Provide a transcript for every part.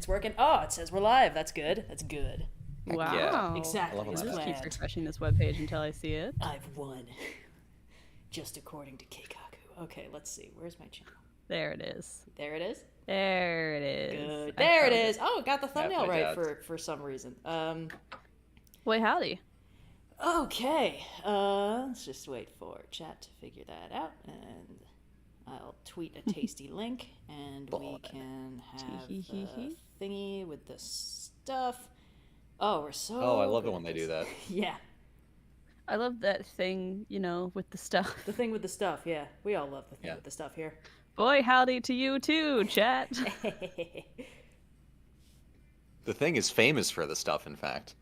It's working. Oh, it says we're live. That's good. That's good. Wow. Yeah. Exactly as I'll just keep planned. refreshing this webpage until I see it. I've won. Just according to Keikaku. Okay, let's see. Where's my channel? There it is. There it is. There it is. Good. There it is. Oh, got the thumbnail right does. for some reason. Wait, howdy. Okay. Let's just wait for chat to figure that out, and I'll tweet a tasty link, and we can have the thingy with the stuff. Oh, we're so. Oh, I love good it when at they do this. that. Yeah, I love that thing, with the stuff. the thing with the stuff. Yeah, we all love the thing with the stuff here. Boy, howdy to you too, chat. The Thing is famous for the stuff, in fact.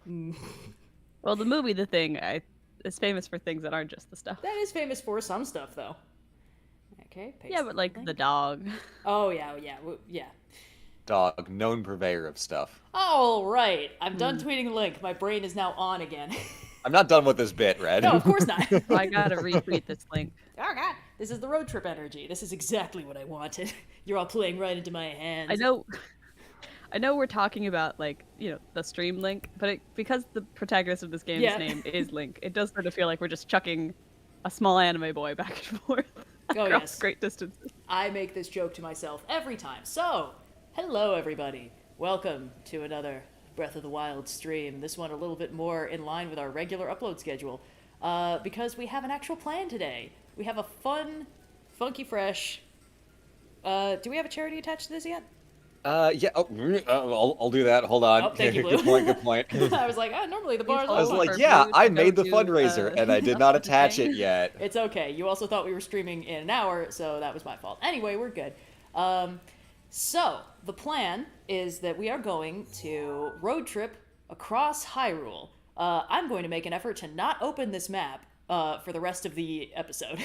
Well, the movie The Thing is famous for things that aren't just the stuff. That is famous for some stuff, though. Okay. Paste Yeah, but like the dog. Oh yeah. Dog, known purveyor of stuff. All right, I'm done tweeting the link. My brain is now on again. I'm not done with this bit, Red. No, of course not. I gotta retweet this link. Oh god, this is the road trip energy. This is exactly what I wanted. You're all playing right into my hands. I know we're talking about the stream link, but because the protagonist of this game's name is Link, it does sort of feel like we're just chucking a small anime boy back and forth across great distances. I make this joke to myself every time. So, hello everybody. Welcome to another Breath of the Wild stream. This one a little bit more in line with our regular upload schedule, because we have an actual plan today. We have a fun, funky fresh. Do we have a charity attached to this yet? Yeah. Oh, I'll do that. Hold on. Oh, thank you, Blue. Good point. I was like, normally the bar's I was open. like, yeah, I made the fundraiser, and I did not attach it yet. It's okay. You also thought we were streaming in an hour, so that was my fault. Anyway, we're good. So, the plan is that we are going to road trip across Hyrule. I'm going to make an effort to not open this map for the rest of the episode.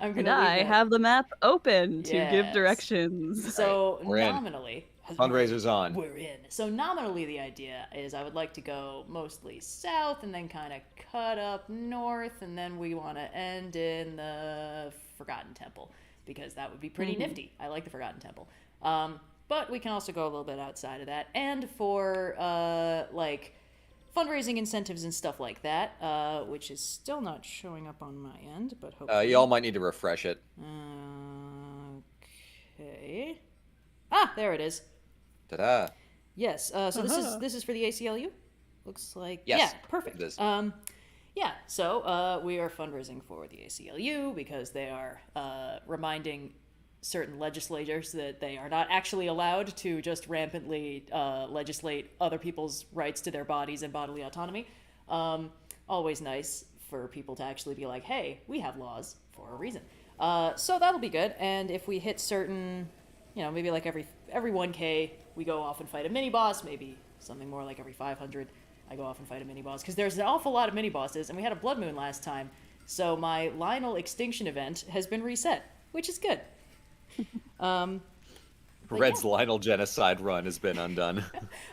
I have the map open to give directions. So, We're nominally... Fundraiser's on. We're in. So nominally the idea is I would like to go mostly south and then kind of cut up north, and then we want to end in the Forgotten Temple, because that would be pretty nifty. I like the Forgotten Temple. But we can also go a little bit outside of that. And for fundraising incentives and stuff like that, which is still not showing up on my end, but hopefully... Y'all might need to refresh it. Okay. Ah, there it is. Ta-da. Yes. So this is for the ACLU. Looks like yes, yeah, perfect. It is. Yeah. So we are fundraising for the ACLU because they are reminding certain legislators that they are not actually allowed to just rampantly legislate other people's rights to their bodies and bodily autonomy. Always nice for people to actually be like, hey, we have laws for a reason. So that'll be good. And if we hit certain, maybe like every 1K, we go off and fight a mini boss. Maybe something more like every 500, I go off and fight a mini boss, because there's an awful lot of mini bosses, and we had a blood moon last time. So my lynel extinction event has been reset, which is good. Red's lynel genocide run has been undone.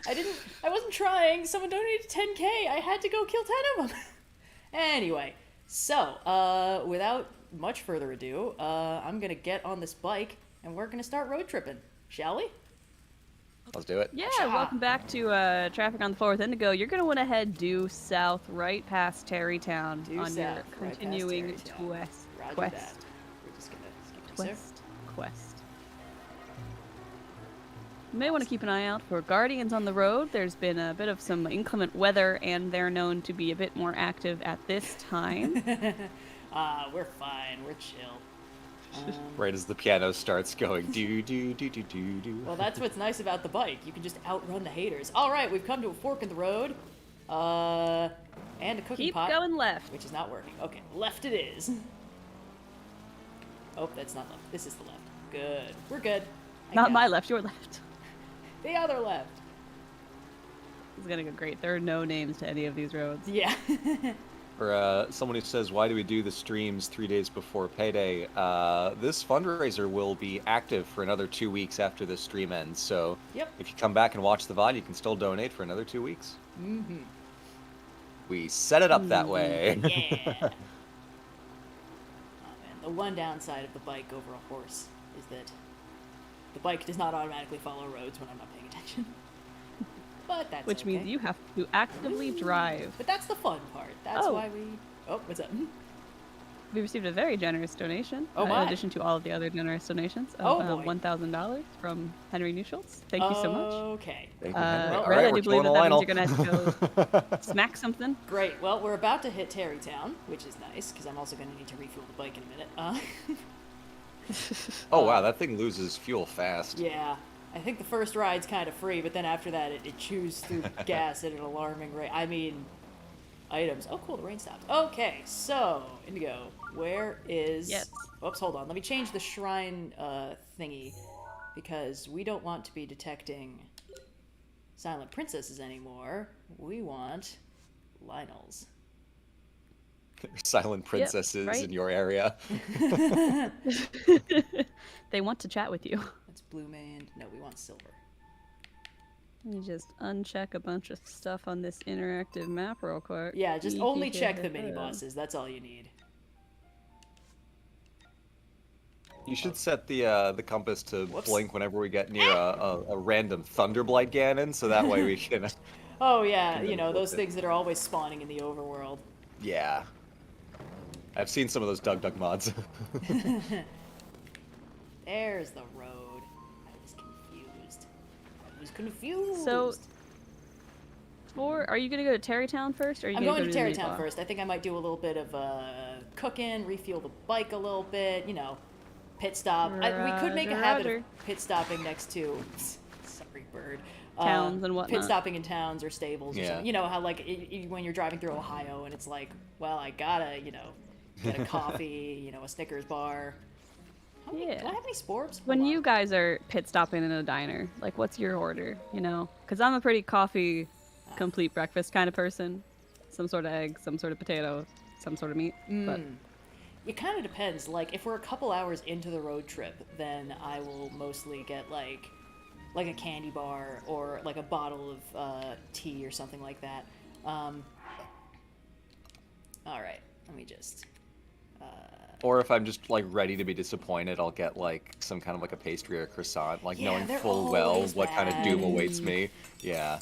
I wasn't trying. Someone donated 10K. I had to go kill 10 of them. Anyway, so without much further ado, I'm gonna get on this bike and we're gonna start road tripping, shall we? Let's do it. Yeah, welcome back to Traffic on the 4th Indigo. You're going to want to head due south right past Terrytown on your continuing quest. We're just gonna skip Quest. You may want to keep an eye out for guardians on the road. There's been a bit of some inclement weather, and they're known to be a bit more active at this time. We're fine. We're chill. Right as the piano starts going, do do do do do do. Well, that's what's nice about the bike. You can just outrun the haters. All right, we've come to a fork in the road, and a cooking pot. Keep going left. Which is not working. Okay, left it is. Oh, that's not left. This is the left. Good. We're good. Not my left, your left. The other left. This is gonna go great. There are no names to any of these roads. Yeah. For someone who says, why do we do the streams 3 days before payday? This fundraiser will be active for another 2 weeks after the stream ends. So if you come back and watch the VOD, you can still donate for another 2 weeks. Mm-hmm. We set it up that way. Yeah. Oh, man. The one downside of the bike over a horse is that the bike does not automatically follow roads when I'm not paying attention. But that's Which means you have to actively drive. But that's the fun part. That's why we... Oh, what's up? We received a very generous donation, in addition to all of the other generous donations, of $1,000 from Henry Newschultz. Thank you so much. Okay. Thank you, Henry. Red, Alright, I do believe that means you're going to have to go Lionel. smack something. Great. Well, we're about to hit Tarrytown, which is nice, because I'm also going to need to refuel the bike in a minute. Oh, wow, that thing loses fuel fast. Yeah. I think the first ride's kind of free, but then after that, it chews through gas at an alarming rate. I mean, items. Oh, cool, the rain stopped. Okay, so, Indigo, where is... Yes. Oops, hold on. Let me change the shrine thingy, because we don't want to be detecting silent princesses anymore. We want lynels. Silent princesses right? in your area. They want to chat with you. That's blue maned. No, we want silver. Let me just uncheck a bunch of stuff on this interactive map real quick. Yeah, just only check the mini-bosses. That's all you need. You should set the compass to blink whenever we get near a random Thunderblight Ganon, so that way we can... Oh yeah, you know, those things that are always spawning in the overworld. Yeah. I've seen some of those Dug mods. There's the road. I was confused. So, are you going to go to Tarrytown first, or are you I'm going going to to Tarrytown first. I think I might do a little bit of cooking, refuel the bike a little bit, you know, pit stop. We could make a habit of pit stopping next to, sorry bird, towns and whatnot. Pit stopping in towns or stables or something. You know how like when you're driving through Ohio and it's like, well, I gotta, you know, get a coffee, you know, a Snickers bar. Do I have any sporbs? When you guys are pit stopping in a diner, like, what's your order, you know? Because I'm a pretty coffee, complete breakfast kind of person. Some sort of egg, some sort of potato, some sort of meat. But it kind of depends. Like, if we're a couple hours into the road trip, then I will mostly get, like a candy bar or, like, a bottle of tea or something like that. All right. Let me just... Or if I'm just, like, ready to be disappointed, I'll get, like, some kind of, like, a pastry or a croissant, like, knowing full well what kind of doom awaits me. Yeah.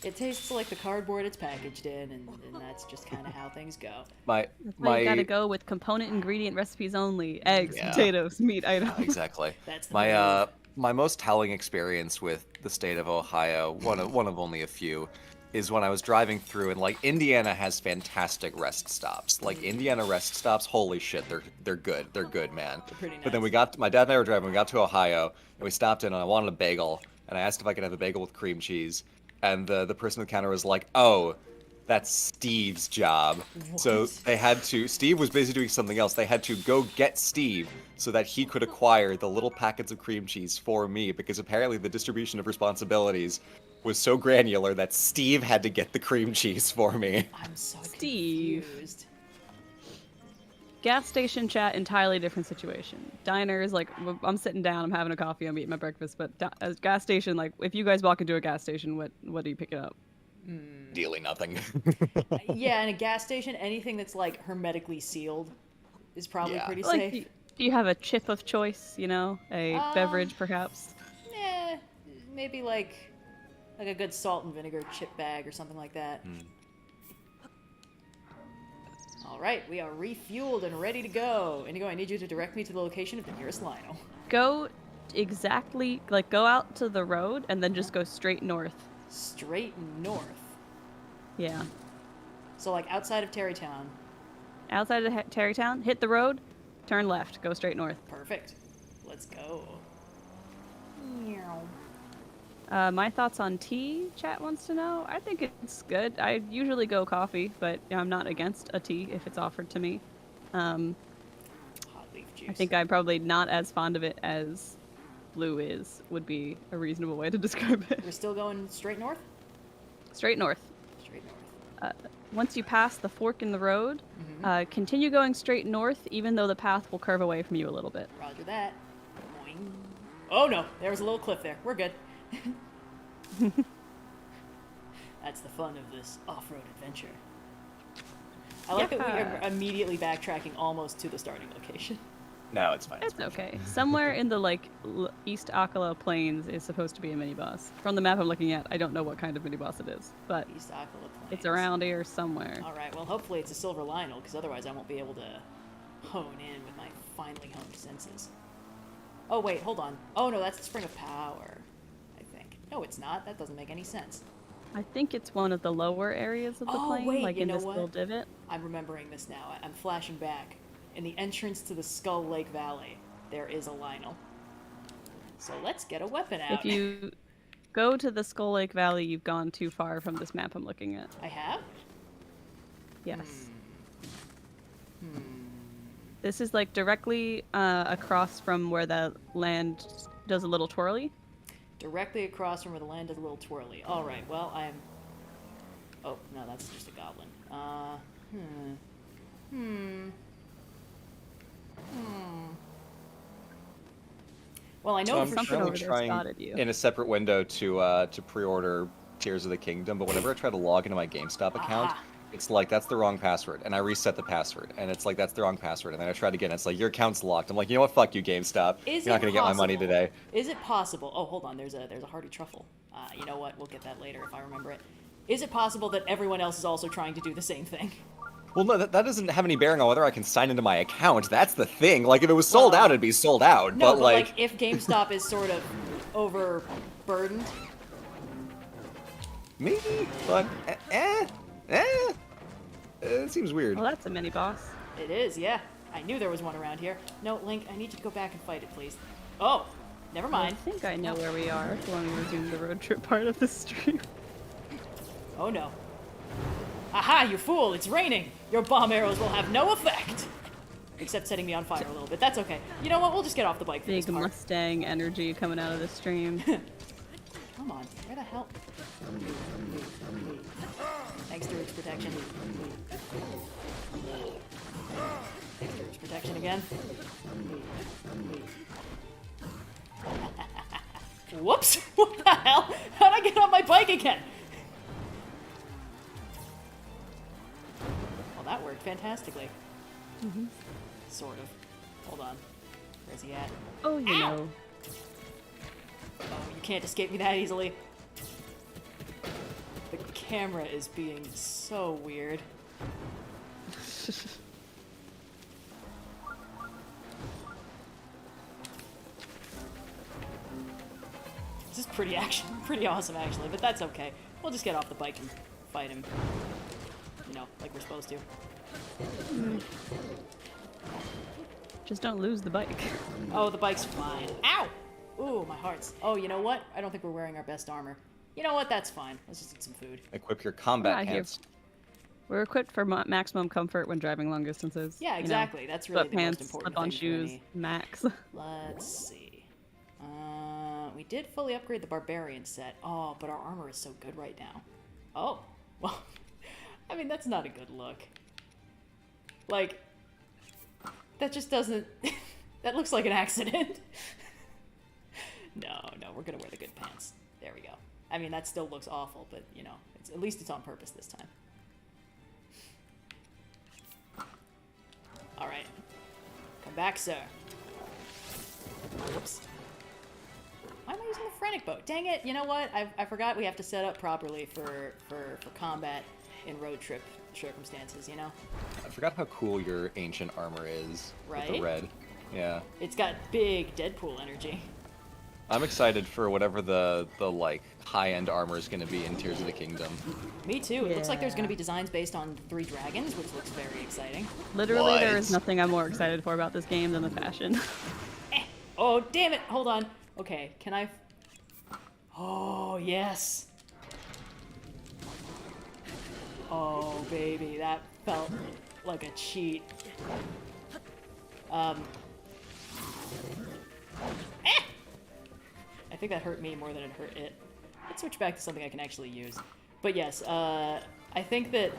It tastes like the cardboard it's packaged in, and that's just kind of how things go. You gotta go with component ingredient recipes only. Eggs, potatoes, meat items. Exactly. That's the my most telling experience with the state of Ohio, one of only a few, is when I was driving through, and, like, Indiana has fantastic rest stops. Like, Indiana rest stops, holy shit, they're good. They're good, man. They're pretty nice. But then my dad and I were driving, we got to Ohio, and we stopped in, and I wanted a bagel, and I asked if I could have a bagel with cream cheese, and the person at the counter was like, oh, that's Steve's job. What? So Steve was busy doing something else. They had to go get Steve so that he could acquire the little packets of cream cheese for me, because apparently the distribution of responsibilities was so granular that Steve had to get the cream cheese for me. I'm so confused. Gas station chat, entirely different situation. Diners, like, I'm sitting down, I'm having a coffee, I'm eating my breakfast, but as gas station, like, if you guys walk into a gas station, what are you picking up? Ideally nothing. Yeah, in a gas station, anything that's, like, hermetically sealed is probably pretty safe. Like, do you have a chip of choice, you know? A beverage, perhaps? Maybe, like a good salt and vinegar chip bag or something like that. Alright, we are refueled and ready to go. Indigo, I need you to direct me to the location of the nearest lino. Go exactly, like, go out to the road and then just go straight north. Straight north? Yeah. So, like, outside of Tarrytown. Outside of Tarrytown, hit the road, turn left, go straight north. Perfect. Let's go. My thoughts on tea, chat wants to know. I think it's good. I usually go coffee, but I'm not against a tea if it's offered to me. Hot leaf juice. I think I'm probably not as fond of it as Blue is, would be a reasonable way to describe it. We're still going straight north? Straight north. Straight north. Once you pass the fork in the road, continue going straight north, even though the path will curve away from you a little bit. Roger that. Boing. Oh no, there was a little cliff there. We're good. That's the fun of this off-road adventure. I like that we are immediately backtracking almost to the starting location. No, it's fine. It's okay. Somewhere in the like East Akkala Plains is supposed to be a mini boss. From the map I'm looking at, I don't know what kind of mini boss it is, but East Akkala Plains. it's around here somewhere. All right. Well, hopefully it's a silver lynel, because otherwise I won't be able to hone in with my finely honed senses. Oh wait, hold on. Oh no, that's the Spring of Power. I think. No, it's not. That doesn't make any sense. I think it's one of the lower areas of the plain, wait, like you in know this what? little divot. I'm remembering this now. I'm flashing back. In the entrance to the Skull Lake Valley, there is a lynel. So let's get a weapon out. If you go to the Skull Lake Valley, you've gone too far from this map I'm looking at. I have? Yes. This is like directly across from where the land does a little twirly. Directly across from where the land does a little twirly. Alright, well, I'm... Oh, no, that's just a goblin. Well, I know So I'm for something sure... over there trying spotted you. in a separate window to pre-order Tears of the Kingdom, but whenever I try to log into my GameStop account, it's like, that's the wrong password, and I reset the password, and it's like, that's the wrong password, and then I try it again, it's like, your account's locked. I'm like, you know what, fuck you, GameStop. Is You're not it gonna get my money possible- today. Is it possible... Oh, hold on, there's a hearty truffle. You know what, we'll get that later if I remember it. Is it possible that everyone else is also trying to do the same thing? Well, no, that doesn't have any bearing on whether I can sign into my account. That's the thing. Like, if it was sold out, it'd be sold out. No, but like, if GameStop is sort of overburdened... maybe, but it seems weird. Well, that's a mini boss. It is, yeah. I knew there was one around here. No, Link, I need you to go back and fight it, please. Oh, never I mind. think I know where we are if you want to resume the road trip part of the stream. Oh no. Aha, you fool! It's raining! Your bomb arrows will have no effect! Except setting me on fire a little bit. That's okay. You know what? We'll just get off the bike for Big this part. Mustang energy coming out of the stream. Come on. Where the hell? Thanks, Druid's protection. Thanks, Druid's protection again. Whoops! What the hell? How'd I get on my bike again? Well, that worked fantastically. Sort of. Hold on. Where's he at? Oh, you Ow! know. Oh, you can't escape me that easily. The camera is being so weird. This is pretty awesome actually, but that's okay. We'll just get off the bike and fight him. You know, like we're supposed to. Just don't lose the bike. Oh, the bike's fine. Ow! Ooh, my heart's... Oh, you know what? I don't think we're wearing our best armor. You know what? That's fine. Let's just eat some food. Equip your combat Not here. pants. We're equipped for maximum comfort when driving long distances. Yeah, you know. exactly. That's really the most Sweatpants, important slip-on thing for shoes, any... max. Let's see. We did fully upgrade the barbarian set. Oh, but our armor is so good right now. Oh, well, I mean, that's not a good look. Like, that just doesn't... That looks like an accident. No, we're gonna wear the good pants. There we go. I mean, that still looks awful, but, you know, at least it's on purpose this time. Alright. Come back, sir. Whoops. Why am I using the Frantic Bow? Dang it, you know what? I forgot we have to set up properly for combat in road trip circumstances, you know? I forgot how cool your ancient armor is. With the Right? red. Yeah. It's got big Deadpool energy. I'm excited for whatever the like high-end armor is going to be in Tears of the Kingdom. Me too. It looks like there's Yeah. going to be designs based on 3 dragons, which looks very exciting. Literally, there What? is nothing I'm more excited for about this game than the fashion. Oh, damn it! Hold on. Okay, can I... Oh, yes! Oh, baby, that felt like a cheat. I think that hurt me more than it hurt it. Let's switch back to something I can actually use. But yes, I think that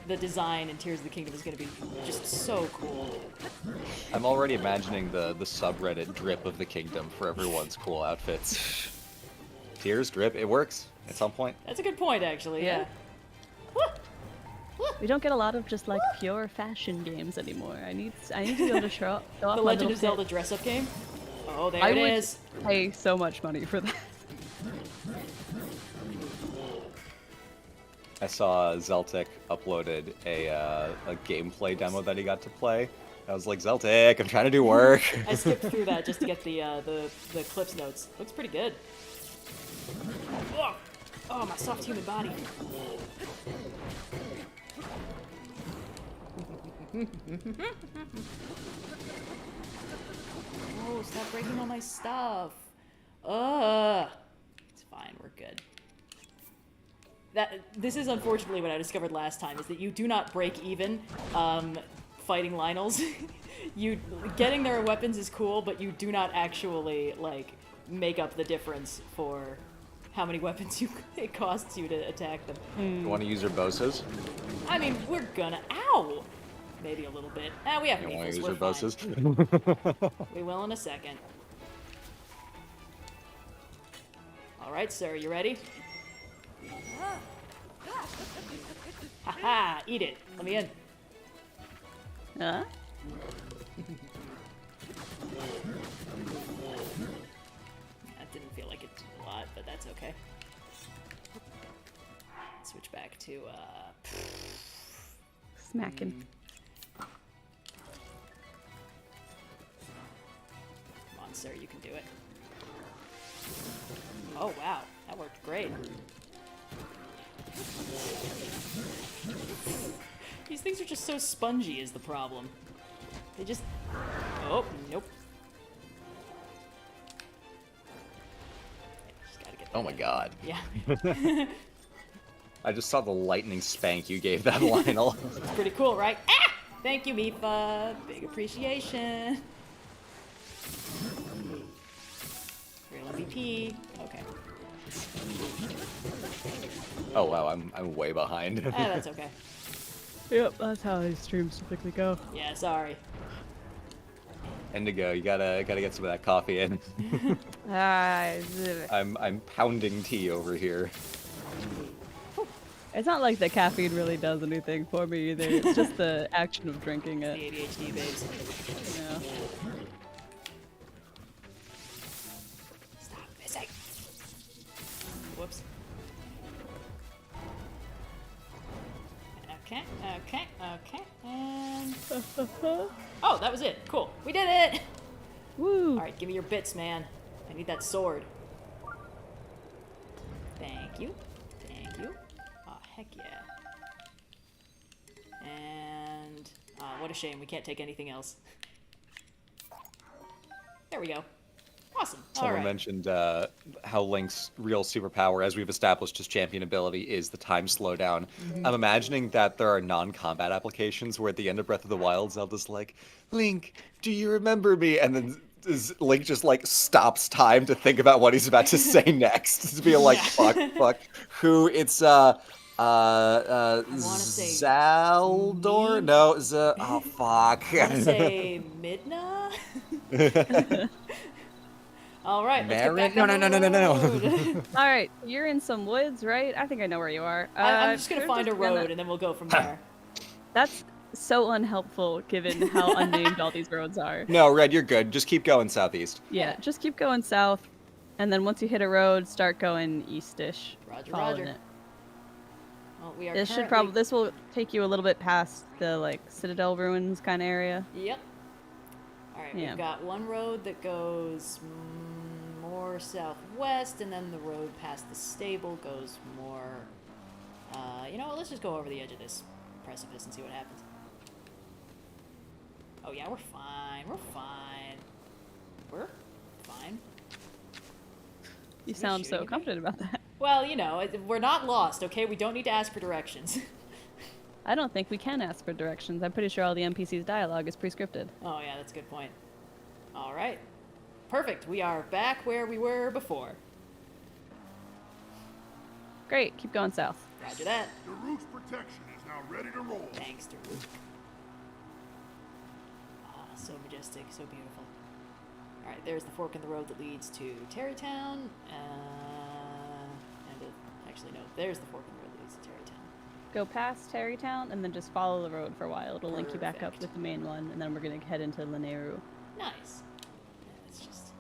the design in Tears of the Kingdom is going to be just so cool. I'm already imagining the subreddit drip of the kingdom for everyone's cool outfits. Tears, drip, it works at some point. That's a good point, actually, yeah. Woo! Woo! We don't get a lot of just like pure fashion games anymore. I need to be able to show off The my Legend little of Zelda kit. dress-up game? Oh, there I it would is. pay so much money for that. I saw Zeltic uploaded a gameplay demo that he got to play. I was like, Zeltic, I'm trying to do work. I skipped through that just to get the Clips notes. Looks pretty good. Oh, my soft human body. Oh, stop breaking all my stuff. It's fine, we're good. This is unfortunately what I discovered last time, is that you do not break even fighting lynels. Getting their weapons is cool, but you do not actually, like, make up the difference for how many weapons it costs you to attack them. You want to use your bosses? I mean, we're gonna... Ow! Maybe a little bit. We have You want Maples, to use we're your bosses? fine. We will in a second. Alright, sir, you ready? Haha! Eat it! Let me in. Huh? That didn't feel like it did a lot, but that's okay. Switch back to, Smacking. Come on, sir, you can do it. Oh, wow. That worked great. These things are just so spongy is the problem. They just... Oh, nope. Just gotta get that Oh my in. god. Yeah. I just saw the lightning spank you gave that Lionel. It's pretty cool, right? Ah! Thank you, Mifa. Big appreciation. Real MVP. Okay. Oh wow, I'm way behind. That's okay. Yep, that's how these streams typically go. Yeah, sorry. Indigo, you gotta get some of that coffee in. I'm pounding tea over here. It's not like the caffeine really does anything for me either. It's just the action of drinking The it. ADHD babes. Yeah. Stop missing. Whoops. Okay, and... Oh, that was it. Cool. We did it! Woo! Alright, give me your bits, man. I need that sword. Thank you. Thank you. Oh, heck yeah. And... what a shame. We can't take anything else. There we go. Awesome. Someone Alright. mentioned how Link's real superpower, as we've established his champion ability, is the time slowdown. I'm imagining that there are non-combat applications where at the end of Breath of the Wild, Zelda's like, Link, do you remember me? And then Link just like stops time to think about what he's about to say next. To be like, fuck, who? It's say Zaldor? No, oh fuck. I want to say Midna? All right, let's get back No. on the road. All right, you're in some woods, right? I think I know where you are. I'm just gonna we're find a just road gonna- and then we'll go from there. That's so unhelpful given how unnamed all these roads are. No, Red, you're good. Just keep going southeast. Yeah, just keep going south, and then once you hit a road, start going eastish. Roger, following roger. it. Well, we are This should currently... probably this will take you a little bit past the like Citadel ruins kind of area. Yep. All right, Yeah. we've got one road that goes more southwest, and then the road past the stable goes more... you know what, let's just go over the edge of this precipice and see what happens. Oh yeah, we're fine. We're fine. We're fine. You Somebody sound shooting so at me? confident about that. Well, you know, we're not lost, okay? We don't need to ask for directions. I don't think we can ask for directions. I'm pretty sure all the NPC's dialogue is pre-scripted. Oh yeah, that's a good point. All right. Perfect. We are back where we were before. Great, keep going south. Roger that. Daruk's protection is now ready to roll. Thanks, Daruk. Ah, so majestic, so beautiful. All right, there's the fork in the road that leads to Terrytown. Actually, no, there's the fork in the road that leads to Terrytown. go past Terrytown and then just follow the road for a while. It'll link you back up Perfect. with the main one, and then we're gonna head into Lynel. Nice. Yeah, it's just...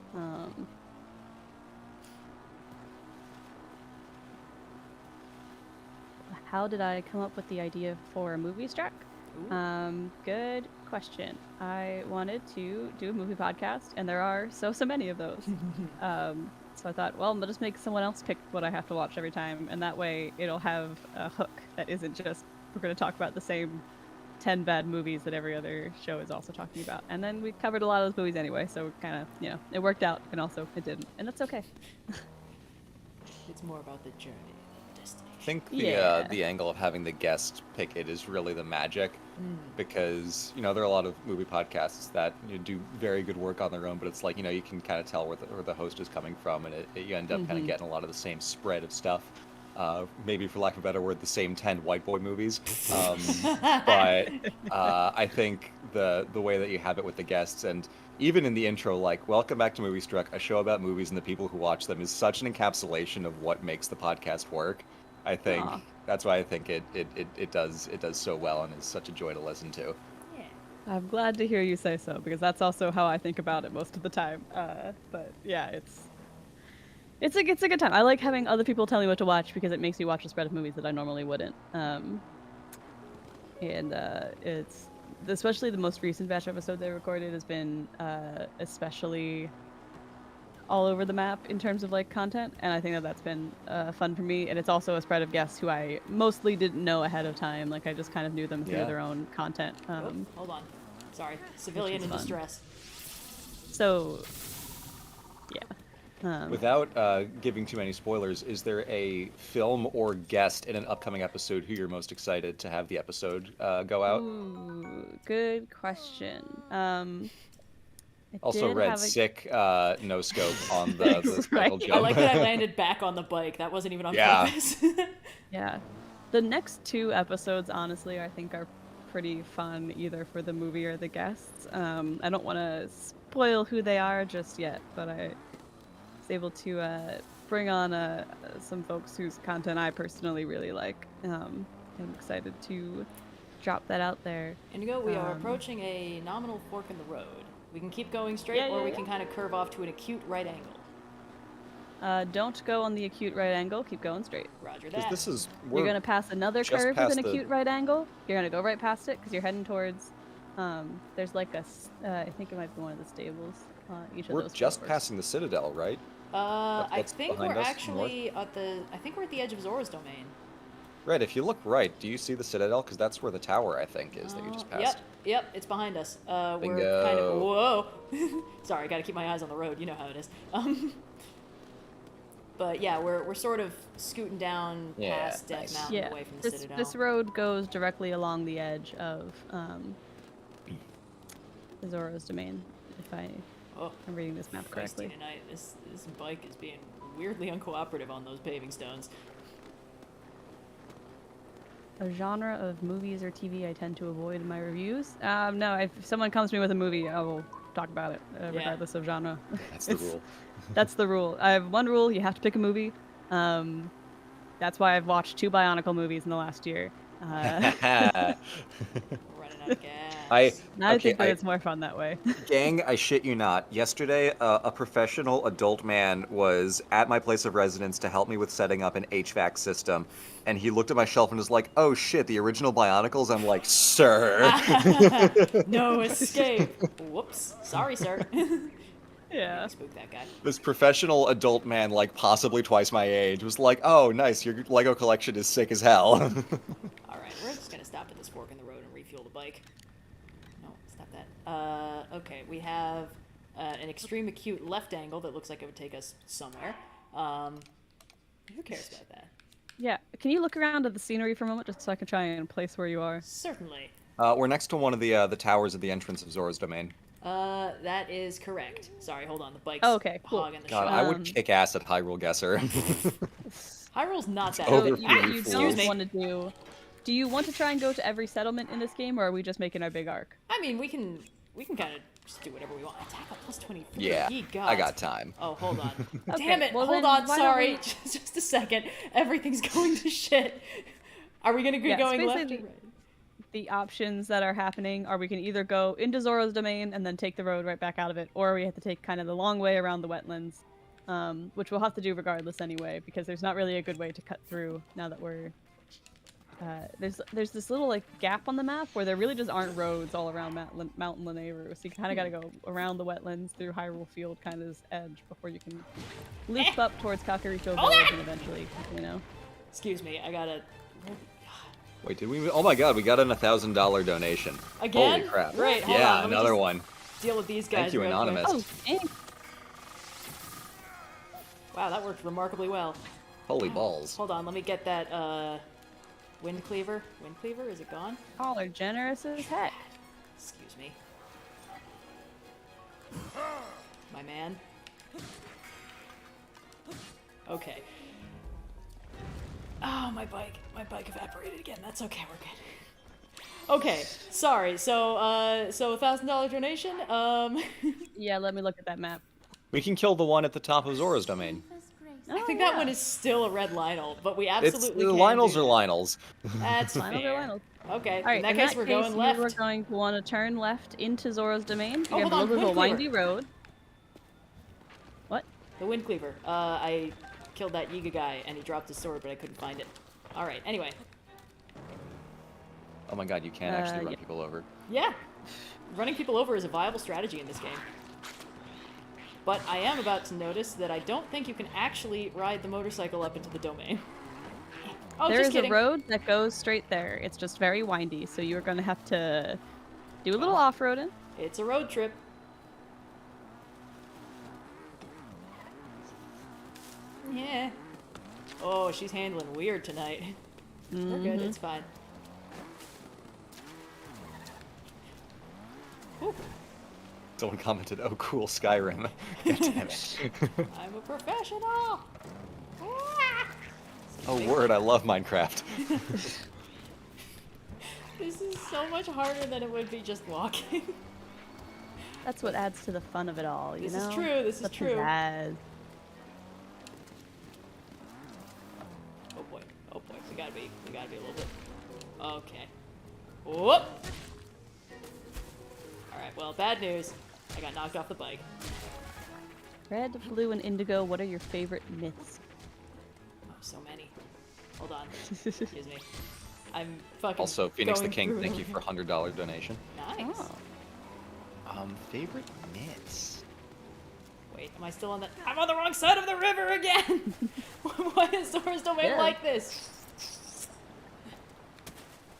How did I come up with the idea for a movie track? Good question. I wanted to do a movie podcast, and there are so many of those. So I thought, well, I'll just make someone else pick what I have to watch every time, and that way it'll have a hook that isn't just, we're going to talk about the same 10 bad movies that every other show is also talking about. And then we covered a lot of those movies anyway, so kind of, it worked out, and also it didn't. And that's okay. It's more about the journey than destination. I think the angle of having the guest pick it is really the magic, because there are a lot of movie podcasts that do very good work on their own, but it's like you can kind of tell where the host is coming from, and you end up kind of getting a lot of the same spread of stuff. Maybe for lack of a better word, the same 10 white boy movies. But I think the way that you have it with the guests, and even in the intro, like, welcome back to Movie Struck, a show about movies and the people who watch them, is such an encapsulation of what makes the podcast work. I think that's why I think it does so well and is such a joy to listen to. Yeah. I'm glad to hear you say so, because that's also how I think about it most of the time. But yeah, it's a good time. I like having other people tell me what to watch because it makes me watch a spread of movies that I normally wouldn't. It's especially the most recent batch episode they recorded has been especially all over the map in terms of like content, and I think that's been fun for me. And it's also a spread of guests who I mostly didn't know ahead of time. Like I just kind of knew them through their own content. Hold on, sorry, civilian in distress. So, yeah. Without giving too many spoilers, is there a film or guest in an upcoming episode who you're most excited to have the episode go out? Ooh, good question. Also read sick no scope on the cycle jump. I like that I landed back on the bike. That wasn't even on purpose. Yeah. The next 2 episodes, honestly, I think are pretty fun, either for the movie or the guests. I don't want to spoil who they are just yet, but I was able to bring on some folks whose content I personally really like. I'm excited to drop that out there. Indigo, we are approaching a nominal fork in the road. We can keep going straight, or we can kind of curve off to an acute right angle. Don't go on the acute right angle. Keep going straight. Roger that. You're going to pass another curve with an acute right angle. You're going to go right past it because you're heading towards... there's like I think it might be one of the stables. We're just passing the Citadel, right? I think we're actually at the edge of Zora's domain. Right, if you look right, do you see the Citadel? Because that's where the tower, I think, is that you just passed. Yep, it's behind us. Bingo. We're kind of... Whoa! Sorry, gotta keep my eyes on the road, you know how it is. But yeah, we're sort of scooting down past Death Mountain away from the Citadel. This road goes directly along the edge of Zora's domain, if I'm reading this map correctly. Tonight, this bike is being weirdly uncooperative on those paving stones. A genre of movies or TV I tend to avoid in my reviews? No, if someone comes to me with a movie, I will talk about it, regardless of genre. That's the rule. That's the rule. I have one rule, you have to pick a movie. That's why I've watched 2 Bionicle movies in the last year. Running out of gas. I think that it's more fun that way. Gang, I shit you not. Yesterday, a professional adult man was at my place of residence to help me with setting up an HVAC system. And he looked at my shelf and was like, oh shit, the original Bionicles? I'm like, sir. No escape. Whoops. Sorry, sir. Yeah. Spook that guy. This professional adult man, like possibly twice my age, was like, oh, nice, your Lego collection is sick as hell. Alright, we're just gonna stop at this fork in the road and refuel the bike. No, stop that. Okay, we have an extreme acute left angle that looks like it would take us somewhere. Who cares about that? Yeah, can you look around at the scenery for a moment, just so I can try and place where you are? Certainly. We're next to one of the towers at the entrance of Zora's domain. That is correct. Sorry, hold on, the bike's hogging the God, shot. I would kick ass at Hyrule Guesser. Hyrule's not that Over good. You don't want to do you want to try and go to every settlement in this game, or are we just making our big arc? I mean, we can kind of just do whatever we want. Attack at plus 23. Yeah, Ye gods. I got time. Oh, hold on. Okay, Damn it, well hold then, on, why sorry. don't Just a second. Everything's going to shit. Are we going to be going left or right? The options that are happening are we can either go into Zora's domain and then take the road right back out of it, or we have to take kind of the long way around the wetlands, which we'll have to do regardless anyway, because there's not really a good way to cut through now that we're... there's this little like gap on the map where there really just aren't roads all around Mountain Lynel, so you kind of got to go around the wetlands through Hyrule Field, kind of this edge, before you can loop up towards Kakariko Village and eventually, you know. Excuse me, I gotta... Wait, did we? Oh my God, we got an $1,000 donation. Again? Holy crap! Great. Hold yeah, on, another one. Deal with these guys. Thank you, real Anonymous. quick. Oh, dang. Wow, that worked remarkably well. Holy balls! Hold on, let me get that wind cleaver. Wind cleaver? Is it gone? Y'all are generous as heck. Excuse me. My man. Okay. Oh, my bike. My bike evaporated again. That's okay, we're good. Okay, sorry. So $1,000 donation. Yeah, let me look at that map. We can kill the one at the top of Zora's domain. I think that one is still a red lynel, but we absolutely The can Lynels do are Lynels. That's Lynels fair. are Lynels. Okay, All right, in that case, we're going left. We're going to want to turn left into Zora's domain. Oh, You have hold a on, little bit of a wind windy cleaver. road. What? The wind cleaver. I killed that Yiga guy, and he dropped his sword, but I couldn't find it. All right. Anyway. Oh my God, you can actually run yeah. people over. Yeah, running people over is a viable strategy in this game. But I am about to notice that I don't think you can actually ride the motorcycle up into the domain. Oh, There just is kidding. a road that goes straight there. It's just very windy, so you're going to have to do a little off-roading. It's a road trip. Yeah. Oh, she's handling weird tonight. We're good, it's fine. Whew. Someone commented, "Oh, cool, Skyrim." God damn it. I'm a professional! Ah! Oh, word, I love Minecraft. This is so much harder than it would be just walking. That's what adds to the fun of it all, you This know? is true, this is The true. pizzazz. Oh boy, we gotta be a little bit. Okay. Whoop! Alright, well, bad news. I got knocked off the bike. Red, blue, and indigo, what are your favorite myths? Oh, so many. Hold on. Excuse me. I'm fucking Also, Phoenix the going King, through thank you them. for $100 donation. Nice. Oh. Favorite myths? Wait, am I still on the... I'm on the wrong side of the river again! Why is Zora's domain Yeah. like this?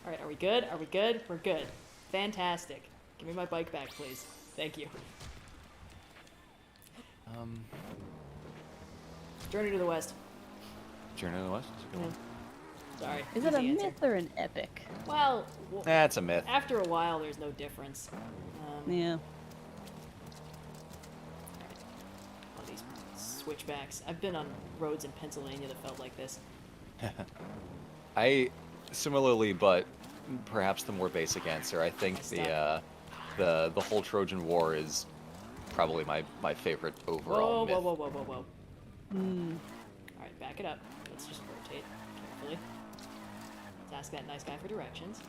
Alright, are we good? Are we good? We're good. Fantastic. Give me my bike back, please. Thank you. Journey to the West. Journey to the West? That's a good one. Sorry. Is it a easy answer. myth or an epic? Well, That's a myth. after a while, there's no difference. Yeah. All these switchbacks. I've been on roads in Pennsylvania that felt like this. I similarly, but perhaps the more basic answer. I think the whole Trojan War is probably my favorite overall myth. Whoa. Alright, back it up. Let's just rotate carefully. Let's ask that nice guy for directions.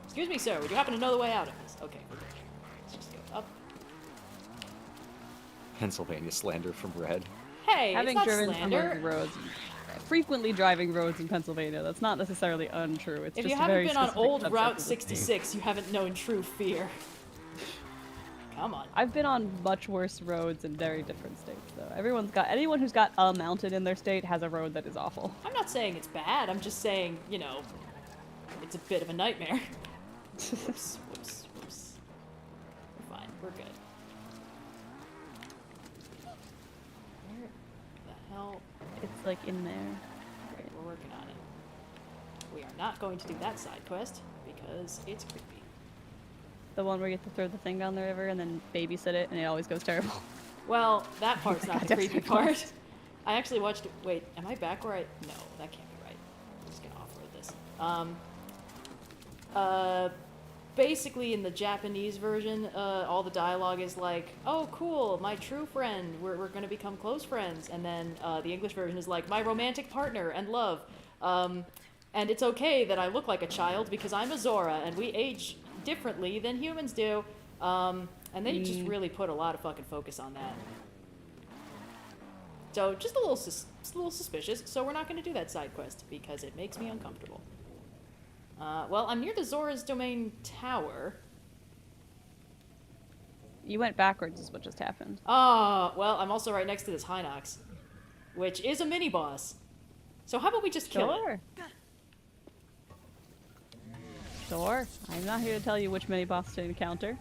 Excuse me, sir, would you happen to know the way out of this? Okay, we're good. Let's just go up. Pennsylvania slander from Red. Hey, Having it's not driven some slander. of the roads, frequently driving roads in Pennsylvania, that's not necessarily untrue. It's If just you a haven't very been on specific old subset Route of the- 66, you haven't known true fear. Come on. I've been on much worse roads in very different states, though. Anyone who's got a mountain in their state has a road that is awful. I'm not saying it's bad, I'm just saying, you know, it's a bit of a nightmare. Whoops. We're fine, we're good. Where the hell? It's like in there. Right, we're working on it. We are not going to do that side quest because it's creepy. The one where you have to throw the thing down the river and then babysit it, and it always goes terrible. Well, that part's not the That's creepy the part. part. I actually watched. Wait, am I back where I? No, that can't be right. I'm just gonna off-road this. Basically, in the Japanese version, all the dialogue is like, "Oh, cool, my true friend. We're gonna become close friends." And then the English version is like, "My romantic partner and love." And it's okay that I look like a child because I'm a Zora and we age differently than humans do. And they just really put a lot of fucking focus on that. So just a little suspicious, so we're not going to do that side quest because it makes me uncomfortable. Well, I'm near the Zora's Domain Tower. You went backwards is what just happened. Oh, well, I'm also right next to this Hinox, which is a mini-boss. So how about we just kill it? Sure. I'm not here to tell you which mini-boss to encounter.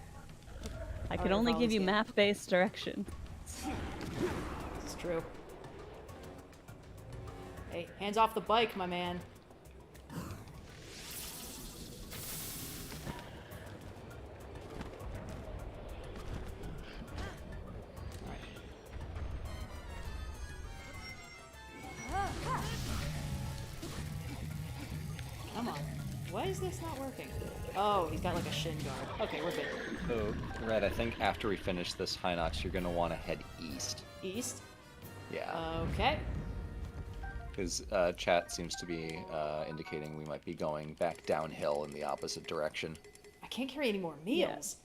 I can only give you game. map-based direction. It's true. Hey, hands off the bike, my man. Come on. Why is this not working? Oh, he's got like a shin guard. Okay, we're good. So, Red, I think after we finish this Hinox, you're going to want to head east. East? Yeah. Okay. Because chat seems to be indicating we might be going back downhill in the opposite direction. I can't carry any more meals.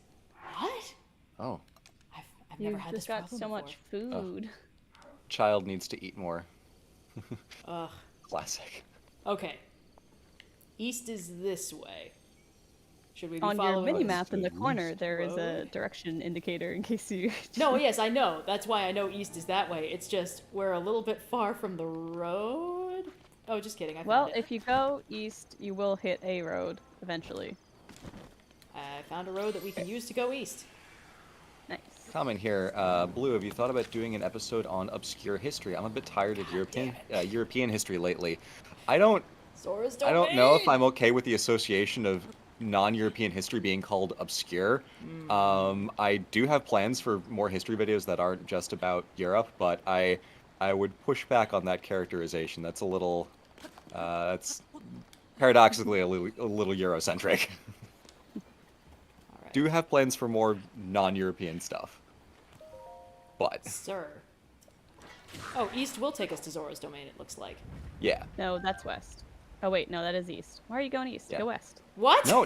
What? Oh. I've never had this just got problem so before. much food. Child needs to eat more. Ugh. Classic. Okay. East is this way. Should we be On your following mini-map in the the corner, east there is a road? direction indicator in case you... No, yes, I know. That's why I know east is that way. It's just we're a little bit far from the road. Oh, just kidding. I found Well, it. if you go east, you will hit a road eventually. I found a road that we can use to go east. Nice. Comment here, Blue, have you thought about doing an episode on obscure history? I'm a bit tired of European history lately. I don't know if I'm okay with the association of non-European history being called obscure. I do have plans for more history videos that aren't just about Europe, but I would push back on that characterization. That's a little, that's paradoxically a little Eurocentric. Alright. Do have plans for more non-European stuff, but Sir. Oh, east will take us to Zora's Domain, it looks like. yeah. No, that's west. Oh wait, no, that is east. Why are you going east? Yeah. Go west. What? No.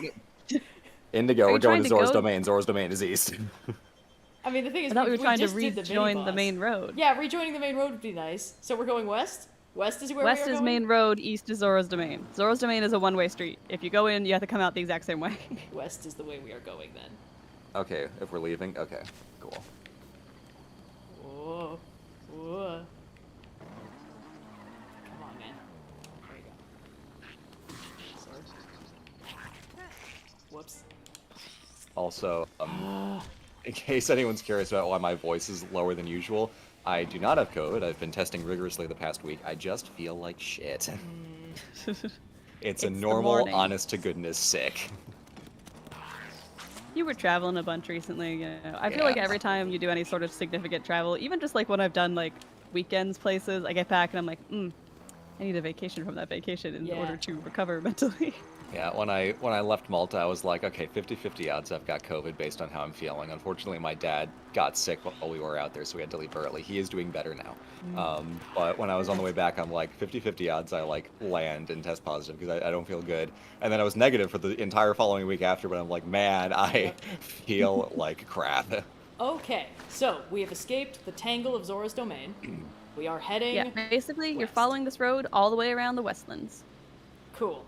Indigo, Are we're you going trying to to Zora's go- Domain. Zora's Domain is east. I mean, the thing is, I thought we were trying to just did the rejoin the mini-boss. main road. Yeah, rejoining the main road would be nice. So we're going west? West is where West we are is going? main road, east is Zora's Domain. Zora's Domain is a one-way street. If you go in, you have to come out the exact same way. West is the way we are going then. Okay, if we're leaving, okay, cool. Whoa. Whoa. Come on, man. There you go. Sword. Whoops. Also, in case anyone's curious about why my voice is lower than usual, I do not have COVID. I've been testing rigorously the past week. I just feel like shit. It's a the normal, morning. honest-to-goodness sick. You were traveling a bunch recently, you know. I feel like Yeah. every time you do any sort of significant travel, even just like when I've done like weekends places, I get back and I'm like, I need a vacation from that vacation in Yeah. order to recover mentally. Yeah, when I left Malta, I was like, okay, 50-50 odds I've got COVID based on how I'm feeling. Unfortunately, my dad got sick while we were out there, so we had to leave early. He is doing better now. But when I was on the way back, I'm like, 50-50 odds I like land and test positive because I don't feel good. And then I was negative for the entire following week after, but I'm like, man, I feel like crap. Okay, so we have escaped the tangle of Zora's Domain. We are heading... Yeah, basically you're west. following this road all the way around the Westlands. Cool.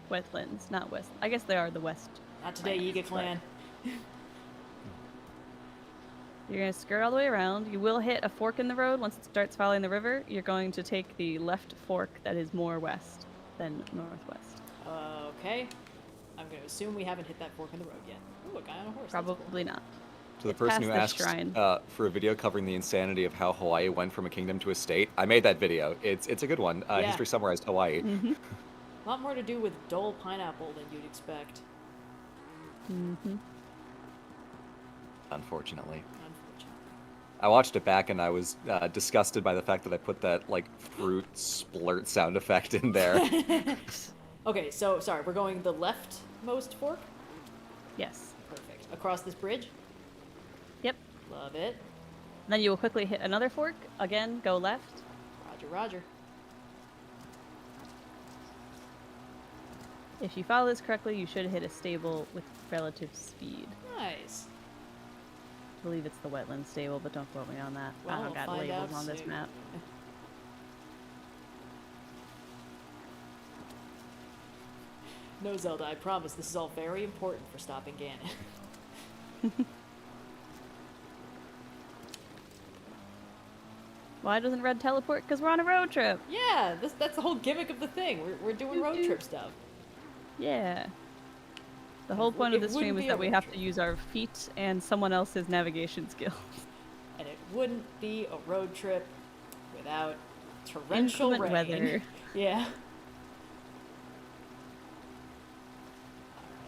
Wetlands, not west. I guess they are the west. Not today, Yiga clan. You're going to skirt all the way around. You will hit a fork in the road once it starts following the river. You're going to take the left fork that is more west than northwest. Okay. I'm going to assume we haven't hit that fork in the road yet. Ooh, a guy on a horse. that's cool. Probably not. So the person who past asked the shrine. for a video covering the insanity of how Hawaii went from a kingdom to a state, I made that video. It's a good one. Yeah. History Summarized Hawaii. A lot more to do with dull pineapple than you'd expect, Unfortunately. unfortunately. I watched it back and I was disgusted by the fact that I put that like fruit splurt sound effect in there. Okay, so, sorry, we're going the leftmost fork? Yes. Perfect. Across this bridge? Yep. Love it. Then you will quickly hit another fork. Again, go left. Roger, roger. If you follow this correctly, you should hit a stable with relative speed. Nice. I believe it's the wetland stable, but don't quote me on that. Well, I don't we'll got find labels out on this soon. map. No, Zelda, I promise this is all very important for stopping Ganon. Why doesn't Red teleport? Because we're on a road trip. Yeah, that's the whole gimmick of the thing. We're doing road trip stuff. Yeah. The whole point of It this stream wouldn't is be that a we road have trip. to use our feet and someone else's navigation skills. And it wouldn't be a road trip without torrential Inclement rain. weather. Yeah. Alright,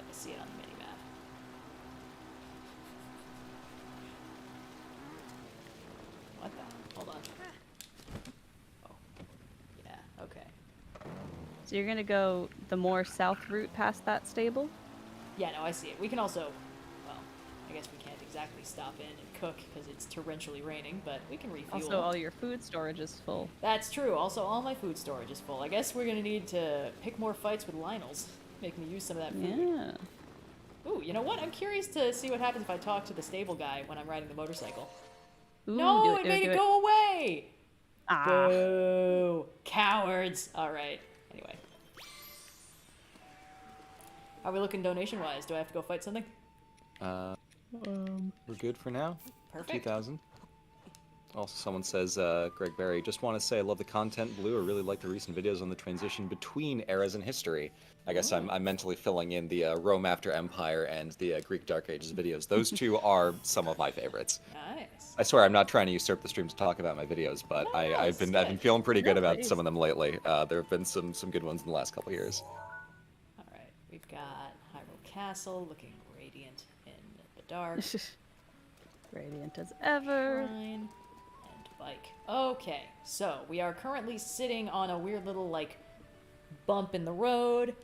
I see it on the mini-map. What the? Hold on. Oh. Yeah, okay. So you're gonna go the more south route past that stable? Yeah, no, I see it. We can also, well, I guess we can't exactly stop in and cook because it's torrentially raining, but we can refuel. Also, all your food storage is full. That's true. Also, all my food storage is full. I guess we're gonna need to pick more fights with lynels. Make me use some of that food. Yeah. Ooh, you know what? I'm curious to see what happens if I talk to the stable guy when I'm riding the motorcycle. Ooh, No, do it do made do it go away! Ah. Boo! Cowards! Alright, anyway. How are we looking donation-wise? Do I have to go fight something? We're good for now. Perfect. 2,000. Also, someone says, Greg Berry, just want to say I love the content, Blue. I really like the recent videos on the transition between eras in history. I guess I'm mentally filling in the Rome After Empire and the Greek Dark Ages videos. Those two are some of my favorites. Nice. I swear I'm not trying to usurp the stream to talk about my videos, but No, I've been good. feeling pretty good No, about please. some of them lately. There have been some good ones in the last couple years. Alright, we've got Hyrule Castle looking radiant in the dark. Radiant as ever. Shrine and bike. Okay, so we are currently sitting on a weird little, like, bump in the road.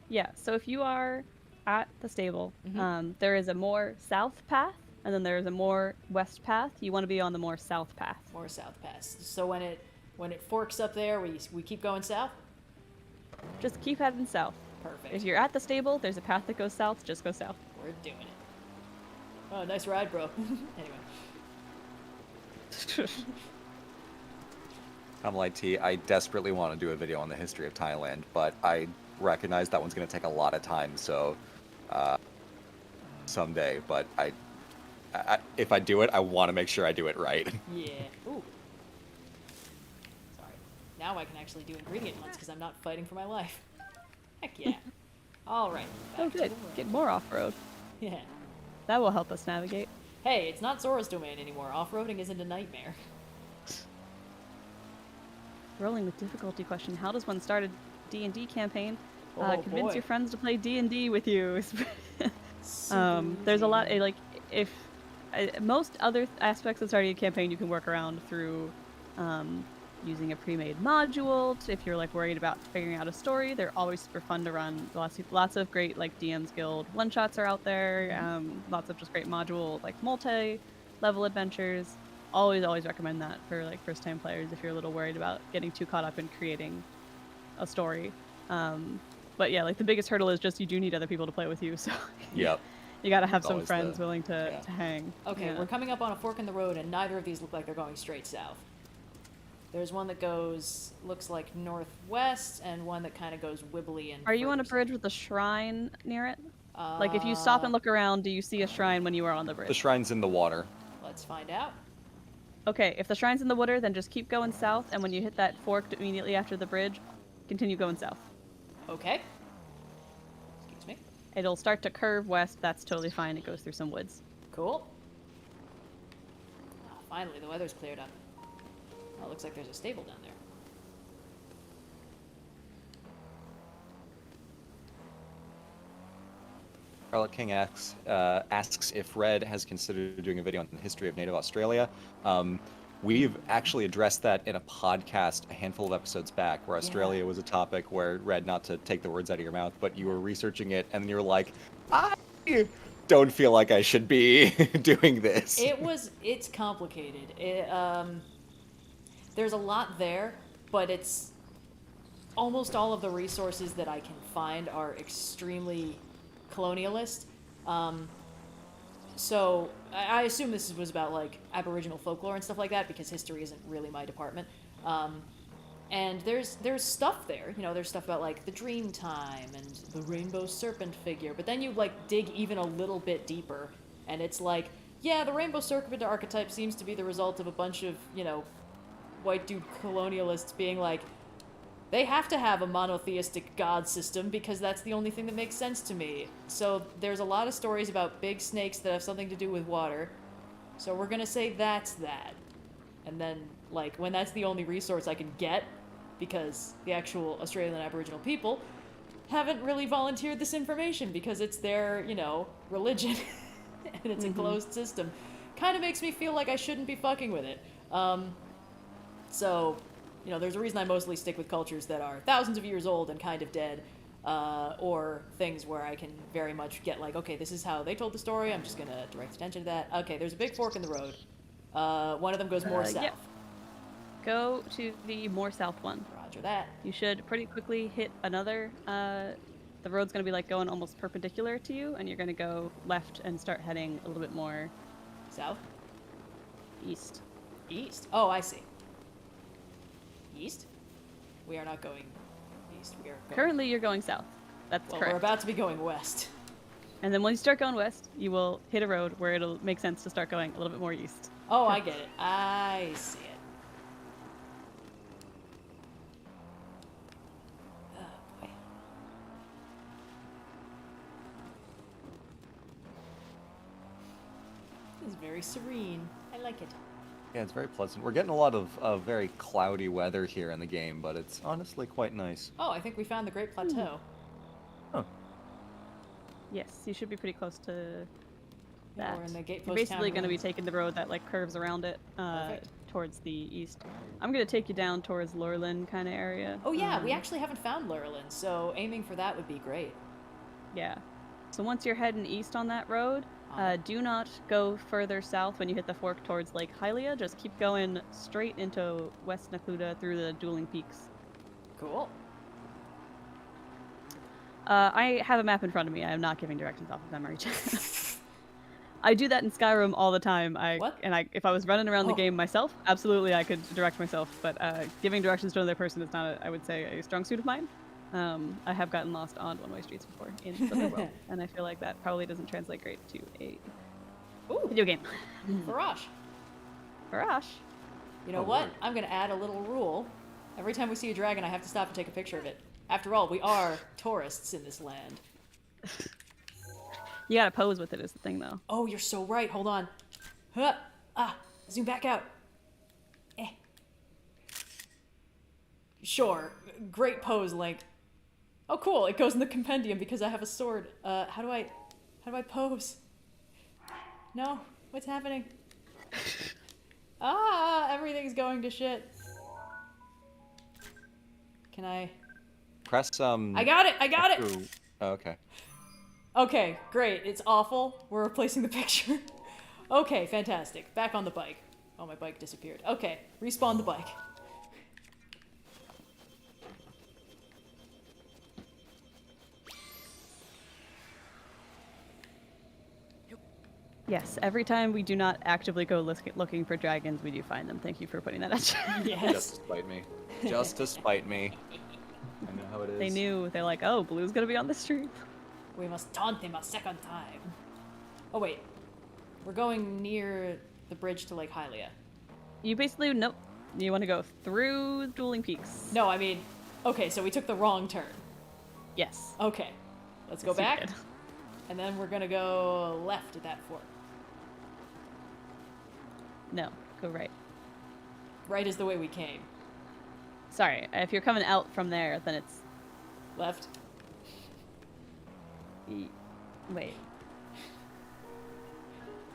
Yeah, so if you are at the stable, Mm-hmm. there is a more south path, and then there is a more west path. You want to be on the more south path. More south pass. So when it forks up there, we keep going south? Just keep heading south. Perfect. If you're at the stable, there's a path that goes south, just go south. We're doing it. Oh, nice ride, bro. Anyway. I'm like T, I desperately want to do a video on the history of Thailand, but I recognize that one's going to take a lot of time, so someday. But if I do it, I want to make sure I do it right. Yeah. Ooh. Sorry. Now I can actually do ingredient hunts because I'm not fighting for my life. Heck yeah. Alright. Oh, good. Get more off-road. Yeah. That will help us navigate. Hey, it's not Zora's domain anymore. Off-roading isn't a nightmare. Rolling with difficulty question. How does one start a D&D campaign? Oh, Convince boy. your friends to play D&D with you. Super There's a easy. lot, like, if most other aspects of starting a campaign you can work around through using a pre-made module. If you're like worried about figuring out a story, they're always super fun to run. Lots of great like DM's Guild one-shots are out there. Lots of just great module like multi-level adventures. Always recommend that for like first-time players if you're a little worried about getting too caught up in creating a story. But yeah, like the biggest hurdle is just you do need other people to play with you. So Yep. you gotta have some Always friends the- willing to yeah. hang. Okay, Yeah. we're coming up on a fork in the road, and neither of these look like they're going straight south. There's one that looks like northwest, and one that kind of goes wibbly and. Are you on a further bridge with a shrine near it? south. Like if you stop and look around, do you see a shrine when you are on the bridge? The shrine's in the water. Let's find out. Okay, if the shrine's in the water, then just keep going south, and when you hit that fork immediately after the bridge, continue going south. Okay. Excuse me. It'll start to curve west, that's totally fine, it goes through some woods. Cool. Ah, finally, the weather's cleared up. Oh, it looks like there's a stable down there. Charlotte King asks if Red has considered doing a video on the history of native Australia. We've actually addressed that in a podcast a handful of episodes back, where Australia was a topic where, Red, not to take the words out of your mouth, but you were researching it, and you were like, I don't feel like I should be doing this. It's complicated. There's a lot there, but it's almost all of the resources that I can find are extremely colonialist. So I assume this was about like Aboriginal folklore and stuff like that because history isn't really my department. And there's stuff there, you know, there's stuff about like the dream time and the rainbow serpent figure, but then you like dig even a little bit deeper and it's like, yeah, the rainbow serpent archetype seems to be the result of a bunch of, you know, white dude colonialists being like, they have to have a monotheistic god system because that's the only thing that makes sense to me. So there's a lot of stories about big snakes that have something to do with water. So we're gonna say that's that. And then, like, when that's the only resource I can get, because the actual Australian Aboriginal people haven't really volunteered this information because it's their, you know, religion and it's a closed system, kind of makes me feel like I shouldn't be fucking with it. So, you know, there's a reason I mostly stick with cultures that are thousands of years old and kind of dead, or things where I can very much get like, okay, this is how they told the story, I'm just gonna direct attention to that. Okay, there's a big fork in the road. One of them goes more south. Yep. Go to the more south one. Roger that. You should pretty quickly hit another, the road's gonna be like going almost perpendicular to you, and you're gonna go left and start heading a little bit more South? east. East? Oh, I see. East? We are not going east. We are going... Currently, you're going south. That's well, correct. we're about to be going west. And then when you start going west, you will hit a road where it'll make sense to start going a little bit more east. Oh, I get it. I see it. Oh, boy. This is very serene. I like it. Yeah, it's very pleasant. We're getting a lot of very cloudy weather here in the game, but it's honestly quite nice. Oh, I think we found the Great Plateau. Oh. Yes, you should be pretty close to Yeah, that. we're in the Gatepost You're basically town going to be ruins. taking the road that like curves around it Perfect. towards the east. I'm going to take you down towards Laurelin kind of area. Oh yeah, we actually haven't found Laurelin, so aiming for that would be great. Yeah. So once you're heading east on that road, do not go further south when you hit the fork towards Lake Hylia. Just keep going straight into West Nakluda through the Dueling Peaks. Cool. I have a map in front of me. I am not giving directions off of memory. I do that in Skyrim all the time. What? If I was running around the Oh. game myself, absolutely I could direct myself. But giving directions to another person is not, I would say, a strong suit of mine. I have gotten lost on one-way streets before in the other world, and I feel like that probably doesn't translate great to a Ooh, video game. Farash. Barash. You know Oh, what? word. I'm gonna add a little rule. Every time we see a dragon, I have to stop and take a picture of it. After all, we are tourists in this land. You gotta pose with it is the thing, though. Oh, you're so right. Hold on. Huh. Ah, zoom back out. Eh. Sure. Great pose, Link. Oh, cool. It goes in the compendium because I have a sword. How do I pose? No. What's happening? Ah, everything's going to shit. Can I? Press I got it. I got it. Ooh. Oh, okay. Okay, great. It's awful. We're replacing the picture. Okay, fantastic. Back on the bike. Oh, my bike disappeared. Okay, respawn the bike. Yes, every time we do not actively go looking for dragons, we do find them. Thank you for putting that out. Just Yes. to spite me. Just to spite me. I know how it is. They knew. They're like, oh, Blue's gonna be on the street. We must taunt him a second time. Oh, wait. We're going near the bridge to Lake Hylia. You basically, nope. You want to go through Dueling Peaks. No, I mean... Okay, so we took the wrong turn. Yes. Okay. Let's go Yes, you back. did. And then we're gonna go left at that fork. No, go right. Right is the way we came. Sorry, if you're coming out from there, then it's... Left? Wait.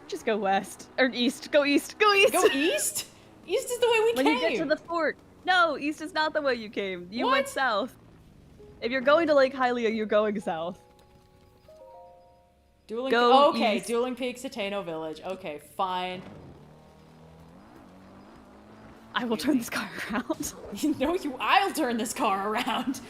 Just go west. Or east. Go east. Go east! Go east? East is the way we When came! you get to the fork. No, east is not the way you came. You What? went south. If you're going to Lake Hylia, you're going south. Dueling Go okay, east. Dueling Peaks to Tano Village. Okay, fine. I will turn this car around. No, I'll turn this car around.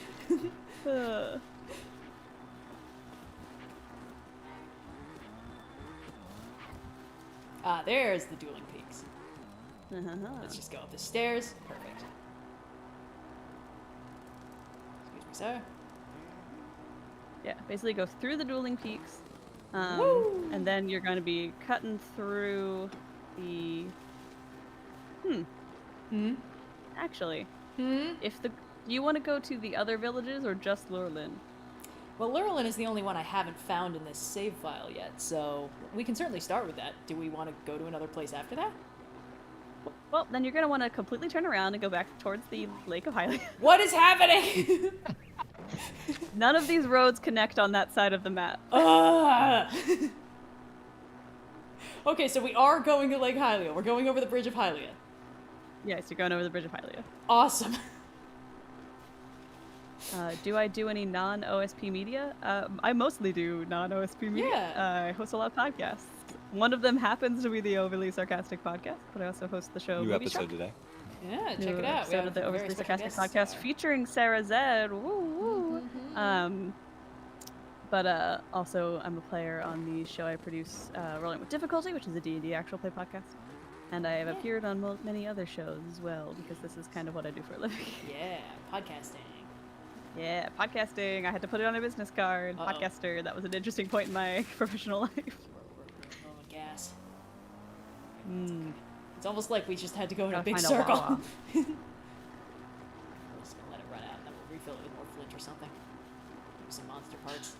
There's the Dueling Peaks. Let's just go up the stairs. Perfect. Excuse me, sir. Yeah, basically go through the Dueling Peaks, and then you're going to be cutting through the... Actually, if do you want to go to the other villages or just Laurelin? Well, Laurelin is the only one I haven't found in this save file yet, so we can certainly start with that. Do we want to go to another place after that? Well, then you're going to want to completely turn around and go back towards the Lake of Hylia. What is happening? None of these roads connect on that side of the map. Okay, so we are going to Lake Hylia. We're going over the Bridge of Hylia. Yes, you're going over the Bridge of Hylia. Awesome. Do I do any non-OSP media? I mostly do non-OSP media. Yeah. I host a lot of podcasts. One of them happens to be the Overly Sarcastic podcast, but I also host the show New Movie episode Struck. today. Yeah, check New it out. episode of the Overly Sarcastic podcast featuring Sarah Zed. Woo woo. But also I'm a player on the show I produce, Rolling with Difficulty, which is a D&D actual play podcast. And I have appeared on many other shows as well, because this is kind of what I do for a living. Yeah, podcasting. Yeah, podcasting. I had to put it on a business card. Podcaster. That was an interesting point in my professional life. We're on gas. It's almost like we just had to go in a Gotta big find a circle. Wawa. We're just gonna let it run out, and then we'll refill it with more flint or something. Maybe some monster parts.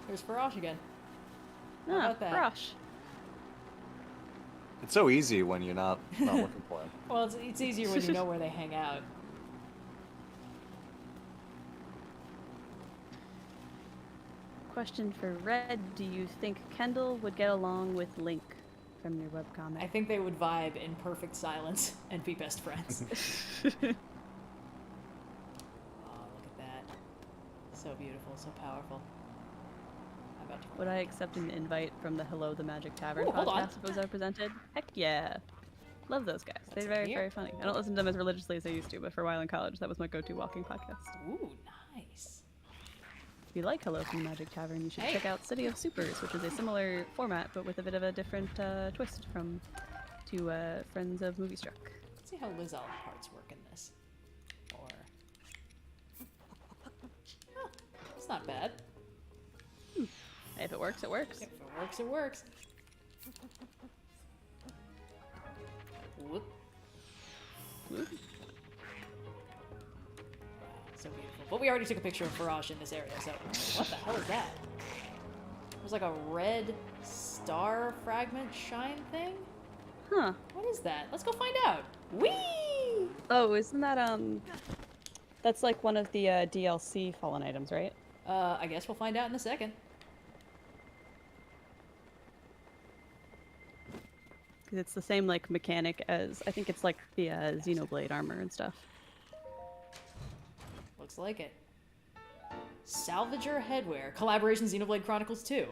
There's Farosh again. How about that? Brush. It's so easy when you're not looking for him. Well, it's easier when you know where they hang out. Question for Red. Do you think Kendall would get along with Link from your webcomic? I think they would vibe in perfect silence and be best friends. Oh, look at that. So beautiful, so powerful. Would I accept an invite from the Hello the Magic Tavern Ooh, hold on. podcast if it was ever presented? Heck yeah. Love those guys. They're very, very funny. I don't listen to them as religiously as I used to, but for a while in college, that was my go-to walking podcast. Ooh, nice. If you like Hello from the Magic Tavern, you should check out City of Supers, which is a similar format, but with a bit of a different twist to Friends of Movie Struck. Let's see how Liz parts work in this. Or... Oh, it's not bad. If it works, it works. If it works, it works. Whoop. Whoop. So beautiful. But we already took a picture of Farosh in this area, so what the hell is that? There's like a red star fragment shine thing? Huh. What is that? Let's go find out. Whee! Oh, isn't that, that's like one of the DLC Fallen items, right? I guess we'll find out in a second. It's the same like mechanic as I think it's like the Xenoblade armor and stuff. Looks like it. Salvager headwear. Collaboration Xenoblade Chronicles 2.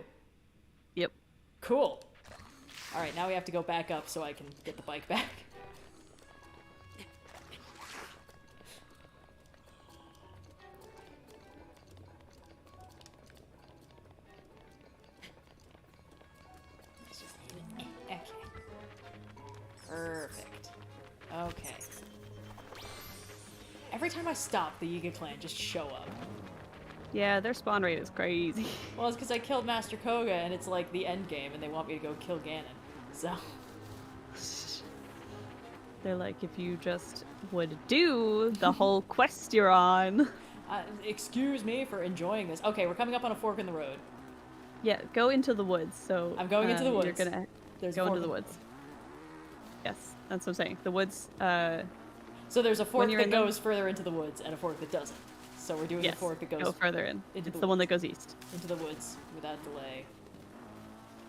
Yep. Cool. Alright, now we have to go back up so I can get the bike back. Perfect. Okay. Every time I stop, the Yiga clan just show up. Yeah, their spawn rate is crazy. Well, it's because I killed Master Koga, and it's like the end game, and they want me to go kill Ganon. So... They're like, if you just would do the whole quest you're on. Excuse me for enjoying this. Okay, we're coming up on a fork in the road. Yeah, go into the woods. So I'm going into the woods. You're gonna go into the woods. Yes, that's what I'm saying. The woods. So there's a fork that goes further into the woods and a fork that doesn't. So we're doing the fork that goes further in. Into it's the one that goes east. Into the woods without delay.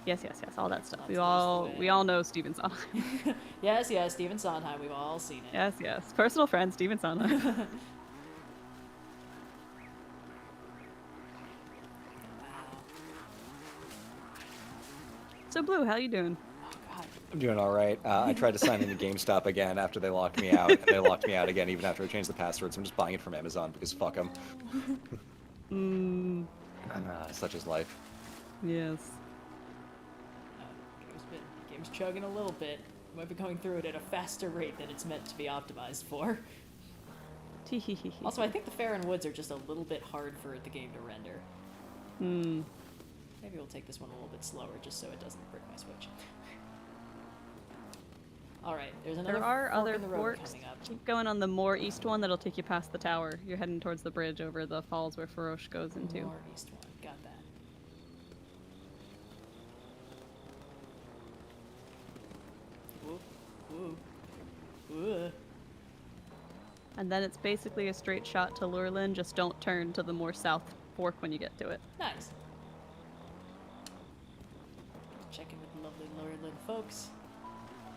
Yes, all that stuff. That's We all know Steven Sondheim. Yes, Stephen Sondheim. We've all seen it. Yes. Personal friend Steven Sondheim. So Blue, how you doing? Oh God. I'm doing all right. I tried to sign into GameStop again after they locked me out, and they locked me out again even after I changed the passwords. I'm just buying it from Amazon because fuck them. Such is life. Yes. Game's chugging a little bit. Might be going through it at a faster rate than it's meant to be optimized for. Also, I think the Faron Woods are just a little bit hard for the game to render. Maybe we'll take this one a little bit slower just so it doesn't break my Switch. Alright, there's another There are fork other in the road forks. coming up. Keep going on the more east one that'll take you past the tower. You're heading towards the bridge over the falls where Farosh goes into. More east one, got that. Ooh. And then it's basically a straight shot to Laurelin, just don't turn to the more south fork when you get to it. Nice. Checking with the lovely Laurelin folks.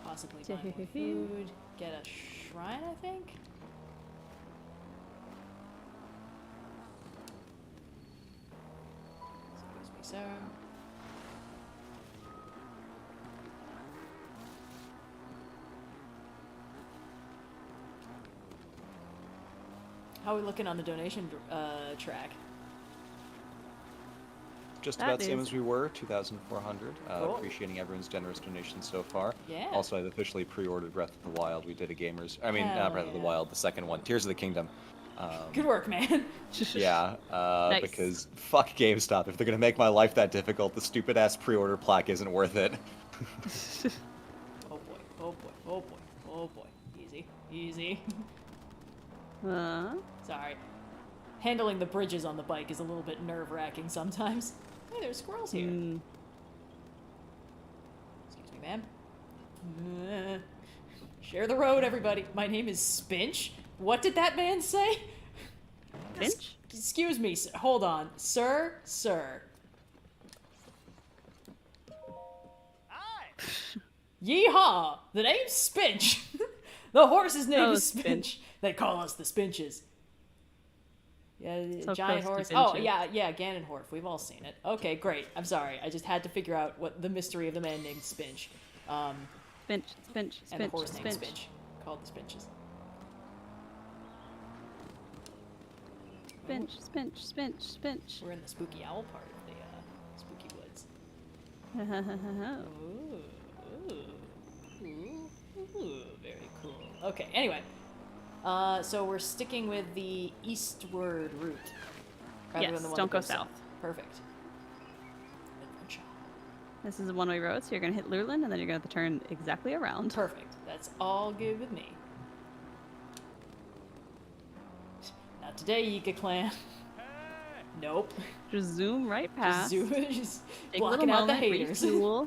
Possibly buy more food. Get a shrine, I think? Excuse me, sir. How are we looking on the donation track? Just That about the same is- as we were, 2,400. Cool. Appreciating everyone's generous donations so far. Yeah. Also, I've officially pre-ordered Breath of the Wild. We did a gamers. I mean, Hell not Breath of the yeah. Wild, the second one, Tears of the Kingdom. Good work, man. Yeah, Nice. because fuck GameStop. If they're gonna make my life that difficult, the stupid ass pre-order plaque isn't worth it. Oh boy, oh boy, oh boy, oh boy. Easy. Sorry. Handling the bridges on the bike is a little bit nerve-wracking sometimes. Hey, there's squirrels here. Excuse me, ma'am. Share the road, everybody. My name is Spinch. What did that man say? Finch? Excuse me, hold on. Sir. Yeehaw! The name's Spinch. The horse's name is Spinch. Spinch. They call us the Spinches. Yeah, So giant close horse. to Oh, Finches. yeah, Ganondorf. We've all seen it. Okay, great. I'm sorry. I just had to figure out what the mystery of the man named Spinch. Spinch, And the horse named Spinch. Called the Spinches. Spinch. We're in the spooky owl part of the spooky woods. Ooh, very cool. Okay, anyway. So we're sticking with the eastward route. rather Yes, than the one don't that go goes south. Perfect. Adventure. This is a one-way road, so you're going to hit Laurelin, and then you're going to have to turn exactly around. Perfect. That's all good with me. Not today, Yika Clan. Nope. Just zoom right past. Just Take a little blocking out the moment, haters. refuel.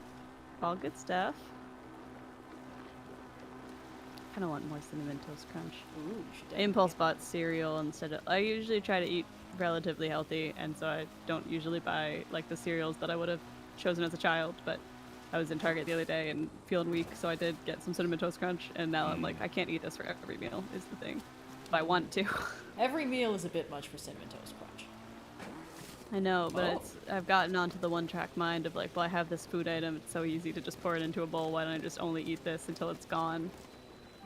All good stuff. Kind of want more cinnamon toast crunch. Ooh, should I definitely impulse get- bought cereal instead of. I usually try to eat relatively healthy, and so I don't usually buy like the cereals that I would have chosen as a child. But I was in Target the other day and feeling weak, so I did get some cinnamon toast crunch, and now I'm like, I can't eat this for every meal. Is the thing, but I want to. Every meal is a bit much for cinnamon toast crunch. I know, but Oh. I've gotten onto the one-track mind of like, well, I have this food item. It's so easy to just pour it into a bowl. Why don't I just only eat this until it's gone?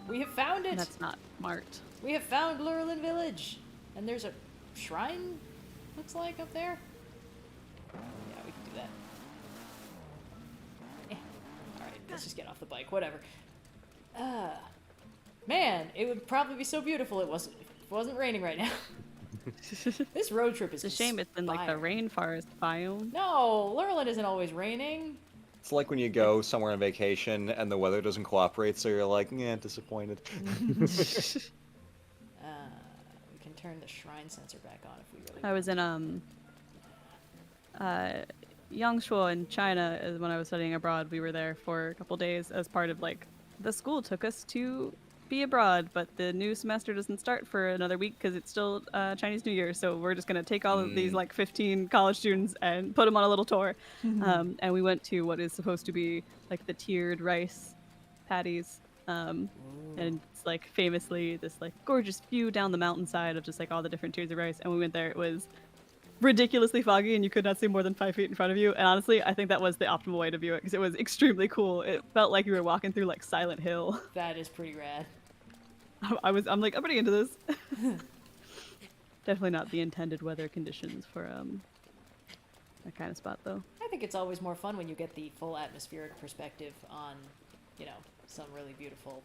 We have found it! And that's not smart. We have found Laurelin Village! And there's a shrine, looks like, up there? Yeah, we can do that. Alright, let's just get off the bike, whatever. Man, it would probably be so beautiful if it wasn't raining right now. This road trip is It's a shame it's in like the inspiring. rainforest biome. No, Laurelin isn't always raining. It's like when you go somewhere on vacation and the weather doesn't cooperate, so you're like, yeah, disappointed. We can turn the shrine sensor back on if we really I was in Yangshuo in China when I was studying abroad. We were there for a couple days as part of like the school took us to be abroad, but the new semester doesn't start for another week because it's still Chinese New Year. So we're just gonna take all of these like 15 college students and put them on a little tour. And we went to what is supposed to be like the tiered rice patties. And it's like famously this like gorgeous view down the mountainside of just like all the different tiers of rice. And we went there. It was ridiculously foggy and you could not see more than 5 feet in front of you. And honestly, I think that was the optimal way to view it because it was extremely cool. It felt like you were walking through like Silent Hill. That is pretty rad. I'm like, I'm pretty into this. Definitely not the intended weather conditions for that kind of spot though. I think it's always more fun when you get the full atmospheric perspective on, you know, some really beautiful.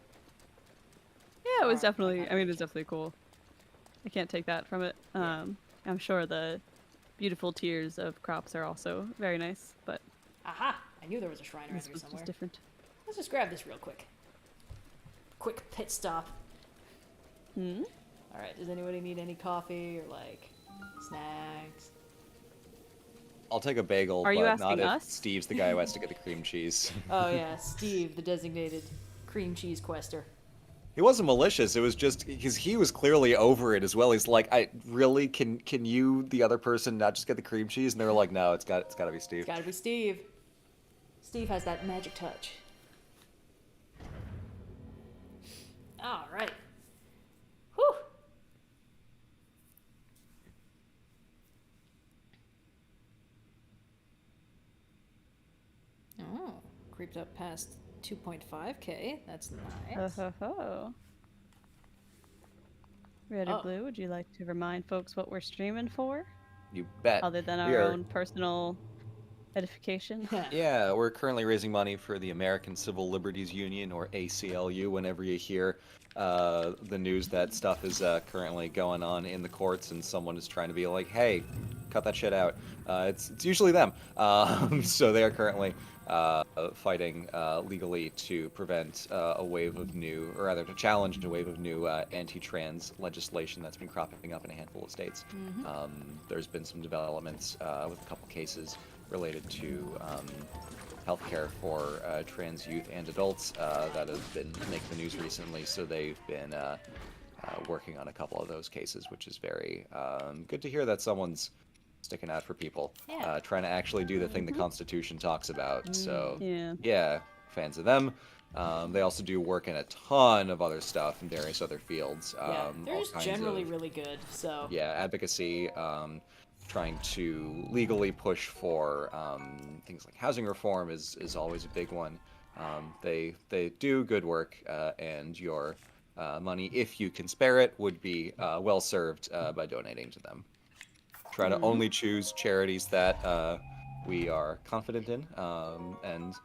Yeah, it was definitely. I mean, it was definitely cool. I can't take that from it. I'm sure the beautiful tiers of crops are also very nice, but. Aha! I knew there was a shrine around This here was somewhere. just different. Let's just grab this real quick. Quick pit stop. Hmm. All right. Does anybody need any coffee or like snacks? I'll take a bagel, Are you but not asking if us? Steve's the guy who has to get the cream cheese. Oh yeah, Steve, the designated cream cheese quester. He wasn't malicious. It was just because he was clearly over it as well. He's like, "I really can you, the other person, not just get the cream cheese?" And they were like, "No, it's got to be Steve." It's gotta be Steve. Steve has that magic touch. All right. Whew. Oh, creeped up past 2.5K. That's nice. Ho. Red or blue, would you like to remind folks what we're streaming for? You bet. Other than We our are- own personal edification? Yeah, we're currently raising money for the American Civil Liberties Union, or ACLU. Whenever you hear the news that stuff is currently going on in the courts and someone is trying to be like, "Hey, cut that shit out," it's usually them. So they are currently fighting legally to prevent a wave of new, or rather to challenge a wave of new anti-trans legislation that's been cropping up in a handful of states. There's been some developments with a couple cases related to healthcare for trans youth and adults that have been making the news recently. So they've been working on a couple of those cases, which is very good to hear that someone's sticking out for people, Yeah. trying to actually do the thing the Constitution talks about. So Yeah. fans of them. They also do work in a ton of other stuff in various other fields. Yeah, they're all just kinds generally of- really good. So yeah, advocacy, trying to legally push for things like housing reform is always a big one. They do good work, and your money, if you can spare it, would be well served by donating to them. Try to only choose charities that we are confident in, and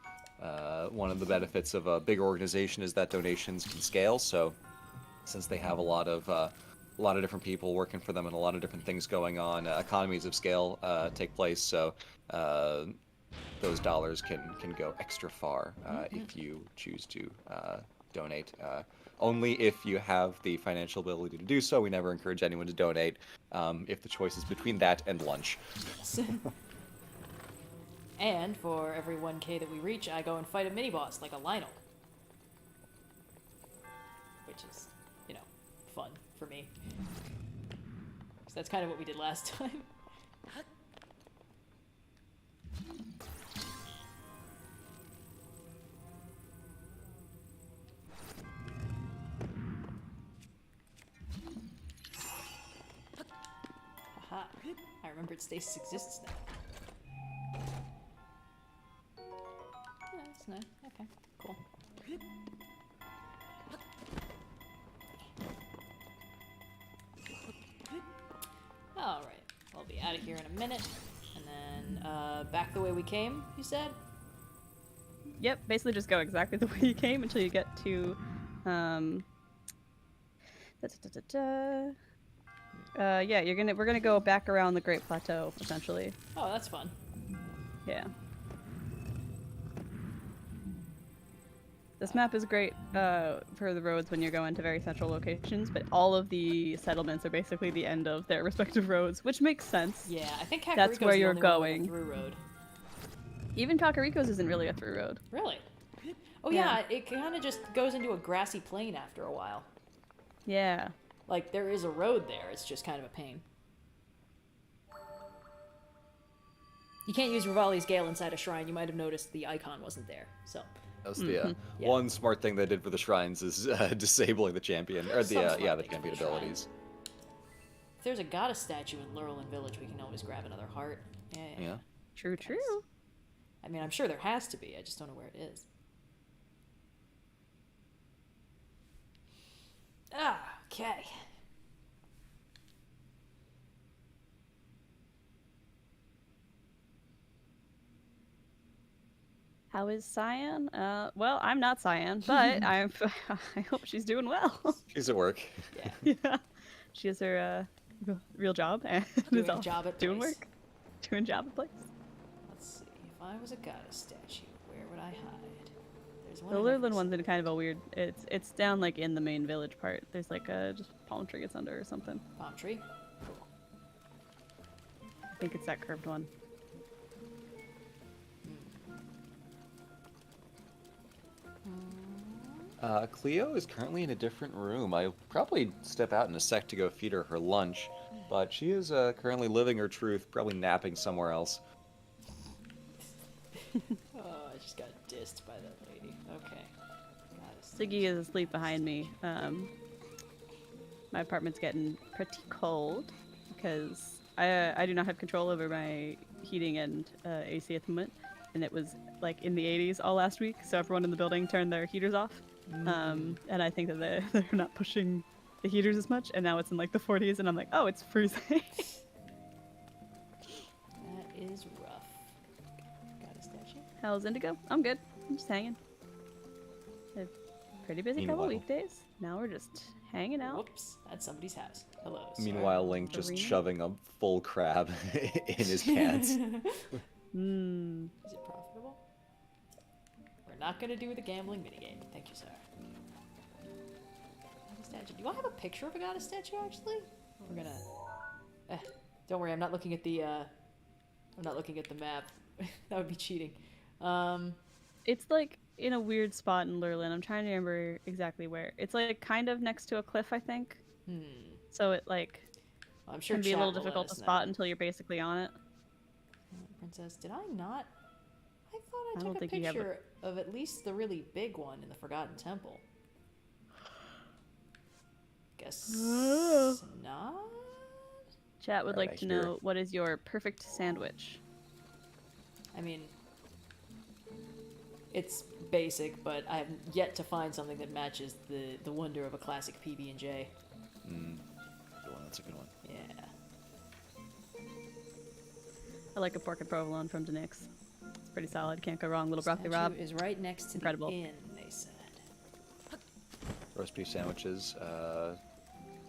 one of the benefits of a big organization is that donations can scale. So since they have a lot of different people working for them and a lot of different things going on, economies of scale take place. So those dollars can go extra far if you choose to donate. Only if you have the financial ability to do so. We never encourage anyone to donate if the choice is between that and lunch. and for every 1K that we reach, I go and fight a mini boss like a lynel, which is, you know, fun for me. So that's kind of what we did last time. Aha! I remembered stasis exists now. Yeah, that's nice. Okay, cool. Alright, I'll be out of here in a minute. And then, back the way we came, you said? Yep, basically just go exactly the way you came until you get to, yeah, we're gonna go back around the Great Plateau, essentially. Oh, that's fun. Yeah. This map is great for the roads when you're going to very central locations, but all of the settlements are basically the end of their respective roads, which makes sense. Yeah, I think Kakariko's That's where the you're only one with a going. through road. Even Kakariko's isn't really a through road. Really? Oh yeah, it kind of just goes into a grassy plain after a while. Yeah. Like, there is a road there, it's just kind of a pain. You can't use Rivali's Gale inside a shrine. You might have noticed the icon wasn't there, so... That's the one smart thing they did for the shrines is disabling the champion, or the champion abilities. If there's a goddess statue in Laurelin Village, we can always grab another heart. Yeah. True. I mean, I'm sure there has to be. I just don't know where it is. Okay. How is Cyan? Well, I'm not Cyan, but I hope she's doing well. She's at work. Yeah. She has her real job and doing job at doing place. work. Doing job at place. Let's see. If I was a goddess statue, where would I hide? There's one. The Laurelin one's in kind of a weird. It's down like in the main village part. There's like a just palm tree it's under or something. Palm tree. Cool. I think it's that curved one. Cleo is currently in a different room. I'll probably step out in a sec to go feed her lunch, but she is currently living her truth, probably napping somewhere else. Oh, I just got dissed by that lady. Okay. Siggy is asleep behind me. My apartment's getting pretty cold because I do not have control over my heating and AC at the moment, and it was like in the 80s all last week, so everyone in the building turned their heaters off. And I think that they're not pushing the heaters as much, and now it's in like the 40s, and I'm like, oh, it's freezing. That is rough. Got a statue? How's Indigo? I'm good. I'm just hanging. A pretty busy couple weekdays. Now we're just hanging out. Whoops, that's somebody's house. Hello. Sir. Meanwhile, Link just shoving a full crab in his pants. Is it profitable? We're not gonna do the gambling minigame. Thank you, sir. Statue. Do I have a picture of a goddess statue actually? We're gonna. Don't worry. I'm not looking at the. I'm not looking at the map. That would be cheating. It's like in a weird spot in Laurelin. I'm trying to remember exactly where. It's like kind of next to a cliff, I think. So it like I'm sure can be a little difficult to spot until you're basically on it. Princess, did I not? I thought I took a picture of at least the really big one in the Forgotten Temple. Guess not? Chat would like to know, what is your perfect sandwich? I mean, it's basic, but I have yet to find something that matches the wonder of a classic PB&J. That's a good one. Yeah. I like a pork and provolone from Denix. It's pretty solid. Can't go wrong. Little broccoli rabe is right next to incredible. The inn, they said. Roast beef sandwiches,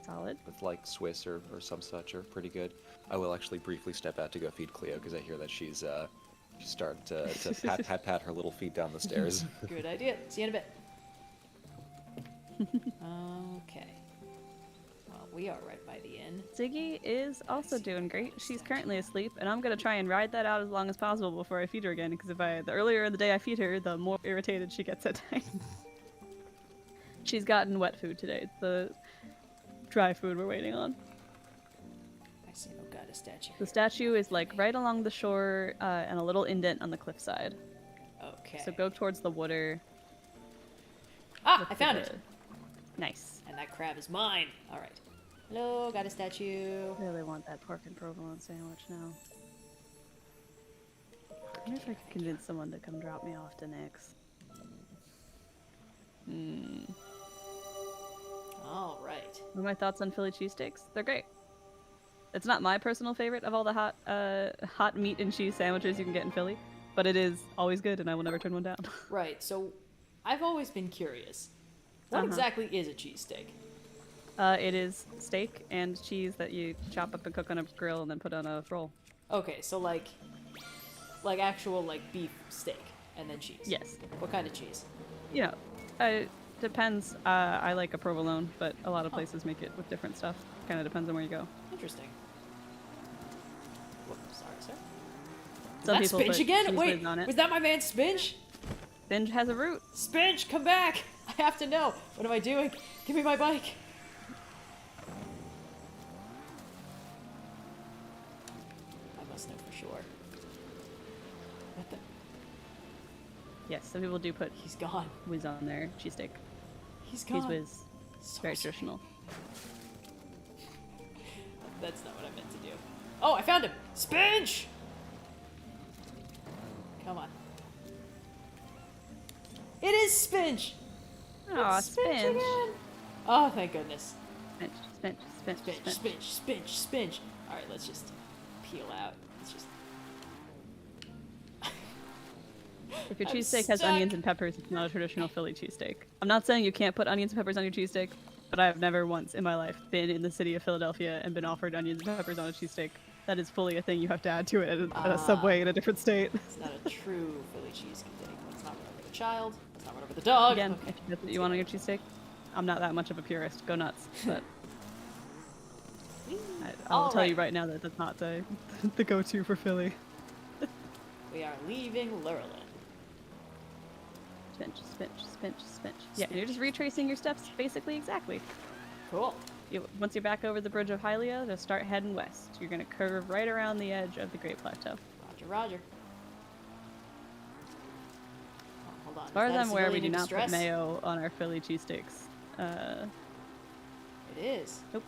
solid. with like Swiss or some such are pretty good. I will actually briefly step out to go feed Cleo because I hear that she's starting to pat her little feet down the stairs. Good idea. See you in a bit. Okay. Well, we are right by the inn. Ziggy is also doing great. She's currently asleep, and I'm gonna try and ride that out as long as possible before I feed her again. Because the earlier in the day I feed her, the more irritated she gets at times. She's gotten wet food today. It's the dry food we're waiting on. I see no goddess statue. The statue is like right along the shore and a little indent on the cliffside. Okay. So go towards the water. Ah, I found it. Nice. And that crab is mine. All right. Hello, goddess statue. I really want that pork and provolone sandwich now. I wonder if I could convince someone to come drop me off to Nyx. All right. What are my thoughts on Philly cheesesteaks? They're great. It's not my personal favorite of all the hot meat and cheese sandwiches you can get in Philly, but it is always good, and I will never turn one down. Right. So, I've always been curious. What exactly is a cheesesteak? It is steak and cheese that you chop up and cook on a grill and then put on a roll. Okay, so like actual like beef steak and then cheese. Yes. What kind of cheese? You know, it depends. I like a provolone, but a lot of places make it with different stuff. Kind of depends on where you go. Interesting. Whoops, sorry, sir. Some Is that people Spinch put again? cheese Wait, whiz on it. was that my man Spinch? Spinge has a route. Spinge, come back! I have to know. What am I doing? Give me my bike. I must know for sure. What the? Yes, some people do put He's gone. whiz on their cheesesteak. He's gone. Cheese whiz. So Very sorry. traditional. That's not what I meant to do. Oh, I found him! Spinch! Come on. It is Spinch! Aw, It's Spinch Spinge. again! Oh, thank goodness. Spinch, Spinch, Spinch, Spinch, Spinch. Spinch, Spinch, Spinch. Alright, let's just peel out. Let's just... If your I'm cheesesteak has stuck. onions and peppers, it's not a traditional Philly cheesesteak. I'm not saying you can't put onions and peppers on your cheesesteak, but I've never once in my life been in the city of Philadelphia and been offered onions and peppers on a cheesesteak. That is fully a thing you have to add to it at a Subway in a different state. It's not a true Philly cheesesteak. Let's not run over the child. Let's not run over the dog. Again, Okay. if that's what you want on your cheesesteak, I'm not that much of a purist. Go nuts. But I'll tell you right now that that's not the go-to for Philly. We are leaving Laurelin. Spinch, spinch, spinch, spinch. Yeah, and you're just retracing your steps basically exactly. Cool. Once you're back over the bridge of Hyrule, just start heading west. You're going to curve right around the edge of the Great Plateau. Roger, roger. Oh, hold on. As far as I'm aware, we do not put distress? mayo on our Philly cheesesteaks. It is. Nope.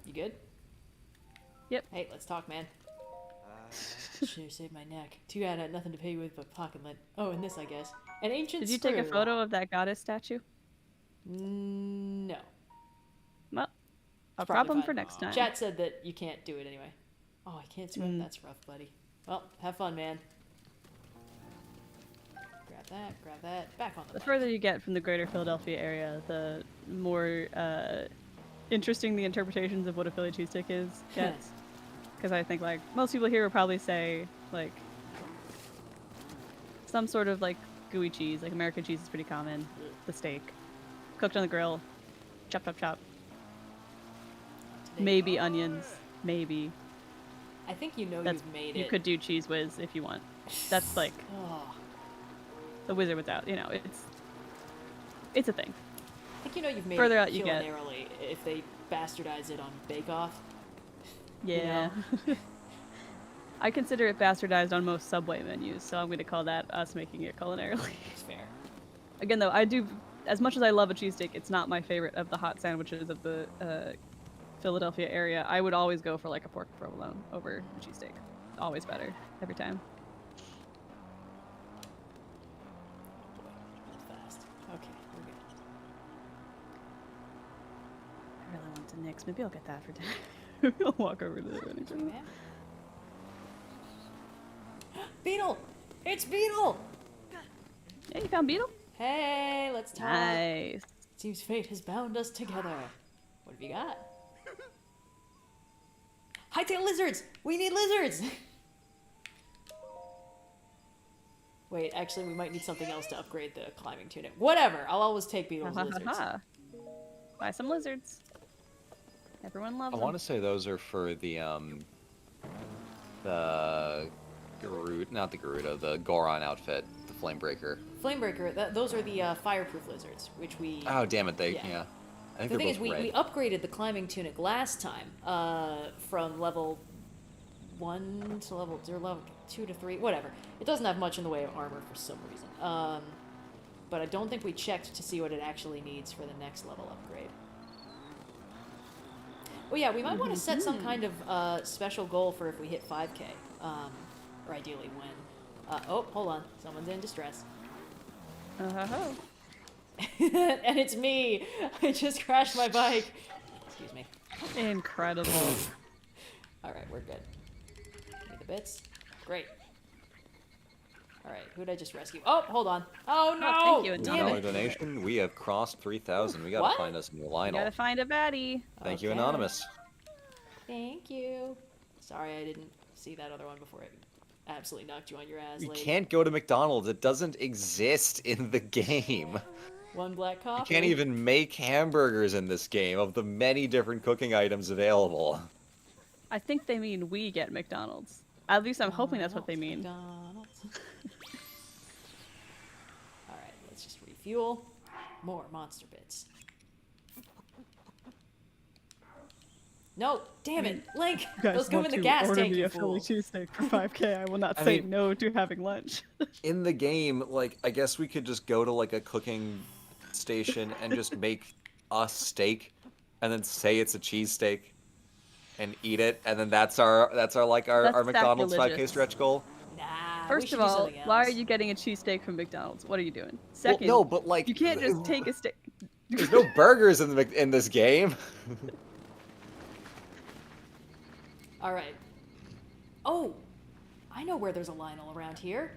You good? Yep. Hey, let's talk, man. Should have saved my neck. Too bad I had nothing to pay with but pocket lint. Oh, and this, I guess. An ancient Did you take a screw. photo of that goddess statue? No. Well, a Probably problem fine. for next time. Chat said that you can't do it anyway. Oh, I can't swim. That's rough, buddy. Well, have fun, man. Grab that. Back on the The bike. further you get from the greater Philadelphia area, the more interesting the interpretations of what a Philly cheesesteak is gets. Because I think, like, most people here would probably say, like, some sort of, like, gooey cheese. Like, American cheese is pretty common. The steak. Cooked on the grill. Chop, chop, chop. Today- Maybe onions. Maybe. I think you know That's, you've made you it. could do cheese whiz if you want. That's, like, Oh, the wizard without, you know, it's a thing. I think you know you've made Further it out you get. culinarily if they bastardize it on Bake Off. Yeah. I consider it bastardized on most Subway menus, so I'm going to call that us making it culinarily. It's fair. Again, though, I do, as much as I love a cheesesteak, it's not my favorite of the hot sandwiches of the Philadelphia area. I would always go for, like, a pork provolone over a cheesesteak. Always better, every time. Oh boy, that's fast. Okay, we're good. I really want to Nick's. Maybe I'll get that for dinner. Maybe I'll walk over to the vending Okay, machine. man. Beetle! It's Beetle! Yeah, you found Beetle? Hey, let's talk. Nice. Seems fate has bound us together. What have you got? Hightail lizards! We need lizards! Wait, actually, we might need something else to upgrade the climbing tunic. Whatever, I'll always take Beetle's lizards. Buy some lizards. Everyone loves I them. want to say those are for the Garud, not the Garuda, the Goron outfit, the Flamebreaker. Flamebreaker, those are the fireproof lizards, which we... Oh, damn it, Yeah. yeah. I think The they're thing is, both we red. upgraded the climbing tunic last time from level 1 to level 2 to 3, whatever. It doesn't have much in the way of armor for some reason. But I don't think we checked to see what it actually needs for the next level upgrade. Well, yeah, we might want to set some kind of special goal for if we hit 5K, or ideally when. Oh, hold on, someone's in distress. Oh. And it's me! I just crashed my bike! Excuse me. Incredible. Alright, we're good. Give me the bits. Great. Alright, who'd I just rescue? Oh, hold on. Oh no! Oh, thank you, $1 Damn it! donation. We have crossed 3,000. We gotta What? find us a new You Lionel. gotta find a baddie. Thank you, Okay. Anonymous. Thank you. Sorry I didn't see that other one before it absolutely knocked you on your ass. You lady. can't go to McDonald's. It doesn't exist in the game. 1 black coffee. You can't even make hamburgers in this game of the many different cooking items available. I think they mean we get McDonald's. At least I'm hoping that's what they mean. McDonald's. Alright, let's just refuel. More monster bits. No, damn it, Link! Those go in the gas tank, you fool. Philly cheesesteak for 5K. I will not say no to having lunch. In the game, like, I guess we could just go to like a cooking station and just make a steak, and then say it's a cheesesteak, and eat it, and then that's our McDonald's 5K stretch goal. Nah. First of all, why are you getting a cheesesteak from McDonald's? What are you doing? Second, well, no, but like you can't just take a steak. There's no burgers in this game. All right. Oh, I know where there's a lynel around here.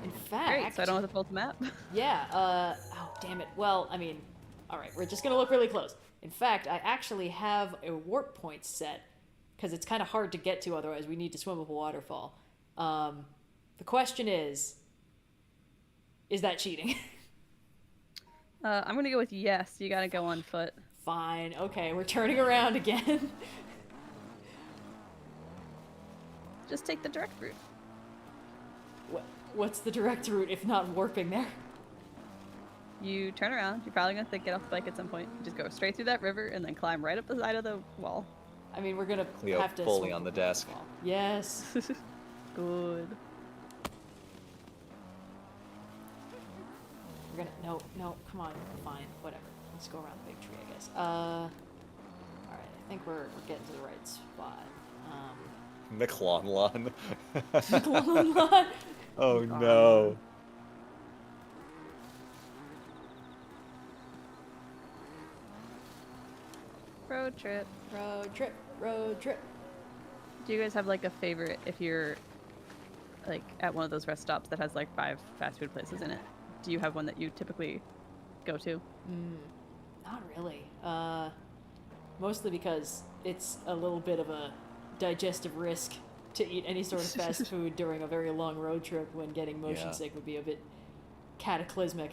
In fact. Great, so I don't have to pull up the map. Yeah. Oh, damn it. Well, I mean, all right. We're just gonna look really close. In fact, I actually have a warp point set because it's kind of hard to get to. Otherwise, we need to swim up a waterfall. The question is that cheating? I'm gonna go with yes. You gotta go on foot. Fine. Okay, we're turning around again. Just take the direct route. What's the direct route if not warping there? You turn around. You're probably gonna get off the bike at some point. You just go straight through that river and then climb right up the side of the wall. I mean, we're gonna Cleo have to fully swim on the up desk. wall. Yes. Good. We're gonna no. Come on. Fine. Whatever. Let's go around the big tree, I guess. All right. I think we're getting to the right spot. McLonlon. McLonlon. Oh no. Road trip. Road trip. Road trip. Do you guys have like a favorite if you're like at one of those rest stops that has like 5 fast food places in it? Do you have one that you typically go to? Not really. Mostly because it's a little bit of a digestive risk to eat any sort of fast food during a very long road trip when getting motion sick would be a bit cataclysmic.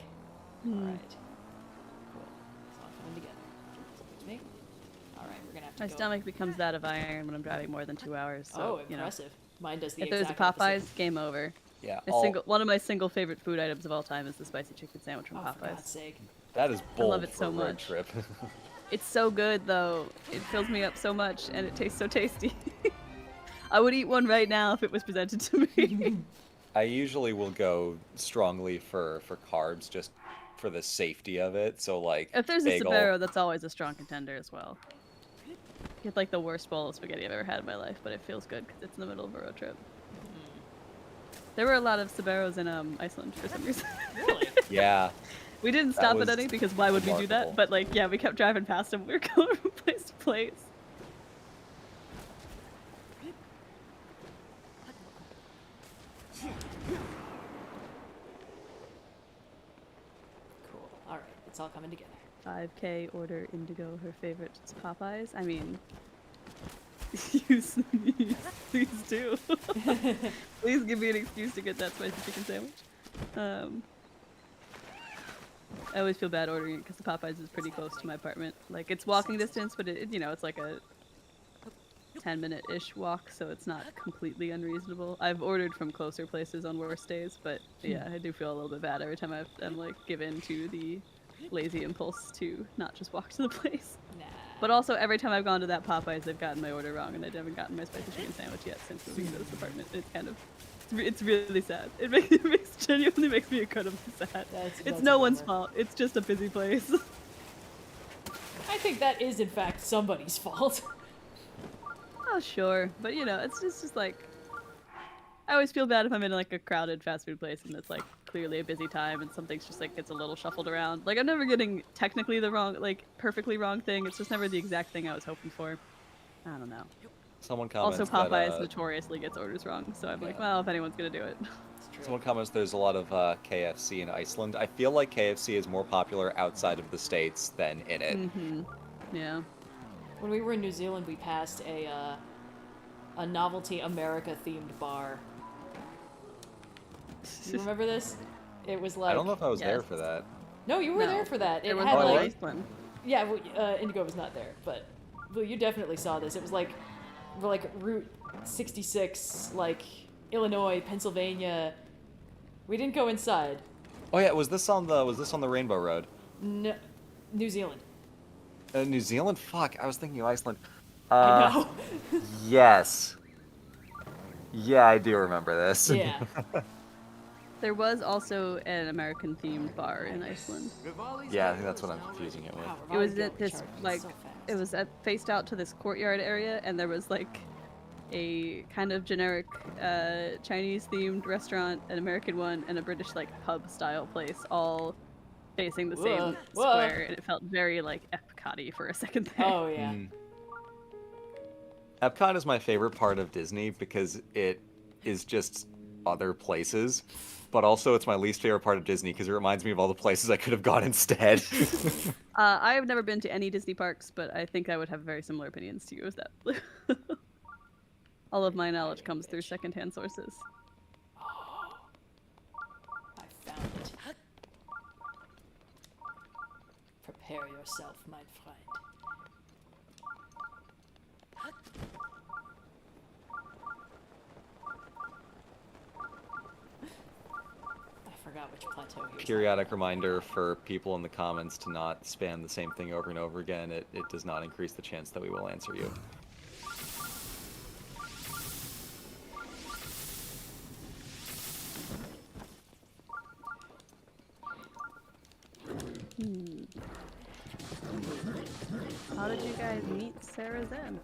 Alright. Cool. It's all coming together. Excuse me. Alright, we're gonna have to My go. stomach becomes that of iron when I'm driving more than 2 hours. So, impressive. Mine does the if there's a exact Popeyes, opposite. game over. Yeah. One of my single favorite food items of all time is the spicy chicken sandwich from For God's Popeyes. sake. That is bold love it for so a road much. trip. It's so good though. It fills me up so much and it tastes so tasty. I would eat one right now if it was presented to me. I usually will go strongly for carbs just for the safety of it. So like If there's bagel. a Sbarro, that's always a strong contender as well. It's like the worst bowl of spaghetti I've ever had in my life, but it feels good because it's in the middle of a road trip. There were a lot of Sbarros in Iceland for some reason. Really? Yeah. We didn't stop at any because why would we do that? remarkable. But like, yeah, we kept driving past them. We were going from place to place. Cool. Alright, it's all coming together. 5K order Indigo, her favorite is Popeyes. I mean, please do. Please give me an excuse to get that spicy chicken sandwich. I always feel bad ordering it because the Popeyes is pretty close to my apartment. Like, it's walking distance, but it's like a 10-minute-ish walk, so it's not completely unreasonable. I've ordered from closer places on worse days, but yeah, I do feel a little bit bad every time I'm like given to the lazy impulse to not just walk to the place. Nah. But also, every time I've gone to that Popeyes, they've gotten my order wrong, and I haven't gotten my spicy chicken sandwich yet since moving to this apartment. It's kind of, it's really sad. It genuinely makes me incredibly sad. It's no one's fault. It's just a busy place. I think that is, in fact, somebody's fault. Oh, sure. But, it's just like, I always feel bad if I'm in like a crowded fast food place and it's like clearly a busy time and something's just like gets a little shuffled around. Like, I'm never getting technically the wrong, like perfectly wrong thing. It's just never the exact thing I was hoping for. I don't know. Someone comments Also, Popeyes that, notoriously gets orders wrong, so I'm like, well, if anyone's gonna do it. Someone comments there's a lot of KFC in Iceland. I feel like KFC is more popular outside of the States than in it. Mm-hmm. Yeah. When we were in New Zealand, we passed a novelty America-themed bar. You remember this? It was like... I don't know if I was there for that. No, you were there for that. There It was had one in like, Iceland. yeah, well, Indigo was not there, but Blue, you definitely saw this. It was like Route 66, like Illinois, Pennsylvania. We didn't go inside. Oh yeah, was this on the Rainbow Road? No, New Zealand. New Zealand? Fuck, I was thinking of Iceland. I know. Yes. Yeah, I do remember this. Yeah. There was also an American-themed bar in Iceland. Yeah, I think that's what I'm confusing it with. Wow, It was Raleigh at this charged like so fast. it was faced out to this courtyard area, and there was like a kind of generic Chinese-themed restaurant, an American one, and a British like pub-style place, all facing the same square, and it felt very like Epcot-y for a second there. Oh yeah. Epcot is my favorite part of Disney because it is just other places, but also it's my least favorite part of Disney because it reminds me of all the places I could have gone instead. I have never been to any Disney parks, but I think I would have very similar opinions to you as that. All of my knowledge comes through secondhand sources. Oh, I found it. Prepare yourself, my friend. I forgot which plateau he was Periodic reminder for people in the comments to not spam the same thing over and over again. It does not increase the chance that we will answer you. How did you guys meet Sarah Zen?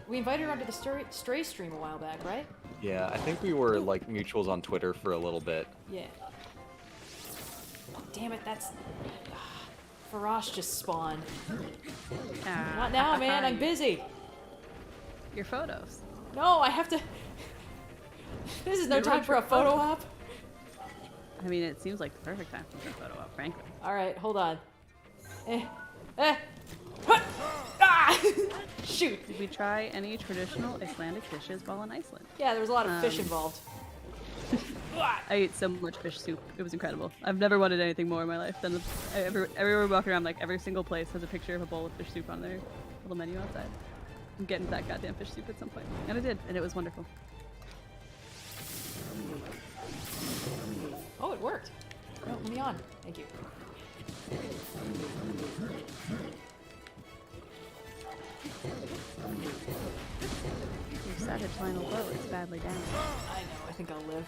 We invited her onto the Stray stream a while back, right? Yeah, I think we were like mutuals on Twitter for a little bit. Yeah. Oh, damn it, that's... Farosh just spawned. Not now, man, I'm busy. Your photos. No, I have to... This is no Your time for a Roadtrip photo photo. op. I mean, it seems like the perfect time for a photo op, frankly. Alright, hold on. Huh! Ah! Shoot! Did we try any traditional Icelandic dishes while in Iceland? Yeah, there was a lot of fish involved. I ate so much fish soup. It was incredible. I've never wanted anything more in my life than everywhere we walk around, like every single place has a picture of a bowl of fish soup on their little menu outside. I'm getting that goddamn fish soup at some point. And I did, and it was wonderful. Oh, it worked. Oh, let me on. Thank you. Your Sagittarian bow is badly damaged. I know, I think I'll live.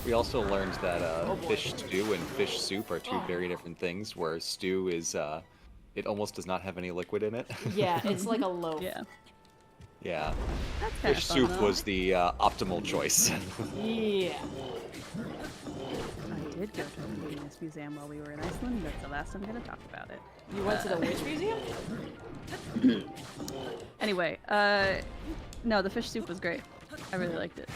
We also learned that Oh, boy. fish stew and fish soup are two very different things, where stew is, it almost does not have any liquid in it. Yeah, it's like a loaf. Yeah. Yeah. That's kind Fish of soup fun, was the optimal choice. Yeah. I did go to the Venus Museum while we were in Iceland. That's the last I'm going to talk about it. You went to the witch museum? Anyway, no, the fish soup was great. I really liked it.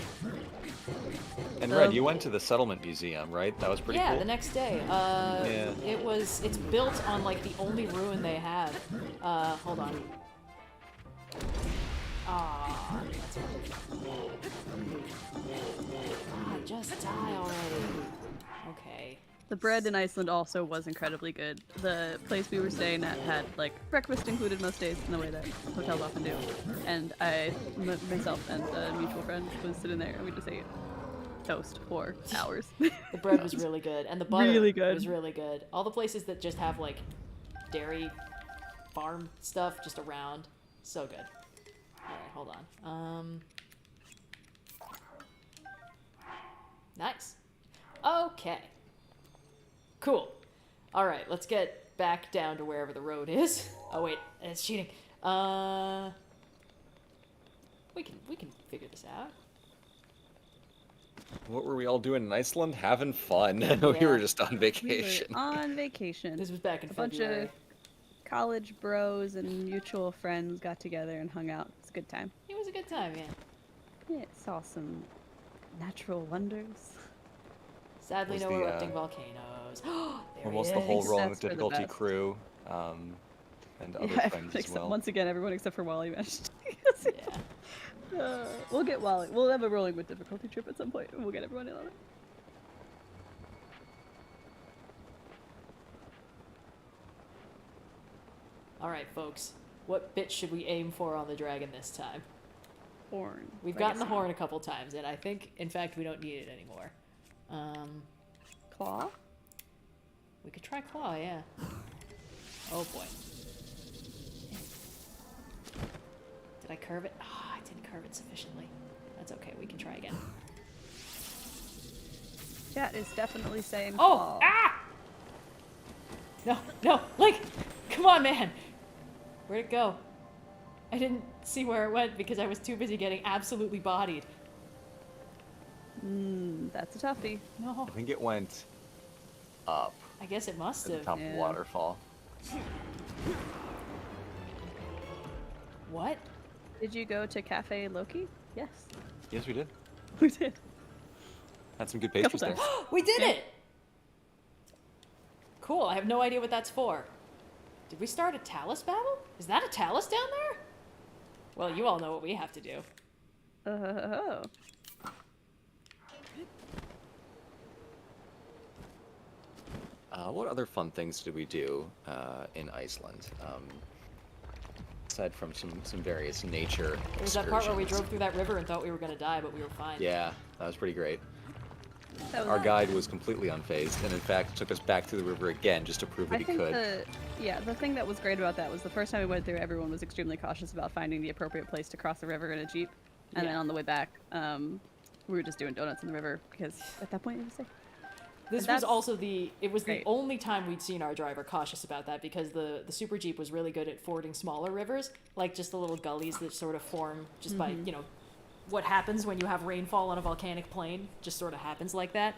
And Red, you went to the Settlement Museum, right? That was pretty Yeah, cool. the next day. Yeah. It's built on like the only ruin they have. Hold on. Ah, that's fine. God, just die already. Okay. The bread in Iceland also was incredibly good. The place we were staying at had like breakfast included most days in the way that hotels often do. And myself and a mutual friend was sitting there and we just ate toast for hours. The bread was really good, and the butter Really good. was really good. All the places that just have like dairy farm stuff just around, so good. All right, hold on. Nice. Okay. Cool. All right, let's get back down to wherever the road is. Oh wait, it's cheating. We can figure this out. What were we all doing in Iceland? Having fun. We Yeah. were just on We were vacation. on vacation. This was back in A bunch February. of college bros and mutual friends got together and hung out. It's a good time. It was a good time, yeah. Yeah, saw some natural wonders. Sadly, Was no the, erupting volcanoes. There Almost he the whole is. rolling That's with for the difficulty best. crew, and other Yeah, friends as except, well. once again, everyone except for Wally managed. Yeah. We'll get Wally. We'll have a rolling with difficulty trip at some point. And we'll get everyone in on it. All right, folks. What bit should we aim for on the dragon this time? Horn. We've gotten the horn a couple times, and I think, in fact, we don't need it anymore. Claw? We could try claw, yeah. Oh boy. Did I curve it? Ah, I didn't curve it sufficiently. That's okay, we can try again. Chat is definitely saying Oh! claw. Ah! No, no, Link! Come on, man! Where'd it go? I didn't see where it went because I was too busy getting absolutely bodied. That's a toughie. No. I think it went up I guess it must to the have. top of the waterfall. What? Did you go to Cafe Loki? Yes. Yes, we did. We did. Had some good pastries there. times. We did Yeah. it! Cool, I have no idea what that's for. Did we start a Talus battle? Is that a Talus down there? Well, you all know what we have to do. Oh. What other fun things did we do in Iceland? Aside from some various nature It was that part where we excursions. drove through that river and thought we were gonna die, but we were fine. Yeah, that was pretty great. That was Our guide was completely unfazed, and in fact took us back through the river again just to prove that I he think could. the thing that was great about that was the first time we went through, everyone was extremely cautious about finding the appropriate place to cross the river in a jeep, and then Yeah. on the way back, we were just doing donuts in the river because at that point it was safe. This But was that's also the great. only time we'd seen our driver cautious about that because the Super Jeep was really good at fording smaller rivers, like just the little gullies that sort of form just by, you know, what happens when you have rainfall on a volcanic plain, just sort of happens like that.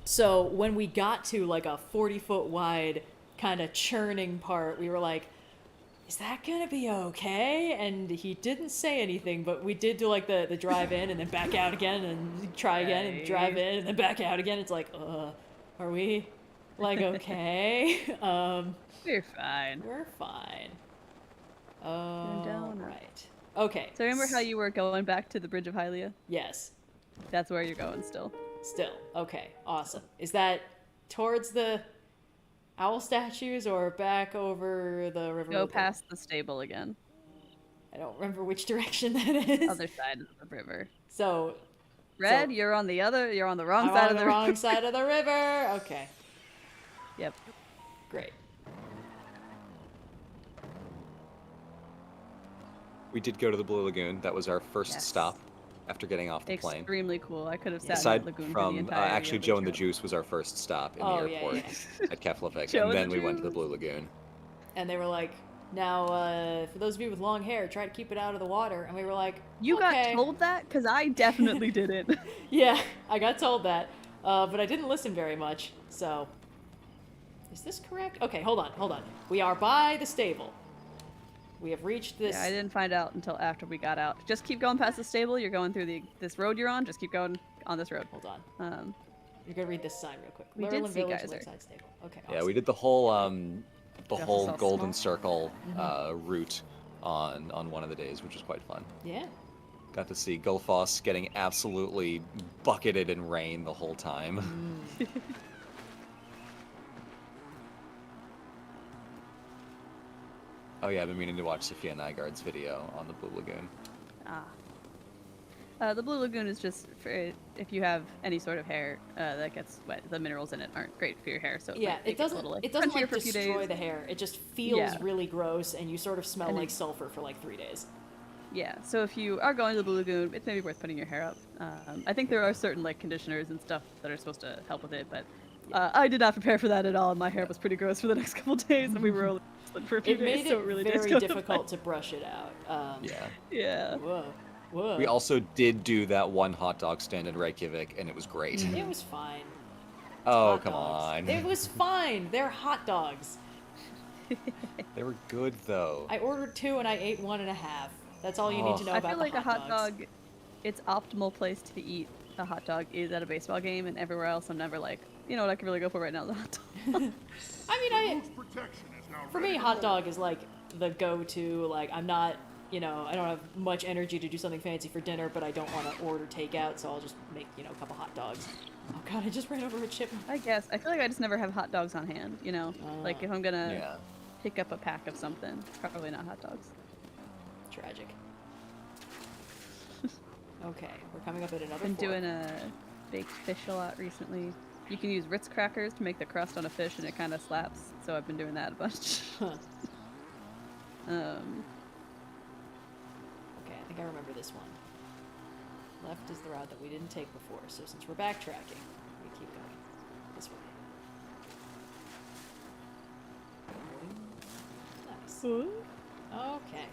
So when we got to like a 40-foot wide kind of churning part, we were like, is that gonna be okay? And he didn't say anything, but we did do like the drive in and then back out again and try again and drive in and then back out again. It's like, are we like okay? We're fine. We're fine. Oh, donut. right. Okay. So remember how you were going back to the Bridge of Hylia? Yes. That's where you're going still. Still. Okay. Awesome. Is that towards the owl statues or back over the river? Go past the stable again. I don't remember which direction that is. Other side of the river. So Red, you're on the wrong I'm side on of the the wrong river. side of the river. Okay. Yep. Great. We did go to the Blue Lagoon. That was our first Yes. stop after getting off the plane. Extremely cool. I could have sat in Aside that lagoon for the from entire actually Yoda Joe and the trip. Juice was our first stop in Oh, the yeah, airport at Keflavik, Joe and and then the we went to the Juice. Blue Lagoon. And they were like, now, for those of you with long hair, try to keep it out of the water. And we were like, You okay. got told that? Because I definitely didn't. Yeah, I got told that. But I didn't listen very much, so... Is this correct? Okay, hold on. We are by the stable. We have reached this... Yeah, I didn't find out until after we got out. Just keep going past the stable. You're going through this road you're on. Just keep going on this road. Hold on. You're gonna read this sign real quick. We did Laurelin see Village, Geyser. Lakeside Stable. Okay, Yeah, awesome. we did the whole Just whole saw Golden small. Circle route on one of the days, which was quite fun. Yeah. Got to see Gullfoss getting absolutely bucketed in rain the whole time. Oh yeah, I've been meaning to watch Sophia Nygaard's video on the Blue Lagoon. The Blue Lagoon is just for if you have any sort of hair that gets wet. The minerals in it aren't great for your hair, so Yeah, might make it doesn't a little, it doesn't crunchier like for a few destroy days. the hair. It just feels Yeah. really gross and you sort of smell And like it- sulfur for like 3 days. Yeah, so if you are going to the Blue Lagoon, it's maybe worth putting your hair up. I think there are certain like conditioners and stuff that are supposed to help with it, but I did not prepare for that at all, and my hair was pretty gross for the next couple days, and we were only for a few It days, made so it it really did very go to difficult to brush it out. Yeah. Yeah. Whoa. We also did do that one hot dog stand in Reykjavik, and it was great. It was fine. Oh, Hot come dogs. on. It was fine. They're hot dogs. They were good, though. I ordered 2 and I ate 1.5. That's all you need to know I about feel like the a hot dogs. dog, its optimal place to eat a hot dog is at a baseball game, and everywhere else I'm never like, you know what I could really go for right now is a hot dog. I mean, Boost protection is now for ready me, to hot roll. dog is like the go-to. Like, I'm not, I don't have much energy to do something fancy for dinner, but I don't want to order takeout, so I'll just make, a couple hot dogs. Oh god, I just ran over a chipmunk. I guess. I feel like I just never have hot dogs on hand, you know? Like if I'm gonna Yeah. pick up a pack of something. Probably not hot dogs. Tragic. Okay, we're coming up at another Been fork. doing a baked fish a lot recently. You can use Ritz crackers to make the crust on a fish, and it kind of slaps. So I've been doing that a bunch. Huh. Okay, I think I remember this one. Left is the route that we didn't take before, so since we're backtracking, we keep going this way. Nice. Okay.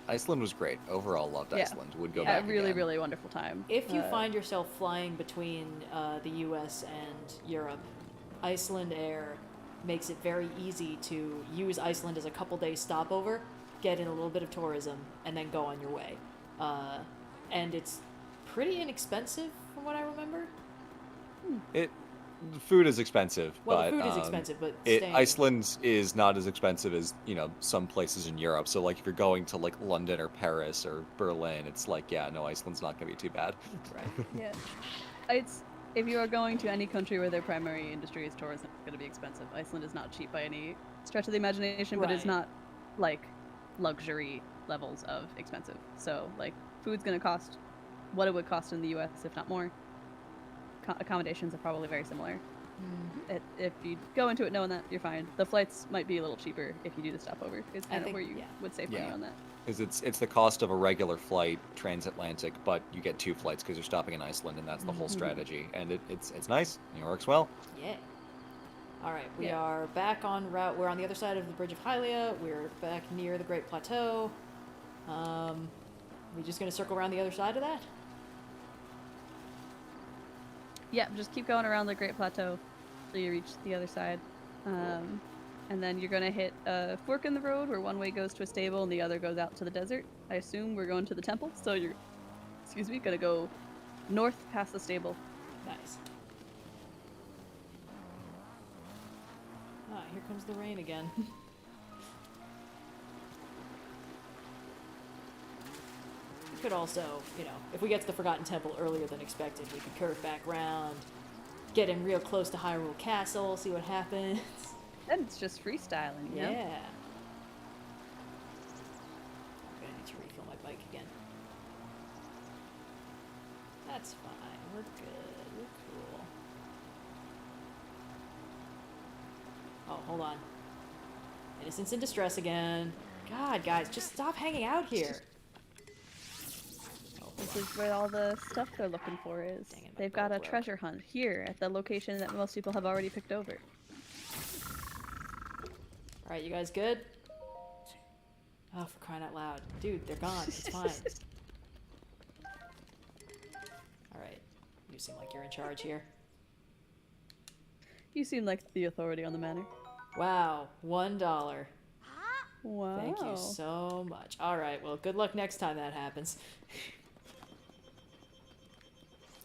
Iceland was great. Overall, loved Yeah. Iceland. Would go Yeah, back really, again. really wonderful time. If you find yourself flying between the US and Europe, Iceland Air makes it very easy to use Iceland as a couple days stopover, get in a little bit of tourism, and then go on your way. And it's pretty inexpensive from what I remember. Food is expensive, Well, but the food is expensive, but Iceland is not as expensive as some places in Europe. So like if you're going to like London or Paris or Berlin, it's like Iceland's not gonna be too bad. Right. Yeah. If you are going to any country where their primary industry is tourism, it's going to be expensive. Iceland is not cheap by any stretch of the imagination, but it's Right. not like luxury levels of expensive. So like food's going to cost what it would cost in the US, if not more. Accommodations are probably very similar. If you go into it knowing that, you're fine. The flights might be a little cheaper if you do the stopover. It's kind of where you would save money on that. Because it's the cost of a regular flight transatlantic, but you get 2 flights because you're stopping in Iceland, and that's the whole strategy. And it's nice. It works well. Yeah. All right, we are back on route. We're on the other side of the Bridge of Hylia. We're back near the Great Plateau. We just gonna circle around the other side of that? Yeah, just keep going around the Great Plateau till you reach the other side. And then you're going to hit a fork in the road where one way goes to a stable and the other goes out to the desert. I assume we're going to the temple, so you're, going to go north past the stable. Nice. Ah, here comes the rain again. We could also, if we get to the Forgotten Temple earlier than expected, we could curve back around, get in real close to Hyrule Castle, see what happens. Then it's just freestyling, you know? Yeah. I'm gonna need to refill my bike again. That's fine. We're good. We're cool. Oh, hold on. Innocence in distress again. God, guys, just stop hanging out here. This is where all the stuff they're looking for is. Dang it, my They've got bow a broke. treasure hunt here at the location that most people have already picked over. Alright, you guys good? Oh, for crying out loud. Dude, they're gone. It's fine. Alright. You seem like you're in charge here. You seem like the authority on the manor. Wow. $1. Wow. Thank you so much. Alright, well, good luck next time that happens.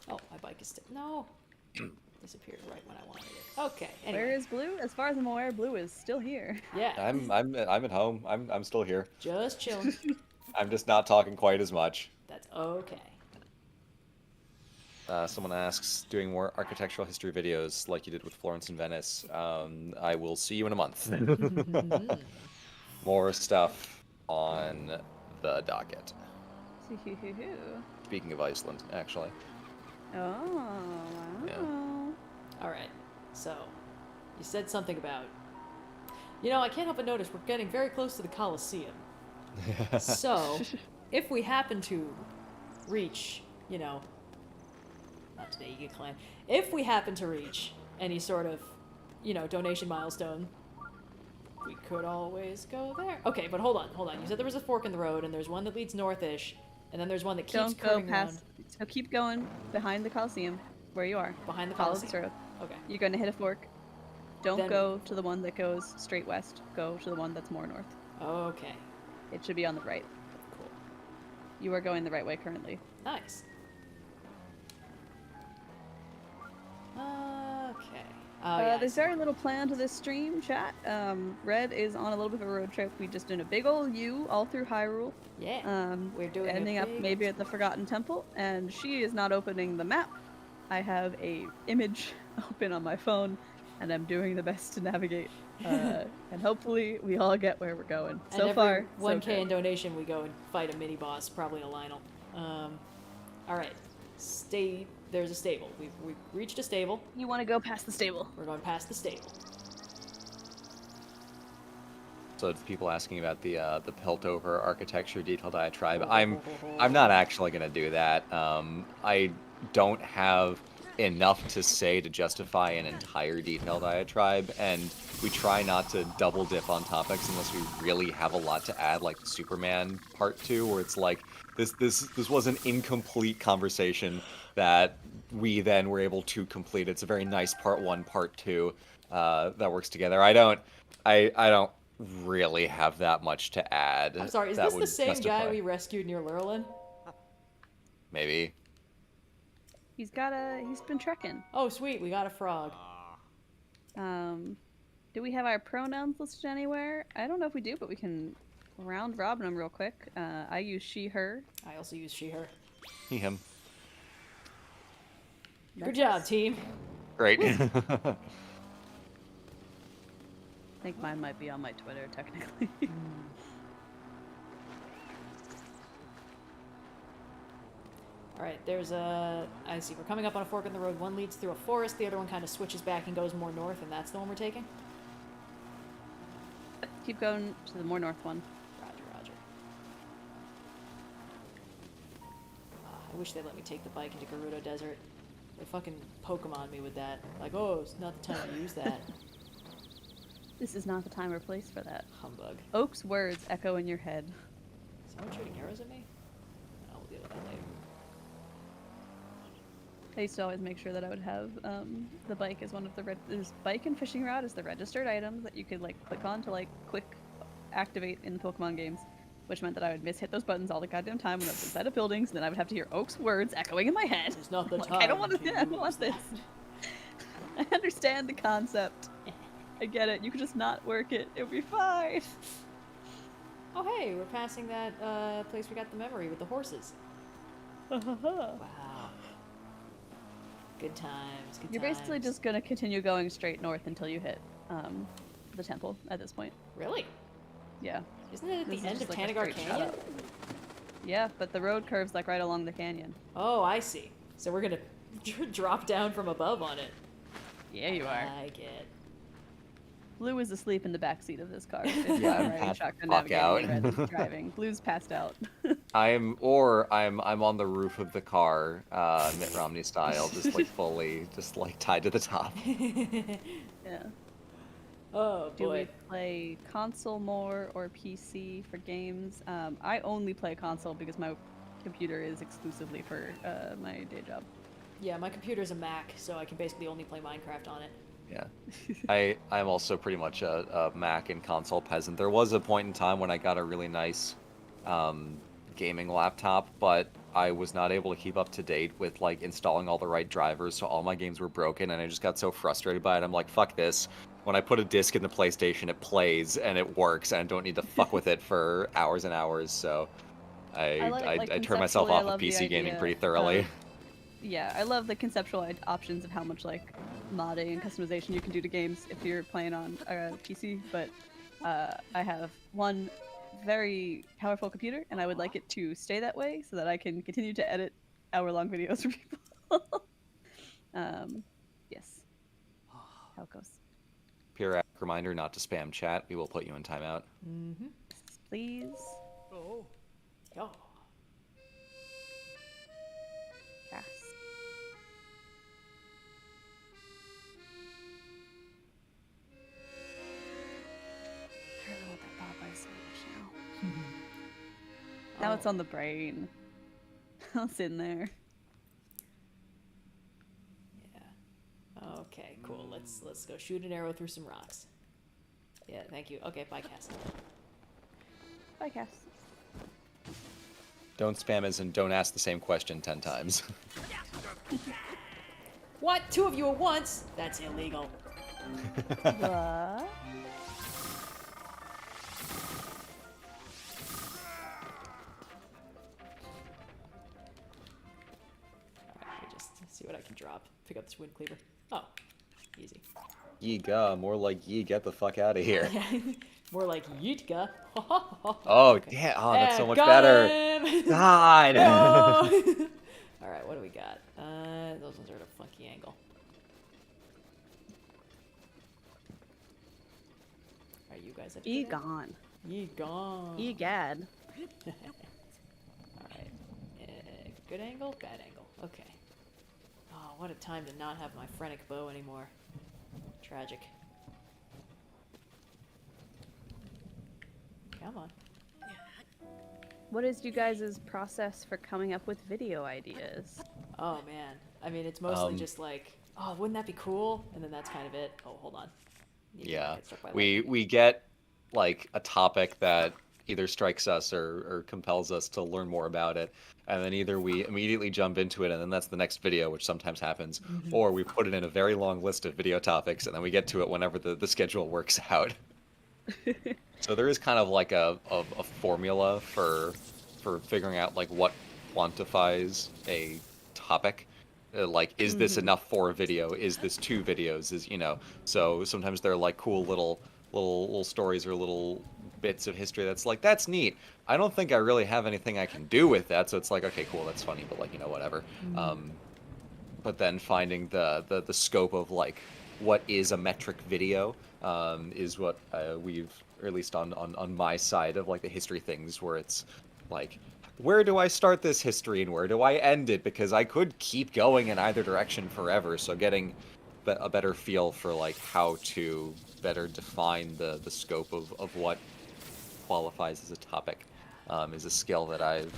Oh, my bike is still... No! Disappeared right when I wanted it. Okay, anyway. Where is Blue? As far as I'm aware, Blue is still here. Yeah, I'm at home. I'm still here. just chilling. I'm just not talking quite as much. That's okay. Someone asks, doing more architectural history videos like you did with Florence and Venice. I will see you in a month. More stuff on the docket. Speaking of Iceland, actually. Oh, wow. Yeah. Alright, so, you said something about... I can't help but notice we're getting very close to the Coliseum. So, if we happen to reach, not today, you get clan. If we happen to reach any sort of, donation milestone, we could always go there. Okay, but hold on. You said there was a fork in the road, and there's one that leads northish, and then there's one that keeps Don't go curving past. around So keep going behind the Coliseum, where you are. behind the Follow Coliseum. this road. Okay. You're going to hit a fork. Don't Then- go to the one that goes straight west. Go to the one that's more north. Okay. It should be on the right. Cool. You are going the right way currently. Nice. Okay. There's very little plan to this stream, chat. Red is on a little bit of a road trip. We just did a big old U all through Hyrule. Yeah. We're doing a ending up big- maybe at the Forgotten Temple, and she is not opening the map. I have a image open on my phone, and I'm doing the best to navigate And hopefully we all get where we're going. And So every far, 1K so in good. donation, we go and fight a mini boss, probably a lynel. All right, there's a stable. We've reached a stable. You want to go past the stable? We're going past the stable. So it's people asking about the Piltover architecture detail diatribe. I'm not actually gonna do that. I don't have enough to say to justify an entire detail diatribe, and we try not to double dip on topics unless we really have a lot to add, like the Superman Part 2, where it's like this was an incomplete conversation that we then were able to complete. It's a very nice Part 1, Part 2 that works together. I don't really have that much to add. I'm sorry, is that this would the same justify. guy we rescued near Laurelin? Maybe. He's been trekking. Oh, sweet, we got a frog. Do we have our pronouns listed anywhere? I don't know if we do, but we can round robin them real quick. I use she, her. I also use she, her. He, him. Good job, team. Great. I think mine might be on my Twitter, technically. All right, I see, we're coming up on a fork in the road. One leads through a forest, the other one kind of switches back and goes more north, and that's the one we're taking? Keep going to the more north one. Roger, roger. I wish they'd let me take the bike into Gerudo Desert. They fucking Pokemon me with that. Like, oh, it's not the time to use that. This is not the time or place for that. Humbug. Oak's words echo in your head. Is someone shooting arrows at me? I'll deal with that later. I used to always make sure that I would have the bike as one of the there's bike and fishing rod as the registered items that you could like click on to like quick activate in the Pokemon games, which meant that I would miss hit those buttons all the goddamn time when I was inside of buildings, and then I would have to hear Oak's words echoing in my head. It's not the Like, time. I don't want to. I don't want this. I understand the concept. I get it. You could just not work it. It'll be fine. Oh, hey, we're passing that place we got the memory with the horses. Wow. Good times, good You're basically times. just gonna continue going straight north until you hit the temple at this point. Really? Yeah. Isn't it at This the is end of just like a Tanagar straight shot Canyon? up. Yeah, but the road curves like right along the canyon. Oh, I see. So we're gonna drop down from above on it. Yeah, you are. I get. Blue is asleep in the back seat of this car. Yeah, I'm riding passed shotgun the fuck navigating, out. Red's driving. Blue's passed out. I'm on the roof of the car, Mitt Romney style, just like fully, just like tied to the top. Yeah. Oh Do we boy. play console more or PC for games? I only play console because my computer is exclusively for my day job. Yeah, my computer's a Mac, so I can basically only play Minecraft on it. Yeah. I'm also pretty much a Mac and console peasant. There was a point in time when I got a really nice gaming laptop, but I was not able to keep up to date with like installing all the right drivers, so all my games were broken, and I just got so frustrated by it. I'm like, fuck this. When I put a disc in the PlayStation, it plays and it works, and I don't need to fuck with it for hours and hours. So I turned myself off of PC gaming pretty thoroughly. Yeah, I love the conceptual options of how much like modding and customization you can do to games if you're playing on a PC, but I have one very powerful computer, and I would like it to stay that way so that I can continue to edit hour-long videos for people. Yes. How it goes. Pure reminder not to spam chat. We will put you in timeout. Mm-hmm. Please. Oh. Oh. Yes. I really want that Popeye sandwich now. Now it's on the brain. It's in there. Yeah. Okay, cool. Let's go shoot an arrow through some rocks. Yeah, thank you. Okay, bye, Cass. Bye, Cass. Don't spam as in don't ask the same question 10 times. What? 2 of you at once? That's illegal. What? Alright, let me just see what I can drop. Pick up this wind cleaver. Oh. Easy. Yiga, more like ye, get the fuck out of here. More like Yeetka. Oh, Okay. yeah. Oh, that's so much got better. him! God. No! Alright, what do we got? Those ones are at a funky angle. Are you guys at a good angle? Gone. Ye gone. Egad. Alright. Good angle? Bad angle. Okay. Oh, what a time to not have my Phrenic bow anymore. Tragic. Come on. What is you guys' process for coming up with video ideas? Oh, man. I mean, it's mostly just like, oh, wouldn't that be cool? And then that's kind of it. Oh, hold on. Yeah. We get, like, a topic that either strikes us or compels us to learn more about it. And then either we immediately jump into it, and then that's the next video, which sometimes happens, or we put it in a very long list of video topics, and then we get to it whenever the schedule works out. So there is kind of like a formula for figuring out like what quantifies a topic. Like, is this enough for a video? Is this 2 videos? Is, you know, so sometimes they're like cool little stories or little bits of history that's like, that's neat. I don't think I really have anything I can do with that, so it's like, okay, cool, that's funny, but like, you know, whatever. But then finding the scope of like what is a metric video is what we've, or at least on my side of like the history things, where it's like, where do I start this history and where do I end it? Because I could keep going in either direction forever. So getting a better feel for like how to better define the scope of what qualifies as a topic is a skill that I've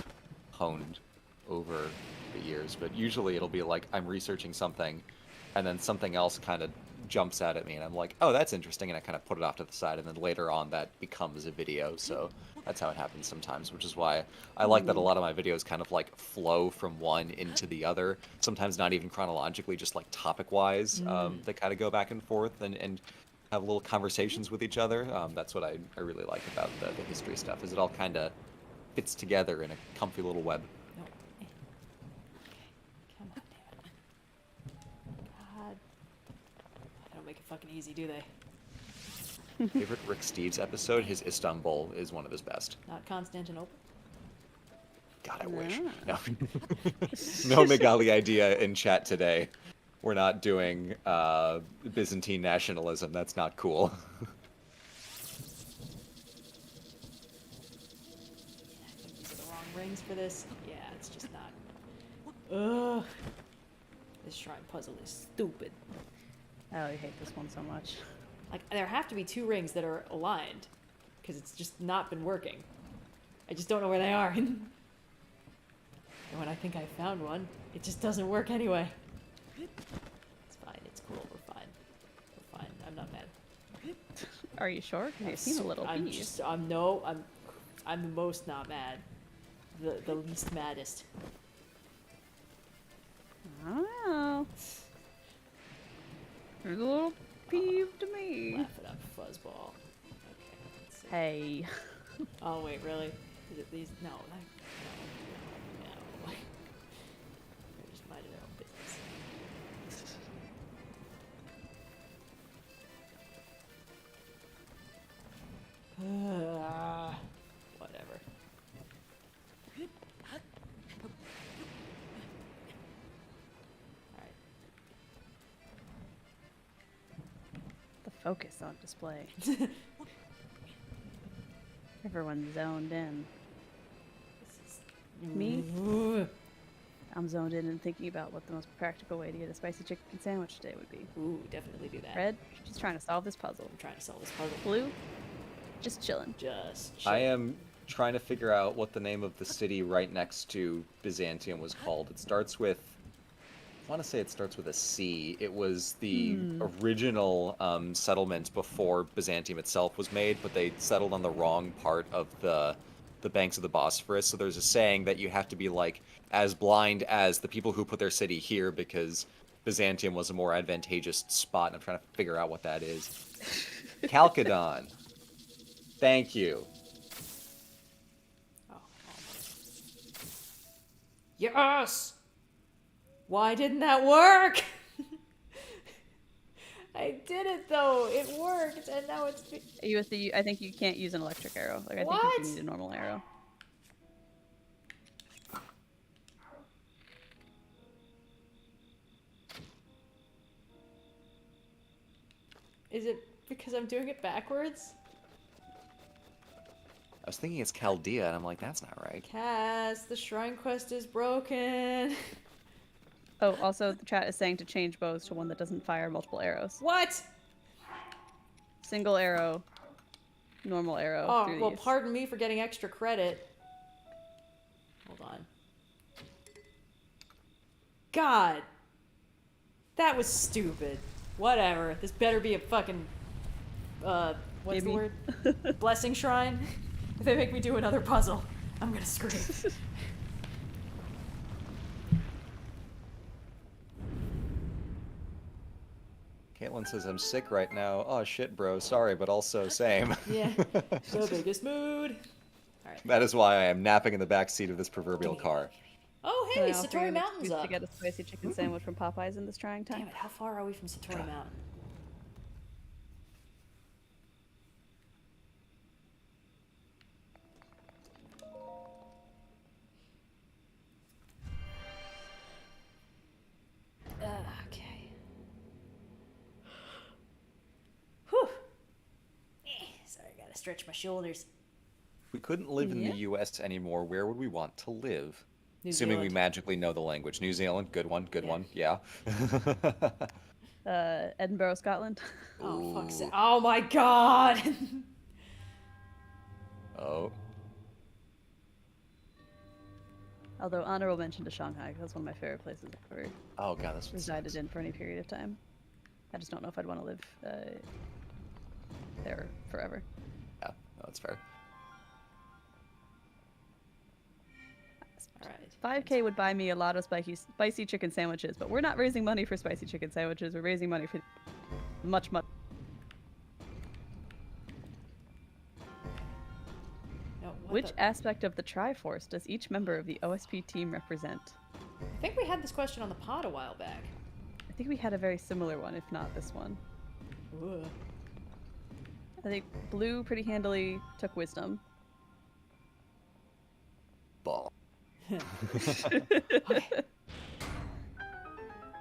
honed over the years. But usually it'll be like I'm researching something and then something else kind of jumps out at me and I'm like, oh, that's interesting, and I kind of put it off to the side, and then later on that becomes a video. So that's how it happens sometimes, which is why I like that a lot of my videos kind of like flow from one into the other, sometimes not even chronologically, just like topic wise. They kind of go back and forth and have little conversations with each other. That's what I really like about the history stuff, is it all kind of fits together in a comfy little web. No. Okay. Come on, damn it. God. They don't make it fucking easy, do they? Favorite Rick Steves episode? His Istanbul is one of his best. Not Constantinople? God, I wish. No, no Megali idea in chat today. We're not doing Byzantine nationalism. That's not cool. I think these are the wrong rings for this. Yeah, it's just not. Ugh. This shrine puzzle is stupid. Oh, I hate this one so much. Like, there have to be 2 rings that are aligned, because it's just not been working. I just don't know where they are. And when I think I found one, it just doesn't work anyway. It's fine. It's cool. We're fine. We're fine. I'm not mad. Are you sure? You seem a little I'm peeved. just. I'm the most not mad. The least maddest. I don't know. There's a little peeved to me. Laugh it up, fuzzball. Okay. Let's see. Hey. Oh wait, really? Is it these? No. No. They're just minding their own business. Whatever. Alright. The focus on display. Everyone's zoned in. Me? I'm zoned in and thinking about what the most practical way to get a spicy chicken sandwich today would be. Ooh, definitely do that. Red, she's trying to solve this puzzle. I'm trying to solve this puzzle. Blue, just chilling. Just I chill. am trying to figure out what the name of the city right next to Byzantium was called. It starts with, I want to say it starts with a C. It was the original settlement before Byzantium itself was made, but they settled on the wrong part of the banks of the Bosphorus. So there's a saying that you have to be like as blind as the people who put their city here, because Byzantium was a more advantageous spot, and I'm trying to figure out what that is. Chalcedon. Thank you. Oh, yes! Why didn't that work? I did it though. It worked, and now it's. You with the? I think you can't use an electric arrow. Like I think you need a normal arrow. Is it because I'm doing it backwards? I was thinking it's Chaldea, and I'm like, that's not right. Cass, the shrine quest is broken. Oh, also the chat is saying to change bows to one that doesn't fire multiple arrows. What? Single arrow, normal arrow. Oh, well, pardon me for getting extra credit. Hold on. God. That was stupid. Whatever. This better be a fucking, what's the word? Blessing shrine? If they make me do another puzzle, I'm gonna scream. Caitlin says, I'm sick right now. Oh, shit, bro. Sorry, but also same. Yeah. The biggest mood. All right. That is why I am napping in the backseat of this proverbial car. Oh, hey, Satori Mountain's up. To get a spicy chicken sandwich from Popeyes in this trying time. Damn it, how far are we from Satori Mountain? Okay. Whew. Sorry, I gotta stretch my shoulders. If we couldn't live in the U.S. anymore, where would we want to live? New Assuming Zealand. we magically know the language. New Zealand, good one, good one, yeah. Edinburgh, Scotland. Oh, fuck's sake. Oh my god! Oh. Although honorable mention to Shanghai, because that's one of my favorite places I've ever Oh god, that's resided in for any period of time. I just don't know if I'd want to live there forever. Yeah, no, that's fair. Alright. 5K would buy me a lot of spicy chicken sandwiches, but we're not raising money for spicy chicken sandwiches. We're raising money for much. No, Which aspect of the Triforce does each member of the OSP team represent? I think we had this question on the pod a while back. I think we had a very similar one, if not this one. Ooh. I think Blue pretty handily took wisdom. Ball. Okay.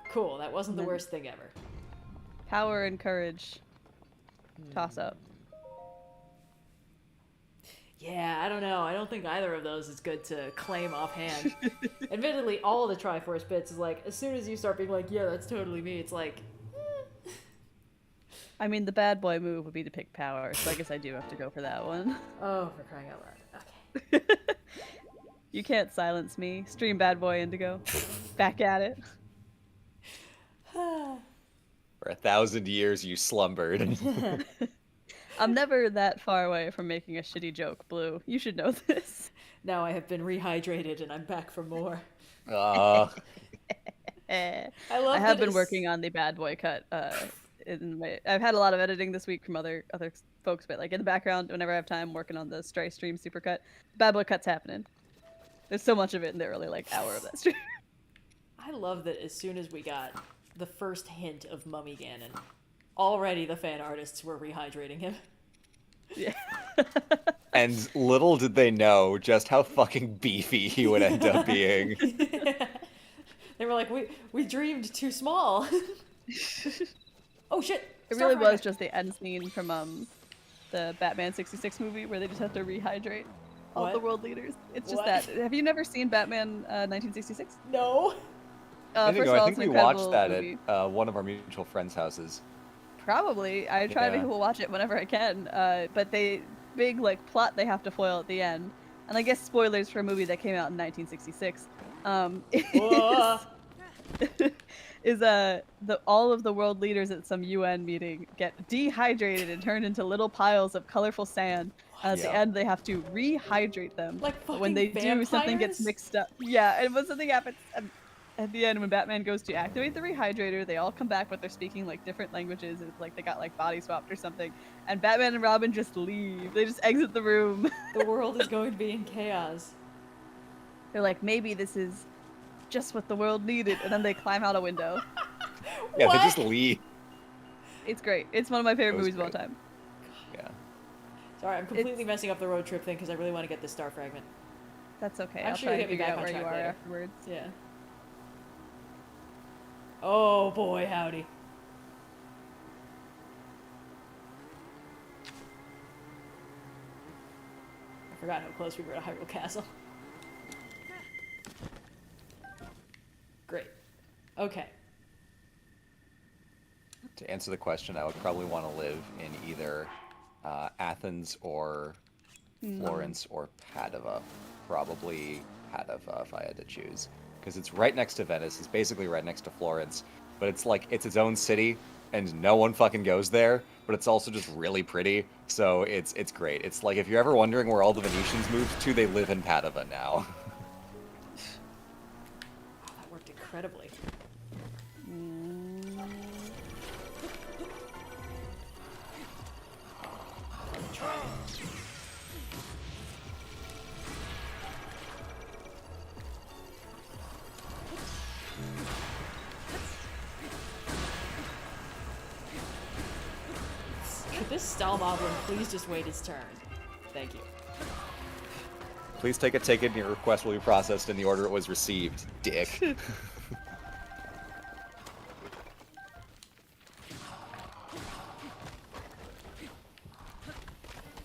Cool, that wasn't the worst thing ever. Power and courage. Toss up. Yeah, I don't know. I don't think either of those is good to claim offhand. Admittedly, all of the Triforce bits is like, as soon as you start being like, yeah, that's totally me, it's like... I mean, the bad boy move would be to pick power, so I guess I do have to go for that one. Oh, for crying out loud. Okay. You can't silence me. Stream bad boy Indigo. Back at it. For 1,000 years you slumbered. I'm never that far away from making a shitty joke, Blue. You should know this. Now I have been rehydrated and I'm back for more. I have been it's- working on the bad boy cut. I've had a lot of editing this week from other folks, but like in the background, whenever I have time, working on the Stray stream supercut. Bad boy cut's happening. There's so much of it in the early like hour of that stream. I love that as soon as we got the first hint of Mummy Ganon, already the fan artists were rehydrating him. Yeah. And little did they know just how fucking beefy he would end up being. They were like, we dreamed too small. Oh shit! It really was just the end scene from the Batman 66 movie where they just have to rehydrate all the world leaders. It's just that. Have you never seen Batman 1966? No. I think we watched that movie. at one of our mutual friends' houses. Probably. I try to make people watch it whenever I can. But big like plot they have to foil at the end. And I guess spoilers for a movie that came out in 1966. Is all of the world leaders at some UN meeting get dehydrated and turned into little piles of colorful sand. And at the end, they have to rehydrate them. Like when they do, something gets mixed up. Yeah, and when something happens at the end, when Batman goes to activate the rehydrator, they all come back, but they're speaking like different languages. It's like they got like body swapped or something. And Batman and Robin just leave. They just exit the room. The world is going to be in chaos. They're like, maybe this is just what the world needed, and then they climb out a window. Yeah, they just leave. It's great. It's one of my favorite movies of all great. time. Yeah. Sorry, I'm completely messing up the road trip thing because I really want to get this star fragment. That's okay. I'm I'll sure try you'll and get me figure back out on where you track are later. afterwards. Yeah. Oh boy, howdy. I forgot how close we were to Hyrule Castle. Great. Okay. To answer the question, I would probably want to live in either Athens or Florence or Padova. Probably Padova if I had to choose. Because it's right next to Venice. It's basically right next to Florence. But it's like, it's its own city, and no one fucking goes there. But it's also just really pretty. So it's great. It's like, if you're ever wondering where all the Venetians moved to, they live in Padova now. Oh, that worked incredibly. Try it. Could this stall moblin please just wait his turn? Thank you. Please take a ticket and your request will be processed in the order it was received, dick.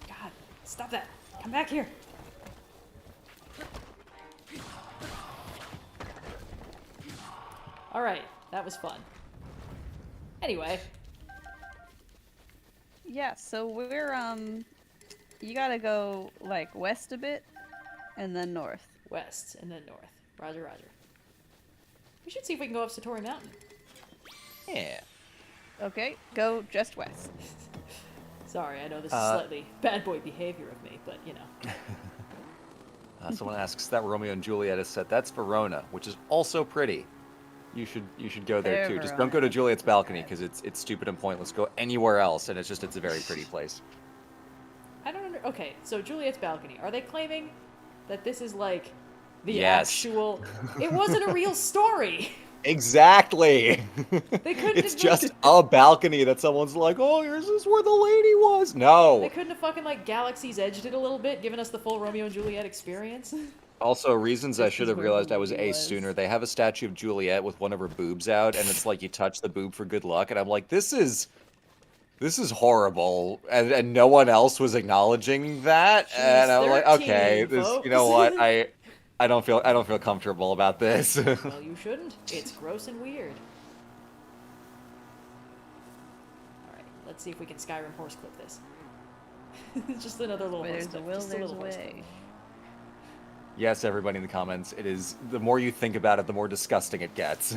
God, stop that. Come back here. Alright, that was fun. Anyway. Yeah, so we're, you gotta go, like, west a bit, and then north. West, and then north. Roger, roger. We should see if we can go up Satori Mountain. Yeah. Okay, go just west. Sorry, I know this is slightly bad boy behavior of me, but, you know. Someone asks, that Romeo and Juliet is set. That's Verona, which is also pretty. You should go there too. Just don't go to Juliet's balcony because it's stupid and pointless. Go anywhere else, and it's a very pretty place. I don't under- Okay, so Juliet's balcony. Are they claiming that this is like the Yes. actual? It wasn't a real story. Exactly. They couldn't. It's just a balcony that someone's like, oh, this is where the lady was. No. They couldn't have fucking like Galaxy's Edged it a little bit, given us the full Romeo and Juliet experience. Also, reasons I This should is have where realized the I was lady ace was. sooner. They have a statue of Juliet with one of her boobs out, and it's like you touch the boob for good luck, and I'm like, this is horrible, and no one else was acknowledging that, and I'm like, 13, okay, this, you know folks. what, I don't feel comfortable about this. Well, you shouldn't. It's gross and weird. Alright, let's see if we can Skyrim horse clip this. Just another little Where horse there's a clip. will, Just a there's little a horse way. clip. Yes, everybody in the comments, it is, the more you think about it, the more disgusting it gets.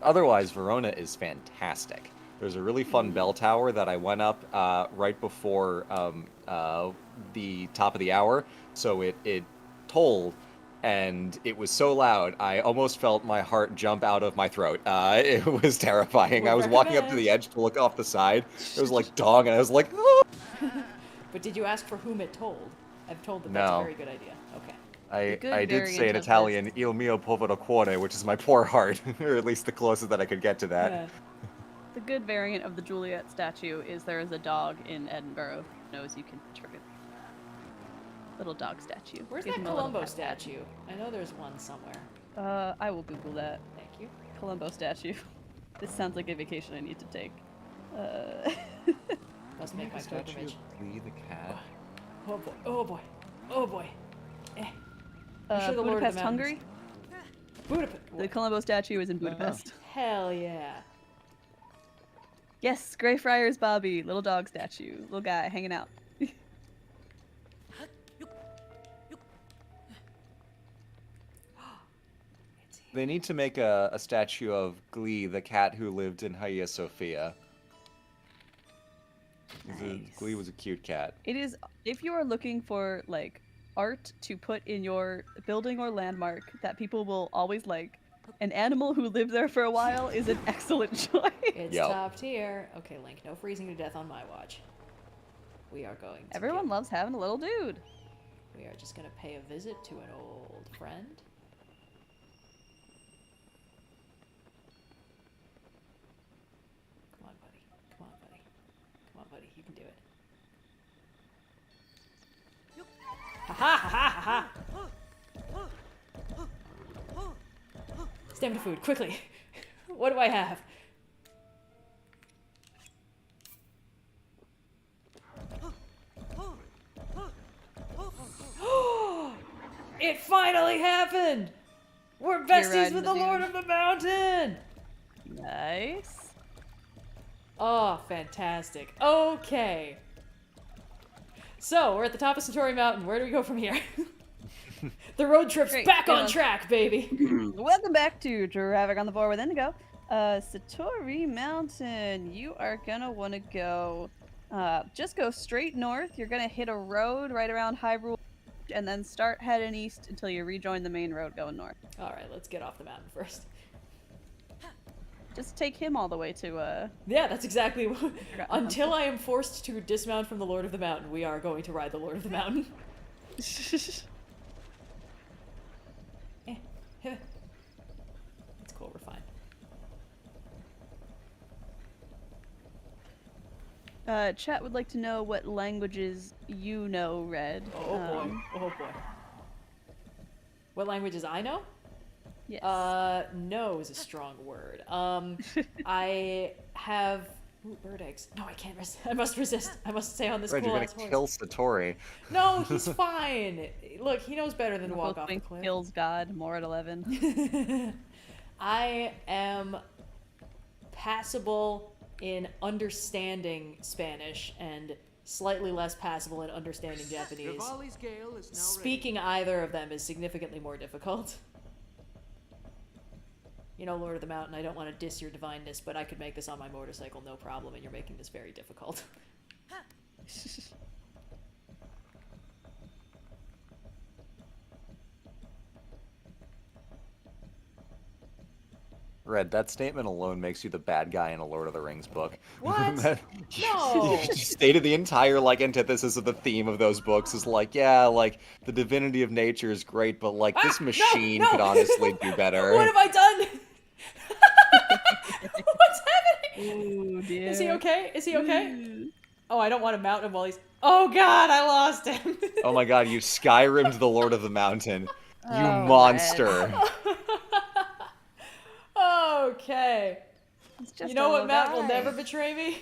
Otherwise, Verona is fantastic. There's a really fun bell tower that I went up right before the top of the hour, so it tolled, and it was so loud, I almost felt my heart jump out of my throat. It was terrifying. Would I was walking up to the recommend. edge to look off the side. It was like dong, and I was like, oh! But did you ask for whom it told? I'm told that No. that's a very good idea. Okay. good I did variant say in of Italian, il mio povero cuore, which is my poor heart, or at least the closest that I could get to that. Yeah. The good variant of the Juliet statue is there is a dog in Edinburgh who knows you can trick it. Little dog statue. Where's Gives that him a little Columbo pat pat. statue? I know there's one somewhere. I will Google that. Thank you. Columbo statue. This sounds like a vacation I need to take. Must make my pilgrimage. Lee the cat. Oh boy. Oh boy. Oh boy. Actually, the Lord of the Budapest, Mountains. Hungary? Budapest. The Columbo statue is in Budapest. Hell yeah. Yes, Greyfriars Bobby, little dog statue. Little guy hanging out. They need to make a statue of Glee, the cat who lived in Hagia Sophia. Nice. Glee was a cute cat. It is, if you are looking for, like, art to put in your building or landmark that people will always like, an animal who lived there for a while is an excellent choice. It's Yep. top tier. Okay, Link, no freezing to death on my watch. We are going to Everyone loves having a little dude. We are just going to pay a visit to an old friend. Stamina food, quickly. What do I have? It finally happened! We're besties with the Lord of the Mountain! Nice. Oh, fantastic. Okay. So, we're at the top of Satori Mountain. Where do we go from here? The road trip's back on track, baby! Welcome back to Traffic on the Board with Indigo. Satori Mountain, you are gonna want to go, just go straight north. You're gonna hit a road right around Hyrule, and then start heading east until you rejoin the main road going north. Alright, let's get off the mountain first. Just take him all the way to, Yeah, that's exactly what... Until I am forced to dismount from the Lord of the Mountain, we are going to ride the Lord of the Mountain. That's cool, we're fine. Chat would like to know what languages you know, Red. Oh boy, oh boy. What languages I know? Yes. No is a strong word. I have... Ooh, bird eggs. No, I can't resist. I must resist. I must stay on this Red, cool you're ass gonna horse. kill Satori. No, he's fine. Look, he knows better than to walk off the Both cliff. kills God, more at 11. I am passable in understanding Spanish and slightly less passable in understanding Japanese. Speaking either of them is significantly more difficult. You know, Lord of the Mountain, I don't want to diss your divineness, but I could make this on my motorcycle no problem, and you're making this very difficult. Red, that statement alone makes you the bad guy in a Lord of the Rings book. What? No! No! You stated the entire, like, antithesis of the theme of those books is like, yeah, like, the divinity of nature is great, but, like, this machine no! could honestly do better. What have I done? What's happening? Ooh, dear. Is he okay? Is he okay? Oh, I don't want to mount him while he's... Oh god, I lost him! Oh my god, you Skyrimmed the Lord of the Mountain. You Oh, monster. Okay. It's just You know a what little mount guy. will never betray me?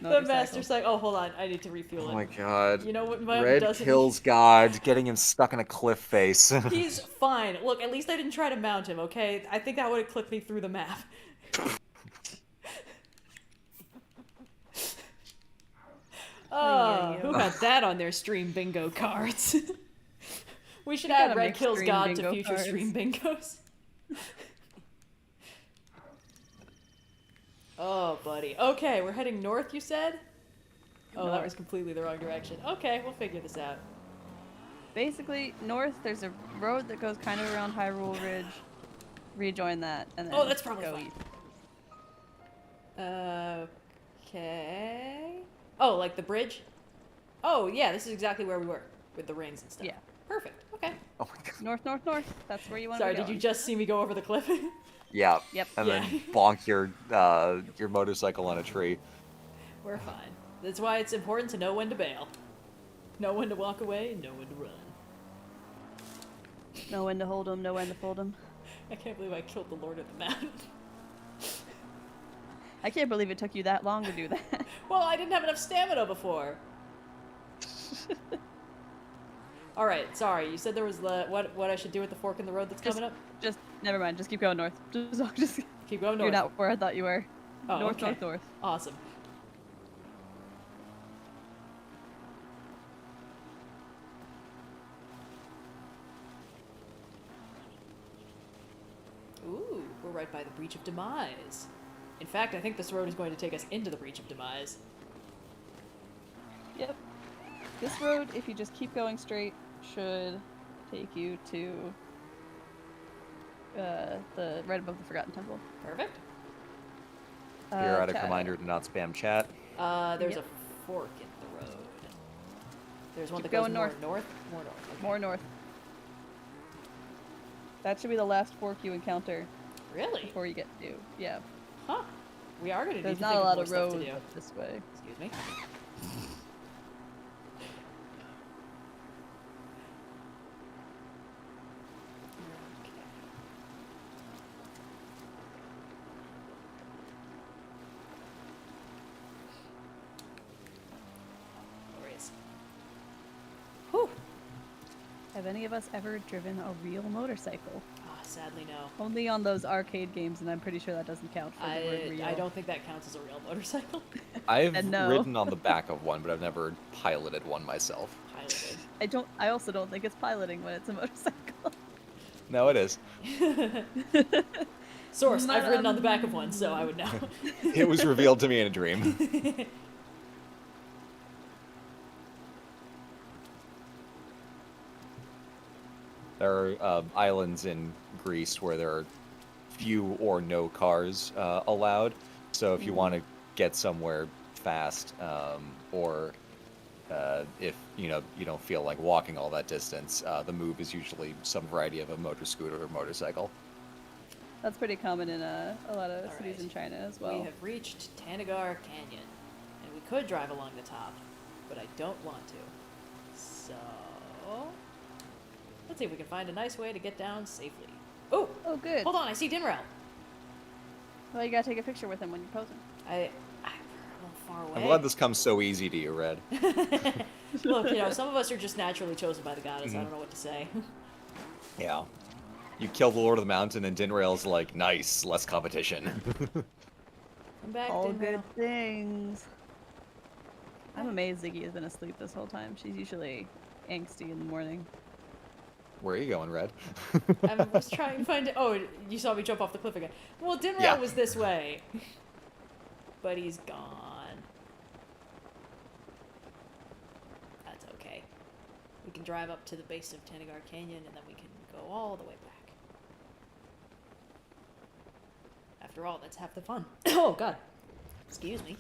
The Motorcycle. Master Cycle. Oh, hold on. I need to refuel it. Oh my god. You know what mount Red doesn't... kills God, getting him stuck in a cliff face. He's fine. Look, at least I didn't try to mount him, okay? I think that would have clipped me through the map. Oh, who got that on their stream bingo cards? We should add Red Kills God to future stream bingos. Oh, buddy. Okay, we're heading north, you said? Oh, that was completely the wrong direction. Okay, we'll figure this out. Basically, north, there's a road that goes kind of around Hyrule Ridge. Rejoin that, and then Oh, that's probably go fine. east. Okay. Oh, like the bridge? Oh, yeah, this is exactly where we were, with the rings and stuff. Yeah. Perfect, okay. Oh my god. North, north, north. That's where you want to Sorry, go. did you just see me go over the cliff? Yeah. Yep. And Yeah. then bonk your motorcycle on a tree. We're fine. That's why it's important to know when to bail. Know when to walk away and know when to run. Know when to hold 'em, know when to fold 'em. I can't believe I killed the Lord of the Mountain. I can't believe it took you that long to do that. Well, I didn't have enough stamina before. Alright, sorry, you said there was the... What I should do with the fork in the road that's coming up? Just, never mind, just keep going north. Just Keep going north. You're not where I thought you were. Oh, North, okay. north, north. Awesome. Ooh, we're right by the Breach of Demise. In fact, I think this road is going to take us into the Breach of Demise. Yep. This road, if you just keep going straight, should take you to the right above the Forgotten Temple. Perfect. Periodic chat. reminder to not spam chat. There's Yep. a fork in the road. There's one Keep that goes going more north. north. More north. Okay. More north. That should be the last fork you encounter Really? before you get to. Yeah. Huh. We are going to need There's to not think a of lot more of stuff roads to do. up this way. Excuse me. Have any of us ever driven a real motorcycle? Sadly, no. Only on those arcade games, and I'm pretty sure that doesn't count for the word real. I don't think that counts as a real motorcycle. I've ridden on the back of one, but I've never piloted one myself. Piloted. I also don't think it's piloting when it's a motorcycle. No, it is. Source, I've ridden on the back of one, so I would know. It was revealed to me in a dream. There are islands in Greece where there are few or no cars allowed. So if you want to get somewhere fast, or if you don't feel like walking all that distance, the move is usually some variety of a motor scooter or motorcycle. That's pretty common in a lot of cities in China as well. We have reached Tanagar Canyon, and we could drive along the top, but I don't want to. So let's see if we can find a nice way to get down safely. Oh, good. Hold on, I see Dinrail. Well, you gotta take a picture with him when you're posing. I'm a little far away. I'm glad this comes so easy to you, Red. Look, some of us are just naturally chosen by the goddess. I don't know what to say. Yeah. You kill the Lord of the Mountain, and Dinrail's like, nice, less competition. I'm back, All Dinrail. good things. I'm amazed Ziggy has been asleep this whole time. She's usually angsty in the morning. Where are you going, Red? I was trying to find it. Oh, you saw me jump off the cliff again. Well, Dinrail was this way. But he's gone. That's okay. We can drive up to the base of Tanagar Canyon, and then we can go all the way back. After all, that's half the fun. Oh, God. Excuse me.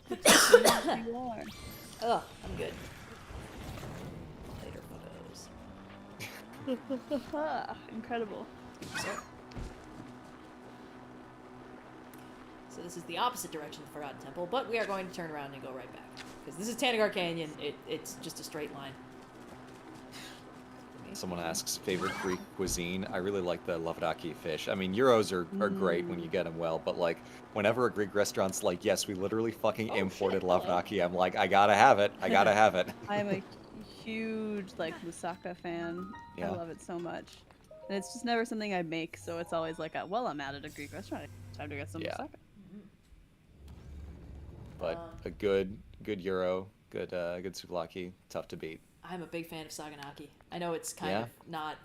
You are. Ugh, I'm good. Later, fuckos. Incredible. So this is the opposite direction of the Forgotten Temple, but we are going to turn around and go right back. Because this is Tanagar Canyon, it's just a straight line. Someone asks, favorite Greek cuisine? I really like the lavdaki fish. I mean, gyros are great when you get them well, but like, whenever a Greek restaurant's like, yes, we literally fucking imported lavdaki, I'm like, I gotta have it. I gotta have it. I'm a huge, moussaka fan. Yeah. I love it so much. And it's just never something I make, so it's always like, well, I'm out at a Greek restaurant. It's time to get some moussaka. But a good gyro, good souvlaki, tough to beat. I'm a big fan of saganaki. I know it's kind of not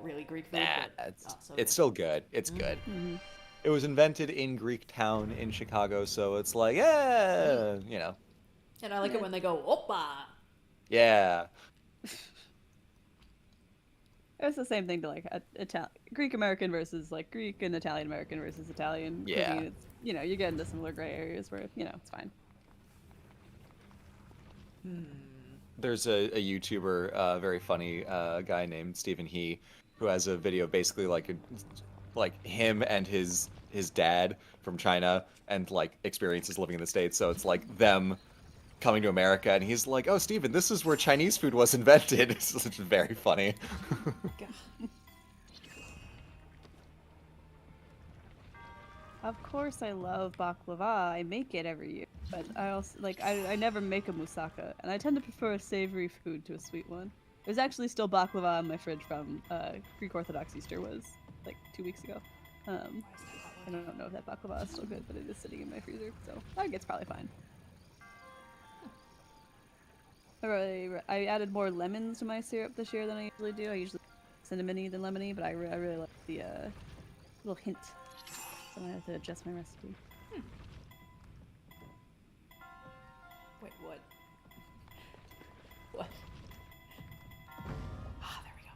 really Greek food, but it's still good. It's good. Mm-hmm. It was invented in Greek town in Chicago, so it's like, yeah, And I like it when they go, oppa! Yeah. It's the same thing to Greek American versus Greek and Italian American versus Italian cuisine. It's, you get into similar gray areas where, it's fine. There's a YouTuber, a very funny guy named Stephen He, who has a video basically like him and his dad from China and experiences living in the States. So it's like them coming to America, and he's like, "Oh, Stephen, this is where Chinese food was invented." It's very funny. Of course, I love baklava. I make it every year, but I also I never make a moussaka, and I tend to prefer a savory food to a sweet one. There's actually still baklava in my fridge from Greek Orthodox Easter was 2 weeks ago. I don't know if that baklava is still good, but it is sitting in my freezer, so I think it's probably fine. I added more lemons to my syrup this year than I usually do. I usually cinnamony than lemony, but I really like the little hint. So I'm gonna have to adjust my recipe. Wait, what? What? Ah, there we go.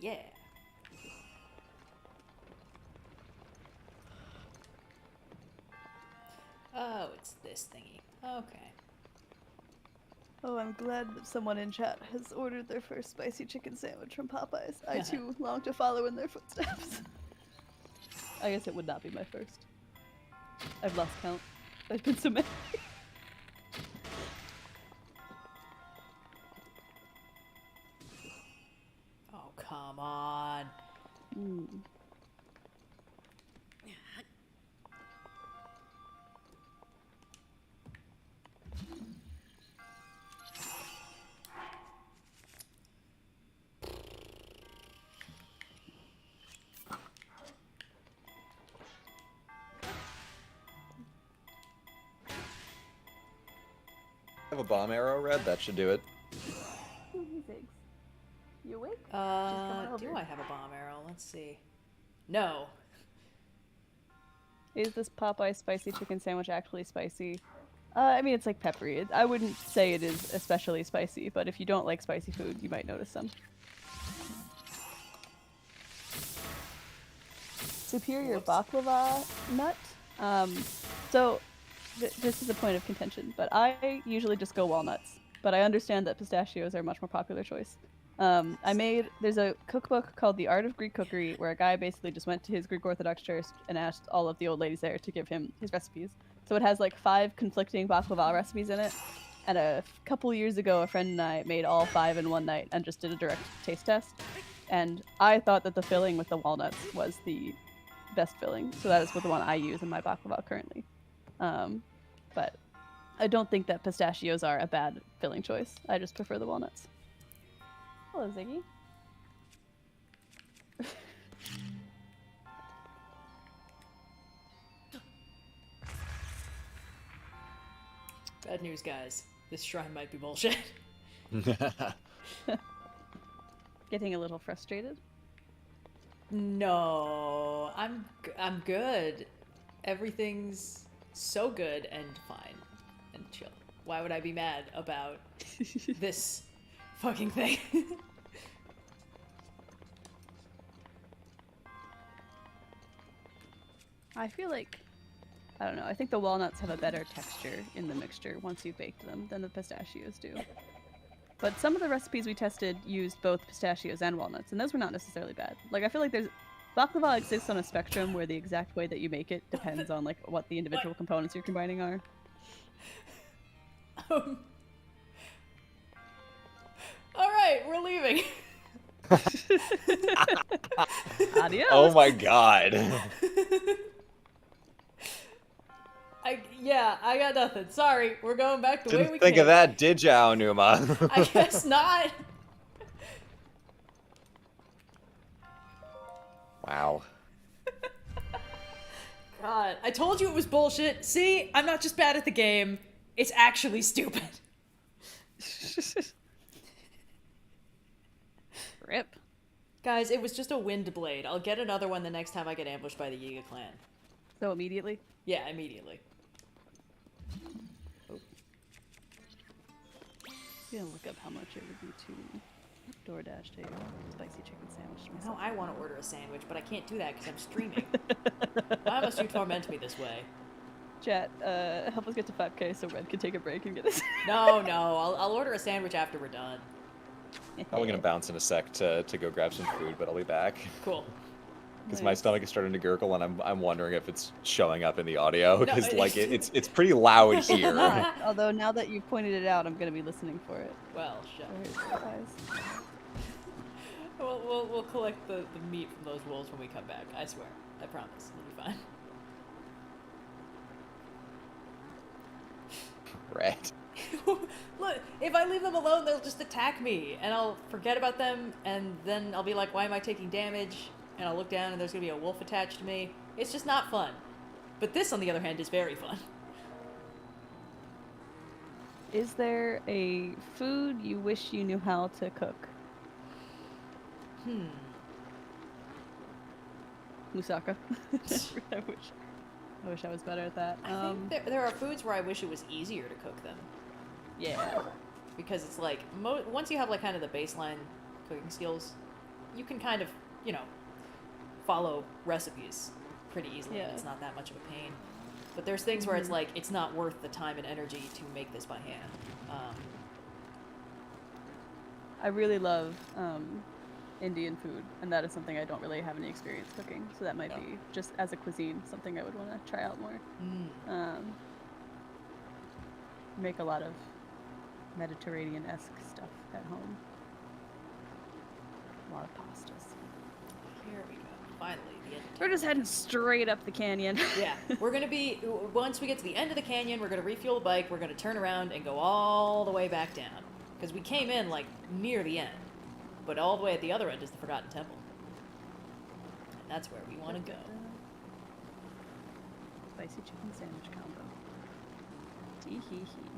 Yeah. Oh, it's this thingy. Okay. Oh, I'm glad that someone in chat has ordered their first spicy chicken sandwich from Popeyes. I too long to follow in their footsteps. I guess it would not be my first. I've lost count. There's been so many. Oh, come on. have a bomb arrow, Red. That should do it. These eggs. You awake? Do I have a bomb arrow? Let's see. No. Is this Popeye spicy chicken sandwich actually spicy? I mean, it's like peppery. I wouldn't say it is especially spicy, but if you don't like spicy food, you might notice some. Superior baklava nut. This is a point of contention, but I usually just go walnuts. But I understand that pistachios are a much more popular choice. There's a cookbook called The Art of Greek Cookery where a guy basically just went to his Greek Orthodox church and asked all of the old ladies there to give him his recipes. So it has like 5 conflicting baklava recipes in it. And a couple years ago, a friend and I made all 5 in one night and just did a direct taste test. And I thought that the filling with the walnuts was the best filling. So that is the one I use in my baklava currently. But I don't think that pistachios are a bad filling choice. I just prefer the walnuts. Hello, Ziggy. Bad news, guys. This shrine might be bullshit. Getting a little frustrated? No, I'm good. Everything's so good and fine and chill. Why would I be mad about this fucking thing? I feel like, I don't know, I think the walnuts have a better texture in the mixture once you've baked them than the pistachios do. But some of the recipes we tested used both pistachios and walnuts, and those were not necessarily bad. Like, I feel like baklava exists on a spectrum where the exact way that you make it depends on, like, what the individual components you're combining are. Alright, we're leaving. Adios! Oh my god. I got nothing. Sorry, we're going back the way we Didn't think of that, did ya, Onuma? I guess not. Wow. God, I told you it was bullshit. See, I'm not just bad at the game. It's actually stupid. Rip. Guys, it was just a wind blade. I'll get another one the next time I get ambushed by the Yiga clan. So immediately? Yeah, immediately. Oh. I'm gonna look up how much it would be to DoorDash a spicy chicken sandwich to myself. Now I want to order a sandwich, but I can't do that because I'm streaming. Why must you torment me this way? Chat, help us get to 5K so Red can take a break and get us. No, I'll order a sandwich after we're done. Probably gonna bounce in a sec to go grab some food, but I'll be back. Cool. Because my stomach is starting to gurgle, and I'm wondering if it's showing up in the audio, because No, like it's pretty loud here. Although now that you've pointed it out, I'm gonna be listening for it. Well, shut up. We'll collect the meat from those wolves when we come back. I swear. I promise. It'll be fine. Right. Look, if I leave them alone, they'll just attack me, and I'll forget about them, and then I'll be like, why am I taking damage? And I'll look down, and there's gonna be a wolf attached to me. It's just not fun. But this, on the other hand, is very fun. Is there a food you wish you knew how to cook? Moussaka. I wish I was better at that. I think there are foods where I wish it was easier to cook them. Yeah. Because it's like, once you have like kind of the baseline cooking skills, you can kind of, follow recipes pretty easily. Yeah. It's not that much of a pain. But there's things where it's like, it's not worth the time and energy to make this by hand. I really love Indian food, and that is something I don't really have any experience cooking, so that might be, just as a cuisine, something I would want to try out more. Make a lot of Mediterranean-esque stuff at home. A lot of pastas. Here we go. Finally, the end. We're just heading straight up the canyon. Yeah, we're gonna be, once we get to the end of the canyon, we're gonna refuel the bike, we're gonna turn around and go all the way back down. Because we came in, like, near the end. But all the way at the other end is the Forgotten Temple. And that's where we want to go. Spicy chicken sandwich combo. Tee hee hee.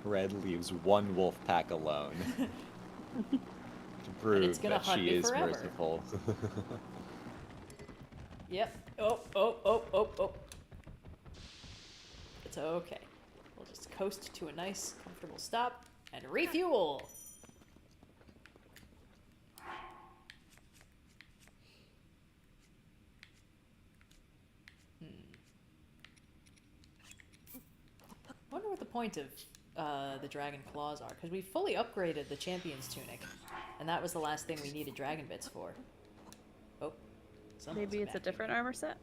Red leaves one wolf pack alone to prove that she is forever. merciful. Yep. Oh. It's okay. We'll just coast to a nice, comfortable stop and refuel. I wonder what the point of the dragon claws are, because we fully upgraded the champion's tunic, and that was the last thing we needed dragon bits for. Oh, maybe it's a different armor set?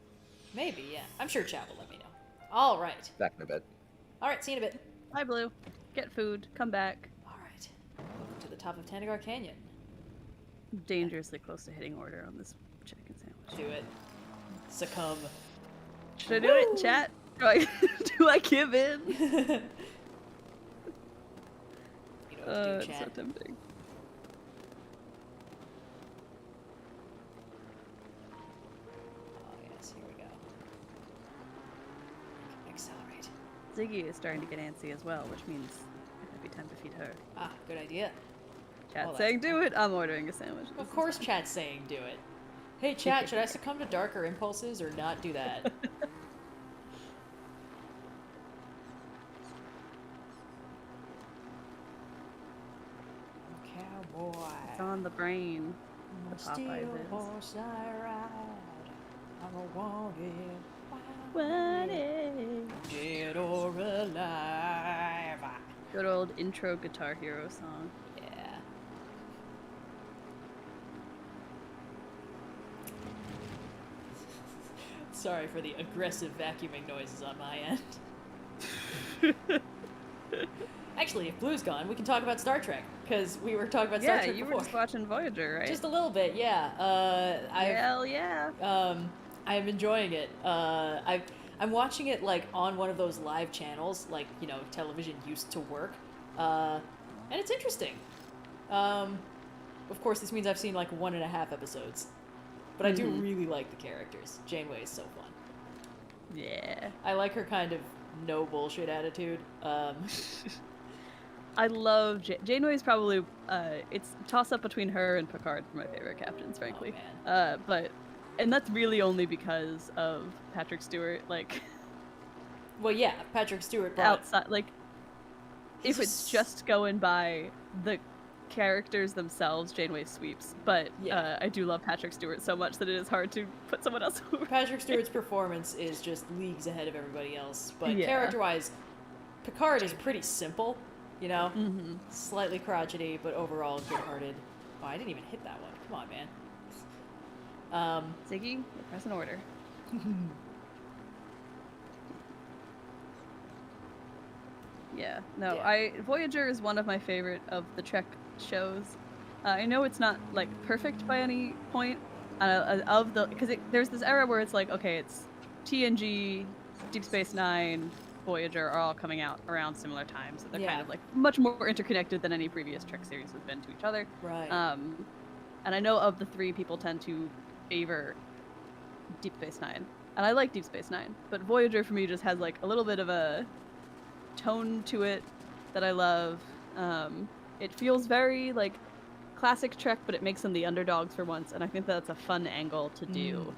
Maybe, yeah. I'm sure chat will let me know. All right. Back in a bit. All right, see you in a bit. Bye, Blue. Get food. Come back. All right. Welcome to the top of Tanagar Canyon. Dangerously close to hitting order on this chicken sandwich. Do it. Succumb. Should I do it in chat? Do I give in? It's so tempting. Oh yes, here we go. Accelerate. Ziggy is starting to get antsy as well, which means it might be time to feed her. Ah, good idea. Chat saying do it, I'm ordering a sandwich. Of course chat's saying do it. Hey chat, should I succumb to darker impulses or not do that? It's on the brain. The Popeyes is. Wanted. Dead or alive. Good old intro Guitar Hero song. Yeah. Sorry for the aggressive vacuuming noises on my end. Actually, if Blue's gone, we can talk about Star Trek, because we were talking about Star Trek Yeah, you before. were just watching Voyager, right? Just a little bit, yeah. Hell yeah. I'm enjoying it. I'm watching it like on one of those live channels, like, you know, television used to work, and it's interesting. Of course, this means I've seen like 1.5 episodes, but I do really like the characters. Janeway is so fun. Yeah. I like her kind of no bullshit attitude. I love Janeway is probably it's a toss up between her and Picard for my favorite captains, frankly. Oh, And that's really only because of Patrick Stewart, like. Well, yeah, Patrick Stewart brought outside, like. If it's just going by the characters themselves, Janeway sweeps. But yeah. I do love Patrick Stewart so much that it is hard to put someone else over. Patrick Stewart's performance is just leagues ahead of everybody else. But Yeah. character-wise, Picard is pretty simple, you know? Slightly crotchety, but overall good-hearted. Oh, I didn't even hit that one. Come on, man. Ziggy, press an order. Yeah, no, Voyager is one of my favorite of the Trek shows. I know it's not like perfect by any point because there's this era where it's like, okay, it's TNG, Deep Space Nine, Voyager are all coming out around similar times, so they're kind of like much more interconnected than any previous Trek series has been to each other. Right. And I know of the three, people tend to favor Deep Space Nine, and I like Deep Space Nine, but Voyager for me just has like a little bit of a tone to it that I love. It feels very like classic Trek, but it makes them the underdogs for once, and I think that's a fun angle to do.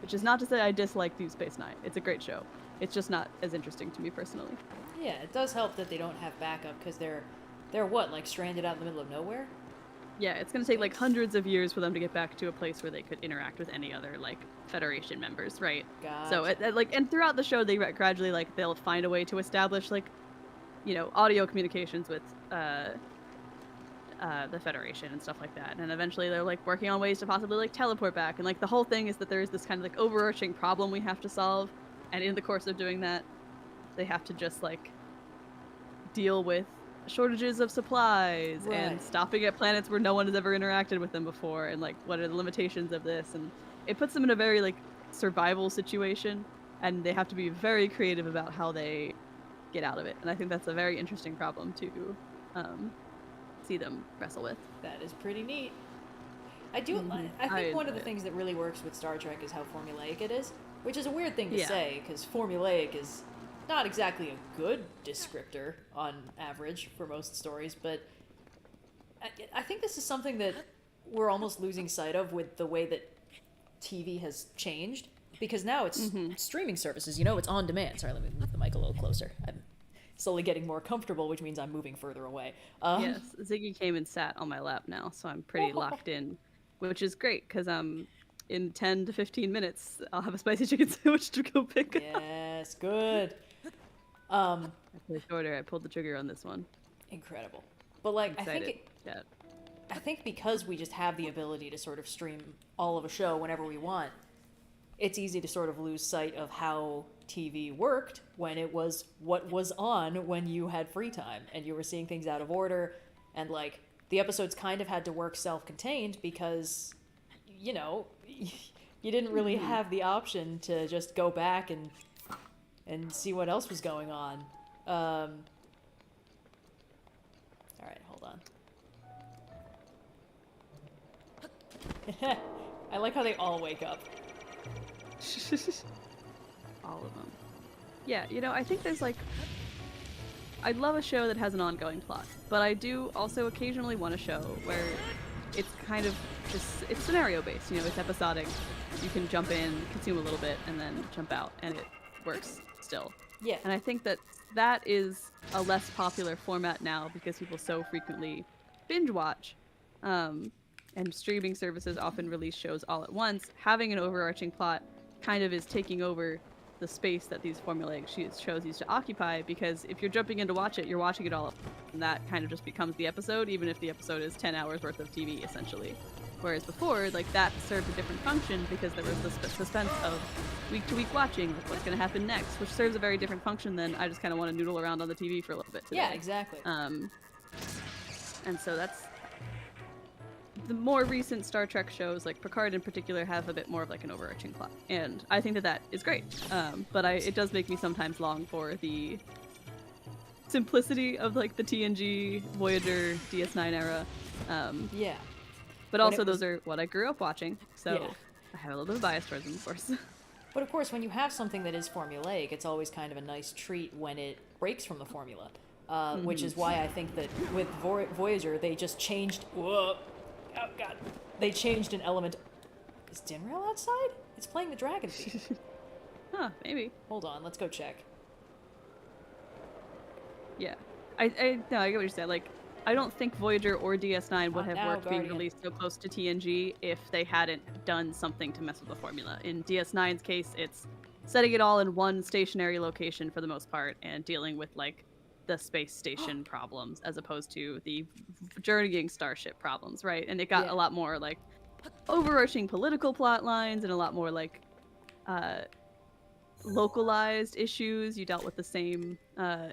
Which is not to say I dislike Deep Space Nine. It's a great show. It's just not as interesting to me personally. Yeah, it does help that they don't have backup, because they're what, like stranded out in the middle of nowhere? Yeah, it's going to take like hundreds of years for them to get back to a place where they could interact with any other like Federation members, right? Gotcha. So and throughout the show, they gradually like they'll find a way to establish like, you know, audio communications with the Federation and stuff like that, and eventually they're like working on ways to possibly like teleport back, and like the whole thing is that there is this kind of like overarching problem we have to solve, and in the course of doing that, they have to just like deal with shortages of supplies and stopping at planets where no one has ever interacted with them before, and like what are the limitations of this, and it puts them in a very like survival situation, and they have to be very creative about how they get out of it, and I think that's a very interesting problem to see them wrestle with. That is pretty neat. I do. Mm-hmm. I think one of the things that really works with Star Trek is how formulaic it is, which is a weird thing to say because formulaic is not exactly a good descriptor on average for most stories, but I think this is something that we're almost losing sight of with the way that TV has changed, because now it's streaming services, it's on demand. Sorry, let me move the mic a little closer. I'm slowly getting more comfortable, which means I'm moving further away. Yes, Ziggy came and sat on my lap now, so I'm pretty locked in, which is great, because in 10 to 15 minutes, I'll have a spicy chicken sandwich to go pick up. Yes, good. I played shorter. I pulled the trigger on this one. Incredible. But, like, Yeah. I think because we just have the ability to sort of stream all of a show whenever we want, it's easy to sort of lose sight of how TV worked when it was what was on when you had free time and you were seeing things out of order, and like the episodes kind of had to work self-contained because you didn't really have the option to just go back and see what else was going on. All right, hold on. I like how they all wake up. All of them. Yeah, I think there's I love a show that has an ongoing plot, but I do also occasionally want a show where it's kind of just, it's scenario based, it's episodic. You can jump in, consume a little bit, and then jump out, and it works still. Yeah. And I think that is a less popular format now because people so frequently binge watch. And streaming services often release shows all at once. Having an overarching plot kind of is taking over the space that these formulaic shows used to occupy, because if you're jumping in to watch it, you're watching it all up, and that kind of just becomes the episode, even if the episode is 10 hours worth of TV, essentially. Whereas before, that served a different function because there was the suspense of week-to-week watching, what's going to happen next, which serves a very different function than I just kind of want to noodle around on the TV for a little bit today. Yeah, exactly. And so that's... The more recent Star Trek shows, like Picard in particular, have a bit more of an overarching plot, and I think that is great. But it does make me sometimes long for the simplicity of the TNG, Voyager, DS9 era. Yeah. But also those are what I grew up watching, so I have a little bit of bias towards them, of course. But of course, when you have something that is formulaic, it's always kind of a nice treat when it breaks from the formula, which is why I think that with Voyager, they just changed... Whoa. Oh, God. They changed an element. Is Dinrail outside? It's playing the dragon theme. Huh, maybe. Hold on, let's go check. Yeah. I get what you're saying. I don't think Voyager or DS9 would have worked being released so close to TNG if they hadn't done something to mess with the formula. In DS9's case, it's setting it all in one stationary location for the most part and dealing with, the space station problems as opposed to the journeying starship problems, right? And it got a lot more overarching political plot lines and a lot more localized issues. You dealt with the same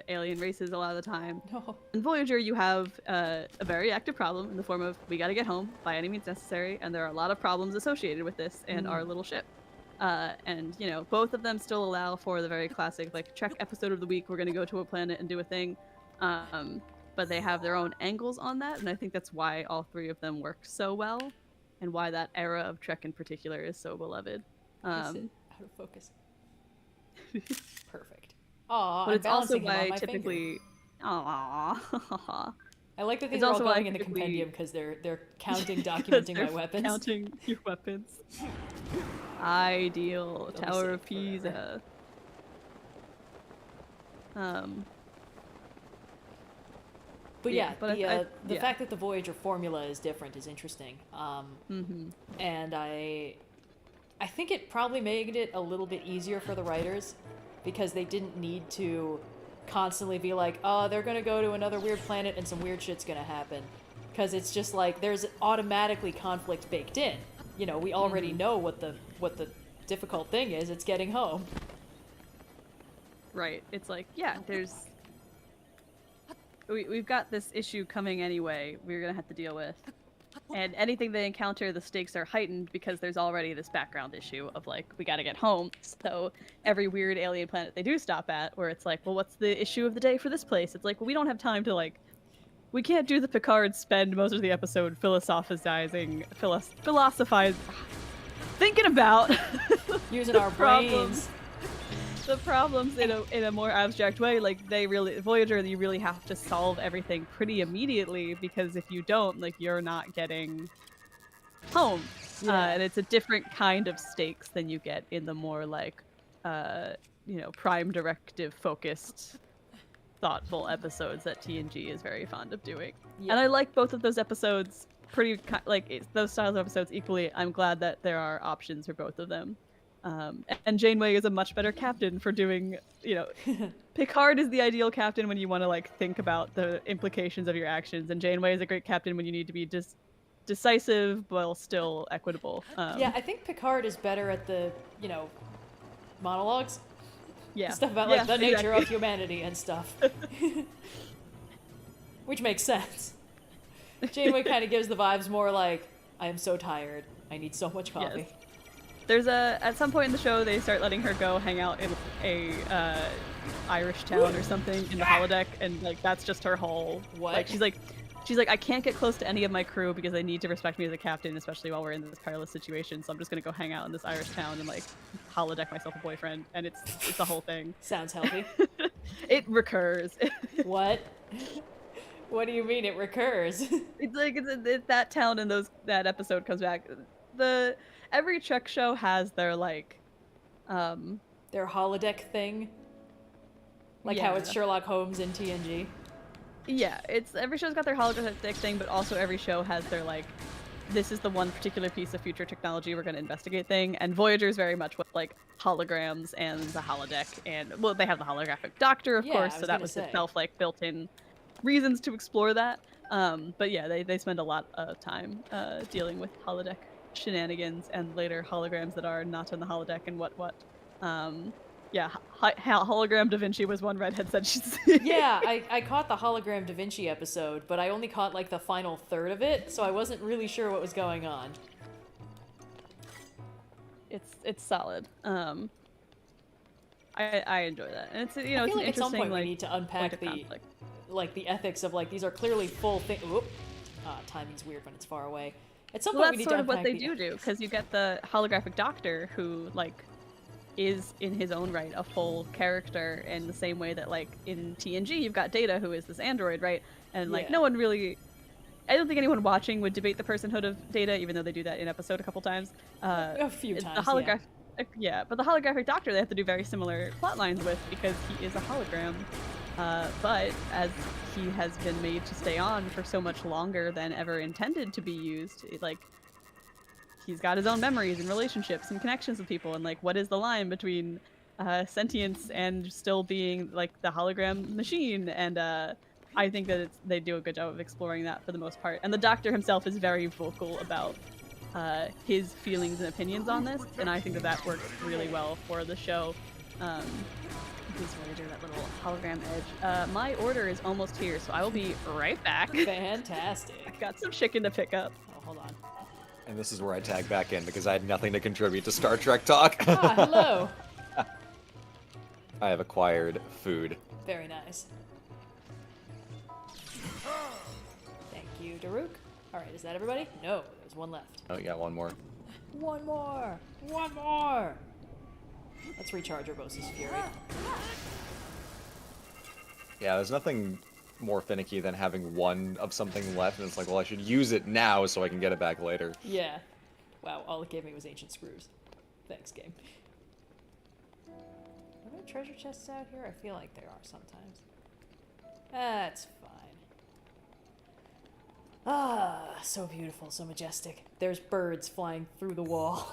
alien races a lot of the time. No. In Voyager, you have a very active problem in the form of we gotta get home by any means necessary, and there are a lot of problems associated with this and our little ship. And both of them still allow for the very classic Trek episode of the week, we're going to go to a planet and do a thing, but they have their own angles on that, and I think that's why all three of them work so well and why that era of Trek in particular is so beloved. Is it out of focus? Perfect. Aw, but I'm it's also balancing him on why my typically finger. I like that these are all going in a compendium because they're counting, documenting my weapons. Counting your weapons. Ideal. Tower of Pisa. But the fact that the Voyager formula is different is interesting. And I think it probably made it a little bit easier for the writers because they didn't need to constantly be like, oh, they're gonna go to another weird planet and some weird shit's gonna happen. Because it's just there's automatically conflict baked in. We already know what the difficult thing is. It's getting home. Right. It's we've got this issue coming anyway. We're gonna have to deal with. And anything they encounter, the stakes are heightened because there's already this background issue of we gotta get home. So every weird alien planet they do stop at, where it's well, what's the issue of the day for this place? It's well, we don't have time to we can't do the Picard spend most of the episode philosophizing, thinking about using our brains. The problems in a more abstract way. Like Voyager, you really have to solve everything pretty immediately, because if you don't, like, you're not getting home. Yeah. And it's a different kind of stakes than you get in the more like prime directive focused, thoughtful episodes that TNG is very fond of doing. Yeah. And I like both of those episodes those styles of episodes equally. I'm glad that there are options for both of them. And Janeway is a much better captain for doing, Picard is the ideal captain when you want to like think about the implications of your actions, and Janeway is a great captain when you need to be decisive while still equitable. Yeah, I think Picard is better at the, monologues. Yeah. Stuff about like the nature of humanity and stuff. Which makes sense. Janeway kind of gives the vibes more like, I am so tired. I need so much coffee. Yes. There's at some point in the show, they start letting her go hang out in a Irish town or something in the holodeck, and like that's just her whole. What? Like she's like, I can't get close to any of my crew because they need to respect me as a captain, especially while we're in this perilous situation. So I'm just gonna go hang out in this Irish town and like holodeck myself a boyfriend, and it's a whole thing. Sounds healthy. It recurs. What? What do you mean it recurs? It's like it's that town, and that episode comes back. Every Trek show has their like their holodeck thing, like how it's Sherlock Holmes in TNG. Yeah, every show's got their holodeck thing, but also every show has their like, this is the one particular piece of future technology we're going to investigate thing. And Voyager's very much with like holograms and the holodeck, and well, they have the holographic doctor, of course, so that was itself like built-in reasons to explore that. But yeah, they spend a lot of time dealing with holodeck shenanigans and later holograms that are not in the holodeck and what. Hologram Da Vinci was one redhead said she'd see. Yeah, I caught the Hologram Da Vinci episode, but I only caught like the final third of it, so I wasn't really sure what was going on. It's solid. I enjoy that, and it's I feel it's an like interesting at some point like we need to unpack the ethics of like these are clearly full thing. Timing's weird when it's far away. At some point we need to unpack what they do because you get the holographic doctor who like is in his own right a full character in the same way that like in TNG you've got Data who is this android, right? And like no one really, I don't think anyone watching would debate the personhood of Data, even though they do that in episode a couple times. A few times. The holographic, but the holographic doctor they have to do very similar plot lines with because he is a hologram. But as he has been made to stay on for so much longer than ever intended to be used, he's got his own memories and relationships and connections with people, and like what is the line between sentience and still being like the hologram machine? And I think that they do a good job of exploring that for the most part. And the Doctor himself is very vocal about his feelings and opinions on this, and I think that works really well for the show. Please Voyager, that little hologram edge. My order is almost here, so I will be right back. Fantastic. I've got some chicken to pick up. Oh, hold on. And this is where I tag back in because I had nothing to contribute to Star Trek talk. Hello. I have acquired food. Very nice. Thank you, Daruk. Alright, is that everybody? No, there's one left. Oh, you got one more. One more! One more! Let's recharge Urbosa's Fury. Yeah, there's nothing more finicky than having one of something left, and it's like, well, I should use it now so I can get it back later. Yeah. Wow, all it gave me was ancient screws. Thanks, game. Are there treasure chests out here? I feel like there are sometimes. That's fine. Ah, so beautiful, so majestic. There's birds flying through the wall.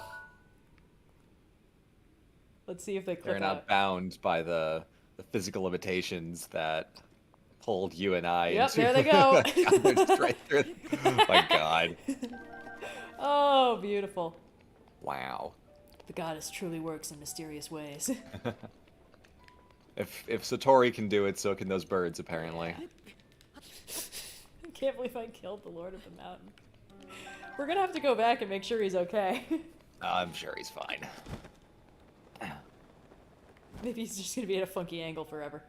Let's see if they clip They're not bound by the physical limitations that pulled you and I Yep, into... there they go. Straight through. Oh my god. Oh, beautiful. Wow. The goddess truly works in mysterious ways. If Satori can do it, so can those birds, apparently. I can't believe I killed the Lord of the Mountain. We're gonna have to go back and make sure he's okay. I'm sure he's fine. Maybe he's just gonna be at a funky angle forever.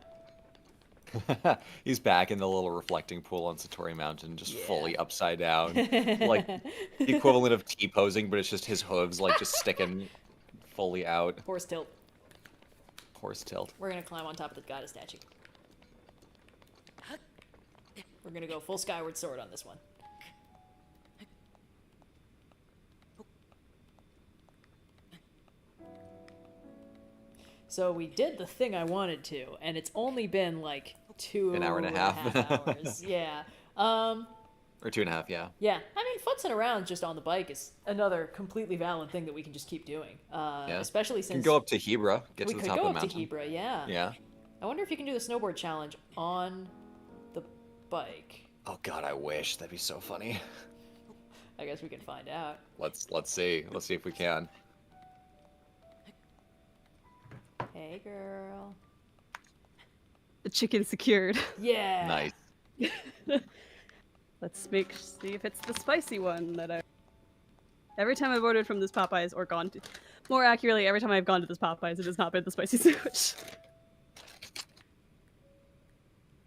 He's back in the little reflecting pool on Satori Mountain, just fully upside down. Like the equivalent of T-posing, but it's just his hooves like just sticking fully out. Horse tilt. Horse tilt. We're gonna climb on top of the goddess statue. We're gonna go full skyward sword on this one. So we did the thing I wanted to, and it's only been like An hour and a half. hours. Yeah. Or 2.5, yeah. Yeah. I mean, futzing around just on the bike is another completely valid thing that we can just keep doing. Yeah. Especially since You can go up to Hebra, get to the top of the mountain. We could go up to Hebra, yeah. Yeah. I wonder if you can do the snowboard challenge on the bike. Oh god, I wish. That'd be so funny. I guess we can find out. Let's see. Let's see if we can. Hey, girl. The chicken secured. Yeah. Nice. Let's see if it's the spicy one that I... Every time I've ordered from this Popeyes or gone to... More accurately, every time I've gone to this Popeyes, it has not been the spicy sandwich.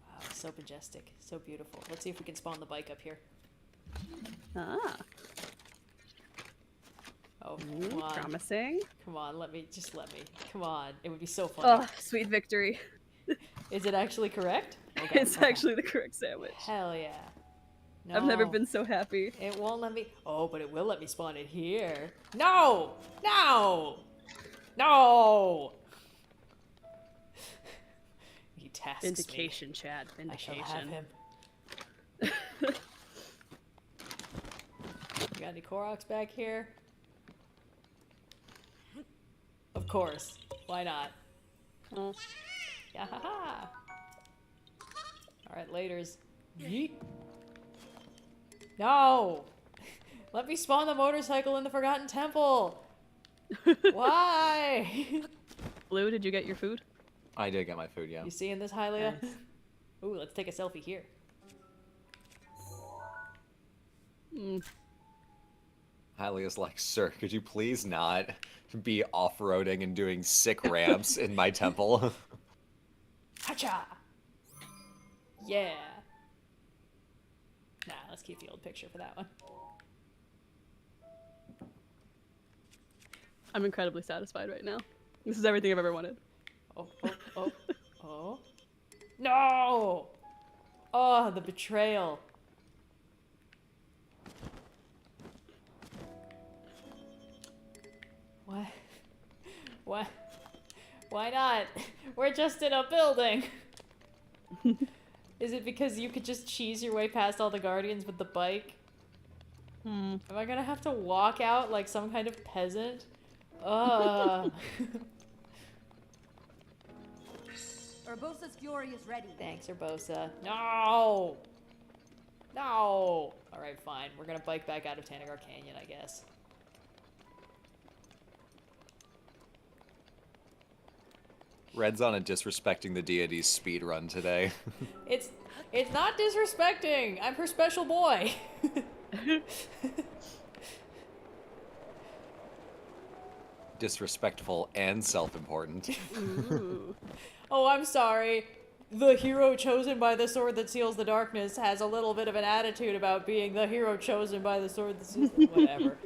Wow, so majestic. So beautiful. Let's see if we can spawn the bike up here. Ah. Oh, come on. Promising. Come on, let me. Come on. It would be so fun. Oh, sweet victory. Is it actually correct? Okay, It's actually the correct sandwich. Hell yeah. No. I've never been so happy. It won't let me. Oh, but it will let me spawn it here. No! No! No! He tasks Vindication, me. Chad. I shall Vindication. have him. You got any Koroks back here? Of course. Why not? Oh. Yeah, ha ha. Alright, laters. Yeet. No! Let me spawn the motorcycle in the Forgotten Temple! Why? Blue, did you get your food? I did get my food, yeah. You seeing this, Hylia? Nice. Ooh, let's take a selfie here. Hylia's like, sir, could you please not be off-roading and doing sick ramps in my temple? Hacha! Yeah. Nah, let's keep the old picture for that one. I'm incredibly satisfied right now. This is everything I've ever wanted. Oh, oh, oh, oh. No! Oh, the betrayal. What? What? Why not? We're just in a building. Is it because you could just cheese your way past all the guardians with the bike? Am I gonna have to walk out like some kind of peasant? Ugh. Urbosa's fury is ready. Thanks, Urbosa. No! No! Alright, fine. We're gonna bike back out of Tanagar Canyon, I guess. Red's on a disrespecting the deities speed run today. It's not disrespecting! I'm her special boy! Disrespectful and self-important. Oh, I'm sorry. The hero chosen by the sword that seals the darkness has a little bit of an attitude about being the hero chosen by the sword that seals the... Whatever.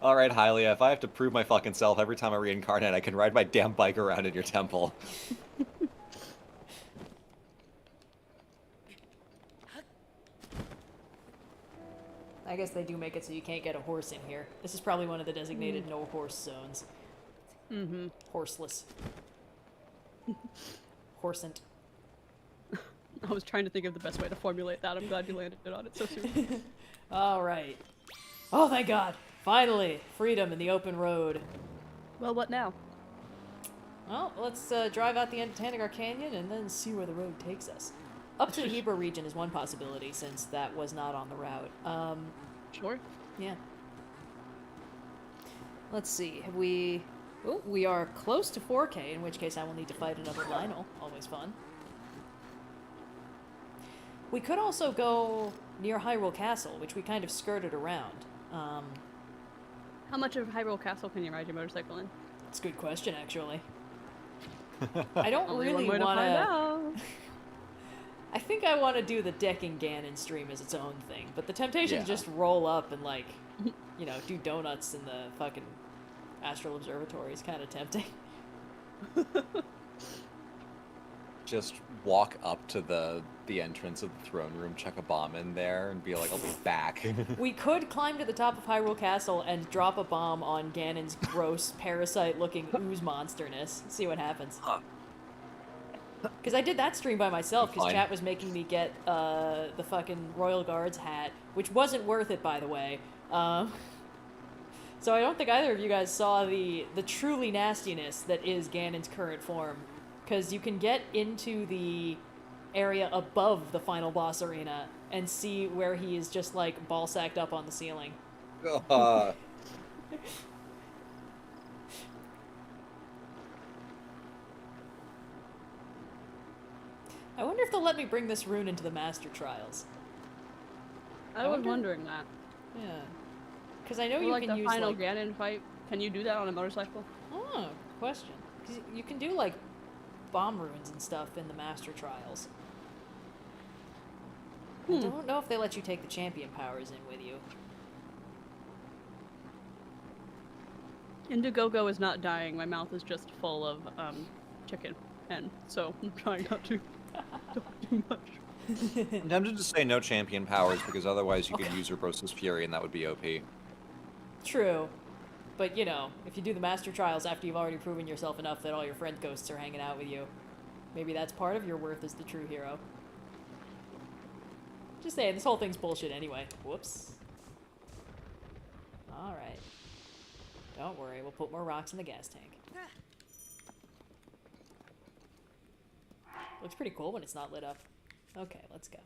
Alright, Hylia, if I have to prove my fucking self every time I reincarnate, I can ride my damn bike around in your temple. I guess they do make it so you can't get a horse in here. This is probably one of the designated no horse zones. Mm-hmm. Horseless. Horsent. I was trying to think of the best way to formulate that. I'm glad you landed on it so soon. Alright. Oh, thank God. Finally, freedom in the open road. Well, what now? Well, let's drive out the end of Tanagar Canyon and then see where the road takes us. Up to the Hebra region is one possibility, since that was not on the route. Sure. Yeah. Let's see, have we... Oh, we are close to 4K, in which case I will need to fight another lynel. Always fun. We could also go near Hyrule Castle, which we kind of skirted around. How much of Hyrule Castle can you ride your motorcycle in? It's a good question, actually. I don't Only really one way to want find out. I think I want to do the decking Ganon stream as its own thing, but the temptation to just roll up and, like, you know, do donuts in the fucking Astral Observatory is kind of tempting. Just walk up to the entrance of the throne room, chuck a bomb in there, and be like, I'll be back. We could climb to the top of Hyrule Castle and drop a bomb on Ganon's gross, parasite-looking ooze monsterness. See what happens. Because I did that stream by myself, because chat was making me get the fucking Royal Guards hat, which wasn't worth it, by the way. So I don't think either of you guys saw the truly nastiness that is Ganon's current form. Because you can get into the area above the final boss arena and see where he is just, like, ball-sacked up on the ceiling. Uh. I wonder if they'll let me bring this rune into the Master Trials. I was wondering that. Yeah. Because I know well, you like can the use, final like... Ganon fight, can you do that on a motorcycle? Oh, question. 'Cause you can do, like, bomb runes and stuff in the Master Trials. I don't know if they let you take the champion powers in with you. Indiegogo is not dying. My mouth is just full of chicken, and so I'm trying not to talk too much. I'm tempted to say no champion powers because otherwise you could use Urbosa's Fury and that would be OP. True. But, you know, if you do the Master Trials after you've already proven yourself enough that all your friend ghosts are hanging out with you, maybe that's part of your worth as the true hero. Just saying, this whole thing's bullshit anyway. Whoops. Alright. Don't worry, we'll put more rocks in the gas tank. Looks pretty cool when it's not lit up. Okay, let's go.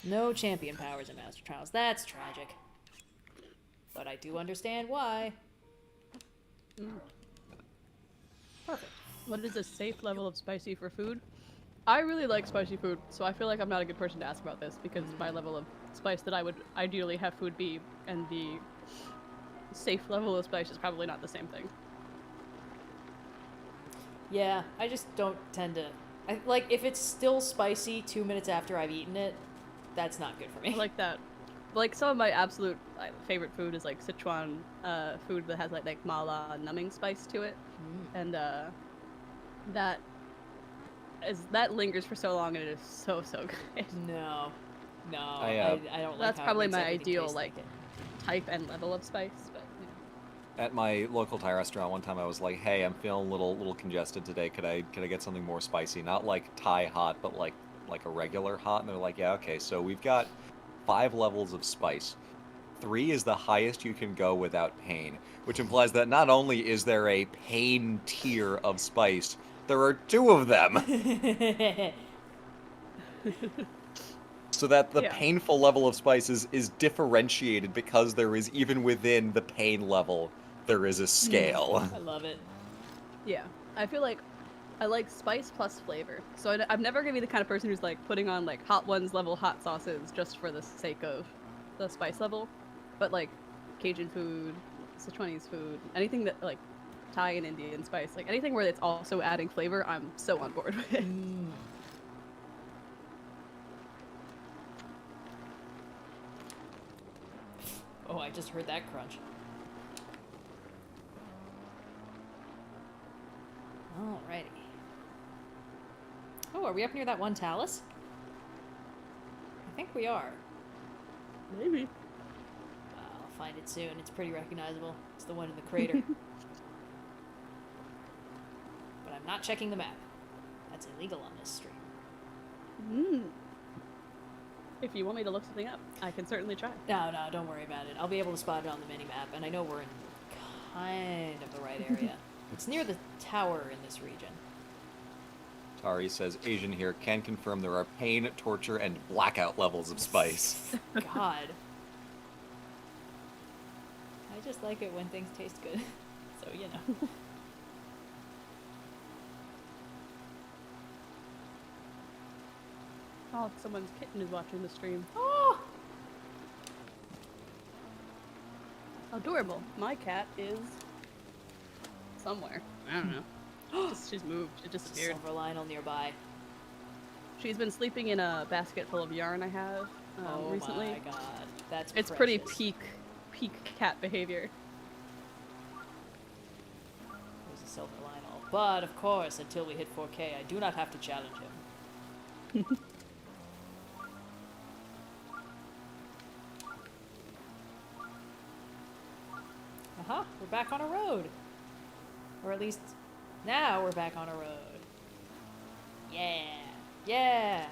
No champion powers in Master Trials. That's tragic. But I do understand why. Perfect. What is a safe level of spicy for food? I really like spicy food, so I feel like I'm not a good person to ask about this because my level of spice that I would ideally have food be and the safe level of spice is probably not the same thing. Yeah, I just don't tend to... like, if it's still spicy 2 minutes after I've eaten it, that's not good for me. I like that. Like, some of my absolute favorite food is, like, Sichuan food that has, like mala numbing spice to it. And, that lingers for so long and it is so good. No. I don't like that's how probably it makes my everything ideal, taste like, it. type and level of spice, but, yeah. At my local Thai restaurant one time I was like, hey, I'm feeling a little congested today. Could I get something more spicy? Not like Thai hot, but like a regular hot. And they're like, yeah, okay, so we've got 5 levels of spice. 3 is the highest you can go without pain, which implies that not only is there a pain tier of spice, there are 2 of them. So that the painful level of spice is differentiated because there is, even within the pain level, there is a scale. I love it. Yeah, I feel like I like spice plus flavor. So I'm never gonna be the kind of person who's like putting on like hot ones level hot sauces just for the sake of the spice level. But like Cajun food, Sichuanese food, anything that like Thai and Indian spice, like anything where it's also adding flavor, I'm so on board with it. Oh, I just heard that crunch. Alrighty. Oh, are we up near that one talus? I think we are. Maybe. I'll find it soon. It's pretty recognizable. It's the one in the crater. But I'm not checking the map. That's illegal on this stream. If you want me to look something up, I can certainly try. No, don't worry about it. I'll be able to spot it on the mini-map, and I know we're in kind of the right area. It's near the tower in this region. Tari says, Asian here can confirm there are pain, torture, and blackout levels of spice. God. I just like it when things taste good. So, you know. Oh, someone's kitten is watching the stream. Oh! Adorable. My cat is somewhere. I don't know. She's moved. She disappeared. Silver lynel nearby. She's been sleeping in a basket full of yarn I have recently. Oh my god, that's It's precious. pretty peak cat behavior. There's a silver lynel. But of course, until we hit 4K, I do not have to challenge him. Aha, we're back on a road. Or at least, now we're back on a road. Yeah! Yeah!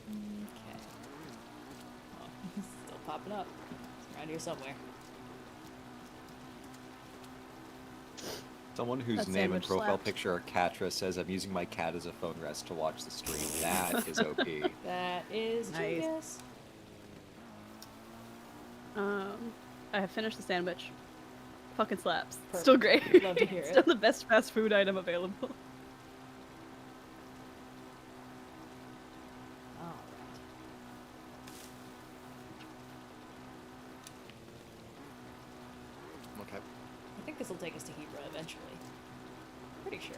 Okay. Oh, still popping up. It's around here somewhere. Someone whose That name and sandwich profile slapped. picture are Katra says, I'm using my cat as a phone rest to watch the stream. That is OP. That is Nice. genius. I have finished the sandwich. Fucking slaps. Perfect. Still great. Love to hear Still it. the best fast food item available. Alright. Okay. I think this will take us to Hebra eventually. Pretty sure.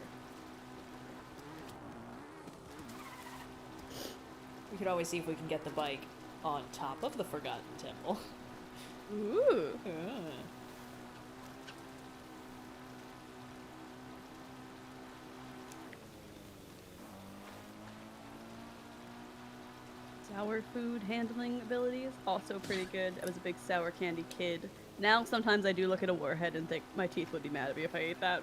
We could always see if we can get the bike on top of the Forgotten Temple. Ooh. Sour food handling abilities, also pretty good. I was a big sour candy kid. Now sometimes I do look at a warhead and think my teeth would be mad at me if I ate that.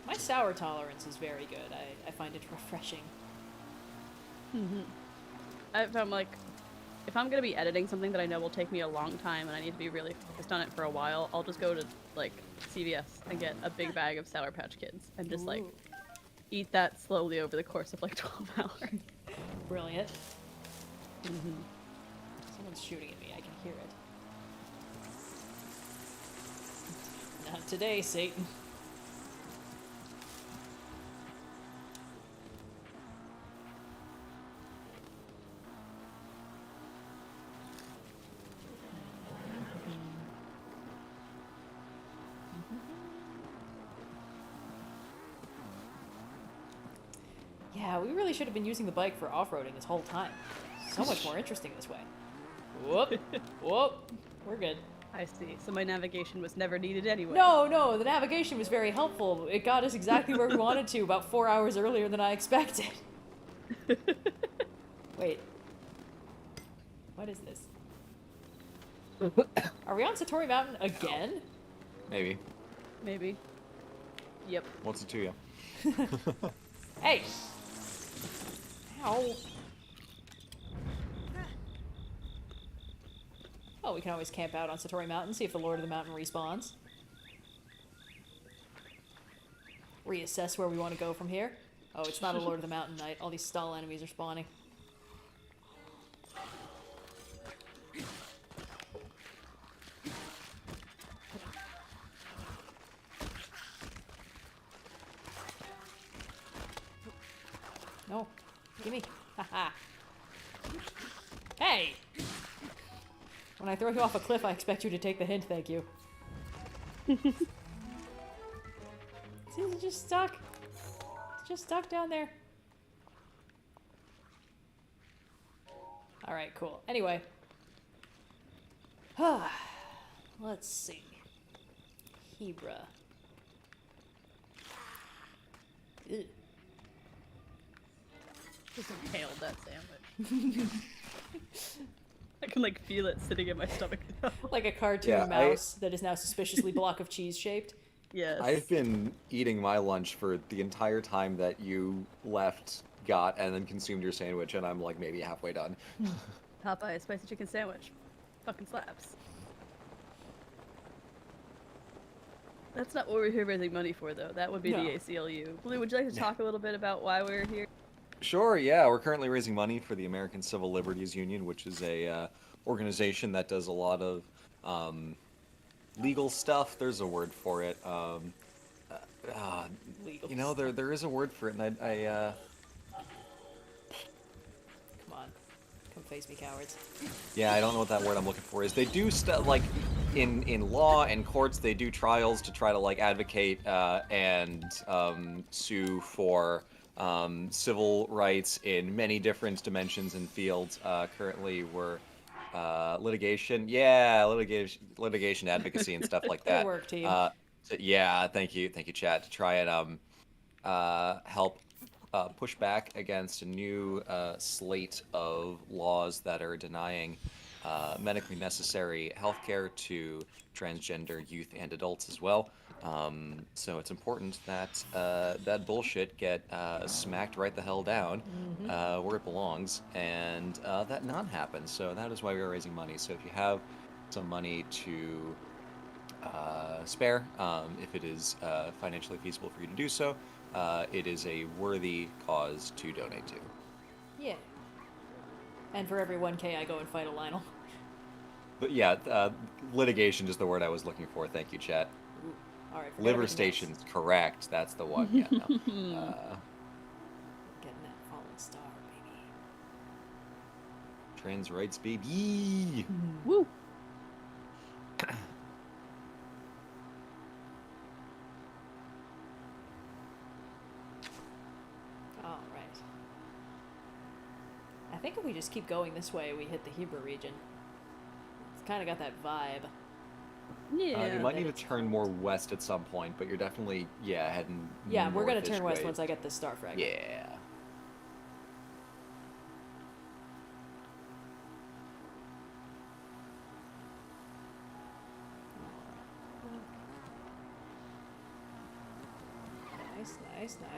My sour tolerance is very good. I find it refreshing. If I'm like, if I'm gonna be editing something that I know will take me a long time and I need to be really focused on it for a while, I'll just go to like CVS and get a big bag of Sour Patch Kids and just like Ooh. eat that slowly over the course of like 12 hours. Brilliant. Someone's shooting at me. I can hear it. Not today, Satan. Yeah, we really should have been using the bike for off-roading this whole time. So much more interesting this way. Whoop. Whoop. We're good. I see. So my navigation was never needed anyway. No, the navigation was very helpful. It got us exactly where we wanted to about 4 hours earlier than I expected. Wait. What is this? Are we on Satori Mountain again? Maybe. Maybe. Yep. What's it to you? Hey! Ow. Oh, we can always camp out on Satori Mountain, see if the Lord of the Mountain respawns. Reassess where we want to go from here. Oh, it's not a Lord of the Mountain night. All these stall enemies are spawning. No. Gimme. Haha. Hey! When I throw you off a cliff, I expect you to take the hint, thank you. See, it's just stuck. It's just stuck down there. Alright, cool. Anyway. Let's see. Hebra. Ew. Just inhaled that sandwich. I can like feel it sitting in my stomach now. Like a cartoon mouse that is now suspiciously block of cheese shaped. Yes. I've been eating my lunch for the entire time that you left, got, and then consumed your sandwich, and I'm like maybe halfway done. Popeye spicy chicken sandwich. Fucking slaps. That's not what we're here raising money for, though. That would be No. the ACLU. Blue, would you like to talk a little bit about why we're here? Sure, yeah. We're currently raising money for the American Civil Liberties Union, which is a organization that does a lot of legal stuff. There's a word for it. Legal You know, there is a word for it, and Come face me, cowards. Yeah, I don't know what that word I'm looking for is. They do like in law and courts. They do trials to try to like advocate and sue for civil rights in many different dimensions and fields. Currently, we're litigation. Yeah, litigation advocacy and stuff like that. Good work, team. Yeah, thank you, chat. To try and help push back against a new slate of laws that are denying medically necessary healthcare to transgender youth and adults as well. So it's important that that bullshit get smacked right the hell down where it belongs, and that not happen. So that is why we are raising money. So if you have some money to spare, if it is financially feasible for you to do so, it is a worthy cause to donate to. Yeah. And for every 1K, I go and fight a lynel. But yeah, litigation is the word I was looking for. Thank you, chat. Ooh. All right. Liver stations, correct. That's the one. Yeah. No. Getting that fallen star, baby. Trans rights, baby. Woo. All right. I think if we just keep going this way, we hit the Hebrew region. It's kind of got that vibe. Yeah. You might need to turn more west at some point, but you're definitely, heading Yeah, we're going to northish turn west way. once I get this star fragment. Yeah.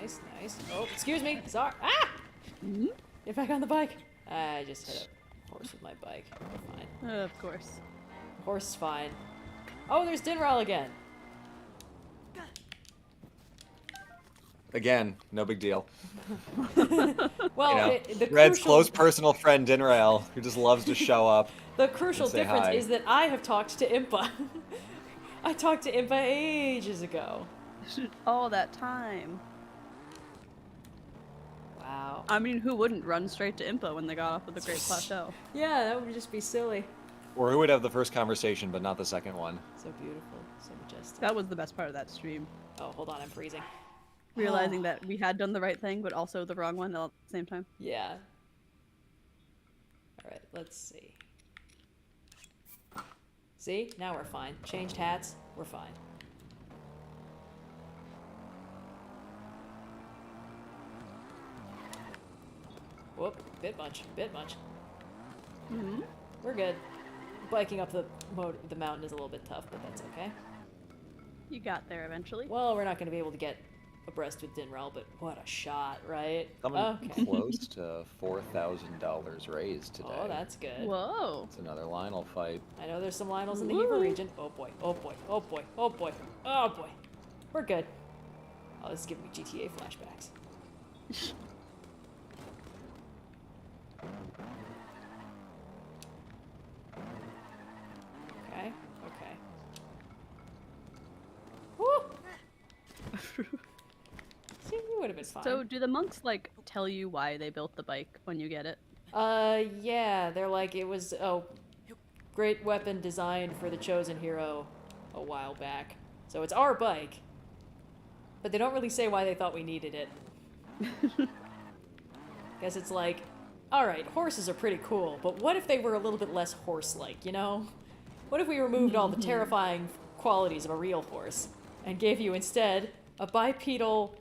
Nice. Oh, excuse me. Sorry. Ah! Get back on the bike. I just hit a horse with my bike. Fine. Of course. Horse is fine. Oh, there's Dinral again. Again, no big deal. Well, the Red's crucial, close personal friend Dinrael, who just loves to show up. the crucial and say difference hi. is that I have talked to Impa. I talked to Impa ages ago. All that time. Wow. I mean, who wouldn't run straight to Impa when they got off of the Great Plateau? Yeah, that would just be silly. Or who would have the first conversation, but not the second one. So beautiful, so majestic. That was the best part of that stream. Oh, hold on, I'm freezing. Realizing that we had done the right thing, but also the wrong one all at the same time. Yeah. Alright, let's see. See? Now we're fine. Changed hats, we're fine. Whoop, bit much. Mm-hmm. We're good. Biking up the mountain is a little bit tough, but that's okay. You got there eventually. Well, we're not going to be able to get abreast with Dinral, but what a shot, right? Coming Okay. close to $4,000 raised today. Oh, that's good. Whoa. It's another Lionel fight. I know there's some Lionels in the Hebrew region. Oh boy. We're good. Oh, this is giving me GTA flashbacks. Okay. Woo! See, you would have been fine. So, do the monks, like, tell you why they built the bike when you get it? Yeah, they're like, it was a great weapon designed for the chosen hero a while back. So it's our bike. But they don't really say why they thought we needed it. Guess it's like, alright, horses are pretty cool, but what if they were a little bit less horse-like, you know? What if we removed all the terrifying qualities of a real horse and gave you instead a bipedal,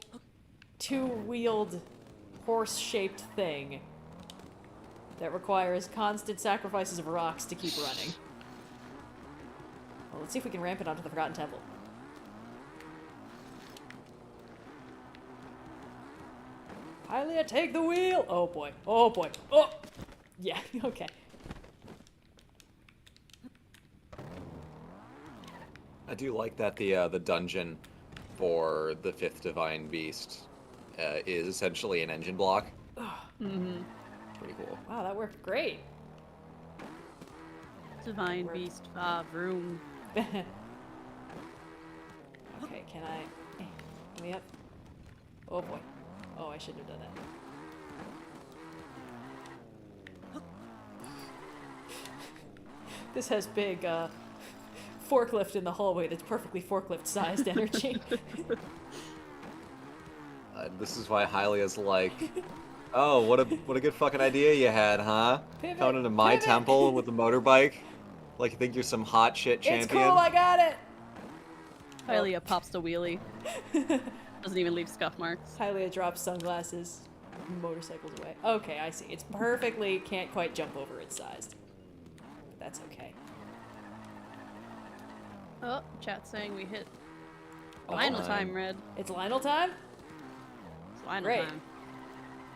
two-wheeled, horse-shaped thing that requires constant sacrifices of rocks to keep running? Well, let's see if we can ramp it onto the Forgotten Temple. Hylia, take the wheel! Oh boy. Oh! Yeah, okay. I do like that the dungeon for the fifth divine beast is essentially an engine block. Mm-hmm. Pretty cool. Wow, that worked great. Divine beast, vroom. Okay, can I... Let me up. Oh boy. Oh, I shouldn't have done that. This has big forklift in the hallway that's perfectly forklift-sized energy. This is why Hylia's like, oh, what a good fucking idea you had, huh? Pivot, Coming into my pivot. temple with a motorbike? Like you think you're some hot shit champion? It's cool, I got it! Hylia pops the wheelie. Doesn't even leave scuff marks. Hylia drops sunglasses, motorcycles away. Okay, I see. It's perfectly, can't quite jump over its size. That's okay. Oh, chat saying we hit Lionel time, Red. It's Lionel time? It's Lionel Great. time.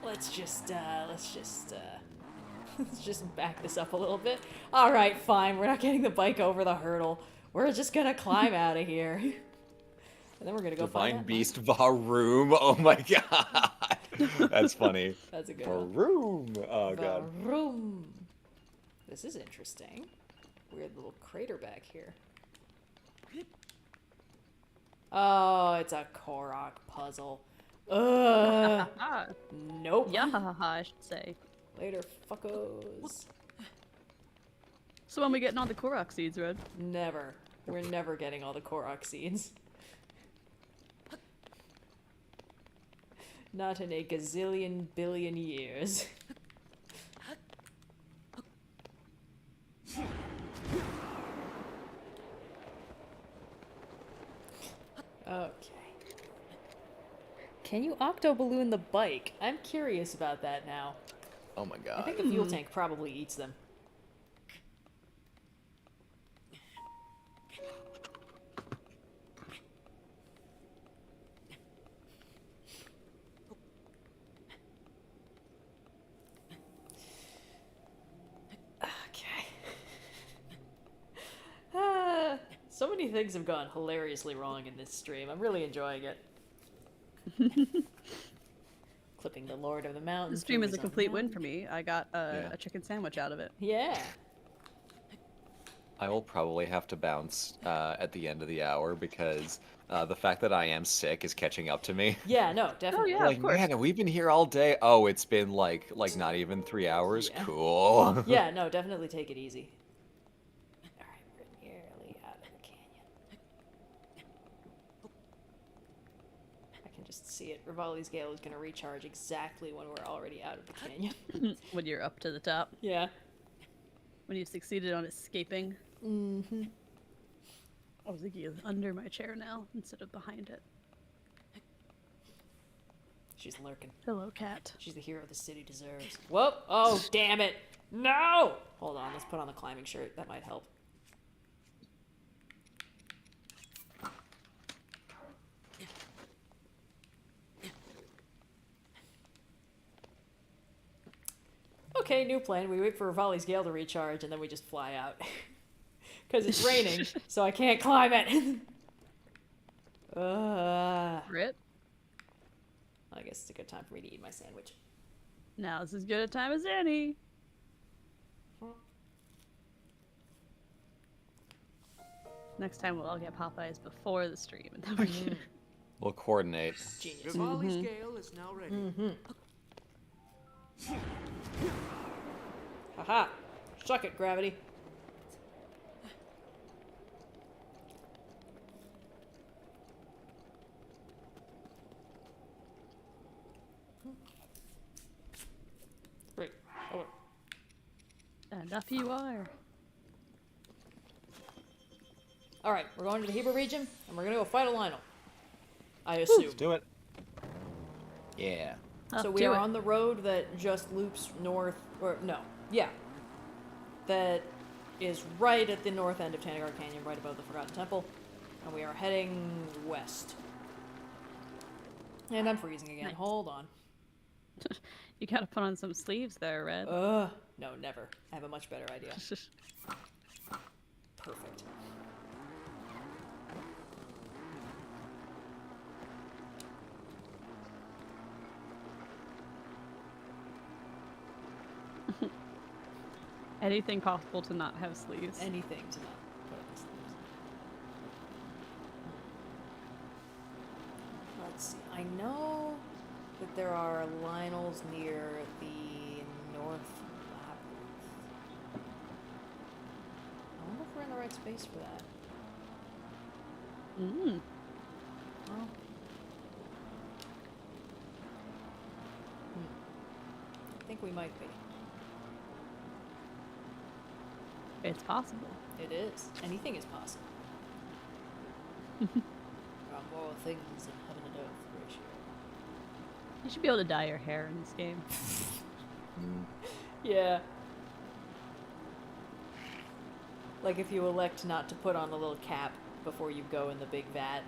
Let's just back this up a little bit. All right, fine. We're not getting the bike over the hurdle. We're just gonna climb out of here. And then we're gonna go Divine find Beast Varoom. Oh my god. That's funny. That's a good one. Varoom. Oh god. Varoom. This is interesting. Weird little crater back here. Oh, it's a Korok puzzle. Nope. Yeah, I should say. Later, fuckos. So when we getting all the Korok seeds, Red? Never. We're never getting all the Korok seeds. Not in a gazillion billion years. Okay. Can you octo-balloon the bike? I'm curious about that now. Oh my god. I think the fuel tank probably eats them. So many things have gone hilariously wrong in this stream. I'm really enjoying it. Clipping the Lord of the Mountains. The stream is a complete win for me. I got a chicken sandwich out of it. Yeah. I will probably have to bounce at the end of the hour because the fact that I am sick is catching up to me. Yeah, no, definitely. Oh, yeah, Like, of course. man, we've been here all day. Oh, it's been like not even 3 hours. Yeah. Cool. Yeah, no, definitely take it easy. Alright, we're nearly out of the canyon. I can just see it. Rivali's Gale is going to recharge exactly when we're already out of the canyon. When you're up to the top. Yeah. When you've succeeded on escaping. Mm-hmm. Oh, Ziggy is under my chair now instead of behind it. She's lurking. Hello, cat. She's the hero the city deserves. Whoa! Oh, damn it! No! Hold on, let's put on the climbing shirt. That might help. Okay, new plan. We wait for Rivali's Gale to recharge, and then we just fly out. Because it's raining, so I can't climb it. Rip. I guess it's a good time for me to eat my sandwich. Now's as good a time as any. Next time we'll all get Popeyes before the stream, and then we can... We'll coordinate. Genius. Rivali's Gale is now ready. Haha! Suck it, gravity. Great. Over. And up you are. Alright, we're going to the Hebrew region, and we're gonna go fight a Lynel. I assume. Let's do it. Yeah. So we are on the road that just loops north, or no, yeah. That is right at the north end of Tanagar Canyon, right above the Forgotten Temple. And we are heading west. And I'm freezing again. Nice. Hold on. You gotta put on some sleeves there, Red. No, never. I have a much better idea. Perfect. Anything possible to not have sleeves. Anything to not put on the sleeves. Let's see. I know that there are Lynels near the North Labyrinth. we're in the right space for that. Mm. Well. I think we might be. It's possible. It is. Anything is possible. There are more things in heaven and earth, Horatio. You should be able to dye your hair in this game. Yeah. Like if you elect not to put on the little cap before you go in the big vat,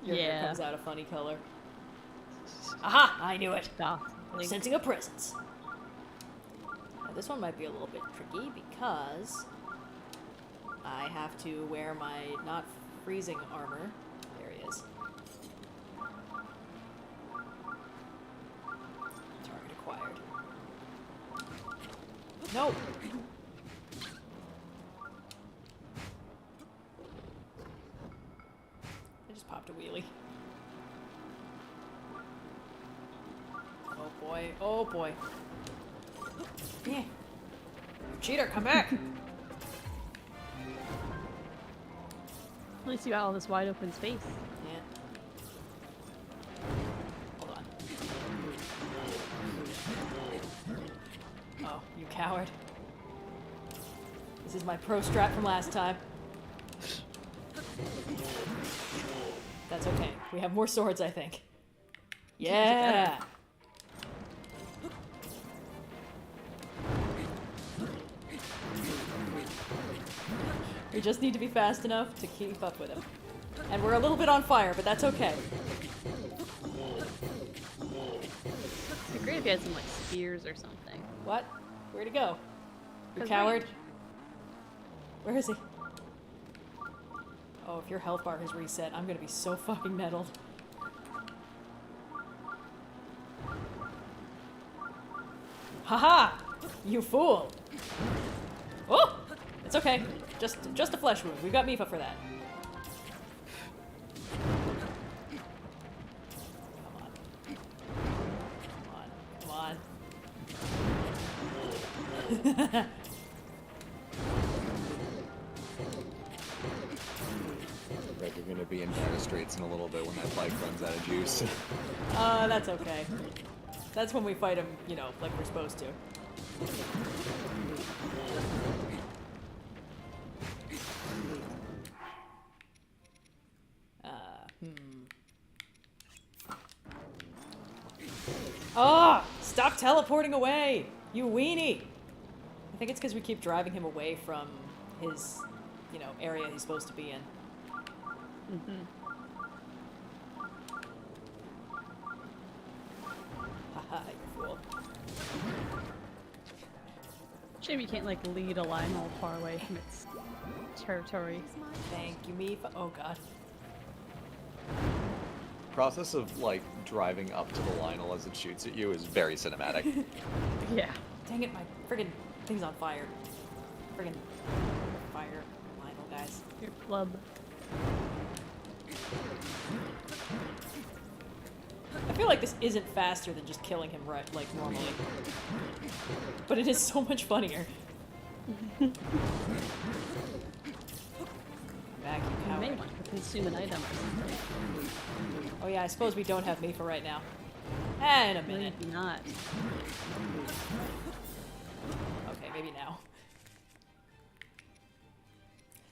your hair comes out a funny color. Aha! I knew it! I'm sensing a presence. Now, this one might be a little bit tricky because I have to wear my not freezing armor. There he is. Target acquired. No! I just popped a wheelie. Oh boy, oh boy. Yeah. Cheater, come back! At least you got all this wide open space. Yeah. Hold on. Oh, you coward. This is my pro strat from last time. That's okay. We have more swords, I think. Yeah! We just need to be fast enough to keep up with him. And we're a little bit on fire, but that's okay. It'd be great if you had some, like, spears or something. What? Where'd he go? You 'Cause coward? range. Where is he? Oh, if your health bar has reset, I'm gonna be so fucking nettled. Haha! You fool! Oh! It's okay. Just a flesh wound. We've got Mifa for that. Come on. Right, you're gonna be in dire straits in a little bit when that bike runs out of juice. That's okay. That's when we fight him, you know, like we're supposed to. Oh! Stop teleporting away! You weenie! I think it's because we keep driving him away from his, you know, area he's supposed to be in. Haha, you fool. Shame you can't, like, lead a lynel far away from its territory. Thank you, Mifa. Oh god. Process of like driving up to the lynel as it shoots at you is very cinematic. Yeah. Dang it, my friggin' thing's on fire. Friggin' fire Lionel, guys. Your club. I feel like this isn't faster than just killing him right like normally. But it is so much funnier. Back, you You may coward. want to consume an item or something. Oh yeah, I suppose we don't have Mifa right now. In a minute. Maybe not. Okay, maybe now.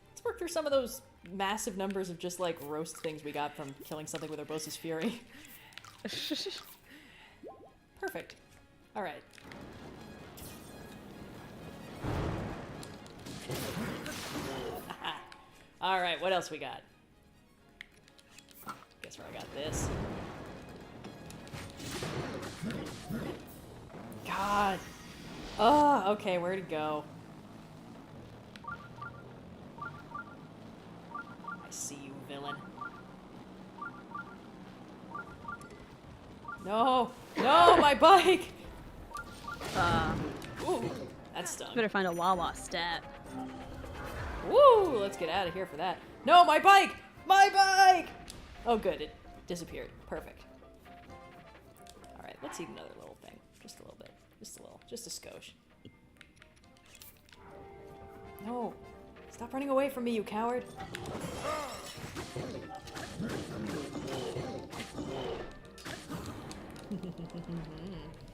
Let's work through some of those massive numbers of just like roast things we got from killing something with Urbosa's Fury. Perfect. Alright. Alright, what else we got? Guess where I got this. God. Oh, okay, where'd it go? I see you, villain. No! No, my bike! Ooh, that's stung. Better find a Wawa stat. Woo! Let's get out of here for that. No, my bike! My bike! Oh, good. It disappeared. Perfect. Alright, let's eat another little thing. Just a little bit. Just a little. Just a skosh. No. Stop running away from me, you coward.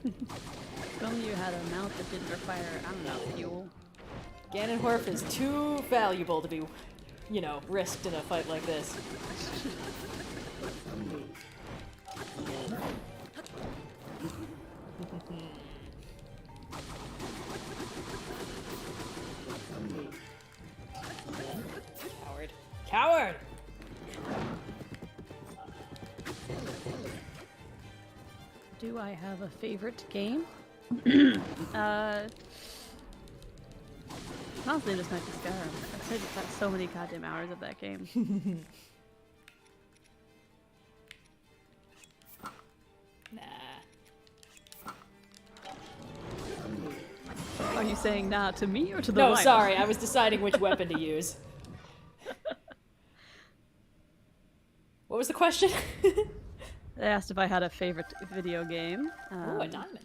If only you had a mount that didn't require, I don't know, fuel. Ganondorf is too valuable to be, you know, risked in a fight like this. Coward. Coward! Do I have a favorite game? Honestly, this might be Skyrim. I've played so many goddamn hours of that game. Nah. Are you saying nah to me or to the No, lineup? sorry, I was deciding which weapon to use. What was the question? They asked if I had a favorite video game. Ooh, a diamond.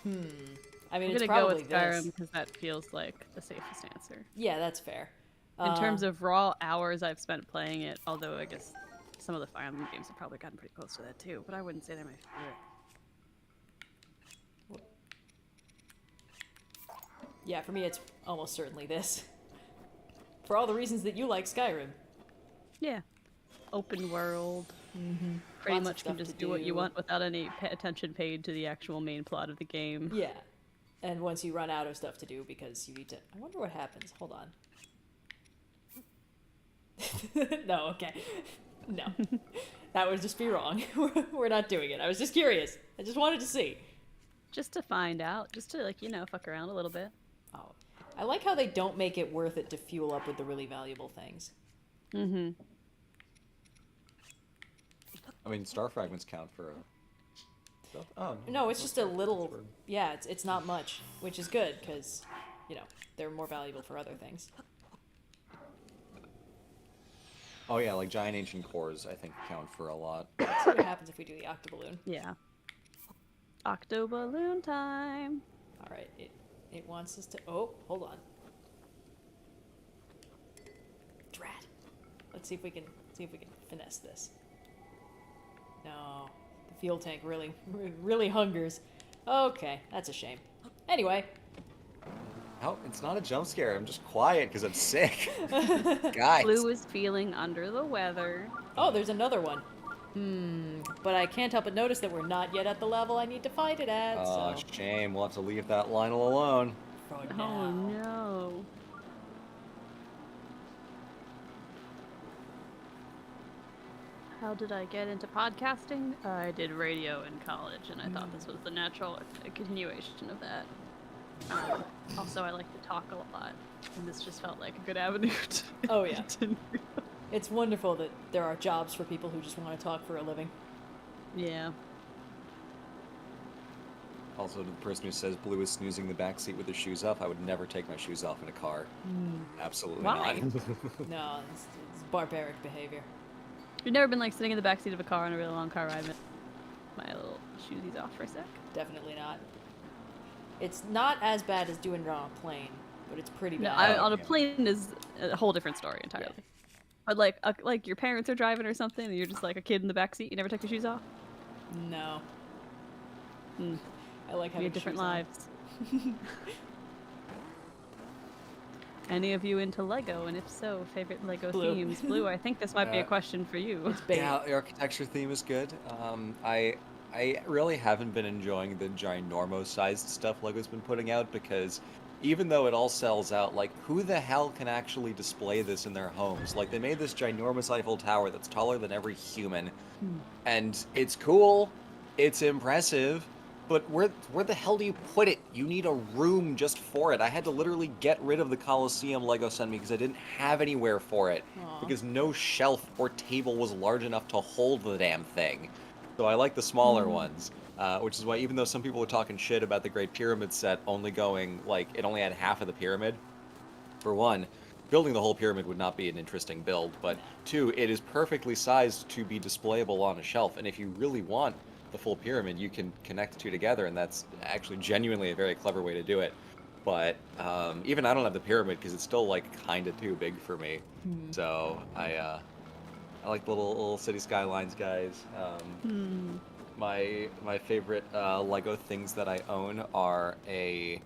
I mean, I'm it's gonna go probably with Skyrim this. because that feels like the safest answer. Yeah, that's fair. In terms of raw hours I've spent playing it, although I guess some of the Fire Emblem games have probably gotten pretty close to that too, but I wouldn't say they're my favorite. Yeah, for me, it's almost certainly this. For all the reasons that you like Skyrim. Yeah. Open world. Pretty Lots of much can stuff to just do what you do. want without any attention paid to the actual main plot of the game. Yeah. And once you run out of stuff to do because you need to... I wonder what happens. Hold on. No, okay. No. That would just be wrong. We're not doing it. I was just curious. I just wanted to see. Just to find out. Just to, like, you know, fuck around a little bit. Oh. I like how they don't make it worth it to fuel up with the really valuable things. Mm-hmm. I mean, star fragments count for. Oh No, it's just a little... Yeah, it's not much, which is good, because, you know, they're more valuable for other things. Oh yeah, like giant ancient cores, I think count for a lot. Let's see what happens if we do the octoballoon. Yeah. Octoballoon time. Alright, it wants us to... Oh, hold on. Drat. Let's see if we can finesse this. No, the fuel tank really hungers. Okay, that's a shame. Anyway. Oh, it's not a jump scare. I'm just quiet because I'm sick. Guys. Blue is feeling under the weather. Oh, there's another one. But I can't help but notice that we're not yet at the level I need to fight it at, Oh, so... shame. We'll have to leave that lynel alone. For Oh now. no. How did I get into podcasting? I did radio in college, and I thought this was the natural continuation of that. Also, I like to talk a lot, and this just felt like a good avenue to Oh, yeah. continue. It's wonderful that there are jobs for people who just want to talk for a living. Yeah. Also, to the person who says Blue is snoozing the backseat with his shoes off, I would never take my shoes off in a car. Absolutely Why? not. No, it's barbaric behavior. You've never been like sitting in the backseat of a car on a really long car ride with my little shoesies off for a sec? Definitely not. It's not as bad as doing it on a plane, but it's pretty No, bad. on a plane is a whole different story entirely. But like your parents are driving or something, and you're just like a kid in the backseat. You never take your shoes off. No. Hmm. I like We having have different shoes on. lives. Any of you into Lego? And if so, favorite Lego Blue. themes? Blue, I think this might be a question for you. Yeah, the architecture theme is good. I really haven't been enjoying the ginormo-sized stuff Lego's been putting out because even though it all sells out, like, who the hell can actually display this in their homes? Like, they made this ginormous Eiffel Tower that's taller than every human, and it's cool, it's impressive, but where the hell do you put it? You need a room just for it. I had to literally get rid of the Coliseum Lego sent me because I didn't have anywhere for it. Aw. Because no shelf or table was large enough to hold the damn thing. So I like the smaller ones, which is why even though some people were talking shit about the Great Pyramid set only going, like, it only had half of the pyramid, for one, building the whole pyramid would not be an interesting build, but two, it is perfectly sized to be displayable on a shelf, and if you really want the full pyramid, you can connect the two together, and that's actually genuinely a very clever way to do it. But even I don't have the pyramid because it's still like kind of too big for me. So I like the little city skylines, guys. My favorite Lego things that I own are a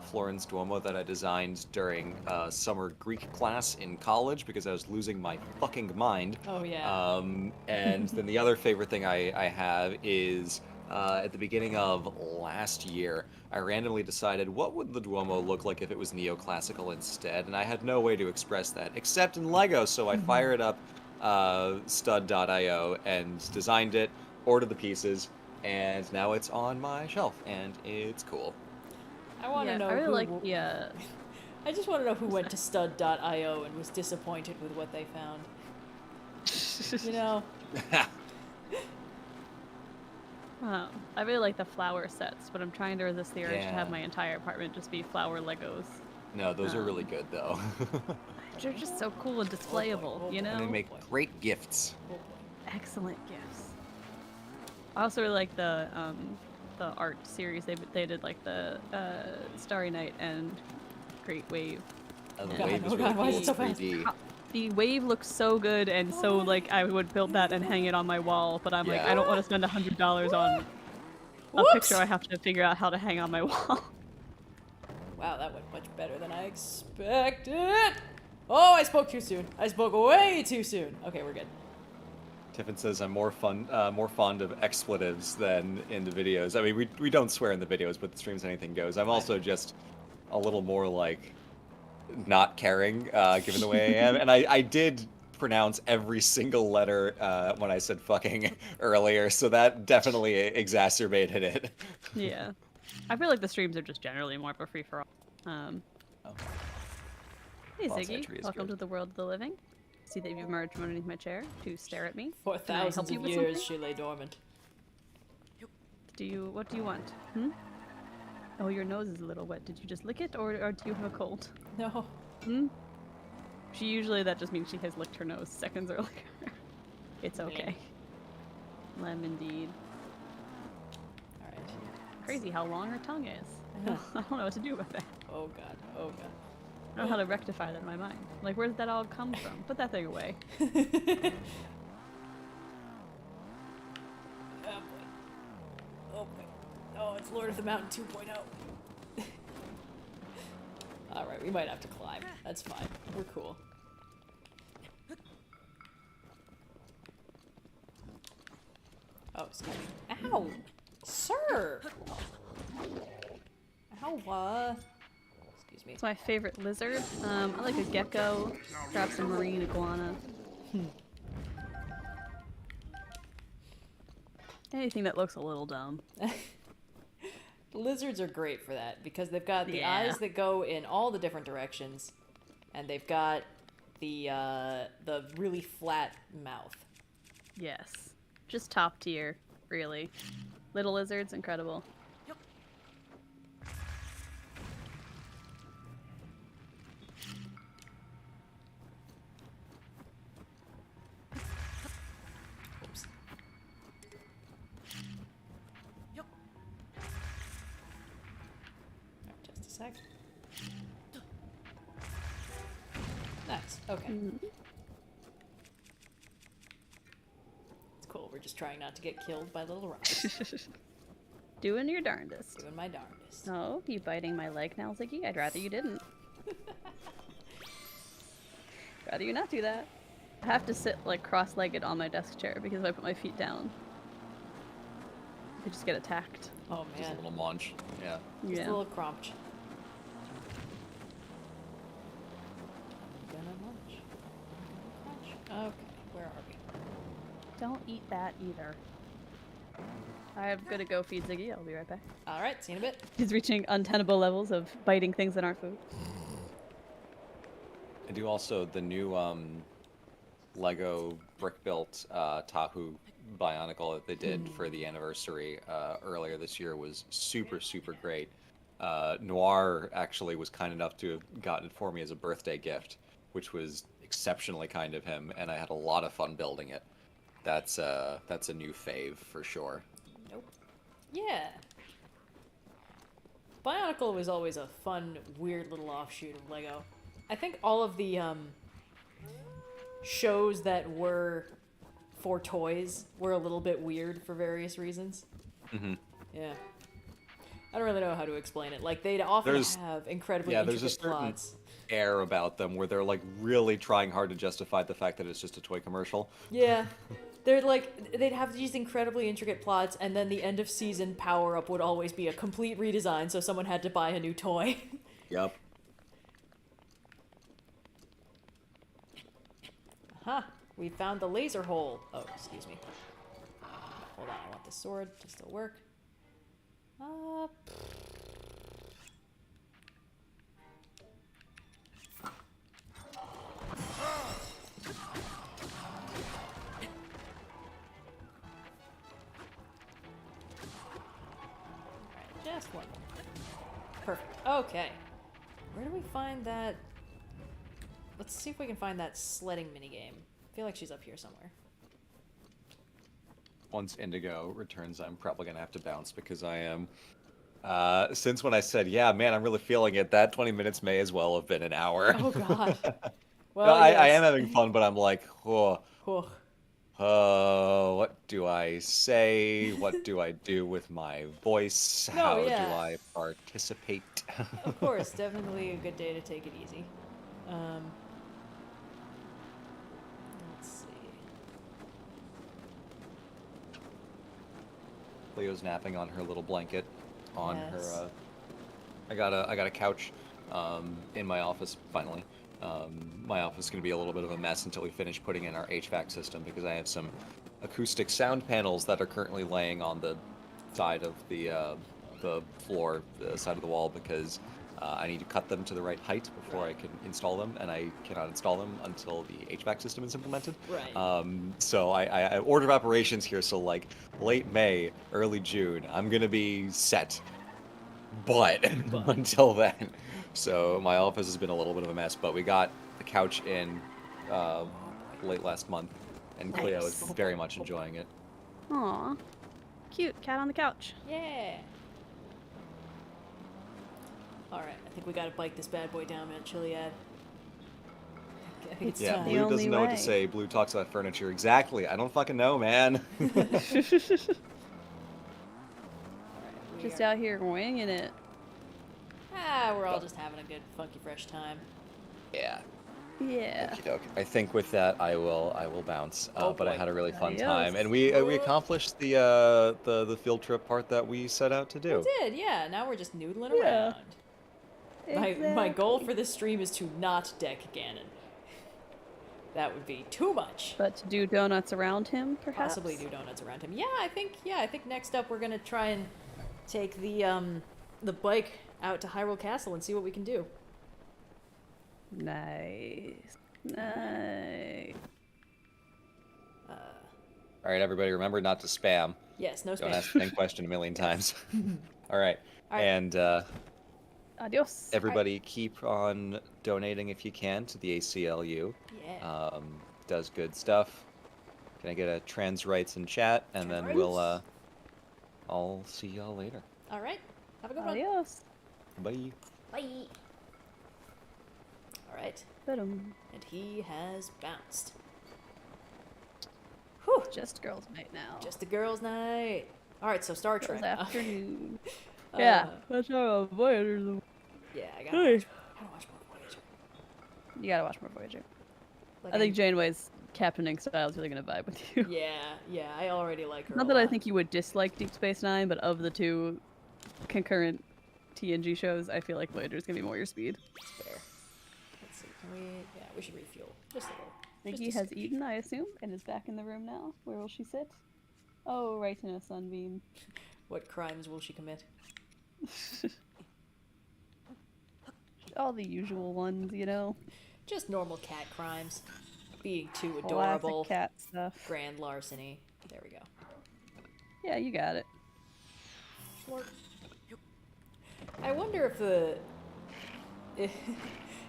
Florence Duomo that I designed during summer Greek class in college because I was losing my fucking mind. Oh yeah. And then the other favorite thing I have is at the beginning of last year, I randomly decided what would the Duomo look like if it was neoclassical instead, and I had no way to express that except in Lego, so I fired up stud.io and designed it, ordered the pieces, and now it's on my shelf, and it's cool. I want to know I really who... like the I just want to know who went to stud.io and was disappointed with what they found. You know? Oh, I really like the flower sets, but I'm trying to resist the urge to have my entire apartment just be flower Legos. No, those are really good, though. They're just so cool and displayable, you know? And they make great gifts. Excellent gifts. I also really like the art series. They did like the Starry Night and Great Wave. And the God, wave is oh really God, why is cool. it so It's fast? 3D. The wave looks so good, and so like I would build that and hang it on my wall, but I'm like, I don't want to spend $100 on a picture I have to figure out how to hang on my wall. Wow, that went much better than I expected. Oh, I spoke too soon. I spoke way too soon. Okay, we're good. Tiffin says I'm more fond of expletives than in the videos. I mean, we don't swear in the videos, but the streams anything goes. I'm also just a little more like not caring, given the way I am. And I did pronounce every single letter when I said fucking earlier, so that definitely exacerbated it. Yeah. I feel like the streams are just generally more of a free-for-all. Hey Lost Ziggy, entry is welcome good. to the world of the living. See that you've emerged from underneath my chair to stare at me. For Can I help thousands you of with years, something? she lay dormant. What do you want? Oh, your nose is a little wet. Did you just lick it, or do you have a cold? No. That just means she has licked her nose seconds earlier. It's okay. Lemondeed. Alright. Crazy how long her tongue is. I don't know what to do about that. Oh god. Oh god. I don't know how to rectify that in my mind. Like, where did that all come from? Put that thing away. Oh boy. Oh boy. Oh, it's Lord of the Mountain 2.0. Alright, we might have to climb. That's fine. We're cool. Oh, excuse me. Ow! Sir! Ow, excuse me. It's my favorite lizard. I like a gecko, perhaps a marine iguana. Anything that looks a little dumb. Lizards are great for that because they've got the Yeah. eyes that go in all the different directions, and they've got the really flat mouth. Yes. Just top tier, really. Little lizards, incredible. Oops. Alright, just a sec. Nice. Okay. It's cool. We're just trying not to get killed by little rocks. Doing your darndest. Doing my darndest. Oh, you biting my leg now, Ziggy? I'd rather you didn't. Rather you not do that. I have to sit like cross-legged on my desk chair because if I put my feet down, I could just get attacked. Oh Just a man. little munch. Yeah. Just Yeah. a little crunch. Gonna munch. Gonna crunch. Okay, where are we? Don't eat that either. I'm gonna go feed Ziggy. I'll be right back. Alright, see you in a bit. He's reaching untenable levels of biting things that aren't food. I do also the new Lego brick-built Tahu Bionicle that they did for the anniversary earlier this year was super great. Noir actually was kind enough to have gotten it for me as a birthday gift, which was exceptionally kind of him, and I had a lot of fun building it. That's a new fave for sure. Nope. Yeah. Bionicle was always a fun, weird little offshoot of Lego. I think all of the shows that were for toys were a little bit weird for various reasons. Mm-hmm. Yeah. I don't really know how to explain it. Like, they'd often have incredibly intricate there's a certain plots. air about them where they're like really trying hard to justify the fact that it's just a toy commercial. Yeah. They're like, they'd have these incredibly intricate plots, and then the end of season power-up would always be a complete redesign, so someone had to buy a new toy. Yep. Aha! We found the laser hole. Oh, excuse me. Hold on, I want the sword to still work. Just one more. Perfect. Okay. Where do we find that? Let's see if we can find that sledding minigame. I feel like she's up here somewhere. Once Indigo returns, I'm probably going to have to bounce because I am... since when I said, yeah, man, I'm really feeling it, that 20 minutes may as well have been an hour. Oh, God. Well, no, yes. I am having fun, but I'm like, Oh. What do I say? What do I do with my voice? No, How yeah. do I participate? Of course, definitely a good day to take it easy. Let's see. Leo's napping on her little blanket on Yes. her I got a couch in my office finally. My office is going to be a little bit of a mess until we finish putting in our HVAC system because I have some acoustic sound panels that are currently laying on the side of the floor, the side of the wall, because I need to cut them to the right height before I can install them, and I cannot install them until the HVAC system is implemented. Right. So I order of operations here, so like late May, early June, I'm going to be set. But until then, so my office has been a little bit of a mess, but we got the couch in late last month, and Cleo is very much enjoying it. Aw. Cute. Cat on the couch. Yeah. Alright, I think we gotta bike this bad boy down, man. Chiliad. I think it's Yeah, time. Blue only doesn't know what to way. say. Blue talks about furniture. Exactly. I don't fucking know, man. Just out here winging it. We're all just having a good, funky, fresh time. Yeah. Yeah. Okey-doke. I think with that, I will bounce. Oh, but I boy. had a really fun Adios. time, and we accomplished the field trip part that we set out to do. We did, yeah. Now we're just noodling Yeah. around. My goal for this stream is to not deck Ganon. That would be too much. But to do donuts around him, perhaps? Possibly do donuts around him. I think next up we're gonna try and take the bike out to Hyrule Castle and see what we can do. Nice. Nice. All right, everybody, remember not to spam. Yes, no Don't spam. ask the same question a million times. All right. All right. And Adios. everybody keep on donating if you can to the ACLU. Yeah. Does good stuff. Can I get a trans rights in chat, and then we'll I'll see y'all later. All right. Have a good one. Adios. Bye. Bye. All right. Ba-dum. And he has bounced. Whew. Just girls' night now. Just a girls' night. All right. So Star Trek. Girls' afternoon. Yeah. That's how Voyager. Yeah. I Hey. gotta watch more Voyager. You gotta watch more Voyager. Like, I think Janeway's captaining style is really gonna vibe with you. Yeah. I already like her. Not a that I lot. think you would dislike Deep Space Nine, but of the two concurrent TNG shows, I feel like Voyager's gonna be more your speed. It's fair. Let's see. Can we? Yeah. We should refuel. Just a little. Nikki Just a has scratch. eaten, I assume, and is back in the room now. Where will she sit? Oh, right in a sunbeam. What crimes will she commit? All the usual ones, you know. Just normal cat crimes. Being too adorable. Classic cat stuff. Grand larceny. There we go. Yeah, you got it. I wonder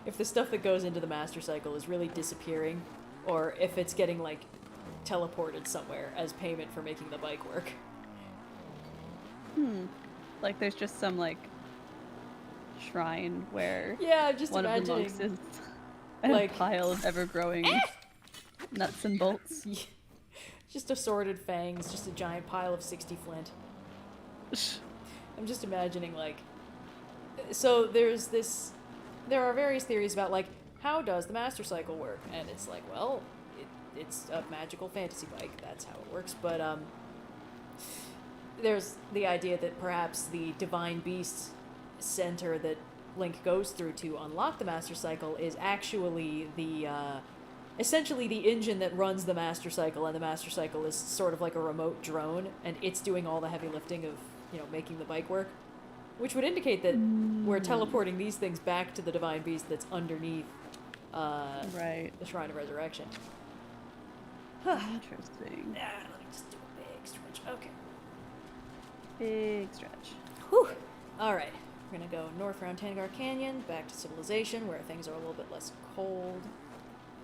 if the stuff that goes into the master cycle is really disappearing, or if it's getting like teleported somewhere as payment for making the bike work. Like, there's just some, like, shrine where Yeah, I'm just one of the imagining monks is in like- a pile of ever-growing nuts and bolts. just assorted fangs, just a giant pile of 60 flint. I'm just imagining, like, so there are various theories about, like, how does the Master Cycle work? And it's like, well, it's a magical fantasy bike, that's how it works, but, there's the idea that perhaps the Divine Beast center that Link goes through to unlock the Master Cycle is actually the, essentially the engine that runs the Master Cycle, and the Master Cycle is sort of like a remote drone, and it's doing all the heavy lifting of, you know, making the bike work. Which would indicate that we're teleporting these things back to the Divine Beast that's underneath Right. the Shrine of Resurrection. Interesting. Yeah, let me just do a big stretch. Okay. Big stretch. Whew. Alright. We're gonna go north around Tangar Canyon, back to civilization, where things are a little bit less cold.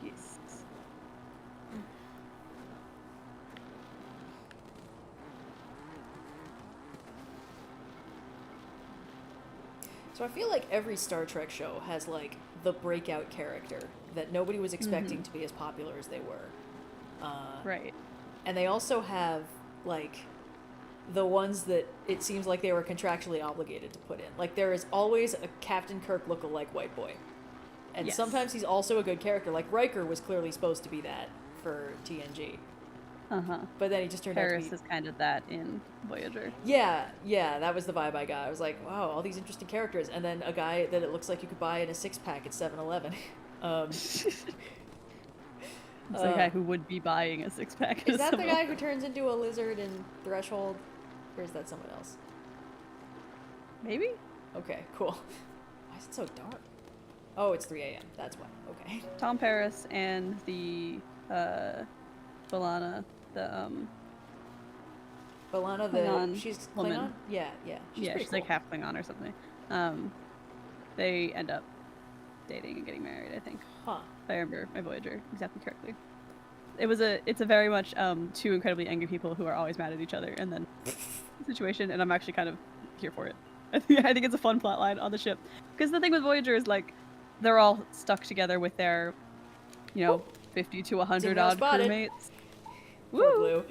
Yes. So I feel like every Star Trek show has, like, the breakout character that nobody was expecting to be as popular as they were. Right. And they also have, like, the ones that it seems like they were contractually obligated to put in. Like, there is always a Captain Kirk lookalike white boy. And Yes. sometimes he's also a good character. Like, Riker was clearly supposed to be that for TNG. Uh-huh. But then he just turned Paris out to be... is kind of that in Voyager. Yeah, that was the vibe I got. I was like, wow, all these interesting characters. And then a guy that it looks like you could buy in a six-pack at 7-Eleven. It's the guy who would be buying a six-pack. Is that the guy who turns into a lizard in Threshold? Or is that someone else? Maybe? Okay, cool. Why is it so dark? Oh, it's 3 a.m. That's why. Okay. Tom Paris and the Balana, the Balana, Klingon she's Klingon? woman. Yeah. She's pretty she's cool. like half Klingon or something. They end up dating and getting married, I think. Huh. If I remember my Voyager exactly correctly. It's a very much two incredibly angry people who are always mad at each other and then situation, and I'm actually kind of here for it. I think it's a fun plot line on the ship. Because the thing with Voyager is, like, they're all stuck together with their, 50 to 100 odd crewmates. Woo!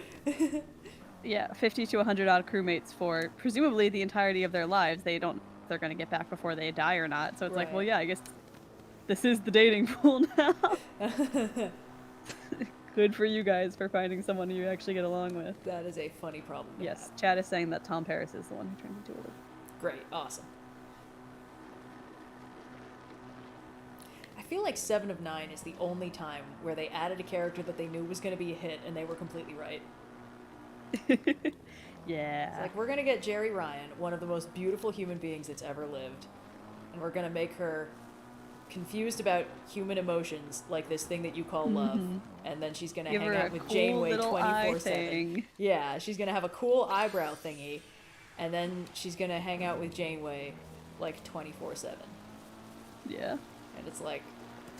Yeah, 50 to 100 odd crewmates for presumably the entirety of their lives. They're going to get back before they die or not. So it's like, well, yeah, I guess this is the dating pool now. Good for you guys for finding someone you actually get along with. That is a funny problem. Yes, Chad is saying that Tom Paris is the one who turned into a lizard. Great, awesome. I feel like 7 of 9 is the only time where they added a character that they knew was going to be a hit and they were completely right. Yeah. It's like, we're going to get Jerry Ryan, one of the most beautiful human beings that's ever lived, and we're going to make her confused about human emotions, like this thing that you call love, and then she's going to hang out with Janeway 24/7. Yeah, she's going to have a cool eyebrow thingy, and then she's going to hang out with Janeway like 24/7. Yeah. And it's like,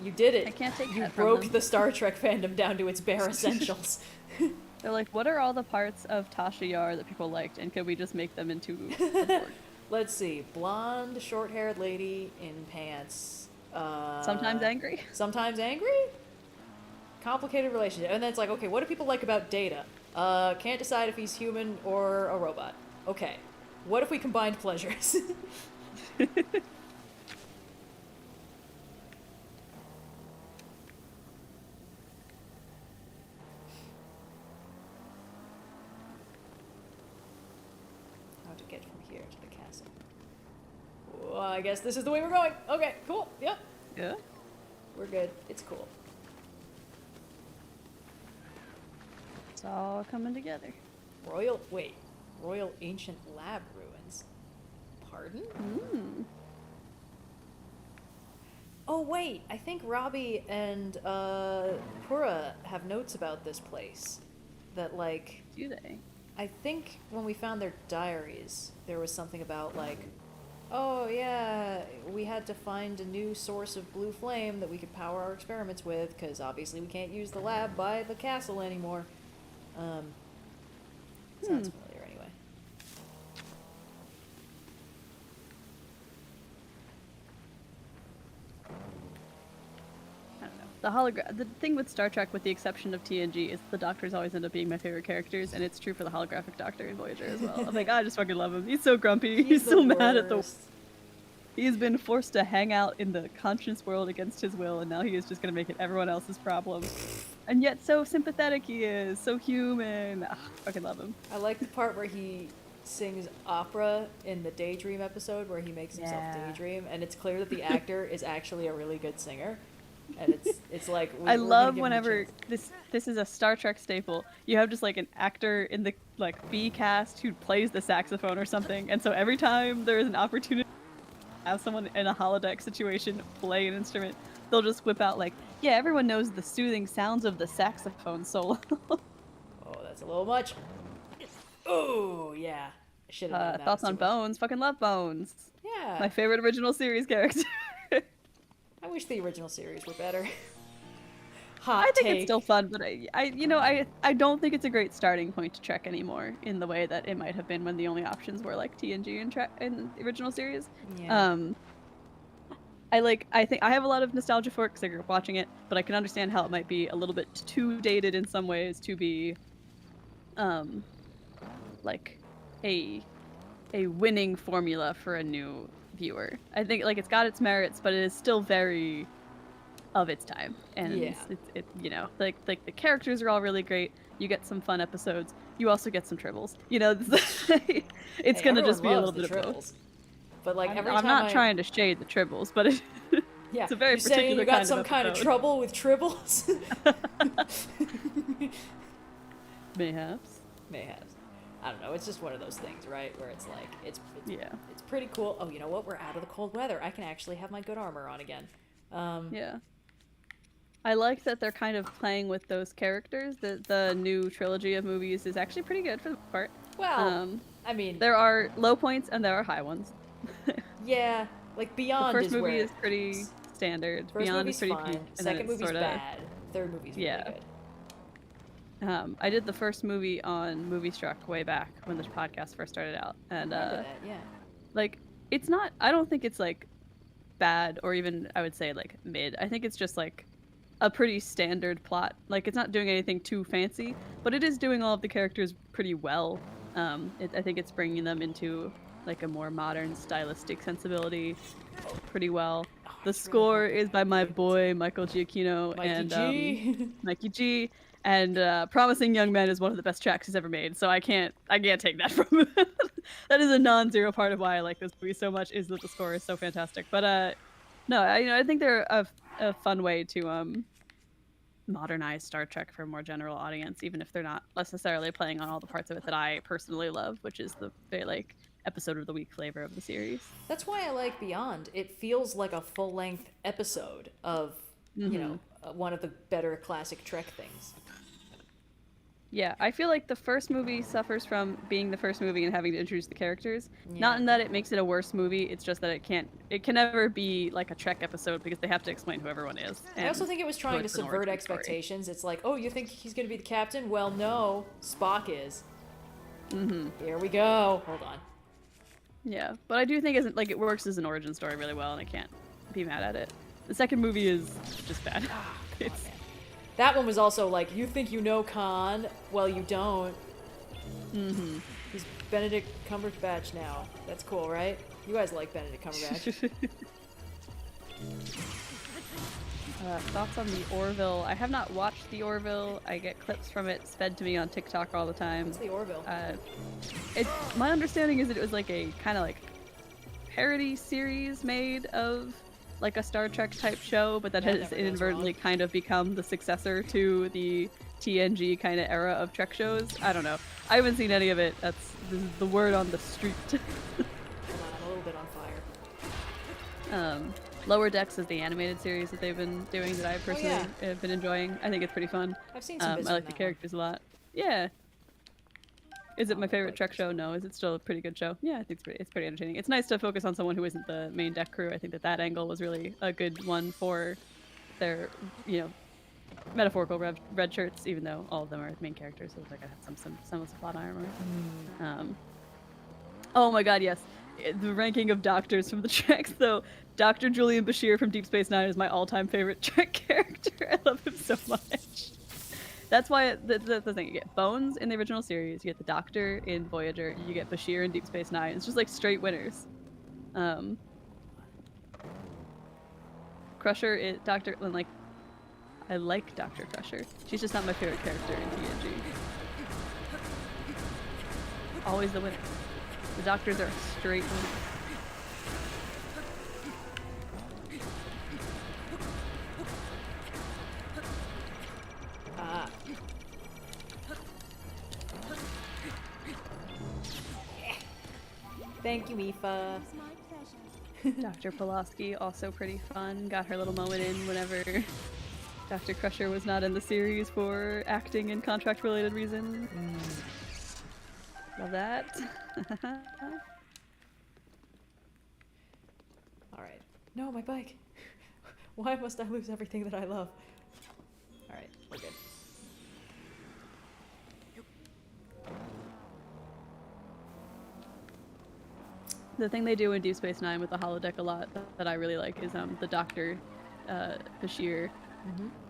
you did it. I can't take You that from broke them. the Star Trek fandom down to its bare essentials. They're like, what are all the parts of Tasha Yar that people liked, and could we just make them into a board? Let's see. Blonde, short-haired lady in pants. Sometimes angry. Sometimes angry? Complicated relationship. And then it's like, okay, what do people like about Data? Can't decide if he's human or a robot. Okay. What if we combined pleasures? How to get from here to the castle. Well, I guess this is the way we're going. Okay, cool. Yep. Yeah. We're good. It's cool. It's all coming together. Royal Ancient Lab Ruins. Pardon? Oh wait, I think Robbie and Pura have notes about this place. That, like, Do they? I think when we found their diaries, there was something about, like, oh yeah, we had to find a new source of blue flame that we could power our experiments with, because obviously we can't use the lab by the castle anymore. Sounds familiar anyway. The thing with Star Trek, with the exception of TNG, is the Doctors always end up being my favorite characters, and it's true for the holographic Doctor in Voyager as well. I'm like, I just fucking love him. He's so grumpy. He's so mad at the. He's been forced to hang out in the conscious world against his will, and now he is just gonna make it everyone else's problem. And yet, so sympathetic he is, so human. Ugh, fucking love him. I like the part where he sings opera in the Daydream episode, where he makes himself daydream, and it's clear that the actor is actually a really good singer. And it's like I love whenever this is a Star Trek staple. You have just like an actor in the like B cast who plays the saxophone or something, and so every time there is an opportunity to have someone in a holodeck situation play an instrument, they'll just whip out like, yeah, everyone knows the soothing sounds of the saxophone solo. Oh, that's a little much. Oh yeah, should have done that. Thoughts on Bones? Fucking love Bones. Yeah, my favorite original series character. I wish the original series were better. I think it's still fun, but I don't think it's a great starting point to Trek anymore in the way that it might have been when the only options were like TNG and the original series. Yeah. I think I have a lot of nostalgia for it because I grew up watching it, but I can understand how it might be a little bit too dated in some ways to be, like a winning formula for a new viewer. I think like it's got its merits, but it is still very of its time, and it like the characters are all really great. You get some fun episodes. You also get some tribbles. It's gonna just be a little bit of both. But like I'm not trying to shade the tribbles, but it's a very particular saying you got some kind of trouble with tribbles. Mayhaps. I don't know. It's just one of those things, right? Where it's like it's pretty cool. Oh, you know what? We're out of the cold weather. I can actually have my good armor on again. Yeah. I like that they're kind of playing with those characters. The new trilogy of movies is actually pretty good for the most part. Well, I mean, there are low points and there are high ones. Yeah, like Beyond. The first movie is pretty standard. First Beyond is pretty fine. peak. Second movie's bad. Third movie's really good. I did the first movie on Movie Struck way back when the podcast first started out, and like it's not. I don't think it's like bad or even I would say like mid. I think it's just like a pretty standard plot. Like it's not doing anything too fancy, but it is doing all of the characters pretty well. I think it's bringing them into like a more modern stylistic sensibility pretty well. The score is by my boy Michael Giacchino and Mikey G. And Promising Young Men is one of the best tracks he's ever made, so I can't take that from him. That is a non-zero part of why I like this movie so much, is that the score is so fantastic. But no, I think they're a fun way to modernize Star Trek for a more general audience, even if they're not necessarily playing on all the parts of it that I personally love, which is the very like episode of the week flavor of the series. That's why I like Beyond. It feels like a full-length episode of one of the better classic Trek things. Yeah, I feel like the first movie suffers from being the first movie and having to introduce the characters. Yeah. Not in that it makes it a worse movie, it's just that it can never be like a Trek episode because they have to explain who everyone is. I also think it was trying to subvert expectations. It's like, oh, you think he's going to be the captain? Well, no, Spock is. Here we go. Hold on. Yeah, but I do think it works as an origin story really well, and I can't be mad at it. The second movie is just bad. That one was also like, you think you know Khan? Well, you don't. He's Benedict Cumberbatch now. That's cool, right? You guys like Benedict Cumberbatch. Thoughts on the Orville? I have not watched the Orville. I get clips from it fed to me on TikTok all the time. What's the Orville? My understanding is that it was like a kind of like parody series made of like a Star Trek type show, but that has inadvertently kind of become the successor to the TNG kind of era of Trek shows. I don't know. I haven't seen any of it. This is the word on the street. Hold on, I'm a little bit on fire. Lower Decks is the animated series that they've been doing that I personally have been enjoying. I think it's pretty fun. I've seen some bits I like the characters a lot. Yeah. Is it my favorite Trek show? No. Is it still a pretty good show? Yeah, I think it's pretty entertaining. It's nice to focus on someone who isn't the main deck crew. I think that angle was really a good one for their, metaphorical red shirts, even though all of them are main characters. So it's like I had some semblance of plot armor. Oh my god, yes. the ranking of doctors from the Treks, though. Dr. Julian Bashir from Deep Space Nine is my all-time favorite Trek character. I love him so much. That's why the thing, you get Bones in the original series, you get the Doctor in Voyager, you get Bashir in Deep Space Nine. It's just like straight winners. Crusher is Doctor, like, I like Dr. Crusher. She's just not my favorite character in TNG. Always the winner. The Doctors are straight winners. Thank you, Aoife. Dr. Pulaski, also pretty fun. Got her little moment in whenever Dr. Crusher was not in the series for acting and contract-related reasons. Love that. Alright. No, my bike. Why must I lose everything that I love? Alright, we're good. The thing they do in Deep Space Nine with the holodeck a lot that I really like is the Doctor Bashir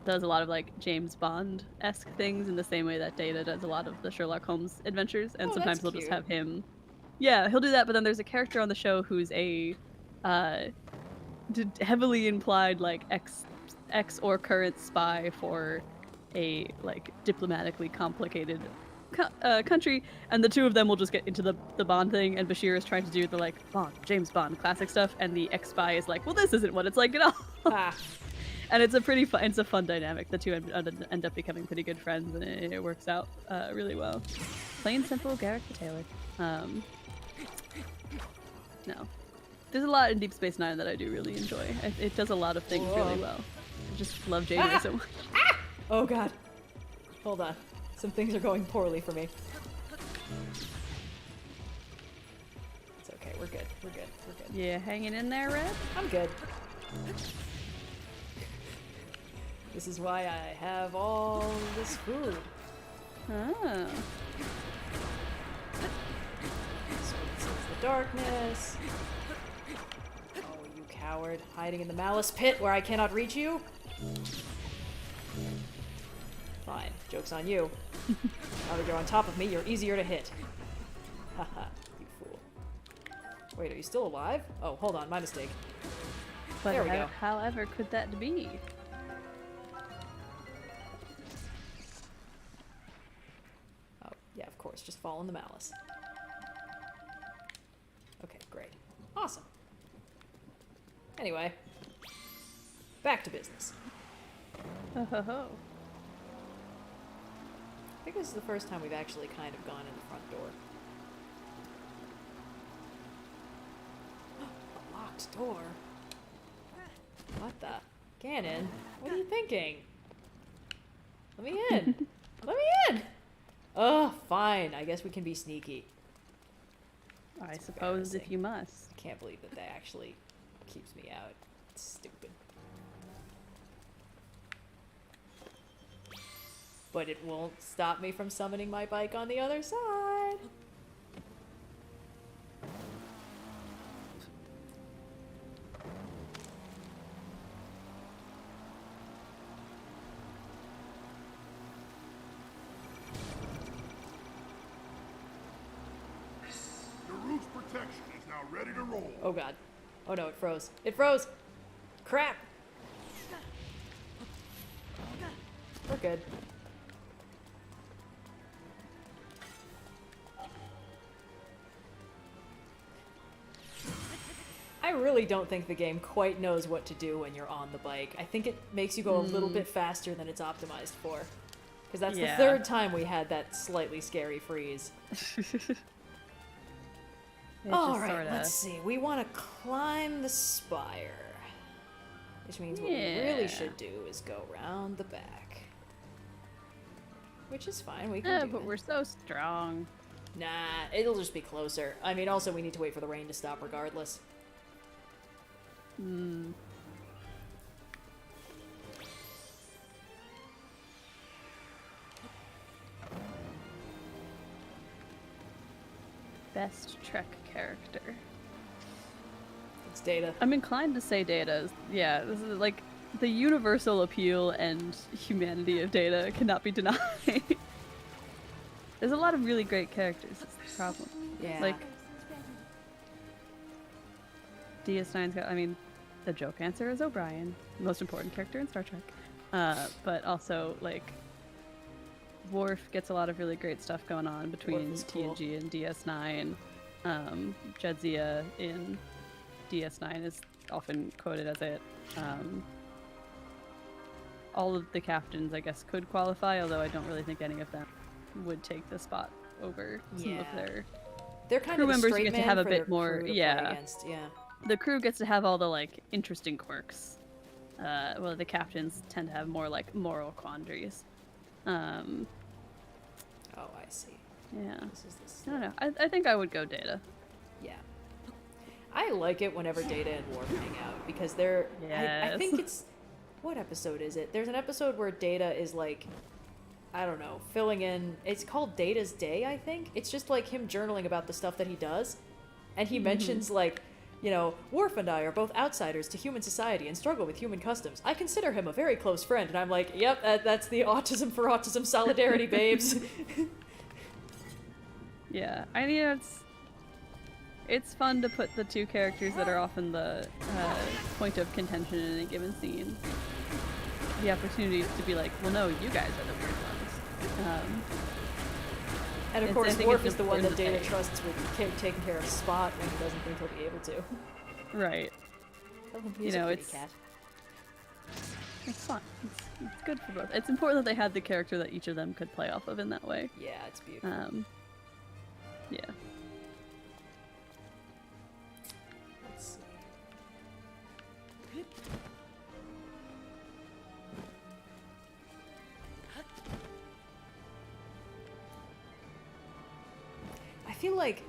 does a lot of like James Bond-esque things in the same way that Data does a lot of the Sherlock Holmes adventures, and sometimes they'll just have him. Yeah, he'll do that, but then there's a character on the show who's a heavily implied like ex or current spy for a like diplomatically complicated country, and the two of them will just get into the Bond thing, and Bashir is trying to do the like Bond, James Bond classic stuff, and the ex-spy is like, well, this isn't what it's like at all. And it's a pretty fun, it's a fun dynamic. The two end up becoming pretty good friends, and it works out really well. Plain simple Garrick the Taylor. No. There's a lot in Deep Space Nine that I do really enjoy. It does a lot of things really well. I just love Janeway so much. Oh god. Hold on. Some things are going poorly for me. It's okay, we're good. We're good. We're good. Yeah, hanging in there, Red? I'm good. This is why I have all this food. Oh. So this is the darkness. Oh, you coward. Hiding in the malice pit where I cannot reach you? Fine. Joke's on you. Now that you're on top of me, you're easier to hit. Haha, you fool. Wait, are you still alive? Oh, hold on, my mistake. But there we go. However could that be? Oh, yeah, of course. Just fall in the malice. Okay, great. Awesome. Anyway, back to business. Ho ho ho. I think this is the first time we've actually kind of gone in the front door. A locked door? What the? Ganon, what are you thinking? Let me in! Let me in! Oh, fine. I guess we can be sneaky. I suppose if you must. I can't believe that actually keeps me out. It's stupid. But it won't stop me from summoning my bike on the other side. Your roof's protection is now ready to roll. Oh god. Oh no, it froze. It froze! Crap! We're good. I really don't think the game quite knows what to do when you're on the bike. I think it makes you go a little bit faster than it's optimized for. Because that's the third time we had that slightly scary freeze. Alright, let's see. We want to climb the spire. Which means what we really should do is go around the back. Which is fine, we can do but that. we're so strong. Nah, it'll just be closer. I mean, also we need to wait for the rain to stop regardless. Best Trek character. Data. I'm inclined to say Data. Yeah, this is like the universal appeal and humanity of Data cannot be denied. There's a lot of really great characters. That's the problem. Yeah. Like DS9's got. I mean, the joke answer is O'Brien, most important character in Star Trek. But also like Worf gets a lot of really great stuff going on between TNG and DS9. Jadzia in DS9 is often quoted as it. All of the captains, I guess, could qualify, although I don't really think any of them would take the spot over some of their They're kind crew of the members. straight Get to man have a for bit their more, crew to yeah. play against. Yeah. The crew gets to have all the like interesting quirks. Well, the captains tend to have more like moral quandaries. Oh, I see. Yeah. This is this. I don't know. I think I would go Data. Yeah. I like it whenever Data and Worf hang out because they're. I Yes. think it's. What episode is it? There's an episode where Data is like, I don't know, filling in. It's called Data's Day, I think. It's just like him journaling about the stuff that he does, and he mentions like, you know, Worf and I are both outsiders to human society and struggle with human customs. I consider him a very close friend, and I'm like, yep, that's the autism for autism solidarity, babes. Yeah, I mean it's fun to put the two characters that are often the point of contention in a given scene. The opportunity to be like, well, no, you guys are the weird ones. And of I course, think Worf it's is the one that important Data to trusts with taking care of Spot when he doesn't think he'll be able to. Right. He's You know, a kitty it's cat. it's fun. It's good for both. It's important that they had the character that each of them could play off of in that way. Yeah, it's beautiful. Yeah. Let's see. I feel like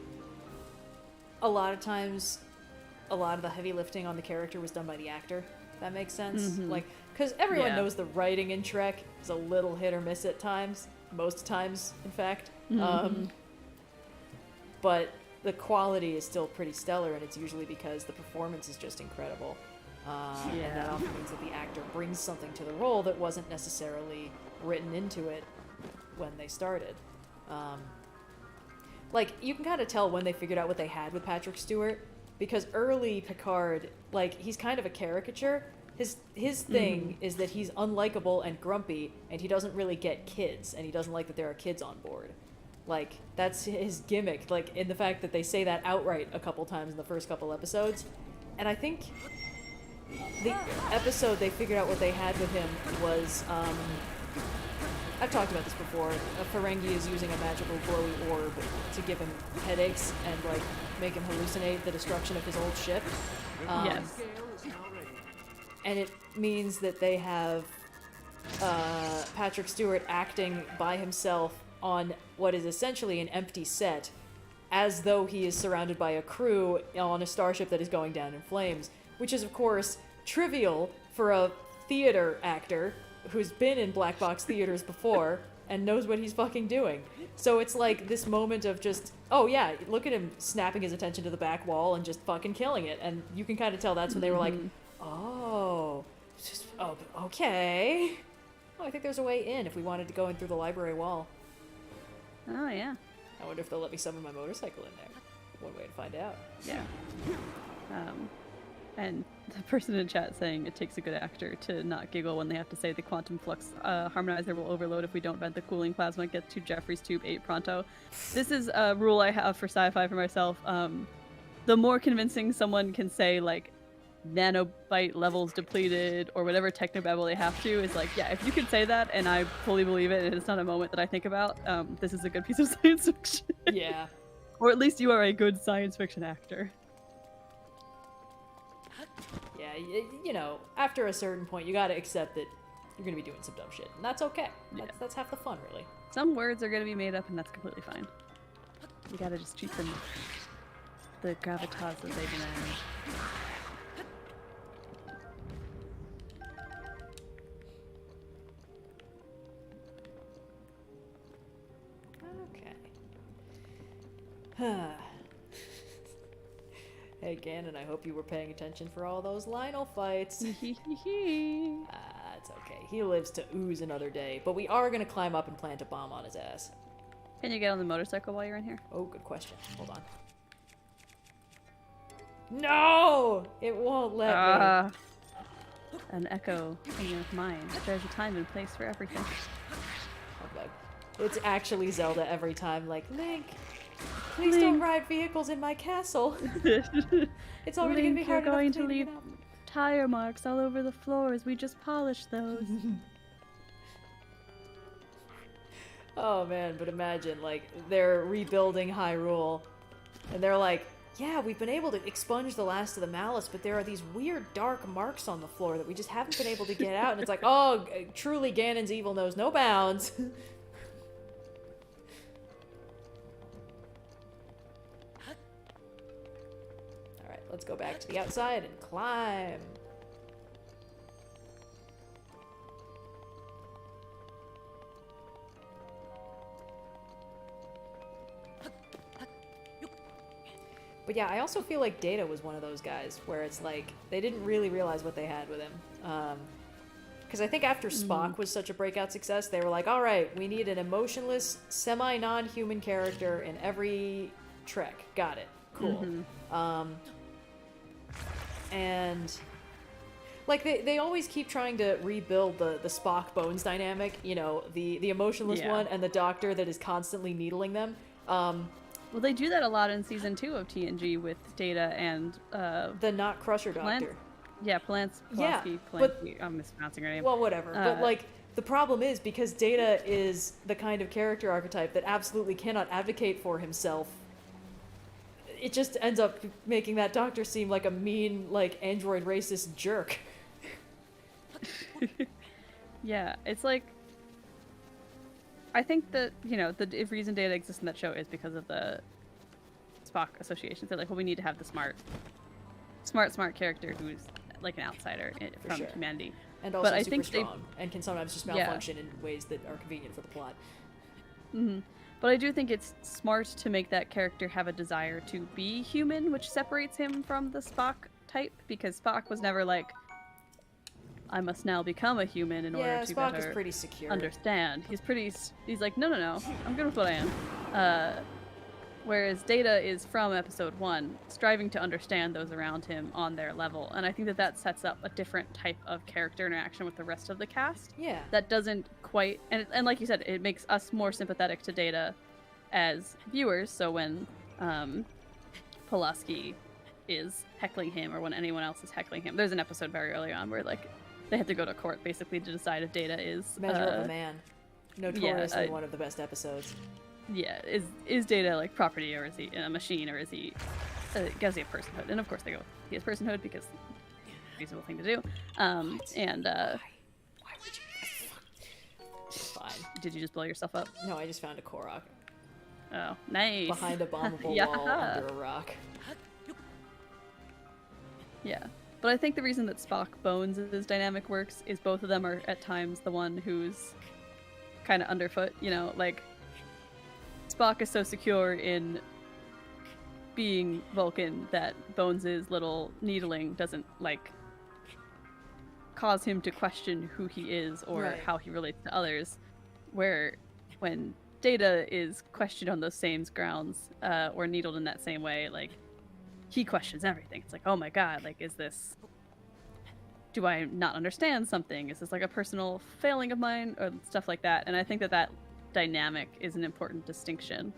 a lot of times, a lot of the heavy lifting on the character was done by the actor. If that makes sense. Like, because everyone Yeah. knows the writing in Trek is a little hit or miss at times. Most times, in fact. But the quality is still pretty stellar, and it's usually because the performance is just incredible. And that often means that the actor brings something to the role that wasn't necessarily written into it when they started. Like, you can kind of tell when they figured out what they had with Patrick Stewart, because early Picard, like, he's kind of a caricature. His thing is that he's unlikable and grumpy, and he doesn't really get kids, and he doesn't like that there are kids on board. Like, that's his gimmick, like, in the fact that they say that outright a couple times in the first couple episodes. And I think the episode they figured out what they had with him was, I've talked about this before. Ferengi is using a magical glowy orb to give him headaches and, like, make him hallucinate the destruction of his old ship. Yes. Scale is now ready. And it means that they have Patrick Stewart acting by himself on what is essentially an empty set, as though he is surrounded by a crew on a starship that is going down in flames, which is, of course, trivial for a theater actor who's been in black box theaters before and knows what he's fucking doing. So it's like this moment of just, oh yeah, look at him snapping his attention to the back wall and just fucking killing it. And you can kind of tell that's when they were like, oh, okay. Oh, I think there's a way in if we wanted to go in through the library wall. Oh yeah. I wonder if they'll let me summon my motorcycle in there. One way to find out. Yeah. And the person in chat saying it takes a good actor to not giggle when they have to say the quantum flux harmonizer will overload if we don't vent the cooling plasma. Get to Jeffrey's tube 8 pronto. This is a rule I have for sci-fi for myself. The more convincing someone can say, like, nanobyte levels depleted or whatever technobabble they have to is like, yeah, if you could say that and I fully believe it and it's not a moment that I think about, this is a good piece of science fiction. Yeah. Or at least you are a good science fiction actor. Yeah, you know, after a certain point, you gotta accept that you're gonna be doing some dumb shit. And that's okay. That's half the fun, really. Some words are gonna be made up and that's completely fine. You gotta just treat them the gravitas that they demand. Okay. Hey, Ganon, I hope you were paying attention for all those lynel fights. It's okay. He lives to ooze another day. But we are going to climb up and plant a bomb on his ass. Can you get on the motorcycle while you're in here? Oh, good question. Hold on. No! It won't let me. An echo in your mind. There's a time and place for everything. Okay. It's actually Zelda every time, like, Link, please don't ride vehicles in my castle. It's already going to be hard you're going enough to leave tire marks all over the floors. We just polished those. Oh man, but imagine, like, they're rebuilding Hyrule, and they're like, yeah, we've been able to expunge the last of the malice, but there are these weird dark marks on the floor that we just haven't been able to get out, and it's like, oh, truly Ganon's evil knows no bounds. Alright, let's go back to the outside and climb. But yeah, I also feel like Data was one of those guys where it's like, they didn't really realize what they had with him. Because I think after Spock was such a breakout success, they were like, alright, we need an emotionless, semi-non-human character in every Trek. Got it. Cool. And... like, they always keep trying to rebuild the Spock Bones dynamic, you know, the emotionless one and the Doctor that is constantly needling them. Well, they do that a lot in season 2 of TNG with Data and the not Crusher Doctor. Pulaski. But I'm mispronouncing her name. Well, whatever. But like, the problem is because Data is the kind of character archetype that absolutely cannot advocate for himself. It just ends up making that Doctor seem like a mean, like, android racist jerk. Yeah, it's like, I think that, you know, the reason Data exists in that show is because of the Spock associations. They're like, well, we need to have the smart character who's like an outsider from humanity. And also super strong, and can sometimes just malfunction in ways that are convenient for the plot. But I do think it's smart to make that character have a desire to be human, which separates him from the Spock type, because Spock was never like, I must now become a human in order to Spock better is pretty secure. understand. He's like, no, I'm good with what I am. Whereas Data is from episode 1, striving to understand those around him on their level. And I think that sets up a different type of character interaction with the rest of the cast. Yeah. That doesn't quite, and like you said, it makes us more sympathetic to Data as viewers. So when Pulaski is heckling him, or when anyone else is heckling him, there's an episode very early on where like they have to go to court basically to decide if Data is Measure of a Man. Notoriously one of the best episodes. Yeah, is Data like property, or is he a machine, or is he does he have personhood? And of course they go, he has personhood because it's a reasonable thing to do. Why would you? Fine. Did you just blow yourself up? No, I just found a Korok. Oh, nice. Behind a bombable wall under a rock. Yeah. But I think the reason that Spock Bones' dynamic works is both of them are at times the one who's kind of underfoot, you know, like Spock is so secure in being Vulcan that Bones' little needling doesn't like cause him to question who he is or how he relates to others, where when Data is questioned on those same grounds, or needled in that same way, like he questions everything. It's like, oh my god, like, do I not understand something? Is this like a personal failing of mine, or stuff like that? And I think that dynamic is an important distinction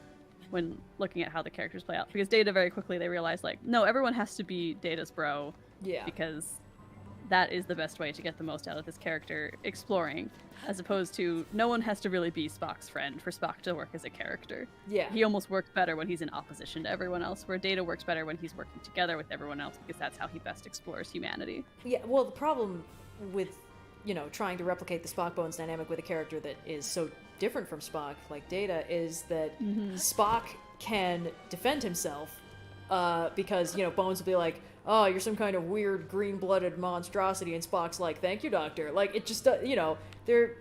when looking at how the characters play out, because Data, very quickly they realize like, no, everyone has to be Data's bro, because that is the best way to get the most out of this character exploring, as opposed to no one has to really be Spock's friend for Spock to work as a character. Yeah, he almost works better when he's in opposition to everyone else, where Data works better when he's working together with everyone else, because that's how he best explores humanity. Yeah, well, the problem with, you know, trying to replicate the Spock Bones dynamic with a character that is so different from Spock, like Data, is that Spock can defend himself, because, you know, Bones will be like, oh, you're some kind of weird green-blooded monstrosity, and Spock's like, thank you, Doctor. Like, it just, you know, they're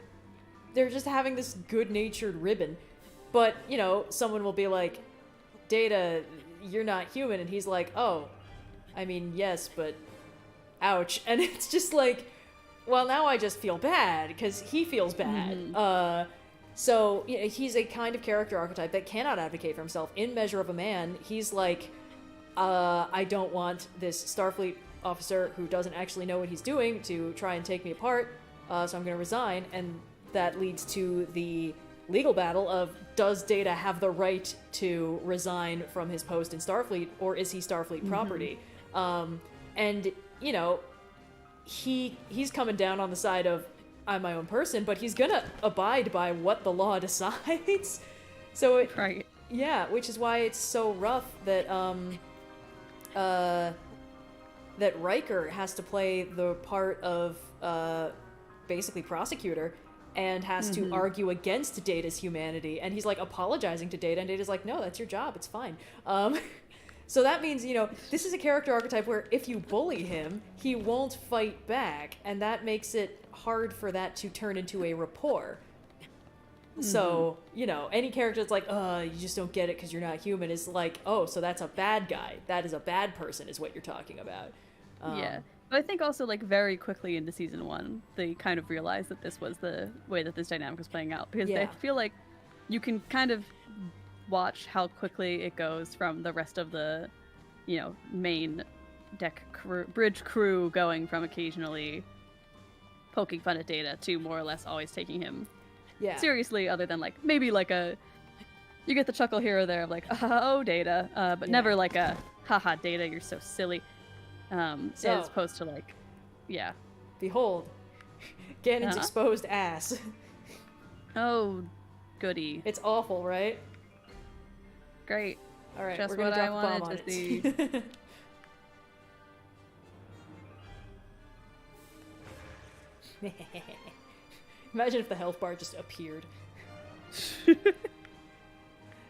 just having this good-natured ribbon. But, you know, someone will be like, Data, you're not human, and he's like, oh, I mean, yes, but ouch. And it's just like, well, now I just feel bad because he feels bad. So you know, he's a kind of character archetype that cannot advocate for himself. In Measure of a Man, he's like, I don't want this Starfleet officer who doesn't actually know what he's doing to try and take me apart, so I'm going to resign. And that leads to the legal battle of, does Data have the right to resign from his post in Starfleet, or is he Starfleet property? And, you know, he's coming down on the side of, I'm my own person, but he's gonna abide by what the law decides. So it, Right. yeah, which is why it's so rough that that Riker has to play the part of basically prosecutor and has to argue against Data's humanity, and he's like apologizing to Data, and Data's like, no, that's your job, it's fine. So that means, you know, this is a character archetype where if you bully him, he won't fight back, and that makes it hard for that to turn into a rapport. So, you know, any character that's like, you just don't get it because you're not human, is like, oh, so that's a bad guy. That is a bad person is what you're talking about. Yeah. But I think also, like, very quickly into season 1, they kind of realized that this was the way that this dynamic was playing out. Because I feel like you can kind of watch how quickly it goes from the rest of the, you know, main deck crew, bridge crew, going from occasionally poking fun at Data to more or less always taking him seriously, other than, like, maybe, like, you get the chuckle here or there of, like, oh, Data, but never, like, a, haha, Data, you're so silly. As opposed to, like, behold, Ganon's exposed ass. Oh, goody. It's awful, right? Great. All right, Just we're gonna what drop I a wanted bomb on to it. see. Imagine if the health bar just appeared.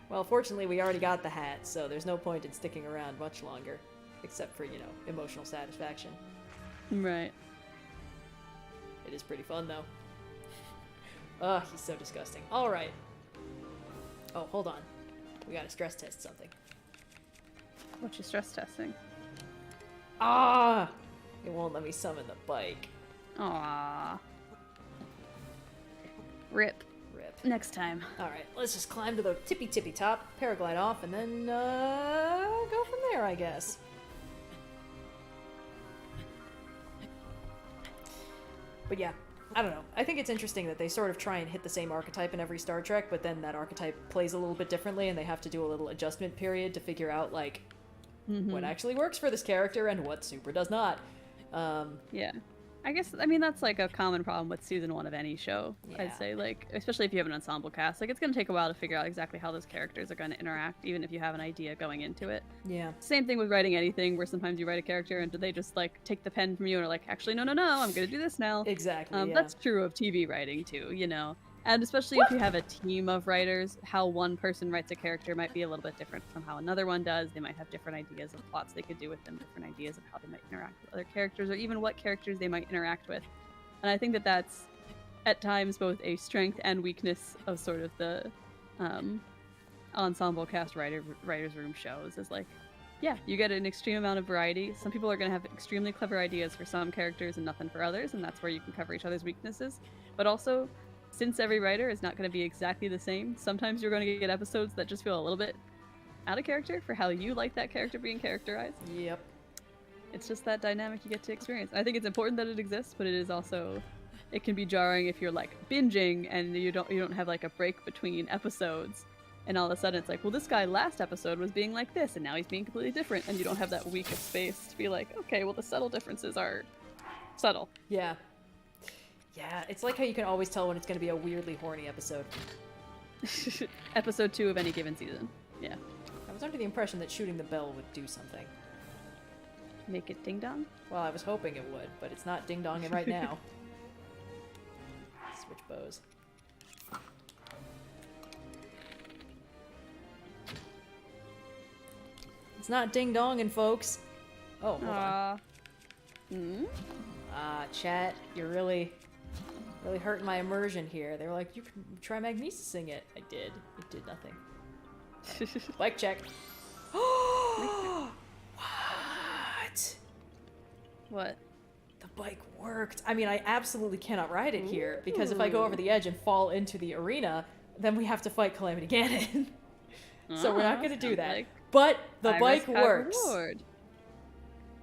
Well, fortunately, we already got the hat, so there's no point in sticking around much longer. Except for, you know, emotional satisfaction. Right. It is pretty fun, though. Ugh, he's so disgusting. Alright. Oh, hold on. We gotta stress test something. What you stress testing? Ah! It won't let me summon the bike. Aww. Rip. Rip. Next time. Alright, let's just climb to the tippy top, paraglide off, and then, go from there, I guess. But yeah, I don't know. I think it's interesting that they sort of try and hit the same archetype in every Star Trek, but then that archetype plays a little bit differently, and they have to do a little adjustment period to figure out, like, what actually works for this character and what super does not. Yeah. I guess, I mean, that's, like, a common problem with season 1 of any show, I'd say. Like, especially if you have an ensemble cast. Like, it's going to take a while to figure out exactly how those characters are going to interact, even if you have an idea going into it. Yeah. Same thing with writing anything, where sometimes you write a character and they just, like, take the pen from you and are like, actually, no, I'm going to do this now. Exactly, That's true of TV writing, too, you know? And especially if you have a team of writers, how one person writes a character might be a little bit different from how another one does. They might have different ideas of plots they could do with them, different ideas of how they might interact with other characters, or even what characters they might interact with. And I think that that's, at times, both a strength and weakness of sort of the ensemble cast writers' room shows. Is like, yeah, you get an extreme amount of variety. Some people are going to have extremely clever ideas for some characters and nothing for others, and that's where you can cover each other's weaknesses. But also, since every writer is not going to be exactly the same, sometimes you're going to get episodes that just feel a little bit out of character for how you like that character being characterized. Yep. It's just that dynamic you get to experience. I think it's important that it exists, but it is also, it can be jarring if you're like binging and you don't have like a break between episodes, and all of a sudden it's like, well, this guy last episode was being like this and now he's being completely different, and you don't have that week of space to be like, okay, well, the subtle differences are subtle. Yeah. Yeah, it's like how you can always tell when it's going to be a weirdly horny episode. Episode 2 of any given season. Yeah. I was under the impression that shooting the bell would do something. Make it ding dong? Well, I was hoping it would, but it's not ding donging right now. Switch bows. It's not ding donging, folks. Oh, hold on. Chat, you're really hurting my immersion here. They were like, you can try magnesising it. I did. It did nothing. Bike check. What? What? The bike worked. I mean, I absolutely cannot ride it here, because if I go over the edge and fall into the arena, then we have to fight Calamity Ganon. So we're not going to do that. But the bike works. Reward.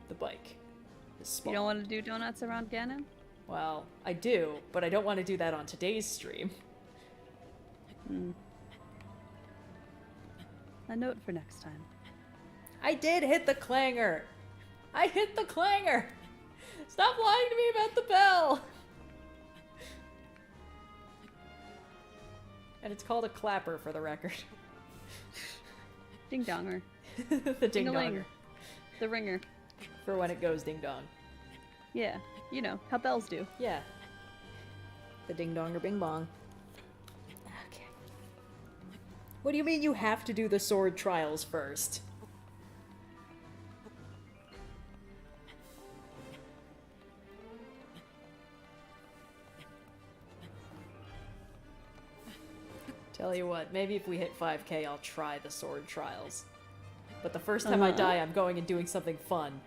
The bike is small. You don't want to do donuts around Ganon? Well, I do, but I don't want to do that on today's stream. A note for next time. I did hit the clanger. I hit the clanger. Stop lying to me about the bell. And it's called a clapper, for the record. Ding donger. The ding donger. The ringer. For when it goes ding dong. Yeah, you know how bells do. Yeah. The ding dong or bing bong. Okay. What do you mean you have to do the sword trials first? Tell you what, maybe if we hit 5K, I'll try the sword trials. But the first time I die, I'm going and doing something fun.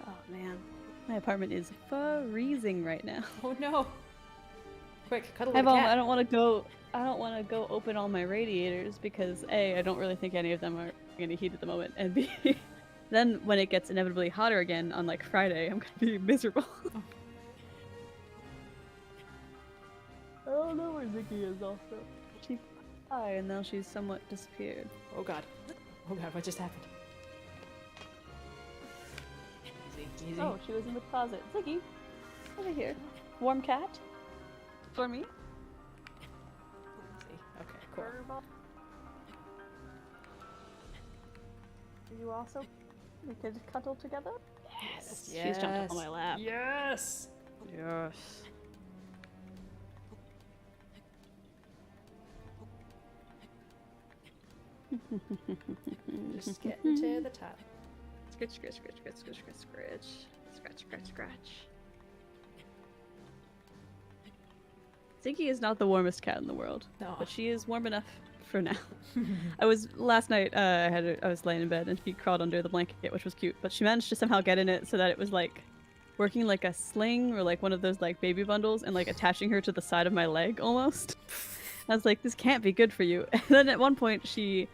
Oh man, my apartment is freezing right now. Oh no! Quick, cuddle with the cat. I don't want to go. I don't want to go open all my radiators because A, I don't really think any of them are going to heat at the moment, and B, then when it gets inevitably hotter again on like Friday, I'm going to be miserable. I don't know where Ziggy is also. She died and now she's somewhat disappeared. Oh god. Oh god, what just happened? Easy, easy. Oh, she was in the closet. Ziggy, over here. Warm cat? For me? Easy. Okay, cool. Are you also? We could cuddle together? Yes. She's jumped up on my lap. Yes! Yes. Just getting to the top. Scratch, scratch, scratch, scratch, scratch, scratch, scratch. Scratch, scratch, scratch. Ziggy is not the warmest cat in the world, No. but she is warm enough for now. I was last night. I was laying in bed and she crawled under the blanket, which was cute. But she managed to somehow get in it so that it was like working like a sling or like one of those like baby bundles and like attaching her to the side of my leg almost. I was like, this can't be good for you. And then at one point she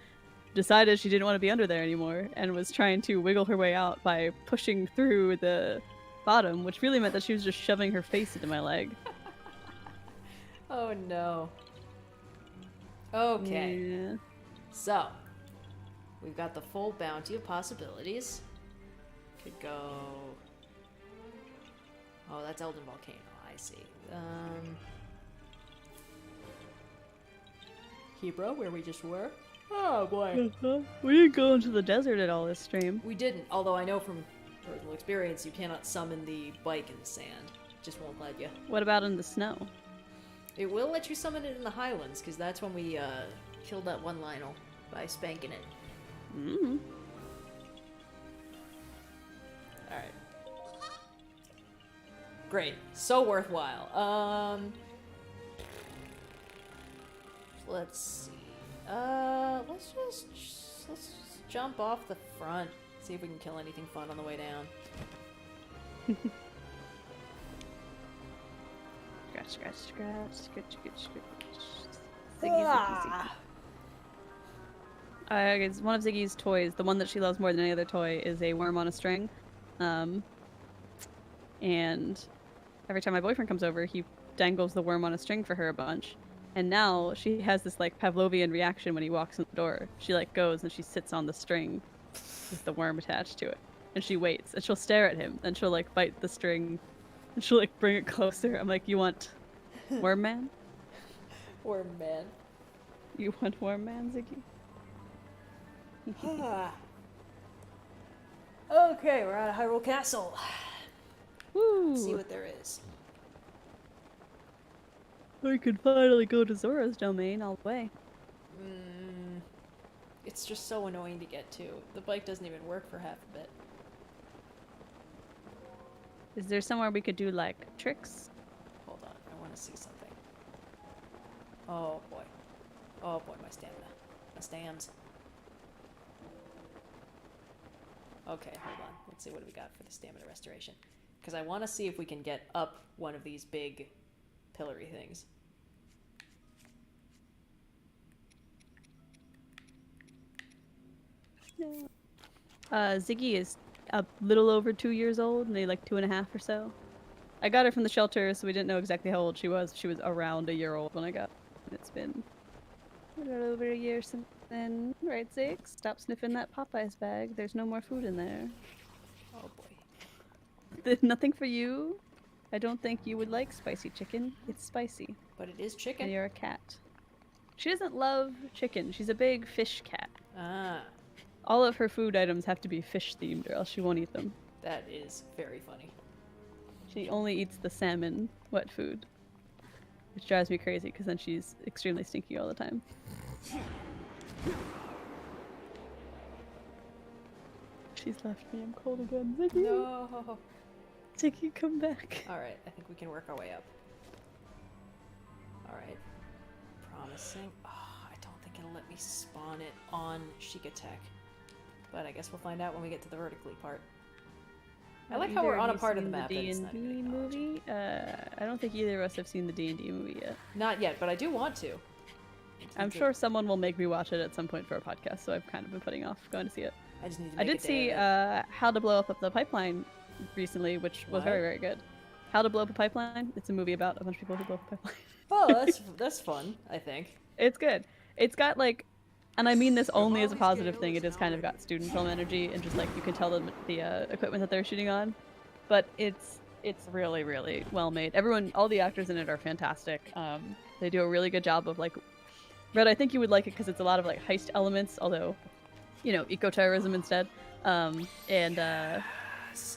decided she didn't want to be under there anymore and was trying to wiggle her way out by pushing through the bottom, which really meant that she was just shoving her face into my leg. Oh no. Okay. Yeah. So, we've got the full bounty of possibilities. Could go... Oh, that's Eldin Volcano, I see. Hebrew, where we just were. Oh boy. We didn't go into the desert at all this stream. We didn't, although I know from personal experience you cannot summon the bike in the sand. It just won't let you. What about in the snow? It will let you summon it in the highlands, because that's when we killed that one lynel by spanking it. Mm-hmm. Alright. Great. So worthwhile. Let's see. Let's just jump off the front. See if we can kill anything fun on the way down. Scratch, scratch, scratch, scratch, scratch, scratch. Ziggy, Ziggy, Ziggy. It's one of Ziggy's toys. The one that she loves more than any other toy is a worm on a string. And every time my boyfriend comes over, he dangles the worm on a string for her a bunch. And now she has this like Pavlovian reaction when he walks in the door. She like goes and she sits on the string with the worm attached to it. And she waits and she'll stare at him. Then she'll like bite the string and she'll like bring it closer. I'm like, you want worm man? Worm man. You want worm man, Ziggy? Okay, we're at Hyrule Castle. Woo! Let's see what there is. We could finally go to Zora's domain all the way. It's just so annoying to get to. The bike doesn't even work for half a bit. Is there somewhere we could do like tricks? Hold on, I want to see something. Oh boy. Oh boy, my stamina. My stams. Okay, hold on. Let's see what we got for the stamina restoration. Because I want to see if we can get up one of these big pillory things. No. Ziggy is a little over 2 years old, maybe like 2.5 or so. I got her from the shelter, so we didn't know exactly how old she was. She was around a year old when I got her. And it's been a little over a year since then. Right, Zig? Stop sniffing that Popeye's bag. There's no more food in there. Oh boy. There's nothing for you? I don't think you would like spicy chicken. It's spicy. But it is chicken. And you're a cat. She doesn't love chicken. She's a big fish cat. Ah. All of her food items have to be fish themed or else she won't eat them. That is very funny. She only eats the salmon wet food. Which drives me crazy because then she's extremely stinky all the time. She's left me. I'm cold again. Ziggy! No. Ziggy, come back. Alright, I think we can work our way up. Alright. Promising. Oh, I don't think it'll let me spawn it on Shigatech. But I guess we'll find out when we get to the vertically part. I like how we're on a part of the map that's not even acknowledged. movie? I don't think either of us have seen the D&D movie yet. Not yet, but I do want to. I'm sure someone will make me watch it at some point for a podcast, so I've kind of been putting off going to see it. I just need to I make did see How to Blow Up the Pipeline recently, which was very, very good. How to Blow Up a Pipeline? It's a movie about a bunch of people who blow up a pipeline. Oh, that's fun, I think. It's good. It's got like, and I mean this only as a positive thing, it has kind of got student film energy and just like you can tell the equipment that they're shooting on. But it's really, really well made. All the actors in it are fantastic. They do a really good job of like, Red, I think you would like it because it's a lot of like heist elements, although, you know, eco-terrorism instead. Yes,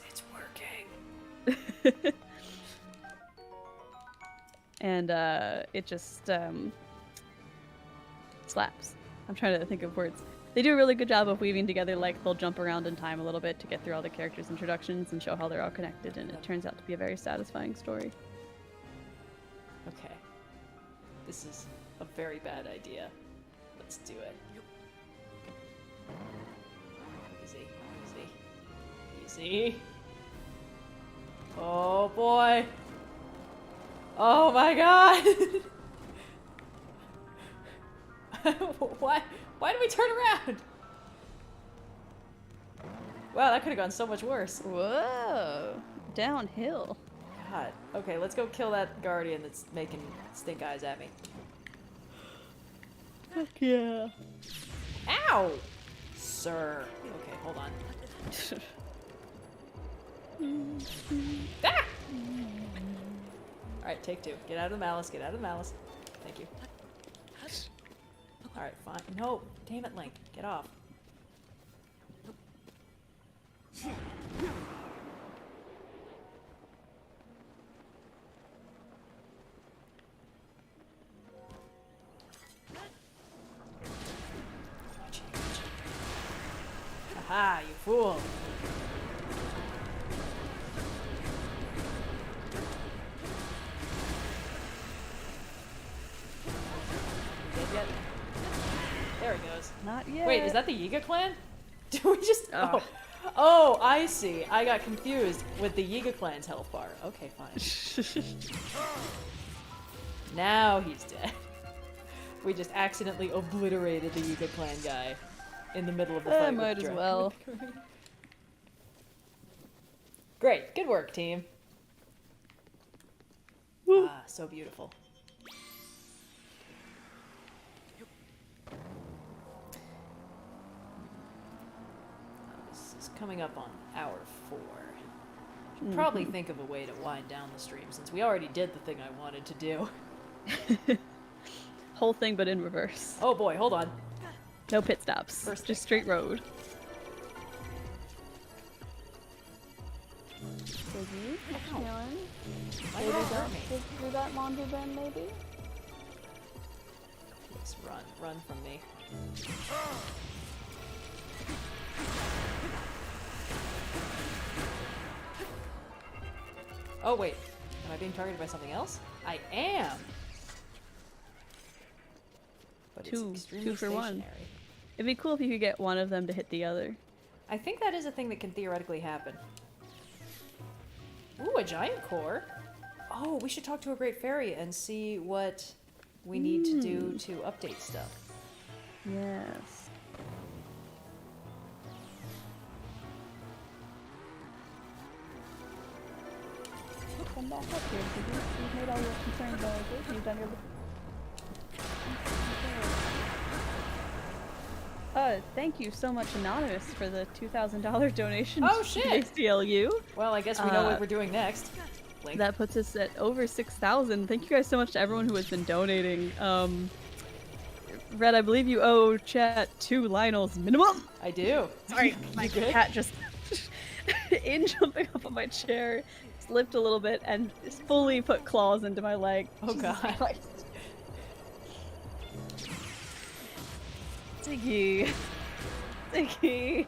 it's working. And it just slaps. I'm trying to think of words. They do a really good job of weaving together, like they'll jump around in time a little bit to get through all the characters' introductions and show how they're all connected, and it turns out to be a very satisfying story. Okay. This is a very bad idea. Let's do it. Easy, easy, easy. Oh boy. Oh my god! Why did we turn around? Wow, that could have gone so much worse. Whoa! Downhill. God. Okay, let's go kill that guardian that's making stink eyes at me. Heck yeah. Ow! Sir. Okay, hold on. Ah! Alright, take two. Get out of the malice, get out of the malice. Thank you. Alright, fine. No! Damn it, Link. Get off. Aha, you fool! Yet. There he goes. Not yet. Wait, is that the Yiga clan? Did we just... Oh, I see. I got confused with the Yiga clan's health bar. Okay, fine. Now he's dead. We just accidentally obliterated the Yiga clan guy in the middle of the fight. Might as well. Great. Good work, team. Woo. Ah, so beautiful. This is coming up on hour 4. Should probably think of a way to wind down the stream since we already did the thing I wanted to do. Whole thing, but in reverse. Oh boy, hold on. No pit stops. First just thing. straight road. Why did it hurt me? We got Mondo Ben, maybe? Please run from me. Oh wait, am I being targeted by something else? I am! But it's Two extremely for one. stationary. It'd be cool if you could get one of them to hit the other. I think that is a thing that can theoretically happen. Ooh, a giant core. Oh, we should talk to a great fairy and see what we need to do to update stuff. Yes. Come back up here, because you've made all your concerns good. You've done your... thank you so much, Anonymous, for the $2,000 donation Oh, to shit! the ACLU. Well, I guess we know what we're doing next. Link. That puts us at over 6,000. Thank you guys so much to everyone who has been donating. Red, I believe you owe chat 2 lynels minimum. I do. Sorry, my cat just in jumping up on my chair, slipped a little bit and fully put claws into my leg. Oh god. Ziggy. Ziggy.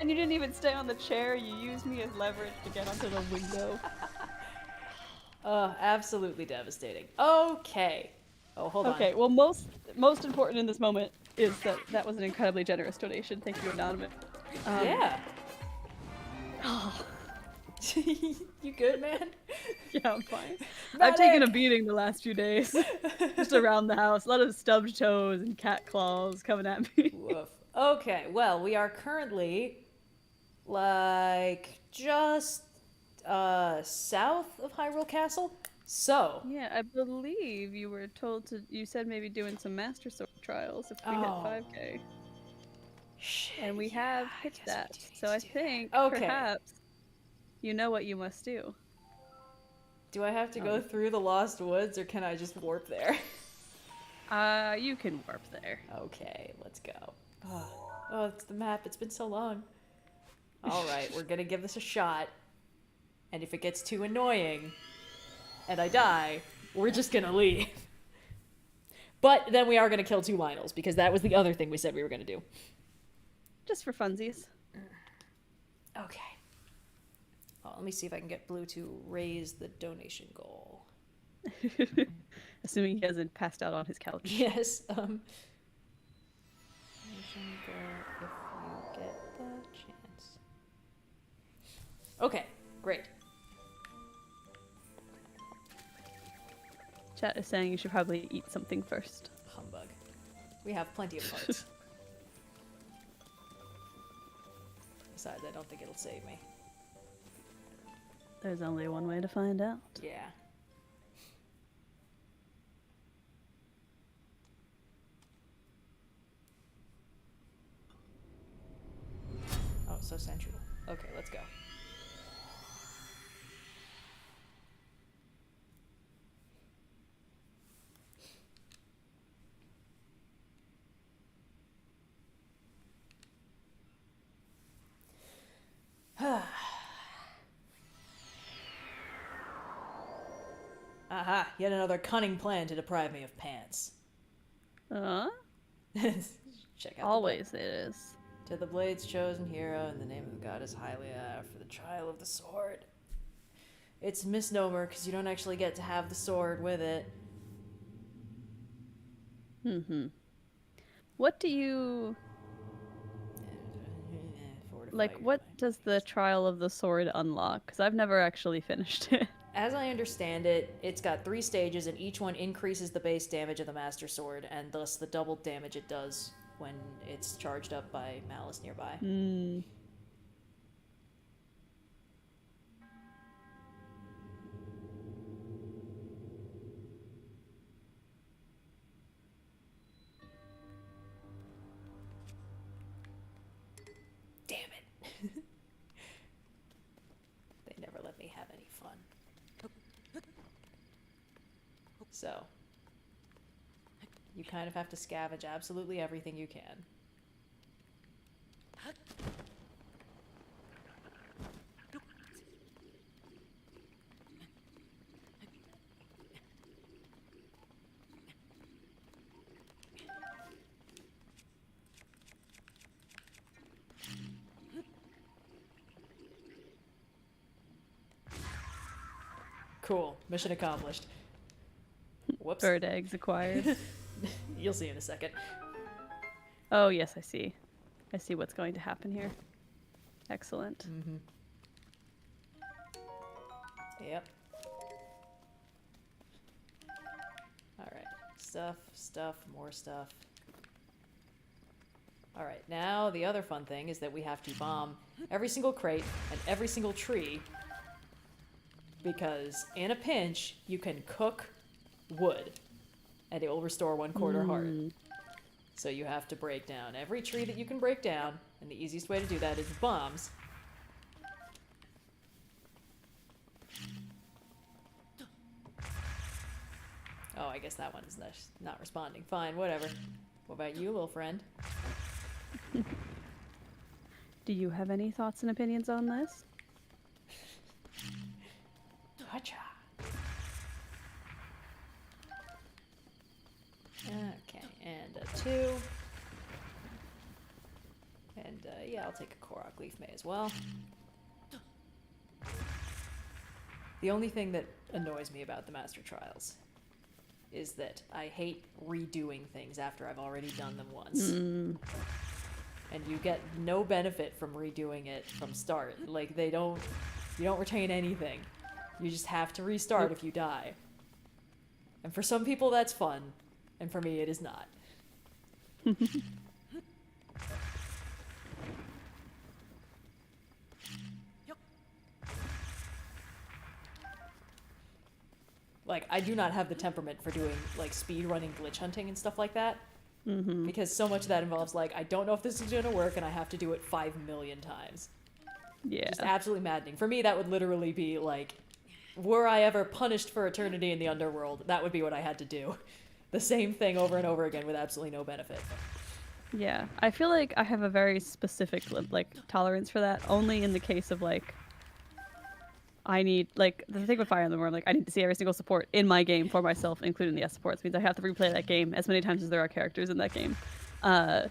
And you didn't even stay on the chair, you used me as leverage to get onto the window. Absolutely devastating. Okay. Oh, hold on. Okay, well most important in this moment is that that was an incredibly generous donation. Thank you, Anonymous. Yeah. You good, man? Yeah, I'm fine. I've taken a beating the last few days. Just around the house. A lot of stubbed toes and cat claws coming at me. Woof. Okay, well, we are currently, like, just, south of Hyrule Castle. So. Yeah, I believe you were told to, you said maybe doing some Master Sword trials if we hit 5k. Shit, And we have hit that. So I think, okay. perhaps, you know what you must do. Do I have to go through the Lost Woods, or can I just warp there? You can warp there. Okay, let's go. Oh, it's the map. It's been so long. Alright, we're gonna give this a shot. And if it gets too annoying, and I die, we're just gonna leave. But then we are gonna kill 2 lynels, because that was the other thing we said we were gonna do. Just for funsies. Okay. Well, let me see if I can get Blue to raise the donation goal. Assuming he hasn't passed out on his couch. Yes, donation goal if you get the chance. Okay, great. Chat is saying you should probably eat something first. Humbug. We have plenty of parts. Besides, I don't think it'll save me. There's only one way to find out. Yeah. Oh, so sensual. Okay, let's go. Aha, yet another cunning plan to deprive me of pants. Check out Always it is. To the blade's chosen hero, in the name of the goddess Hylia, for the trial of the sword. It's a misnomer, because you don't actually get to have the sword with it. What do you... Like, what does the trial of the sword unlock? Because I've never actually finished it. As I understand it, it's got 3 stages, and each one increases the base damage of the Master Sword, and thus the double damage it does when it's charged up by Malice nearby. Damn it. They never let me have any fun. So, you kind of have to scavenge absolutely everything you can. Cool. Mission accomplished. Whoops. Bird eggs acquired. You'll see in a second. Oh, yes, I see. I see what's going to happen here. Excellent. Mm-hmm. Yep. Alright. Stuff, more stuff. Alright, now the other fun thing is that we have to bomb every single crate and every single tree, because in a pinch, you can cook wood, and it will restore 1/4 heart. So you have to break down every tree that you can break down, and the easiest way to do that is with bombs. Oh, I guess that one's not responding. Fine, whatever. What about you, little friend? Do you have any thoughts and opinions on this? Gotcha. Okay, and a 2. And yeah, I'll take a Korok Leaf May as well. The only thing that annoys me about the Master Trials is that I hate redoing things after I've already done them once. And you get no benefit from redoing it from start. Like, you don't retain anything. You just have to restart if you die. And for some people that's fun, and for me it is not. Like, I do not have the temperament for doing, like, speed running glitch hunting and stuff like that. Because so much of that involves, like, I don't know if this is gonna work, and I have to do it 5 million times. Yeah. Just absolutely maddening. For me, that would literally be, like, were I ever punished for eternity in the underworld, that would be what I had to do. The same thing over and over again with absolutely no benefit. Yeah. I feel like I have a very specific, like, tolerance for that, only in the case of, like, I need, like, the thing with Fire Emblem where I'm like, I need to see every single support in my game for myself, including the S supports, means I have to replay that game as many times as there are characters in that game. I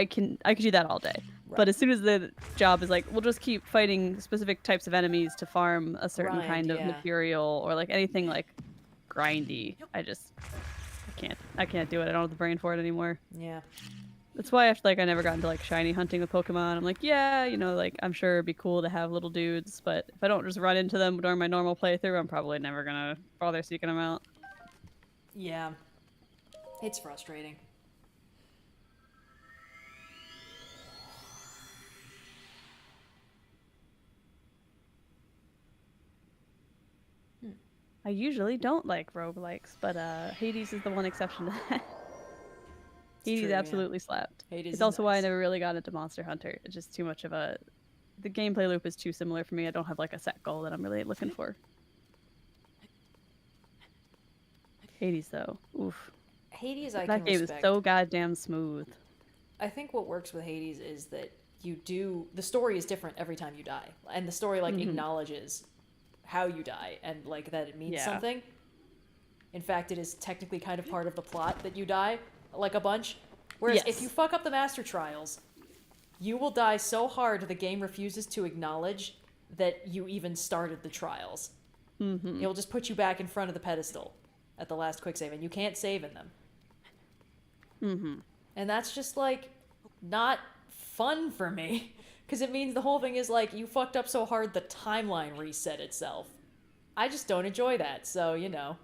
can do that all day. Right. But as soon as the job is like, we'll just keep fighting specific types of enemies to farm a certain kind of material, or like anything like grindy, I can't do it. I don't have the brain for it anymore. Yeah. That's why I feel like I never got into like shiny hunting with Pokemon. I'm like, yeah, you know, like I'm sure it'd be cool to have little dudes, but if I don't just run into them during my normal playthrough, I'm probably never gonna bother seeking them out. Yeah. It's frustrating. I usually don't like roguelikes, but Hades is the one exception to that. Hades absolutely slapped. It's also why I never really got into Monster Hunter. It's just too much of a... The gameplay loop is too similar for me. I don't have like a set goal that I'm really looking for. Hades though, oof. Hades I can respect. That game is so goddamn smooth. I think what works with Hades is that the story is different every time you die. And the story like acknowledges how you die and like that it means something. In fact, it is technically kind of part of the plot that you die like a bunch. Whereas if you fuck up the Master Trials, you will die so hard the game refuses to acknowledge that you even started the trials. It'll just put you back in front of the pedestal at the last quick save, and you can't save in them. And that's just like not fun for me. Because it means the whole thing is like, you fucked up so hard the timeline reset itself. I just don't enjoy that, so, you know.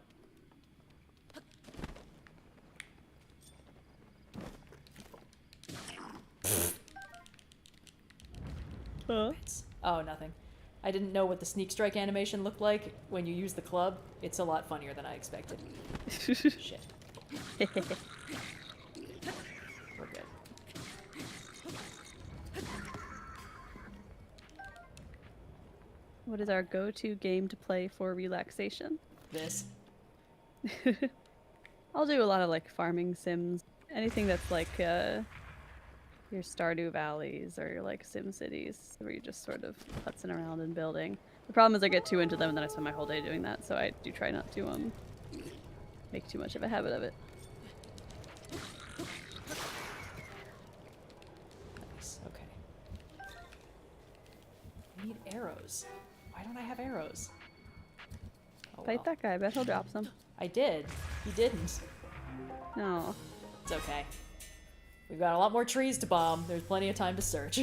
Huh? Oh, nothing. I didn't know what the sneak strike animation looked like when you use the club. It's a lot funnier than I expected. Shit. We're good. What is our go-to game to play for relaxation? This. I'll do a lot of like farming sims. Anything that's like your Stardew Valleys or your like Sim Cities, where you just sort of putzing around and building. The problem is I get too into them and then I spend my whole day doing that, so I do try not to make too much of a habit of it. Nice. Okay. I need arrows. Why don't I have arrows? Oh, Fight that guy. I bet he'll drop some. I did. He didn't. No. It's okay. We've got a lot more trees to bomb. There's plenty of time to search.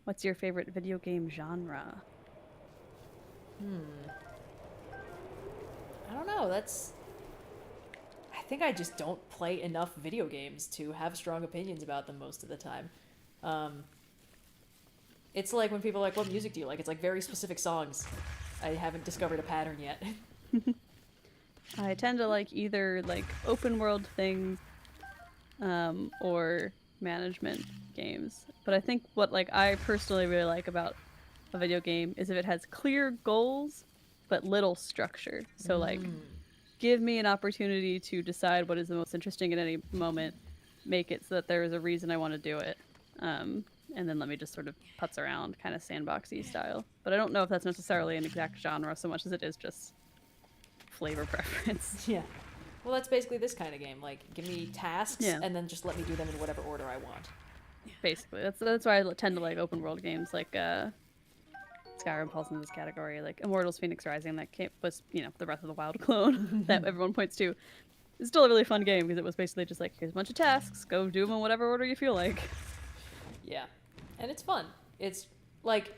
What's your favorite video game genre? I don't know, I think I just don't play enough video games to have strong opinions about them most of the time. It's like when people are like, what music do you like? It's like very specific songs. I haven't discovered a pattern yet. I tend to like either like open world things or management games. But I think what like I personally really like about a video game is if it has clear goals but little structure. So like give me an opportunity to decide what is the most interesting at any moment, make it so that there is a reason I want to do it. And then let me just sort of putz around, kind of sandboxy style. But I don't know if that's necessarily an exact genre so much as it is just flavor preference. Yeah. Well, that's basically this kind of game. Like, give me tasks and then just let me do them in whatever order I want. Basically, that's why I tend to like open world games like Skyrim falls into this category, like Immortals Phoenix Rising that was, you know, the Breath of the Wild clone that everyone points to. It's still a really fun game because it was basically just like, here's a bunch of tasks, go do them in whatever order you feel like. Yeah. And it's fun. It's like,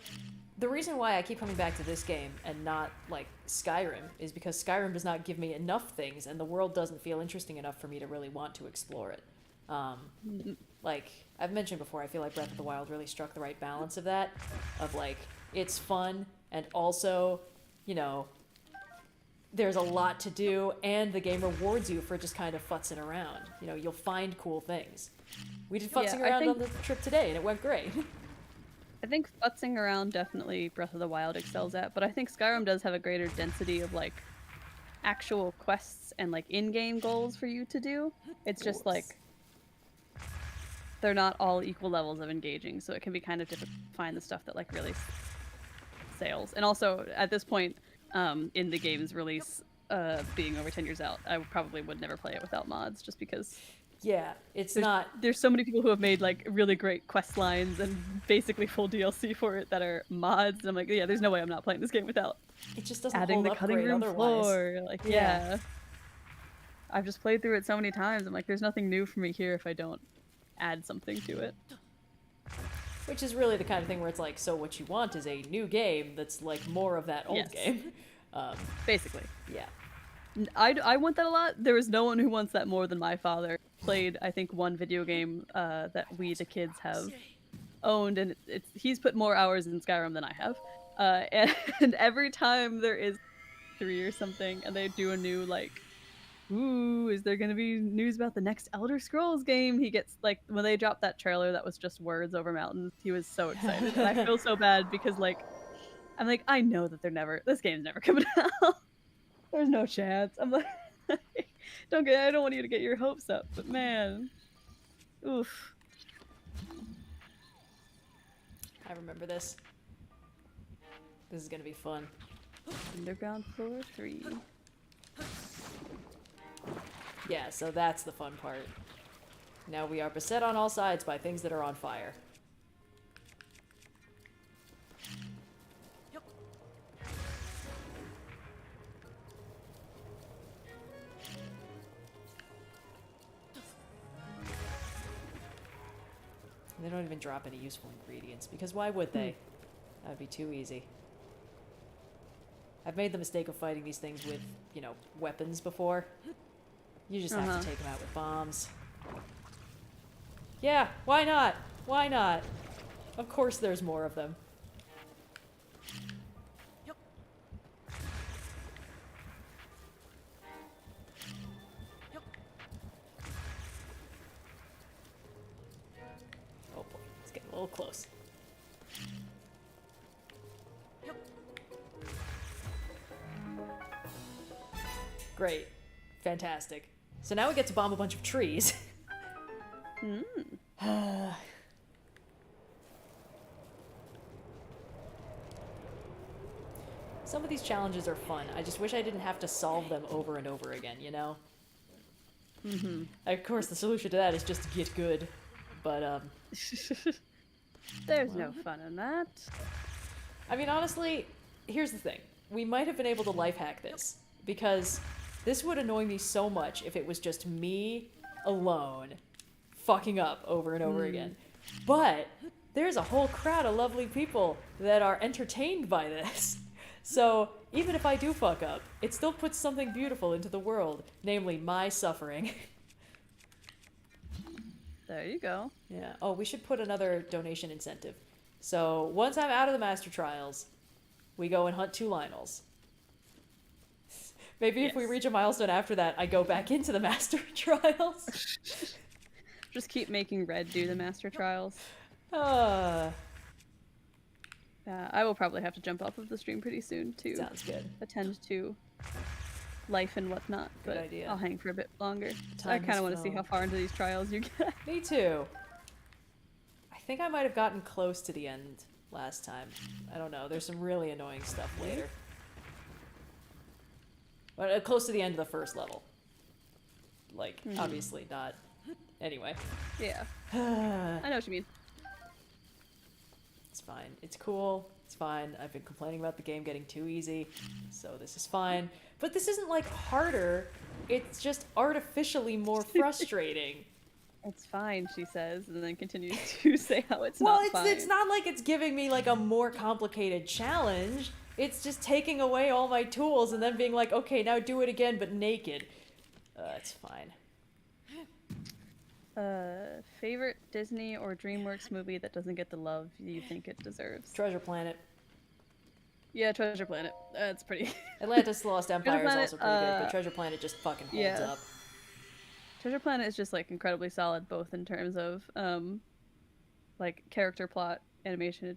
the reason why I keep coming back to this game and not like Skyrim is because Skyrim does not give me enough things and the world doesn't feel interesting enough for me to really want to explore it. Like I've mentioned before, I feel like Breath of the Wild really struck the right balance of that, of like, it's fun and also, you know, there's a lot to do and the game rewards you for just kind of futzing around. You know, you'll find cool things. We did futzing around on the trip today and it went great. I think futzing around definitely Breath of the Wild excels at, but I think Skyrim does have a greater density of like actual quests and like in-game goals for you to do. It's just like they're not all equal levels of engaging, so it can be kind of difficult to find the stuff that like really sales. And also at this point in the game's release, being over 10 years out, I probably would never play it without mods just because there's so many people who have made like really great quest lines and basically full DLC for it that are mods, and I'm like, yeah, there's no way I'm not playing this game without it just doesn't adding hold the up cutting great room otherwise. floor. Like yeah. I've just played through it so many times. I'm like, there's nothing new for me here if I don't add something to it. Which is really the kind of thing where it's like, so what you want is a new game that's like more of that old game. Basically. Yeah. I want that a lot. There is no one who wants that more than my father. Played, I think, one video game that we, the kids, have owned, and he's put more hours in Skyrim than I have. And every time there is 3 or something, and they do a new, like, ooh, is there going to be news about the next Elder Scrolls game? He gets, like, when they dropped that trailer that was just words over mountains, he was so excited. And I feel so bad because, like, I'm like, I know that this game's never coming out. There's no chance. I'm like, I don't want you to get your hopes up, but man, oof. I remember this. This is gonna be fun. Underground floor 3. Yeah, so that's the fun part. Now we are beset on all sides by things that are on fire. They don't even drop any useful ingredients, because why would they? That would be too easy. I've made the mistake of fighting these things with, you know, weapons before. You just have to take them out with bombs. Yeah, why not? Why not? Of course there's more of them. A little close. Great. Fantastic. So now we get to bomb a bunch of trees. Some of these challenges are fun. I just wish I didn't have to solve them over and over again, you know? Of course, the solution to that is just get good. But, There's no fun in that. I mean, honestly, here's the thing. We might have been able to life hack this, because this would annoy me so much if it was just me alone, fucking up over and over again. But there's a whole crowd of lovely people that are entertained by this. So even if I do fuck up, it still puts something beautiful into the world, namely my suffering. There you go. Yeah. Oh, we should put another donation incentive. So once I'm out of the Master Trials, we go and hunt 2 lynels. Maybe if we reach a milestone after that, I go back into the Master Trials. Just keep making Red do the Master Trials. I will probably have to jump off of the stream pretty soon to attend to life and whatnot, but idea. I'll hang for a bit longer. I kind of want to see how far into these trials you get. Me too. I think I might have gotten close to the end last time. I don't know. There's some really annoying stuff later. But close to the end of the first level. Like, obviously not. Anyway. Yeah. I know what you mean. It's fine. It's cool. It's fine. I've been complaining about the game getting too easy, so this is fine. But this isn't, like, harder. It's just artificially more frustrating. It's fine, she says, and then continues to say how it's not fine. Well, it's not like it's giving me, like, a more complicated challenge. It's just taking away all my tools and then being like, okay, now do it again, but naked. It's fine. Favorite Disney or DreamWorks movie that doesn't get the love you think it deserves? Treasure Planet. Yeah, Treasure Planet. That's pretty... Atlantis Lost Empire is also pretty good, but Treasure Planet just fucking holds up. Treasure Planet is just, like, incredibly solid, both in terms of, like, character, plot, animation.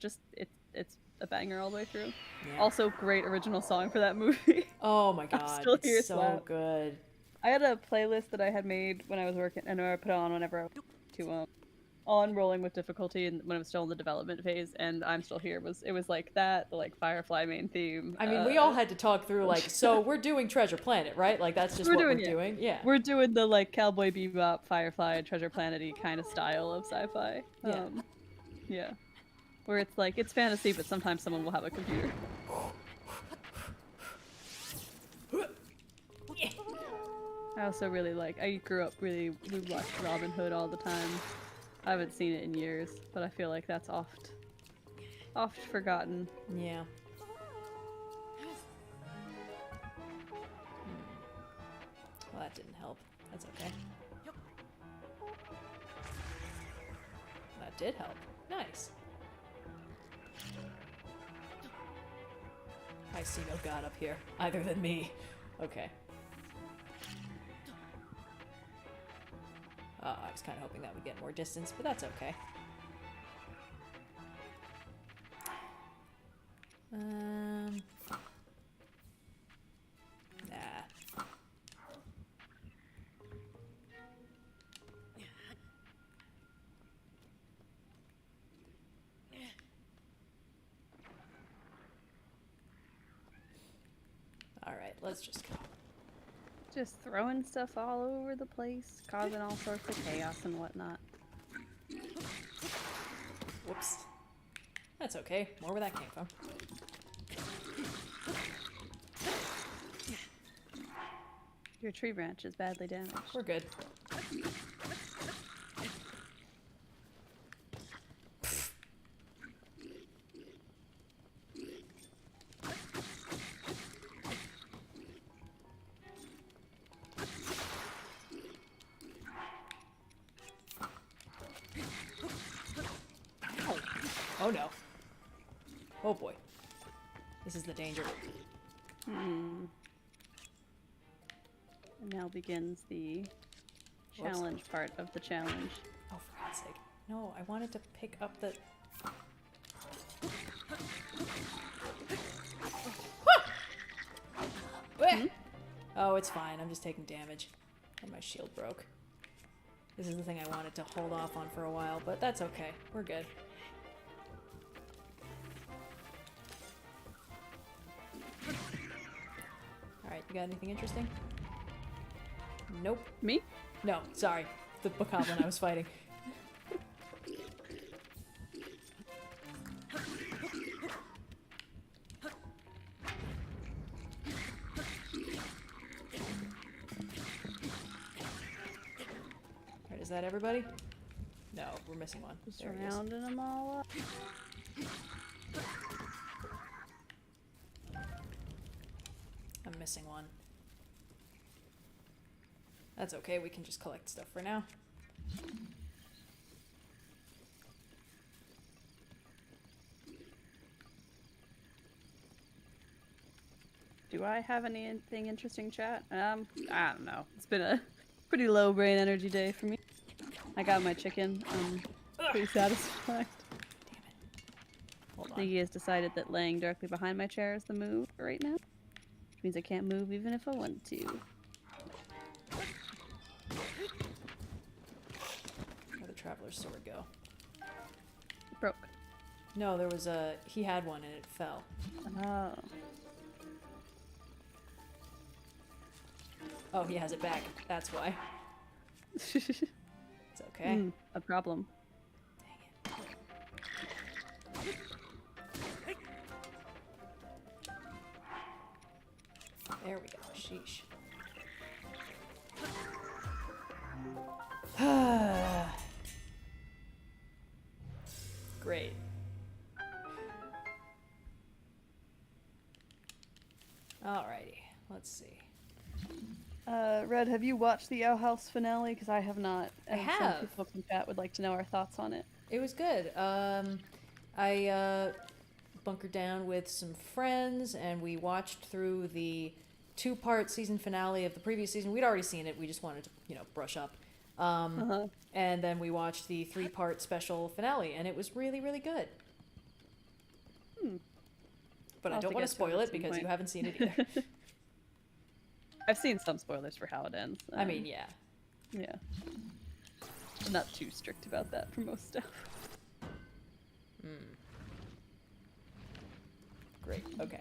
It's a banger all the way through. Yeah. Also, great original song for that movie. Oh my god, I'm still here, so good. I had a playlist that I had made when I was working, and I put on whenever I was to on Rolling with Difficulty, and when I was still in the development phase, and I'm Still Here it was like that, the like Firefly main theme. I mean, we all had to talk through like, so we're doing Treasure Planet, right? Like that's just what we're doing. Yeah, we're doing the like Cowboy Bebop, Firefly, Treasure Planet-y kind of style of sci-fi. Yeah, where it's like it's fantasy, but sometimes someone will have a computer. I also really I grew up we watched Robin Hood all the time. I haven't seen it in years, but I feel like that's oft forgotten. Yeah. Well, that didn't help. That's okay. That did help. Nice. I see no god up here, either than me. Okay. I was kind of hoping that would get more distance, but that's okay. Nah. Alright, let's just go. Just throwing stuff all over the place, causing all sorts of chaos and whatnot. Whoops. That's okay. More where that came from. Your tree branch is badly damaged. We're good. Oh no. Oh boy. This is the danger. And now begins the challenge part of the challenge. Oh, for God's sake. No, I wanted to pick up the... Oh, it's fine. I'm just taking damage. And my shield broke. This is the thing I wanted to hold off on for a while, but that's okay. We're good. Alright, you got anything interesting? Nope. Me? No, sorry. The bokoblin I was fighting. Is that everybody? No, we're missing one. Just There he is. rounding them all up. I'm missing one. That's okay, we can just collect stuff for now. Do I have anything interesting, chat? I don't know. It's been a pretty low brain energy day for me. I got my chicken. I'm pretty satisfied. Damn it. Hold I on. think he has decided that laying directly behind my chair is the move right now. Which means I can't move even if I wanted to. Where'd the Traveler's Sword go? It broke. No, there was a... He had one and it fell. Oh. Oh, he has it back. That's why. It's okay. A problem. Dang it. There we go. Sheesh. Great. Alrighty. Let's see. Red, have you watched the Owl House finale? Because I have not. I And have. Some people from chat would like to know our thoughts on it. It was good. I bunkered down with some friends and we watched through the 2-part season finale of the previous season. We'd already seen it. We just wanted to, brush up. And then we watched the 3-part special finale, and it was really, really good. But I don't want to spoil it because you haven't seen it either. I've seen some spoilers for how it ends. I mean, yeah. Yeah. I'm not too strict about that for most stuff. Great. Okay.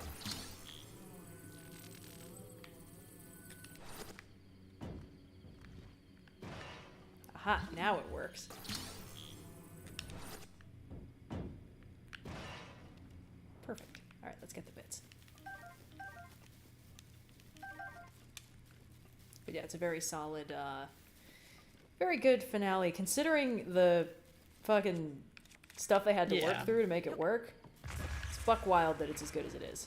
Aha, now it works. Perfect. All right, let's get the bits. But yeah, it's a very solid, very good finale, considering the fucking stuff they had to work through to make it work. It's fuck wild that it's as good as it is.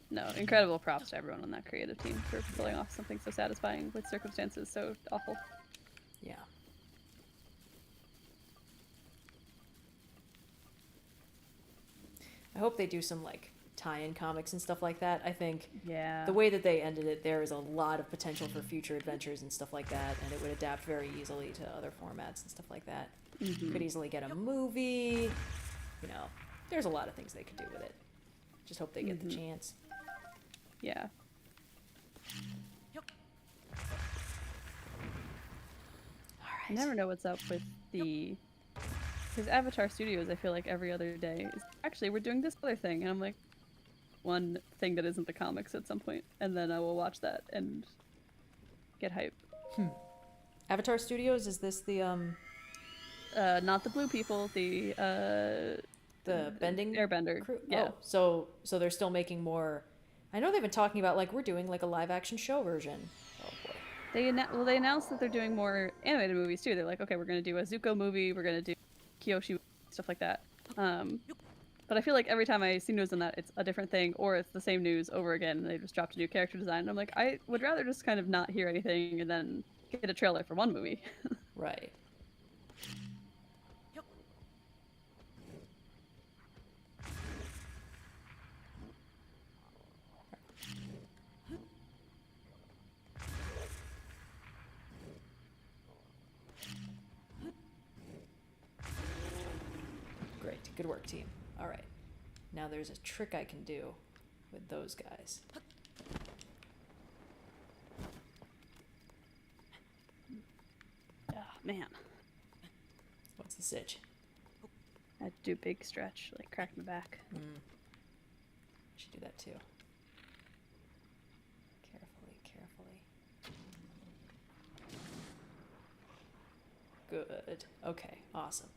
No, incredible props to everyone on that creative team for pulling off something so satisfying with circumstances so awful. Yeah. I hope they do some, like, tie-in comics and stuff like that. I think the way that they ended it, there is a lot of potential for future adventures and stuff like that, and it would adapt very easily to other formats and stuff like that. Could easily get a movie. There's a lot of things they could do with it. Just hope they get the chance. Yeah. I never know what's up with the... Because Avatar Studios, I feel like every other day is... Actually, we're doing this other thing, and I'm like, one thing that isn't the comics at some point, and then I will watch that and get hype. Avatar Studios, is this the, Not the blue people, the bending airbender crew? Yeah. Oh, so they're still making more... I know they've been talking about, like, we're doing, like, a live-action show version. Oh, boy. They announced that they're doing more animated movies, too. They're like, okay, we're going to do a Zuko movie, we're going to do Kyoshi, stuff like that. But I feel like every time I see news on that, it's a different thing, or it's the same news over again, and they just dropped a new character design. And I'm like, I would rather just kind of not hear anything and then get a trailer for one movie. Right. Great. Good work, team. All right. Now there's a trick I can do with those guys. Oh, man. What's the sitch? I had to do a big stretch, like crack my back. I should do that too. Carefully, carefully. Good. Okay, awesome.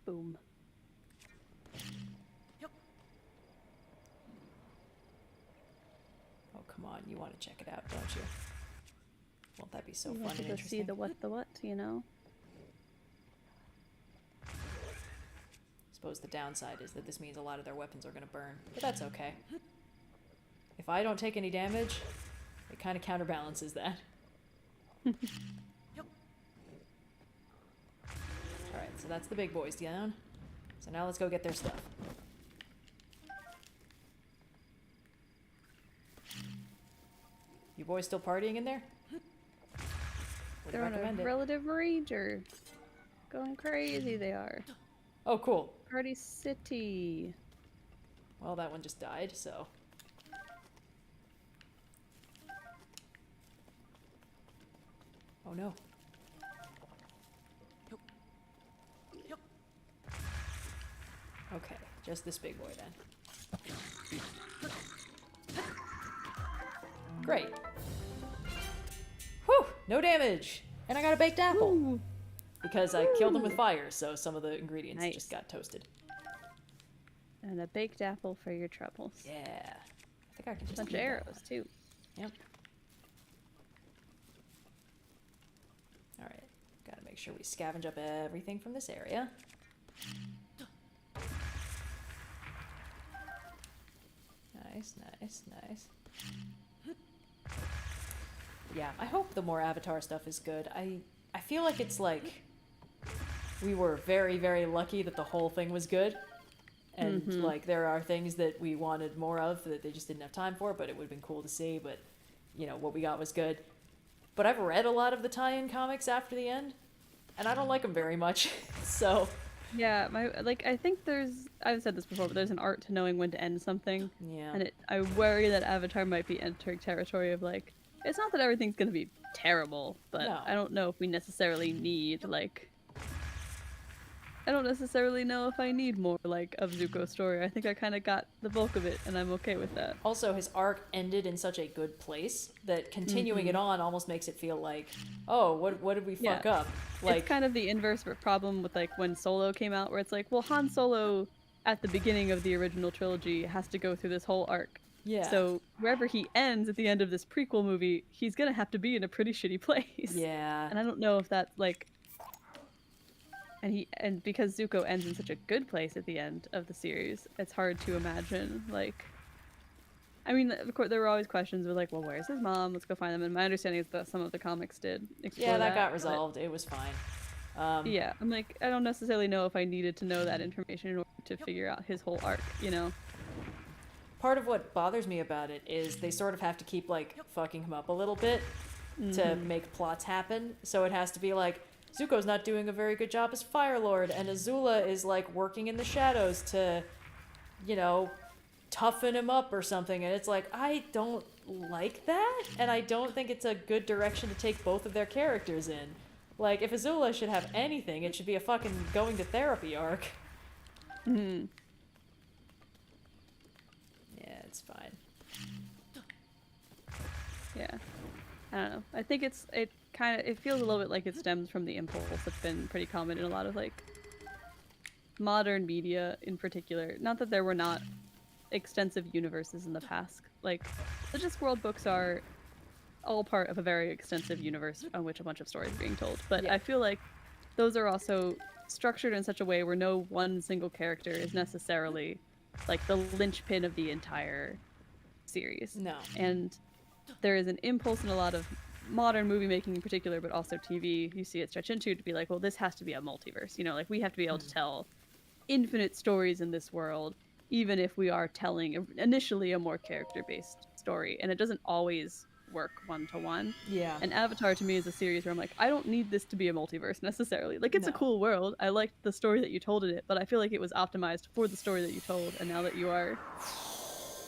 Boom. come on, you want to check it out, don't you? Won't that be so You fun want to and go interesting? see the what, you know? Suppose the downside is that this means a lot of their weapons are going to burn, but that's okay. If I don't take any damage, it kind of counterbalances that. Alright, so that's the big boys down. So now let's go get their stuff. You boys still partying in there? Would They're on recommend a it. relative rager. Going crazy they are. Oh, cool. Party City. Well, that one just died, so... Oh no. Okay, just this big boy then. Great. Whew, no damage! And I got a baked apple! Ooh. Because I killed him with fire, so some of the ingredients Nice. just got toasted. And a baked apple for your troubles. Yeah. I think I can just Bunch eat of that arrows, one. too. Yep. Alright, gotta make sure we scavenge up everything from this area. Nice, nice, nice. Yeah, I hope the more Avatar stuff is good. I feel like it's like we were very, very lucky that the whole thing was good. And like there are things that we wanted more of that they just didn't have time for, but it would have been cool to see, but you know, what we got was good. But I've read a lot of the tie-in comics after the end, and I don't like them very much. So Yeah, I think I've said this before, but there's an art to knowing when to end something. yeah. And I worry that Avatar might be entering territory of like, it's not that everything's gonna be terrible, but No. I don't know if we necessarily need I don't necessarily know if I need more of Zuko's story. I think I kind of got the bulk of it, and I'm okay with that. Also, his arc ended in such a good place that continuing it on almost makes it feel like, oh, what did we fuck up? It's kind of the inverse problem with when Solo came out, where it's like, well, Han Solo at the beginning of the original trilogy has to go through this whole arc. yeah. So wherever he ends at the end of this prequel movie, he's gonna have to be in a pretty shitty place. yeah. And I don't know if that's and because Zuko ends in such a good place at the end of the series, it's hard to imagine I mean, of course, there were always questions with well, where's his mom? Let's go find them. And my understanding is that some of the comics did explore Yeah, that got but- resolved. It was fine. yeah, I'm I don't necessarily know if I needed to know that information in order to figure out his whole arc, you know? Part of what bothers me about it is they sort of have to keep fucking him up a little bit to make plots happen. So it has to be Zuko's not doing a very good job as Fire Lord, and Azula is working in the shadows to, you know, toughen him up or something. And it's I don't like that, and I don't think it's a good direction to take both of their characters in. If Azula should have anything, it should be a fucking going to therapy arc. Mm-hmm. Yeah, it's fine. Yeah. I don't know. I think it feels a little bit like it stems from the impulse that's been pretty common in a lot of modern media in particular. Not that there were not extensive universes in the past. The Discworld books are all part of a very extensive universe on which a bunch of stories are being told. But Yeah. I feel like those are also structured in such a way where no one single character is necessarily the linchpin of the entire series. No. And there is an impulse in a lot of modern movie making in particular, but also TV, you see it stretch into to be well, this has to be a multiverse. You know, we have to be able to tell infinite stories in this world, even if we are telling initially a more character-based story. And it doesn't always work one-to-one. Yeah. And Avatar to me is a series where I'm I don't need this to be a multiverse necessarily. It's a No. cool world. I liked the story that you told in it, but I feel like it was optimized for the story that you told, and now that you are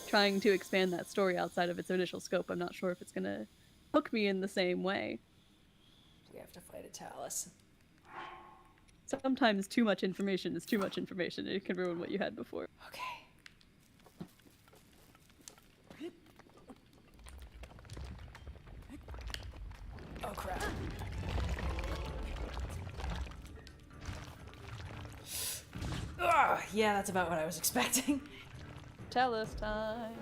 trying to expand that story outside of its initial scope, I'm not sure if it's gonna hook me in the same way. We have to fight a Talus. Sometimes too much information is too much information, and it can ruin what you had before. Okay. Oh crap. Ugh, yeah, that's about what I was expecting. Tell us time.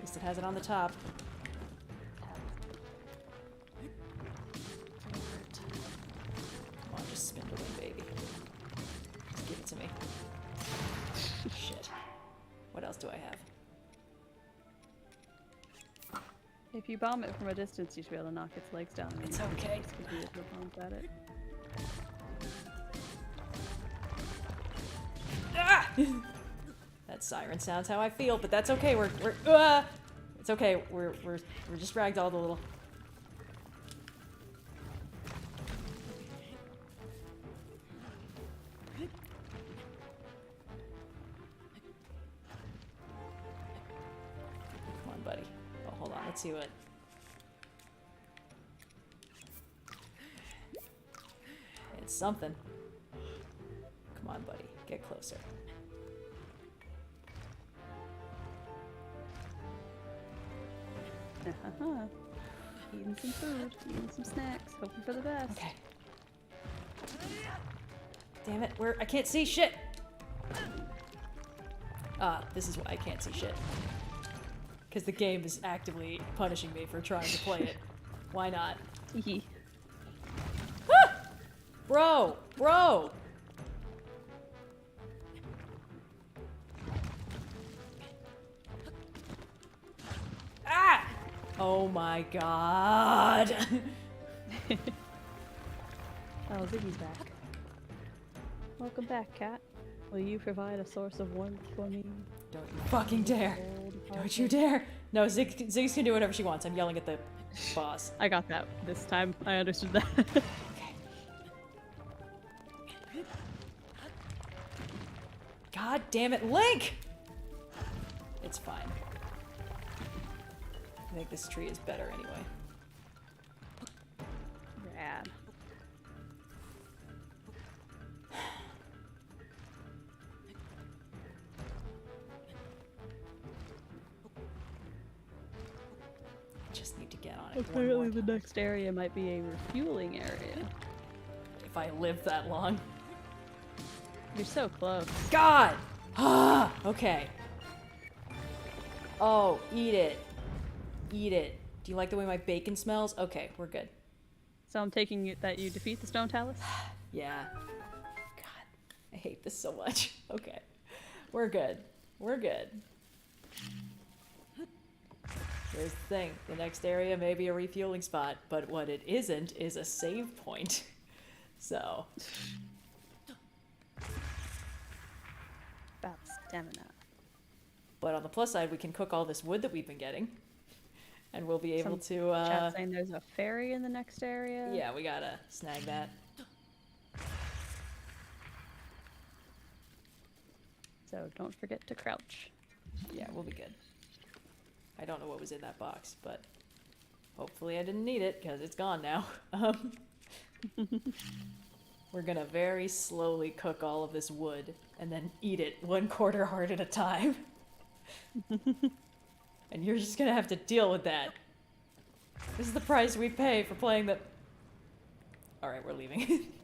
least it has it on the top. Come on, just spin the wing, baby. Just give it to me. Shit. What else do I have? If you bomb it from a distance, you should be able to knock its legs down. It's okay. Just 'cause you have no bombs at it. Ah! That siren sounds how I feel, but that's okay. We're it's okay. We're just ragdolled a little. Come on, buddy. Oh, hold on. Let's see what. It's something. Come on, buddy. Get closer. Eating some food, eating some snacks, hoping for the best. Okay. Damn it, I can't see shit! Ah, this is why I can't see shit. Because the game is actively punishing me for trying to play it. Why not? Ah! Bro! Bro! Ah! Oh my god! Oh, Ziggy's back. Welcome back, cat. Will you provide a source of warmth for me? Don't you fucking dare! Don't you dare! No, Ziggs can do whatever she wants. I'm yelling at the boss. I got that this time. I understood that. Okay. God damn it, Link! It's fine. I think this tree is better anyway. Rad. I just need to get on it. Apparently the next area might be a refueling area. If I live that long. You're so close. God! Ah! Okay. Oh, eat it. Eat it. Do you like the way my bacon smells? Okay, we're good. So I'm taking it that you defeat the Stone Talus? Yeah. God, I hate this so much. Okay. We're good. We're good. Here's the thing. The next area may be a refueling spot, but what it isn't is a save point. So. About stamina. But on the plus side, we can cook all this wood that we've been getting. And we'll be able to, Chat saying there's a ferry in the next area. Yeah, we gotta snag that. So don't forget to crouch. Yeah, we'll be good. I don't know what was in that box, but hopefully I didn't need it, because it's gone now. We're gonna very slowly cook all of this wood, and then eat it 1/4 heart at a time. And you're just gonna have to deal with that. This is the price we pay for playing the... Alright, we're leaving.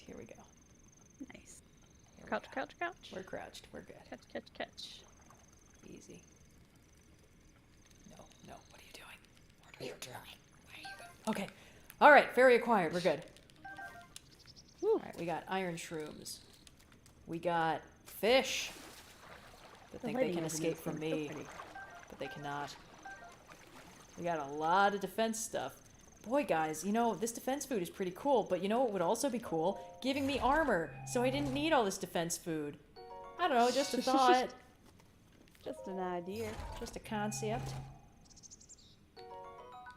Here we go. Nice. Crouch, crouch, crouch. We're crouched. We're good. Catch, catch, catch. Easy. No, no. What are you doing? What are you doing? Where are you going? Okay. All right. Ferry acquired. We're good. All right. We got iron shrooms. We got fish that think they can escape from me, but they cannot. We got a lot of defense stuff. Boy, guys, you know, this defense food is pretty cool, but you know what would also be cool? Giving me armor, so I didn't need all this defense food. I don't know, just a thought. Just an idea. Just a concept.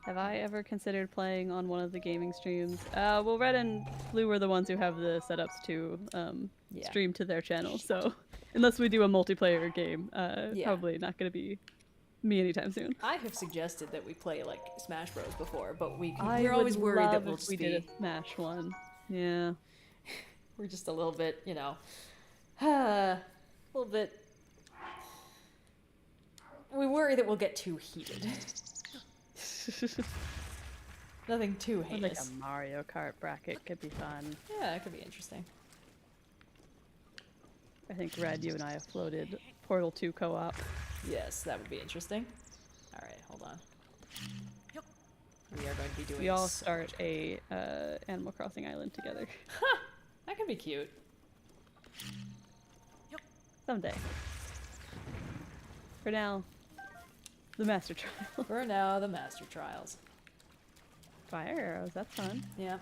Have I ever considered playing on one of the gaming streams? Well, Red and Blue are the ones who have the setups to stream to their channel, so unless we do a multiplayer game, probably not going to be me anytime soon. I have suggested that we play like Smash Bros before, but we're I always would worried that love we'll if just we be. did a Smash one. Yeah. We're just a little bit, you know, a little bit. We worry that we'll get too heated. Nothing too Like heinous. a Mario Kart bracket could be fun. Yeah, it could be interesting. I think Red, you and I have floated Portal 2 co-op. Yes, that would be interesting. All right, hold on. We are going to be doing. We all so start much- a Animal Crossing island together. That could be cute. Someday. For now, the Master Trial. For now, the Master Trials. Fire arrows, that's fun. Yeah,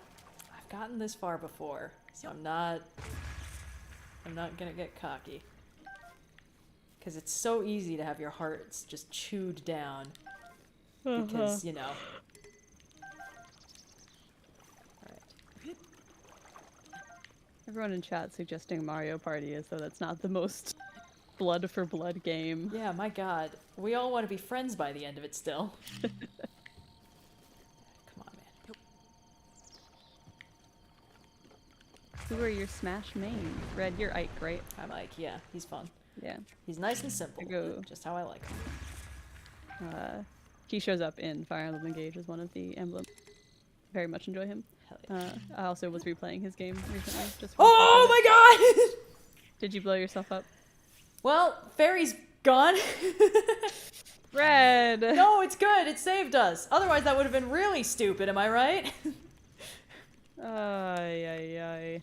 I've gotten this far before, so I'm not gonna get cocky. Because it's so easy to have your hearts just chewed down. Because, you know. Alright. Everyone in chat suggesting Mario Party as though that's not the most blood for blood game. Yeah, my god. We all want to be friends by the end of it still. Come on, man. Who are your Smash mains? Red, you're Ike, right? I'm like, yeah, he's fun. Yeah. He's nice and simple. I go- Just how I like him. He shows up in Fire Emblem Engage as one of the emblems. Very much enjoy him. Hell yeah. I also was replaying his game recently. Just for Oh my god! Did you blow yourself up? Well, Fairy's gone. Red! No, it's good. It saved us. Otherwise, that would have been really stupid. Am I right? Ay, ay, ay.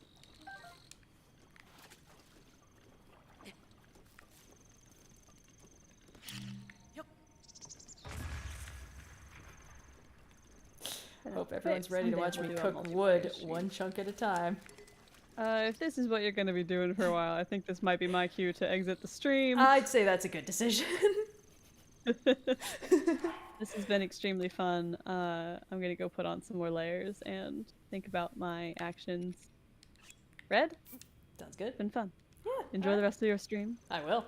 Hope everyone's ready to Someday watch we'll me do a cook multiplayer wood stream. one chunk at a time. If this is what you're gonna be doing for a while, I think this might be my cue to exit the stream. I'd say that's a good decision. This has been extremely fun. I'm gonna go put on some more layers and think about my actions. Red, Sounds good. been fun. Yeah. Enjoy the rest of your stream. I will.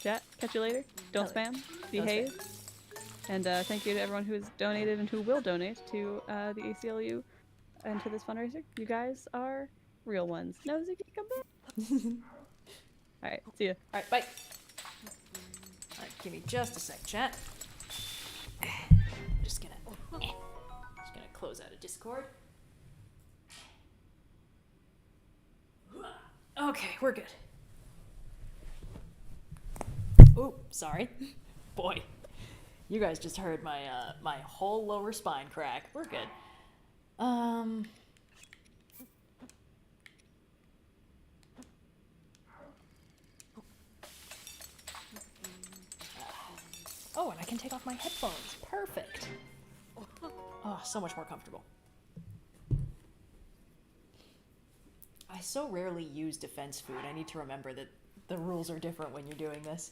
Chat, catch you later. Don't Hell yeah. spam. Behave. And thank you to everyone who has donated and who will donate to the ACLU and to this fundraiser. You guys are real ones. Nosy, can you come back? Alright, see ya. Alright, bye. Alright, give me just a sec, chat. Just gonna close out of Discord. Okay, we're good. Oh, sorry. Boy. You guys just heard my my whole lower spine crack. We're good. Oh, and I can take off my headphones. Perfect. Oh, so much more comfortable. I so rarely use defense food. I need to remember that the rules are different when you're doing this.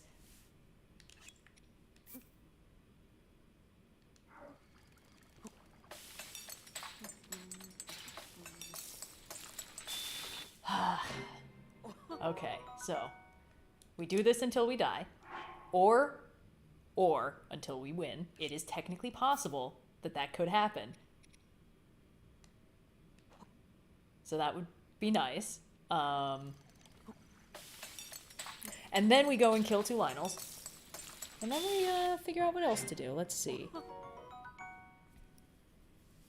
Okay, so we do this until we die, or until we win. It is technically possible that that could happen. So that would be nice. And then we go and kill 2 lynels. And then we figure out what else to do. Let's see.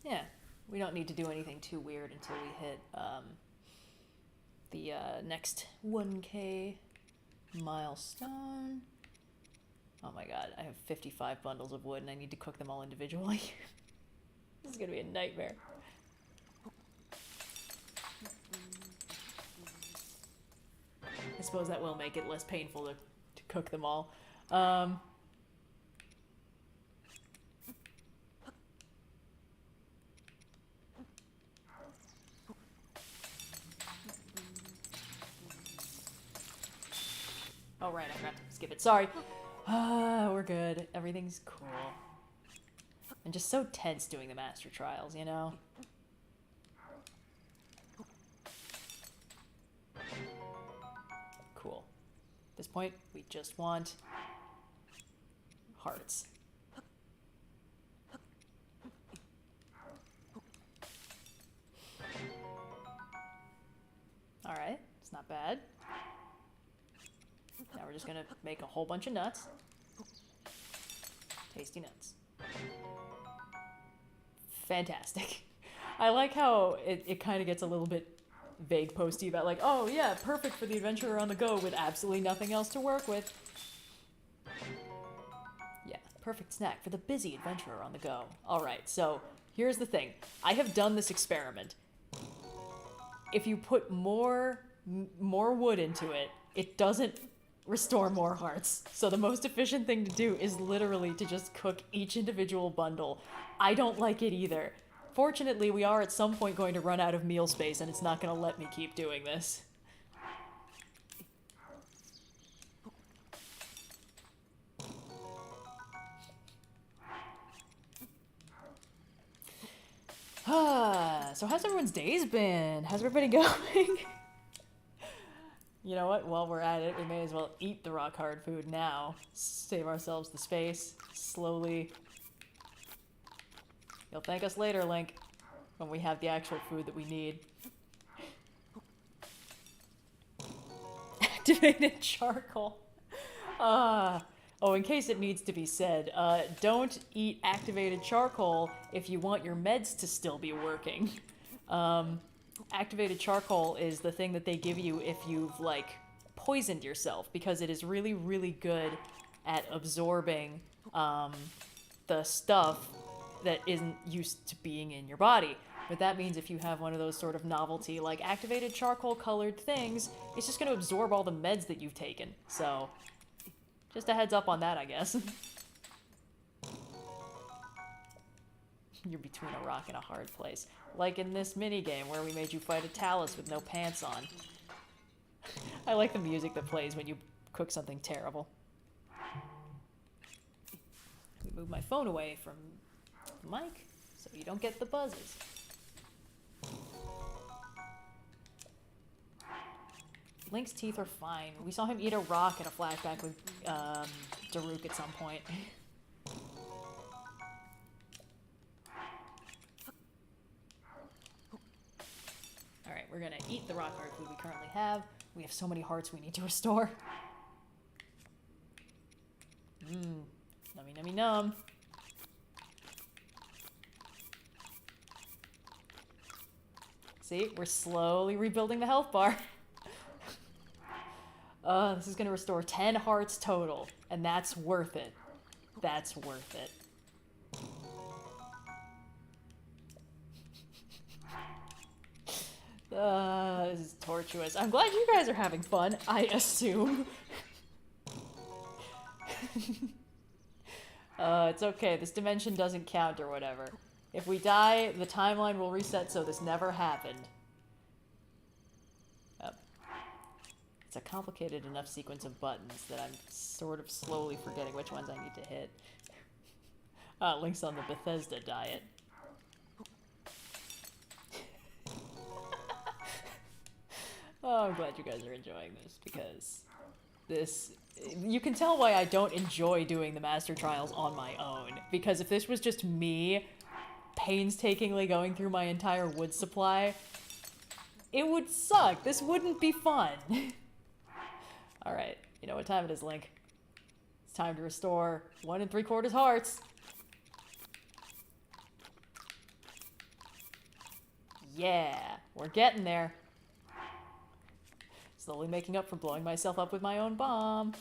Yeah, we don't need to do anything too weird until we hit the next 1K milestone. Oh my god, I have 55 bundles of wood and I need to cook them all individually. This is gonna be a nightmare. I suppose that will make it less painful to cook them all. Oh right, I forgot to skip it. Sorry. We're good. Everything's cool. I'm just so tense doing the Master Trials, you know? Cool. At this point, we just want hearts. Alright, it's not bad. Now we're just gonna make a whole bunch of nuts. Tasty nuts. Fantastic. I like how it kind of gets a little bit vague posty about like, oh yeah, perfect for the adventurer on the go with absolutely nothing else to work with. Yeah, perfect snack for the busy adventurer on the go. Alright, so here's the thing. I have done this experiment. If you put more wood into it, it doesn't restore more hearts. So the most efficient thing to do is literally to just cook each individual bundle. I don't like it either. Fortunately, we are at some point going to run out of meal space, and it's not going to let me keep doing this. So how's everyone's days been? How's everybody going? You know what? While we're at it, we may as well eat the rock hard food now. Save ourselves the space. Slowly. You'll thank us later, Link, when we have the actual food that we need. Activated charcoal. Oh, in case it needs to be said, don't eat activated charcoal if you want your meds to still be working. Activated charcoal is the thing that they give you if you've, like, poisoned yourself, because it is really, really good at absorbing the stuff that isn't used to being in your body. But that means if you have one of those sort of novelty, like, activated charcoal colored things, it's just going to absorb all the meds that you've taken. So, just a heads up on that, I guess. You're between a rock and a hard place. Like in this minigame where we made you fight a Talus with no pants on. I like the music that plays when you cook something terrible. Let me move my phone away from the mic so you don't get the buzzes. Link's teeth are fine. We saw him eat a rock in a flashback with Daruk at some point. Alright, we're gonna eat the rock hard food we currently have. We have so many hearts we need to restore. Nummy nummy num. See, we're slowly rebuilding the health bar. This is gonna restore 10 hearts total, and that's worth it. That's worth it. This is tortuous. I'm glad you guys are having fun, I assume. It's okay, this dimension doesn't count or whatever. If we die, the timeline will reset, so this never happened. It's a complicated enough sequence of buttons that I'm sort of slowly forgetting which ones I need to hit. Link's on the Bethesda diet. Oh, I'm glad you guys are enjoying this, because you can tell why I don't enjoy doing the Master Trials on my own. Because if this was just me painstakingly going through my entire wood supply, it would suck. This wouldn't be fun. Alright, you know what time it is, Link. It's time to restore 1 3/4 hearts. Yeah, we're getting there. Slowly making up for blowing myself up with my own bomb.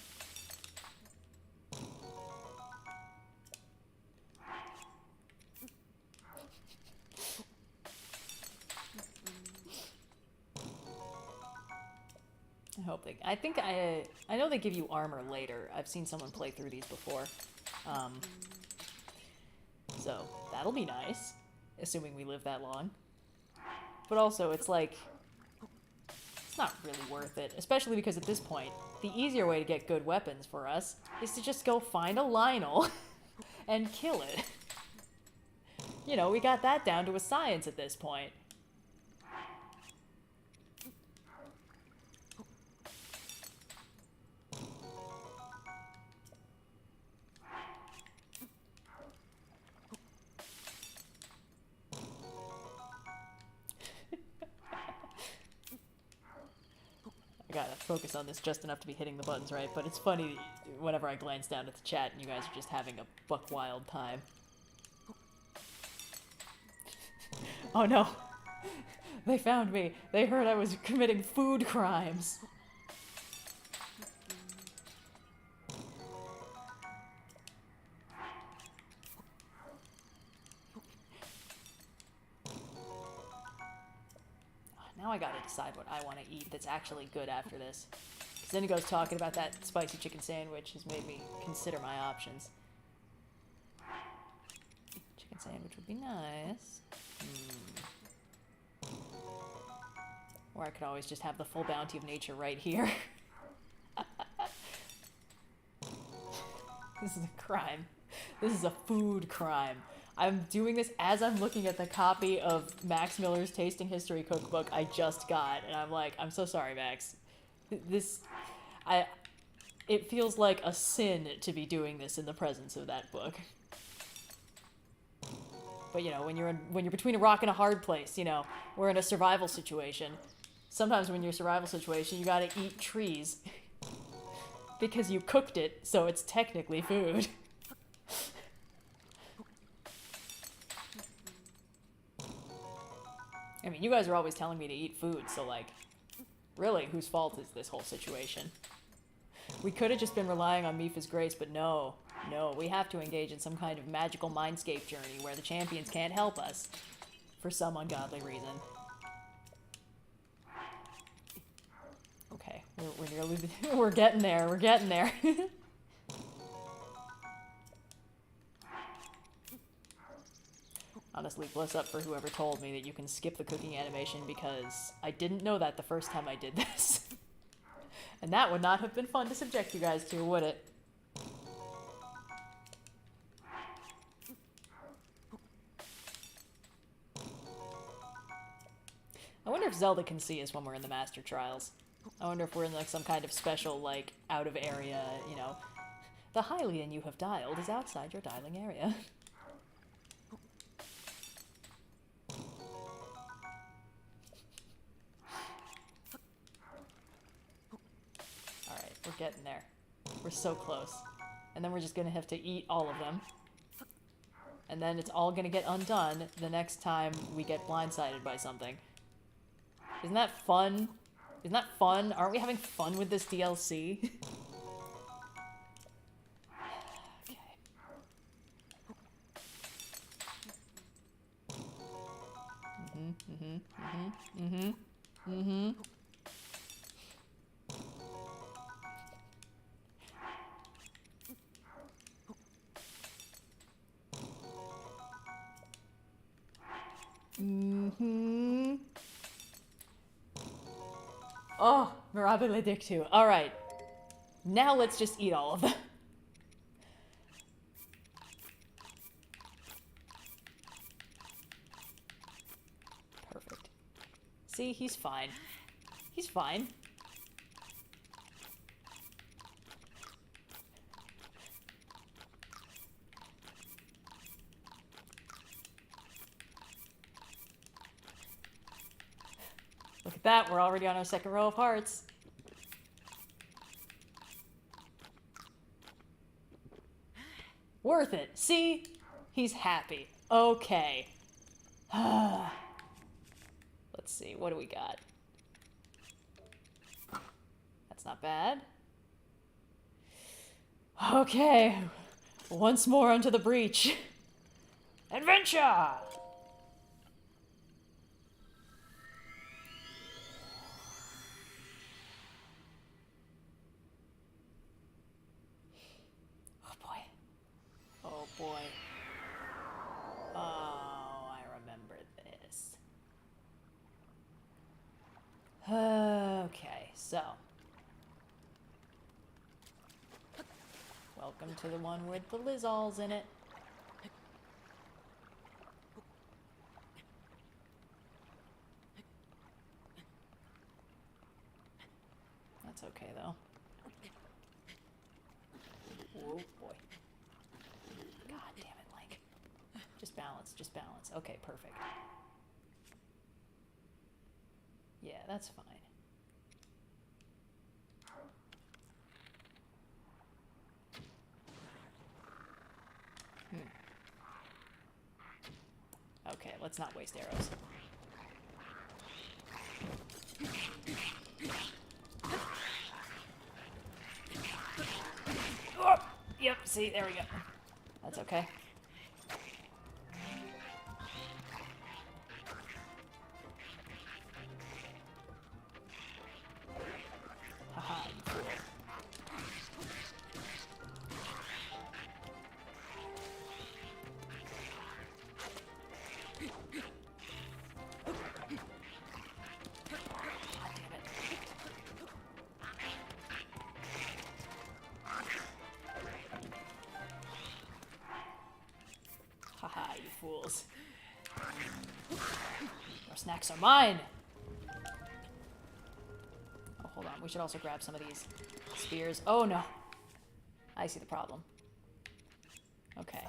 I know they give you armor later. I've seen someone play through these before. So that'll be nice, assuming we live that long. But also, it's like, it's not really worth it, especially because at this point, the easier way to get good weapons for us is to just go find a lynel and kill it. You know, we got that down to a science at this point. focus on this just enough to be hitting the buttons right, but it's funny whenever I glance down at the chat and you guys are just having a buck wild time. Oh no! They found me! They heard I was committing food crimes! Now I gotta decide what I want to eat that's actually good after this. Because Indigo's talking about that spicy chicken sandwich has made me consider my options. Chicken sandwich would be nice. Or I could always just have the full bounty of nature right here. This is a crime. This is a food crime. I'm doing this as I'm looking at the copy of Max Miller's Tasting History cookbook I just got, and I'm like, I'm so sorry, Max. It feels like a sin to be doing this in the presence of that book. But you know, when you're between a rock and a hard place, you know, we're in a survival situation. Sometimes when you're in a survival situation, you gotta eat trees. Because you cooked it, so it's technically food. I mean, you guys are always telling me to eat food, so like, really, whose fault is this whole situation? We could have just been relying on Mipha's grace, but no, we have to engage in some kind of magical mindscape journey where the champions can't help us, for some ungodly reason. Okay, we're nearly, we're getting there, we're getting there. Honestly, bless up for whoever told me that you can skip the cooking animation, because I didn't know that the first time I did this. And that would not have been fun to subject you guys to, would it? I wonder if Zelda can see us when we're in the Master Trials. I wonder if we're in like some kind of special, like, out of area, you know. The Hylian you have dialed is outside your dialing area. We're getting there. We're so close. And then we're just gonna have to eat all of them. And then it's all gonna get undone the next time we get blindsided by something. Isn't that fun? Isn't that fun? Aren't we having fun with this DLC? Okay. Oh, Mirabile Dictu. Alright. Now let's just eat all of them. Perfect. See, he's fine. He's fine. Look at that, we're already on our second row of hearts. Worth it. See? He's happy. Okay. Let's see, what do we got? That's not bad. Okay. Once more onto the breach. Adventure! Oh boy. Oh, I remember this. Okay, so. Welcome to the one with the Lizalls in it. That's okay though. Oh boy. God damn it, Link. Just balance, just balance. Okay, perfect. Yeah, that's fine. Okay, let's not waste arrows. Oh, yep, see, there we go. That's okay. Haha, you fool. God damn it. Haha, you fools. Your snacks are mine! Oh, hold on. We should also grab some of these spears. Oh, no. I see the problem. Okay.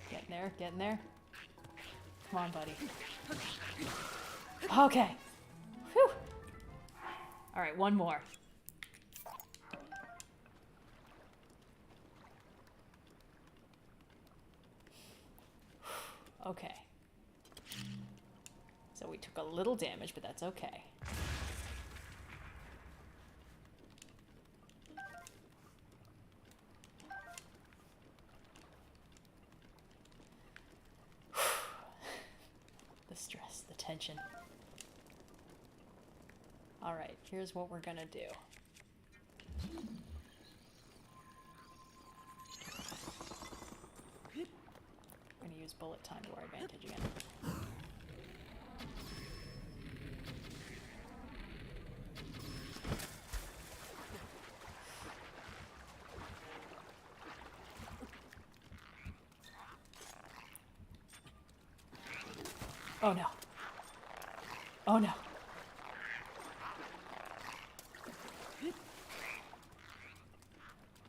Getting there, getting there. Come on, buddy. Okay. Whew. All right, one more. Okay. So we took a little damage, but that's okay. The stress, the tension. All right, here's what we're gonna do. We're gonna use bullet time to our advantage again. Oh no. Oh no.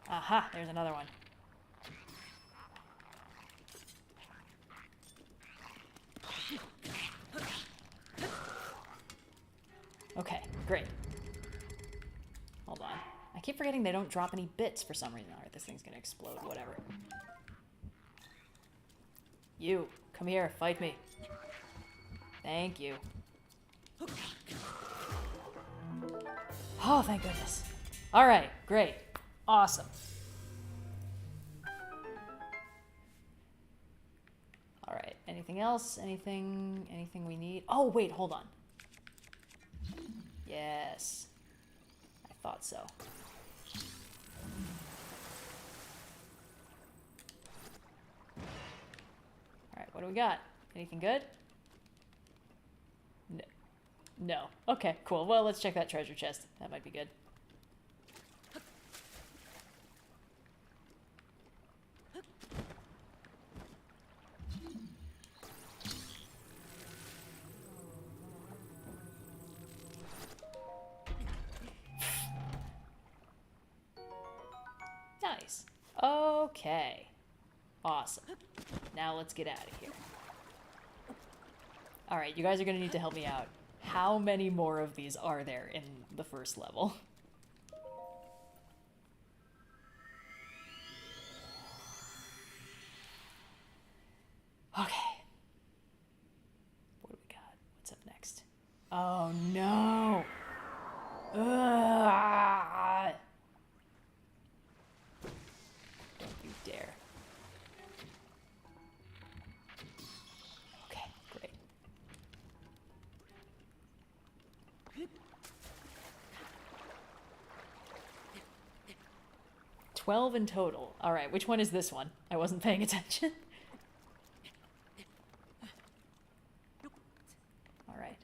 Aha, there's another one. Okay, great. Hold on. I keep forgetting they don't drop any bits for some reason. Alright, this thing's gonna explode, whatever. You, come here, fight me. Thank you. Oh, thank goodness. Alright, great. Awesome. Alright, anything else? Anything we need? Oh, wait, hold on. Yes. I thought so. Alright, what do we got? Anything good? No. No. Okay, cool. Well, let's check that treasure chest. That might be good. Nice. Okay. Awesome. Now let's get out of here. Alright, you guys are going to need to help me out. How many more of these are there in the first level? Okay. What do we got? What's up next? Oh no! Ugh. Don't you dare. Okay, great. 12 in total. Alright, which one is this one? I wasn't paying attention. Alright.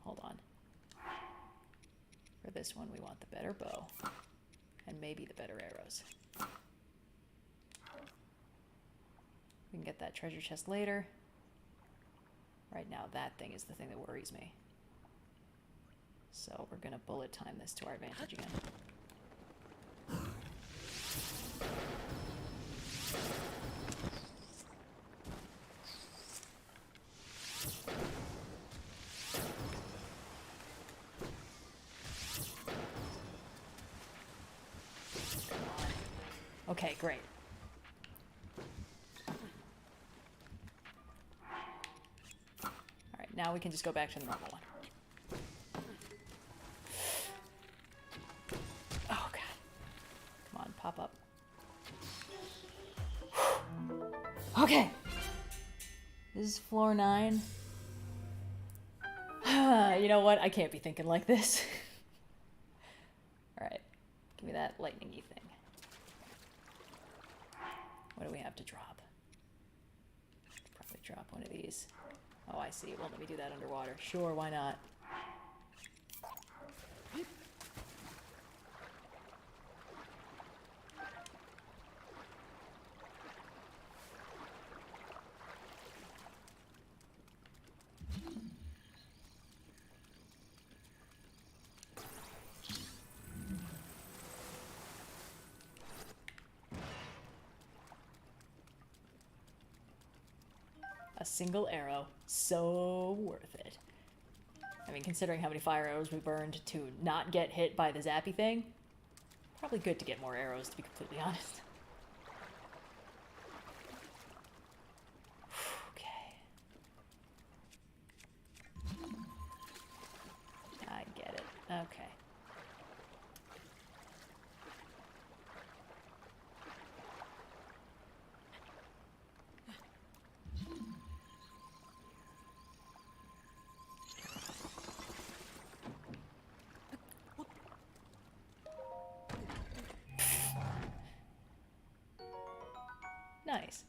Hold on. For this one, we want the better bow. And maybe the better arrows. We can get that treasure chest later. Right now, that thing is the thing that worries me. So we're gonna bullet time this to our advantage again. Okay, great. Alright, now we can just go back to the normal one. Oh, God. Come on, pop up. Okay. This is floor 9. You know what? I can't be thinking like this. Alright. Give me that lightning-y thing. What do we have to drop? Probably drop one of these. Oh, I see. Well, let me do that underwater. Sure, why not? A single arrow, so worth it. I mean, considering how many fire arrows we burned to not get hit by the zappy thing, probably good to get more arrows, to be completely honest. Okay. I get it. Okay. Nice.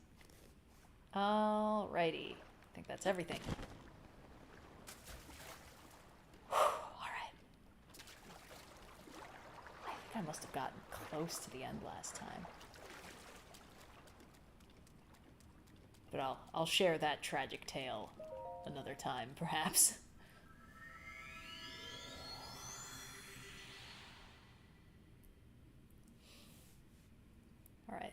Alrighty. I think that's everything. Alright. I think I must have gotten close to the end last time. But I'll share that tragic tale another time, perhaps. Alright.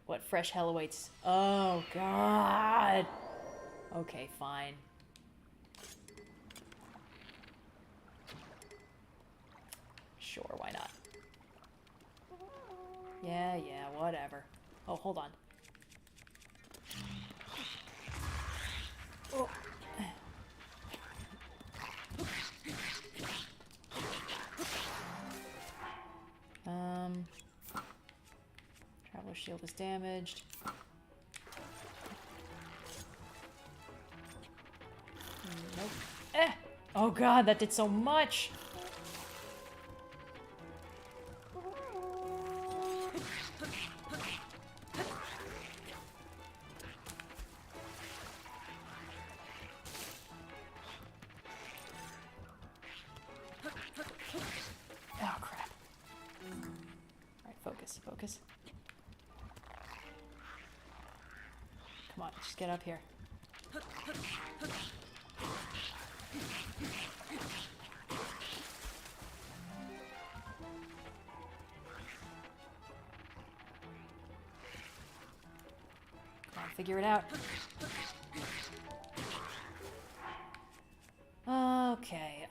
What fresh hell awaits? Oh, God! Okay, fine. Sure, why not? Yeah, whatever. Oh, hold on. Oh. Traveler shield is damaged. Nope. Oh God, that did so much! Oh crap. Alright, focus. Come on, just get up here. Come on, figure it out. Okay,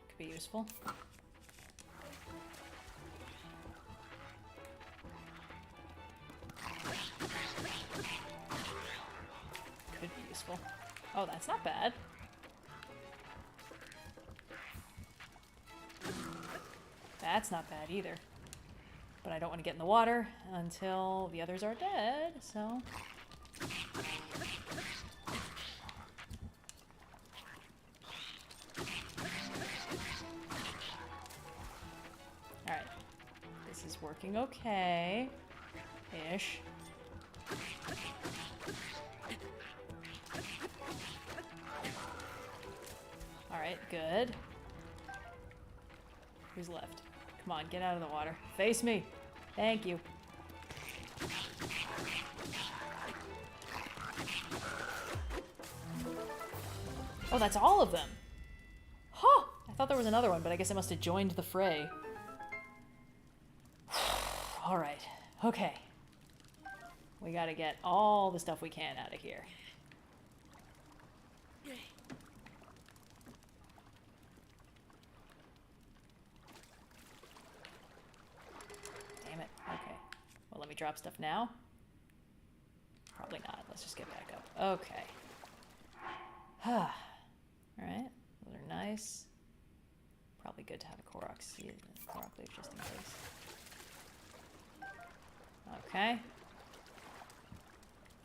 could be useful. Could be useful. Oh, that's not bad. That's not bad either. But I don't want to get in the water until the others are dead, so... Alright. This is working okay-ish. Alright, good. Who's left? Come on, get out of the water. Face me! Thank you. Oh, that's all of them! Huh! I thought there was another one, but I guess I must have joined the fray. Alright, okay. We gotta get all the stuff we can out of here. drop stuff now? Probably not. Let's just get back up. Okay. Alright. Those are nice. Probably good to have a Korok seed and a Korok leaf just in case. Okay.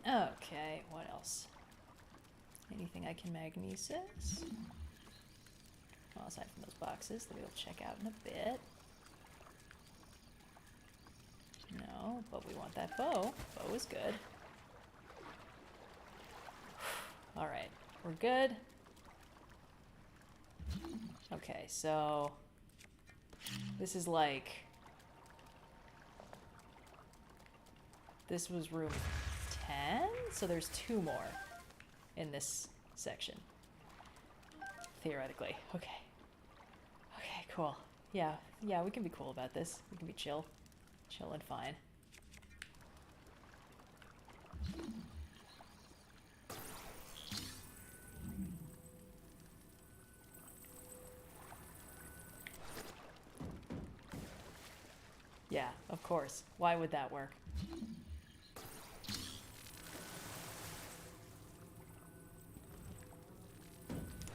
Okay, what else? Anything I can magnesis? Well, aside from those boxes that we'll check out in a bit. No, but we want that bow. Bow is good. Alright, we're good. Okay, so this is like, this was room 10, so there's 2 more in this section, theoretically. Okay, cool. Yeah, we can be cool about this. We can be chill and fine. Yeah, of course. Why would that work?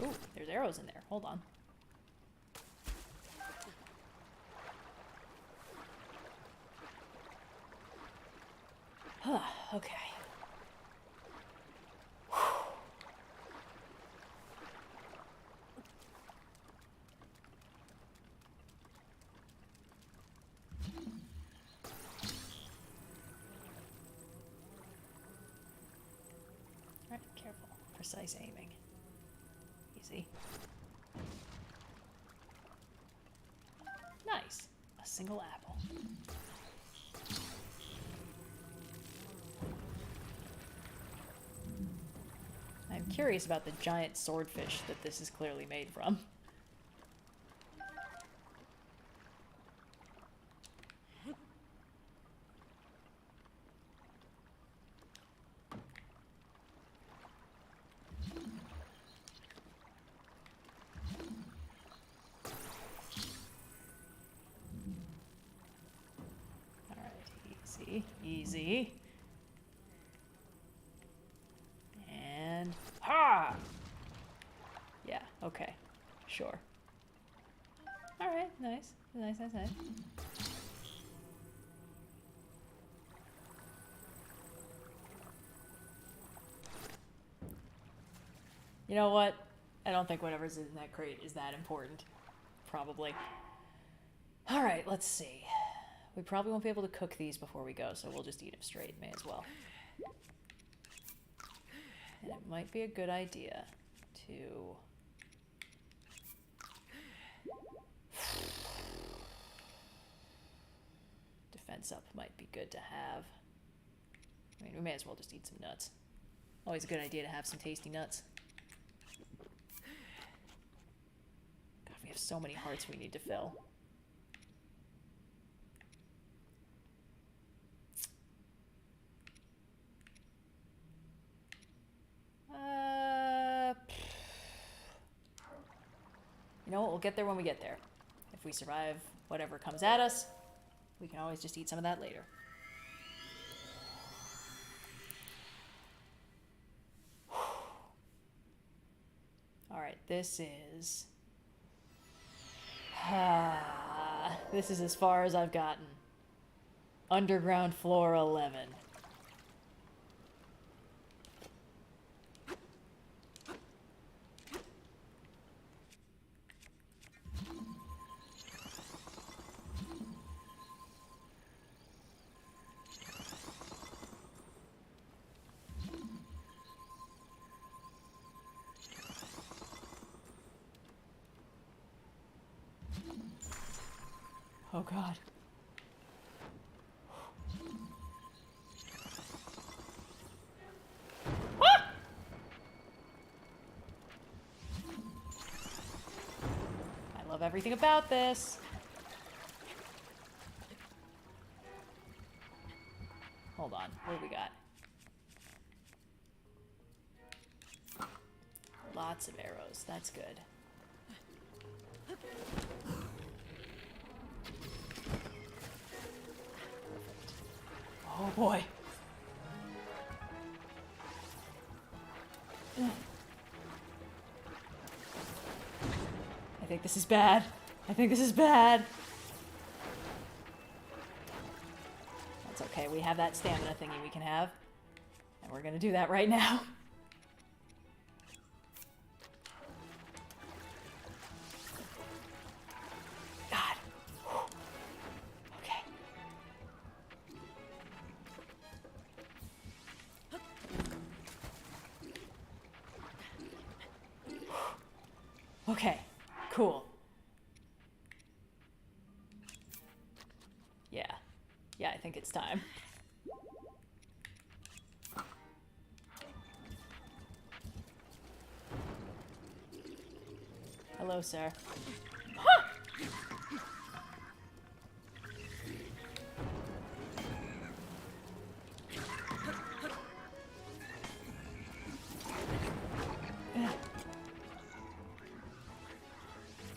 Ooh, there's arrows in there. Hold on. Okay. Alright, careful. Precise aiming. Easy. Nice. A single apple. I'm curious about the giant swordfish that this is clearly made from. Easy. And ha! Yeah, okay. Sure. Alright, nice. Nice. You know what? I don't think whatever's in that crate is that important. Probably. Alright, let's see. We probably won't be able to cook these before we go, so we'll just eat them straight. May as well. And it might be a good idea to... Defense up might be good to have. I mean, we may as well just eat some nuts. Always a good idea to have some tasty nuts. God, we have so many hearts we need to fill. You know what? We'll get there when we get there. If we survive whatever comes at us, we can always just eat some of that later. Alright, this is... this is as far as I've gotten. Underground floor 11. Oh God. Ah! I love everything about this. Hold on, what do we got? Lots of arrows, that's good. Oh boy. I think this is bad. I think this is bad. That's okay. We have that stamina thingy we can have. And we're gonna do that right now. God. Okay. Okay. Cool. Yeah. Yeah, I think it's time. Hello, sir. Huh!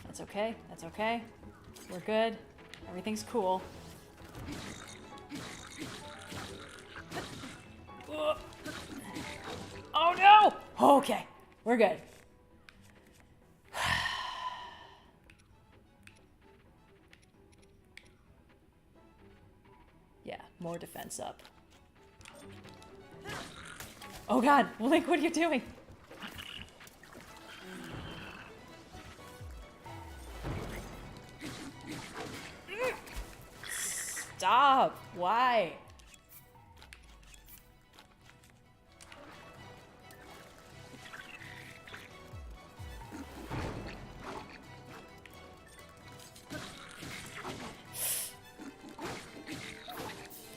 That's okay. That's okay. We're good. Everything's cool. Oh no! Okay, we're good. Yeah, more defense up. Oh god, Link, what are you doing? Stop! Why?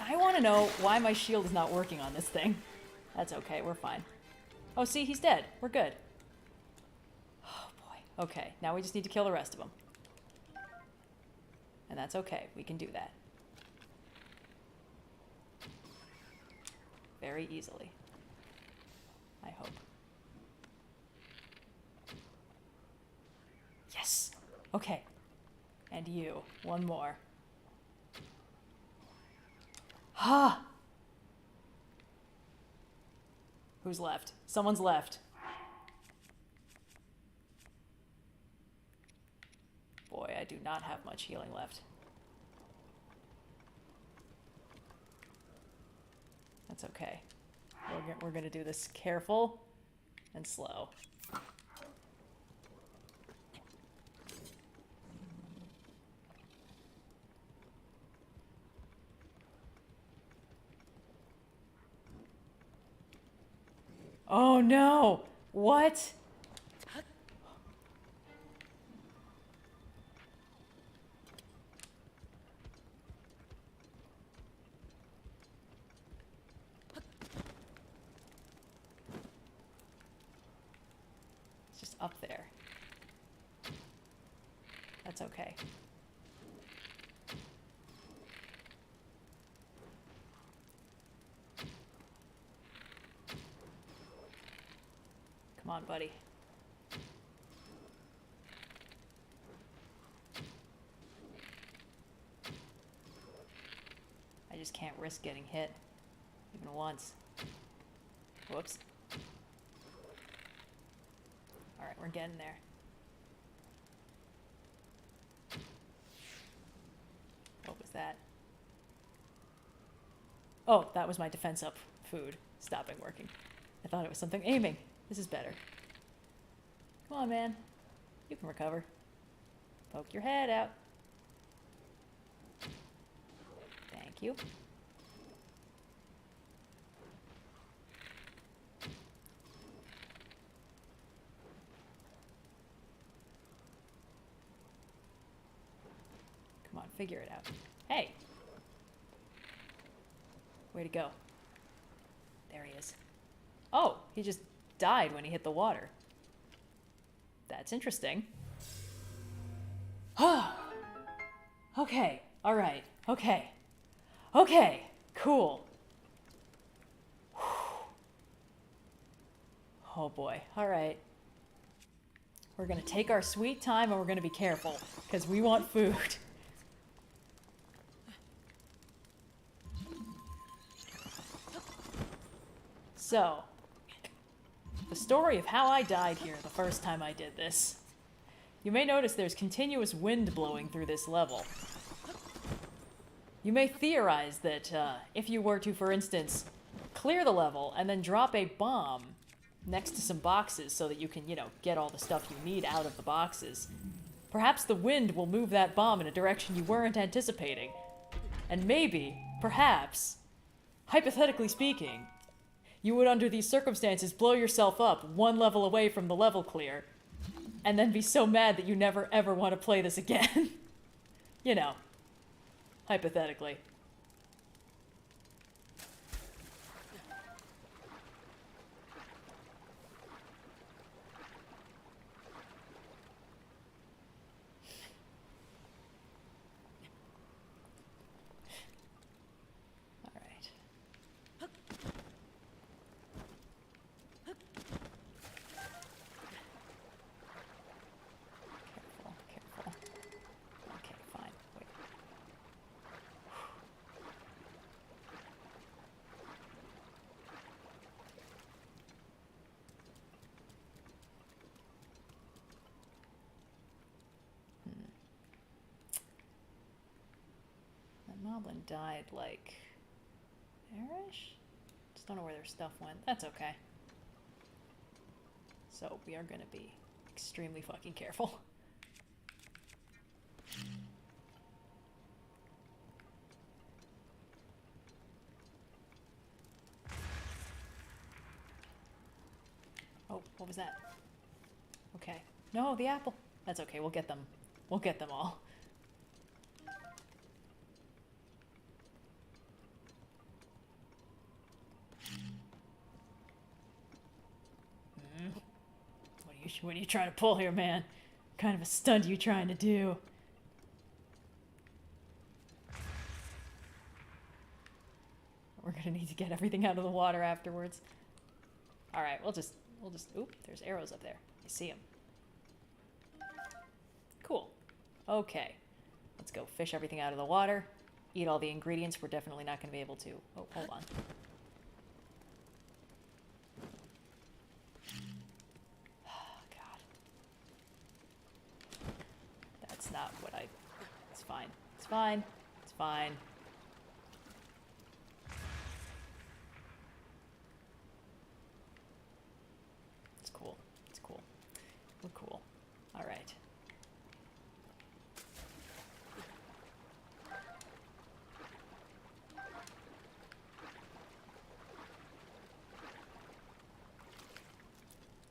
I want to know why my shield is not working on this thing. That's okay, we're fine. Oh, see, he's dead. We're good. Oh, boy. Okay, now we just need to kill the rest of them. And that's okay. We can do that. Very easily. I hope. Yes! Okay. And you. One more. Ha! Who's left? Someone's left. Boy, I do not have much healing left. That's okay. We're gonna do this careful and slow. Oh no! What? It's just up there. That's okay. Come on, buddy. I just can't risk getting hit. Even once. Whoops. Alright, we're getting there. What was that? Oh, that was my defense up food stopping working. I thought it was something aiming. This is better. Come on, man. You can recover. Poke your head out. Thank you. Come on, figure it out. Hey! Way to go. There he is. Oh, he just died when he hit the water. That's interesting. Oh! Okay, alright, okay. Okay, cool. Oh boy, alright. We're gonna take our sweet time and we're gonna be careful, because we want food. So, the story of how I died here the first time I did this. You may notice there's continuous wind blowing through this level. You may theorize that if you were to, for instance, clear the level and then drop a bomb next to some boxes so that you can, get all the stuff you need out of the boxes, perhaps the wind will move that bomb in a direction you weren't anticipating. And maybe, perhaps, hypothetically speaking, you would, under these circumstances, blow yourself up one level away from the level clear, and then be so mad that you never ever want to play this again. Hypothetically. Moblin died, like, there-ish? Just don't know where their stuff went. That's okay. So, we are gonna be extremely fucking careful. Oh, what was that? Okay. No, the apple. That's okay, we'll get them. We'll get them all. What are you trying to pull here, man? What kind of a stunt are you trying to do? We're gonna need to get everything out of the water afterwards. Alright, we'll just, oop, there's arrows up there. I see them. Cool. Okay. Let's go fish everything out of the water. Eat all the ingredients we're definitely not gonna be able to. Oh, hold on. Not what I... It's fine. It's fine. It's fine. It's cool. It's cool. We're cool. Alright.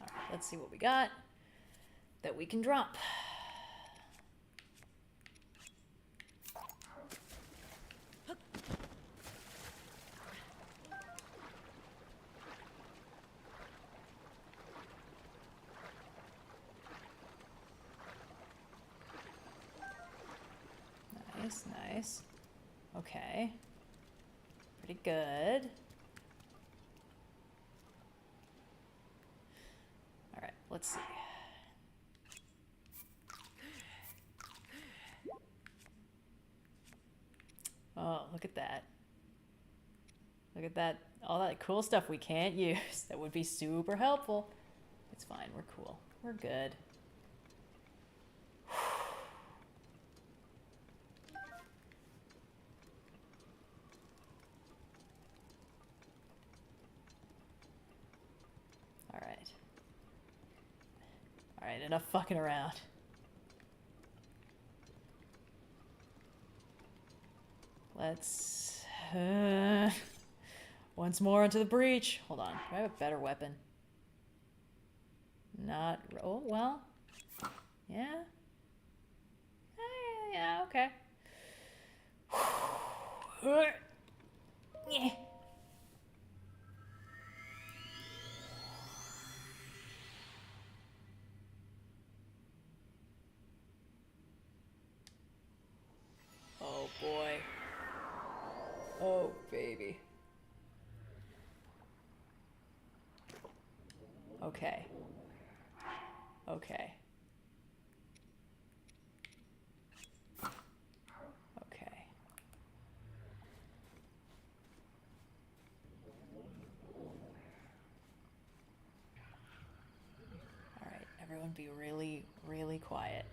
Alright, let's see what we got that we can drop. Nice. Okay. Pretty good. Alright, let's see. Oh, look at that. Look at that. All that cool stuff we can't use. That would be super helpful. It's fine. We're cool. We're good. Alright, enough fucking around. Let's... once more into the breach. Hold on. Do I have a better weapon? Not... Oh, well. Yeah? Yeah, okay. Yeah. Oh boy. Oh baby. Okay. Okay. Okay. and be really, really quiet.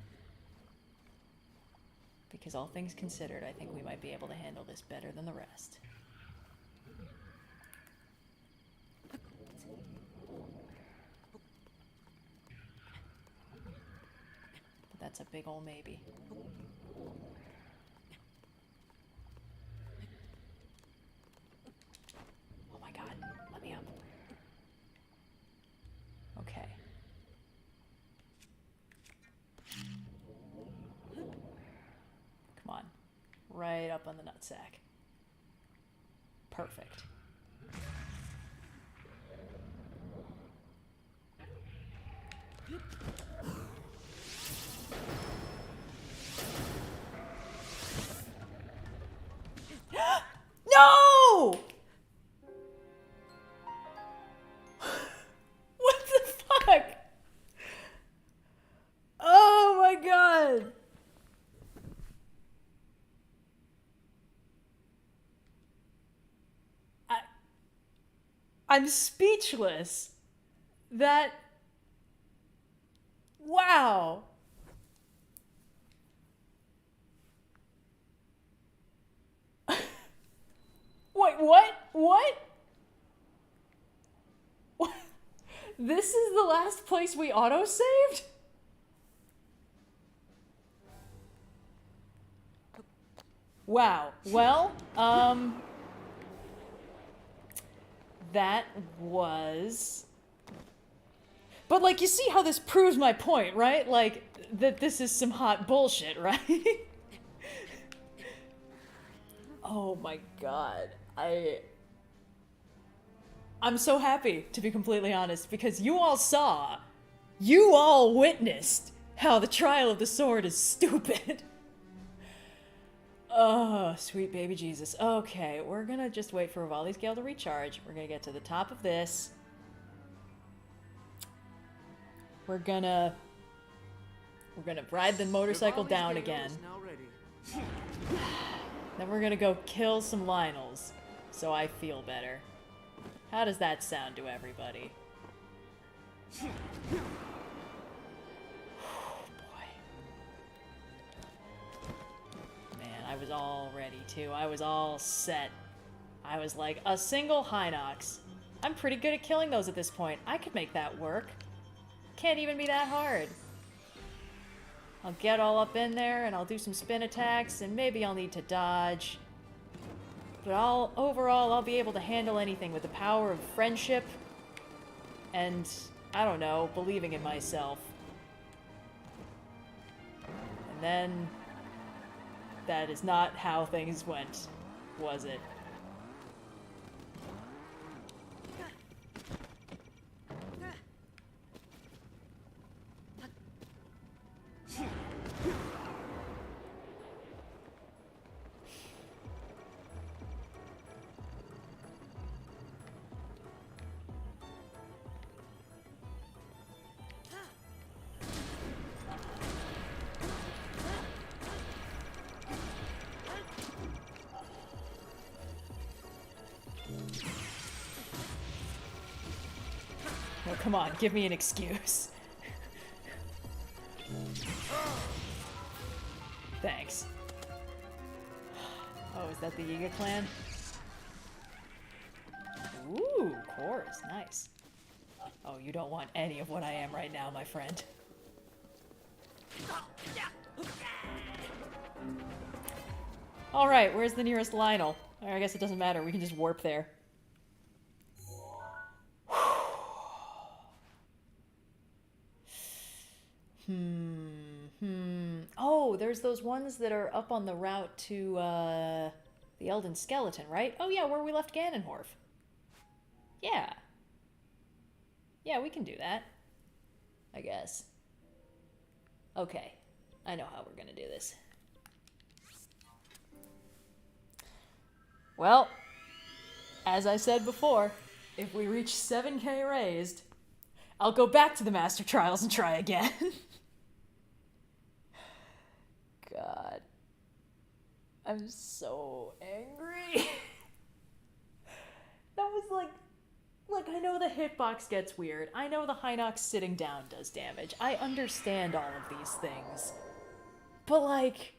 Because all things considered, I think we might be able to handle this better than the rest. But that's a big ol' maybe. Oh my god, let me up. Okay. Come on. Right up on the nutsack. Perfect. No! What the fuck? Oh my god. I'm speechless. That... Wow. Wait, what? What? What? This is the last place we auto-saved? Wow. Well, that was... But, like, you see how this proves my point, right? Like, that this is some hot bullshit, right? Oh my god. I'm so happy, to be completely honest, because you all witnessed how the trial of the sword is stupid. Oh, sweet baby Jesus. Okay, we're gonna just wait for Rivali's Gale to recharge. We're gonna get to the top of this. We're gonna ride the motorcycle down again. Then we're gonna go kill some lynels, so I feel better. How does that sound to everybody? Oh boy. Man, I was all ready too. I was all set. I was like, a single Hinox. I'm pretty good at killing those at this point. I could make that work. Can't even be that hard. I'll get all up in there and I'll do some spin attacks and maybe I'll need to dodge. But overall, I'll be able to handle anything with the power of friendship and, I don't know, believing in myself. And then, that is not how things went, was it? Oh, come on, give me an excuse. Thanks. Oh, is that the Yiga clan? Ooh, cores, nice. Oh, you don't want any of what I am right now, my friend. Alright, where's the nearest lynel? I guess it doesn't matter, we can just warp there. Oh, there's those ones that are up on the route to, the Eldin skeleton, right? Oh yeah, where we left Ganondorf. Yeah. Yeah, we can do that. I guess. Okay. I know how we're gonna do this. Well, as I said before, if we reach 7K raised, I'll go back to the Master Trials and try again. God. I'm so angry. That was like look, I know the hitbox gets weird. I know the Hinox sitting down does damage. I understand all of these things. But like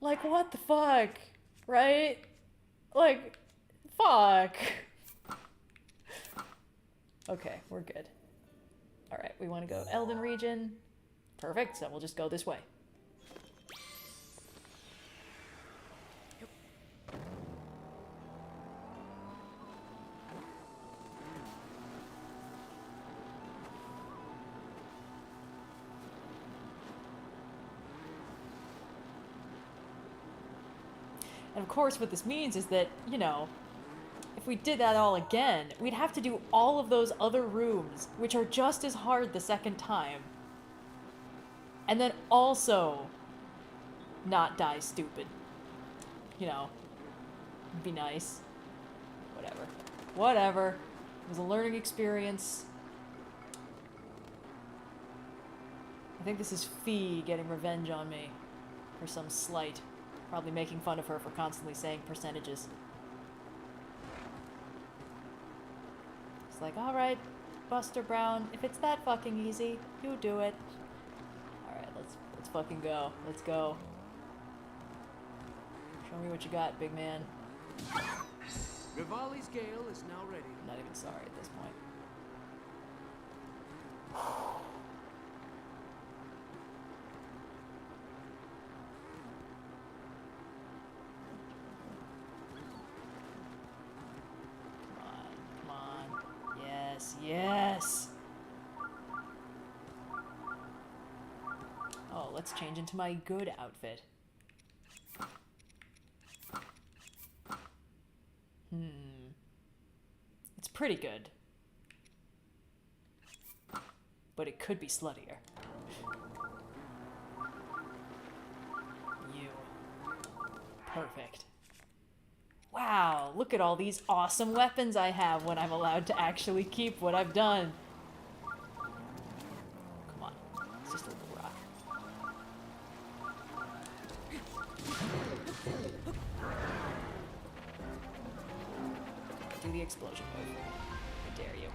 what the fuck? Right? Like, fuck. Okay, we're good. Alright, we want to go Eldin region. Perfect, so we'll just go this way. And of course what this means is that, you know, if we did that all again, we'd have to do all of those other rooms, which are just as hard the second time. And then also not die stupid. You know, be nice. Whatever. Whatever. It was a learning experience. I think this is Fee getting revenge on me for some slight. Probably making fun of her for constantly saying percentages. It's like, alright, Buster Brown, if it's that fucking easy, you do it. Alright, let's fucking go. Let's go. Show me what you got, big man. Rivali's Gale is now ready. I'm not even sorry at this point. Yes! Oh, let's change into my good outfit. It's pretty good. But it could be sluttier. You. Perfect. Wow, look at all these awesome weapons I have when I'm allowed to actually keep what I've done. Come on, it's just a little rock. Do the explosion move. I dare you.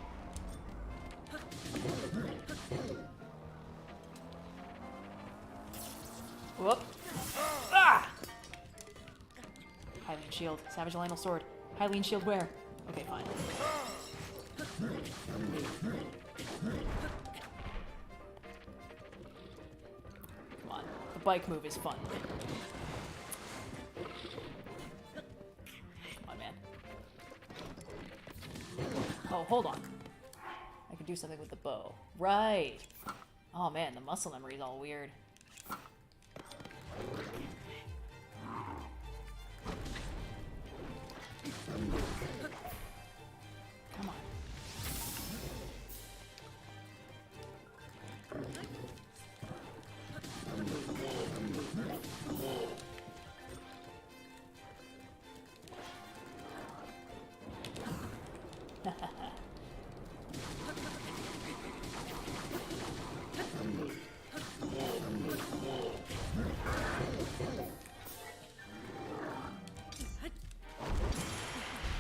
Whoop. Ah! Hylian shield. Savage lynel sword. Hylian shield where? Okay, fine. Come on. The bike move is fun. Come on, man. Oh, hold on. I can do something with the bow. Right. Oh man, the muscle memory is all weird. Come on.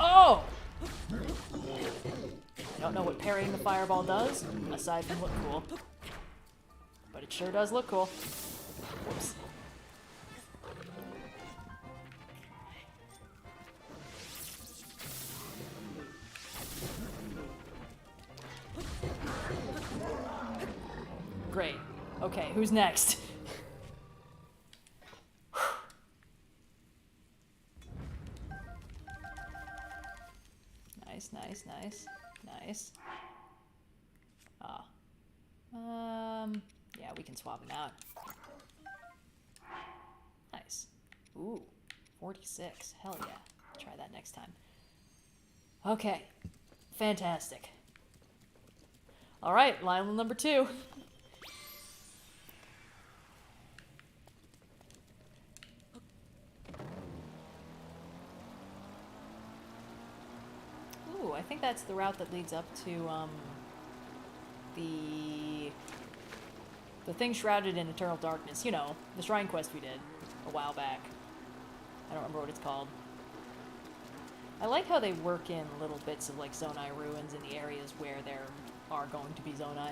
Oh! I don't know what parrying the fireball does, aside from look cool. But it sure does look cool. Whoops. Great. Okay, who's next? Nice, nice, nice. Ah. Yeah, we can swap them out. Nice. Ooh, 46. Hell yeah. Try that next time. Okay. Fantastic. All right, Lionel number 2. Ooh, I think that's the route that leads up to, the thing shrouded in eternal darkness. You know, the shrine quest we did a while back. I don't remember what it's called. I like how they work in little bits of like Zonai ruins in the areas where there are going to be Zonai.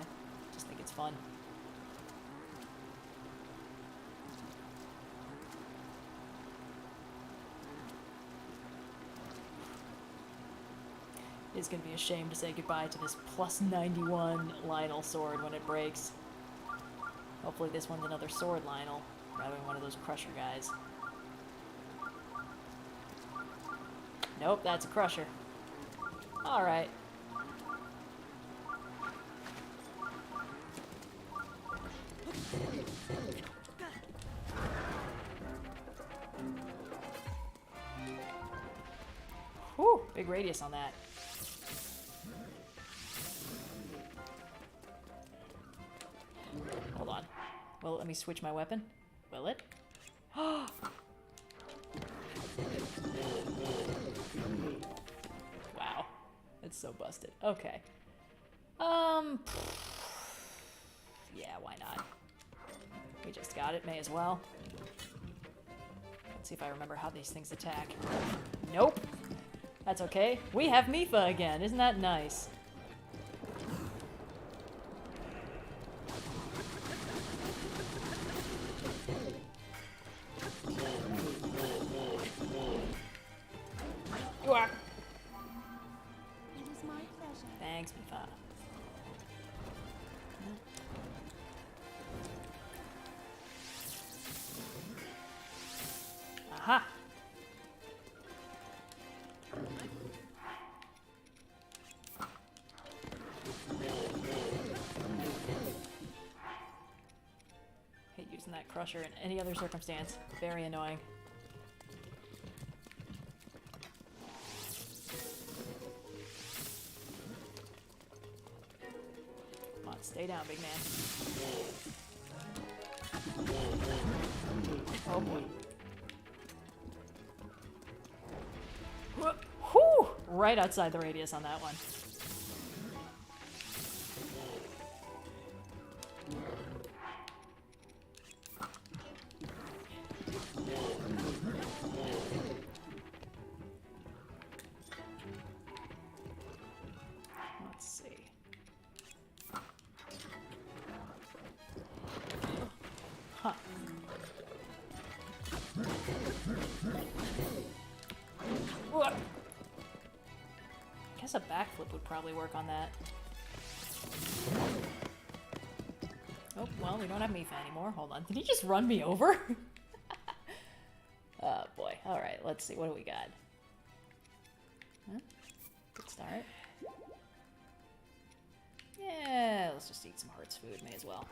Just think it's fun. It's going to be a shame to say goodbye to this plus 91 Lynel sword when it breaks. Hopefully this one's another sword Lynel, rather than one of those crusher guys. Nope, that's a crusher. Alright. Whew, big radius on that. Hold on. Will it let me switch my weapon? Will it? Wow. It's so busted. Okay. Yeah, why not? We just got it, may as well. Let's see if I remember how these things attack. Nope. That's okay. We have Mifa again. Isn't that nice? It is my pleasure. Thanks, Mifa. Aha! Hate using that crusher in any other circumstance. Very annoying. Come on, stay down, big man. Oh boy. Whew! Right outside the radius on that one. Let's see. Huh. Whoa. I guess a backflip would probably work on that. Oh, well, we don't have Mifa anymore. Hold on. Did he just run me over? Oh, boy. Alright, let's see. What do we got? Huh? Good start. Yeah, let's just eat some Heart's food. May as well.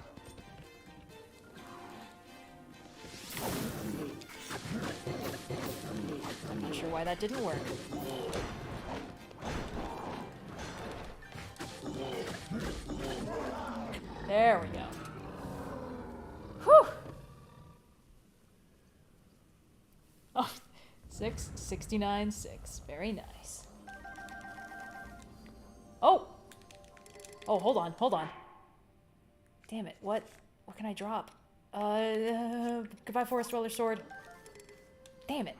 I'm not sure why that didn't work. There we go. Whew! Oh, 6, 69, 6. Very nice. Oh! Oh, hold on, hold on. Damn it, what can I drop? Goodbye Forest Dweller Sword. Damn it.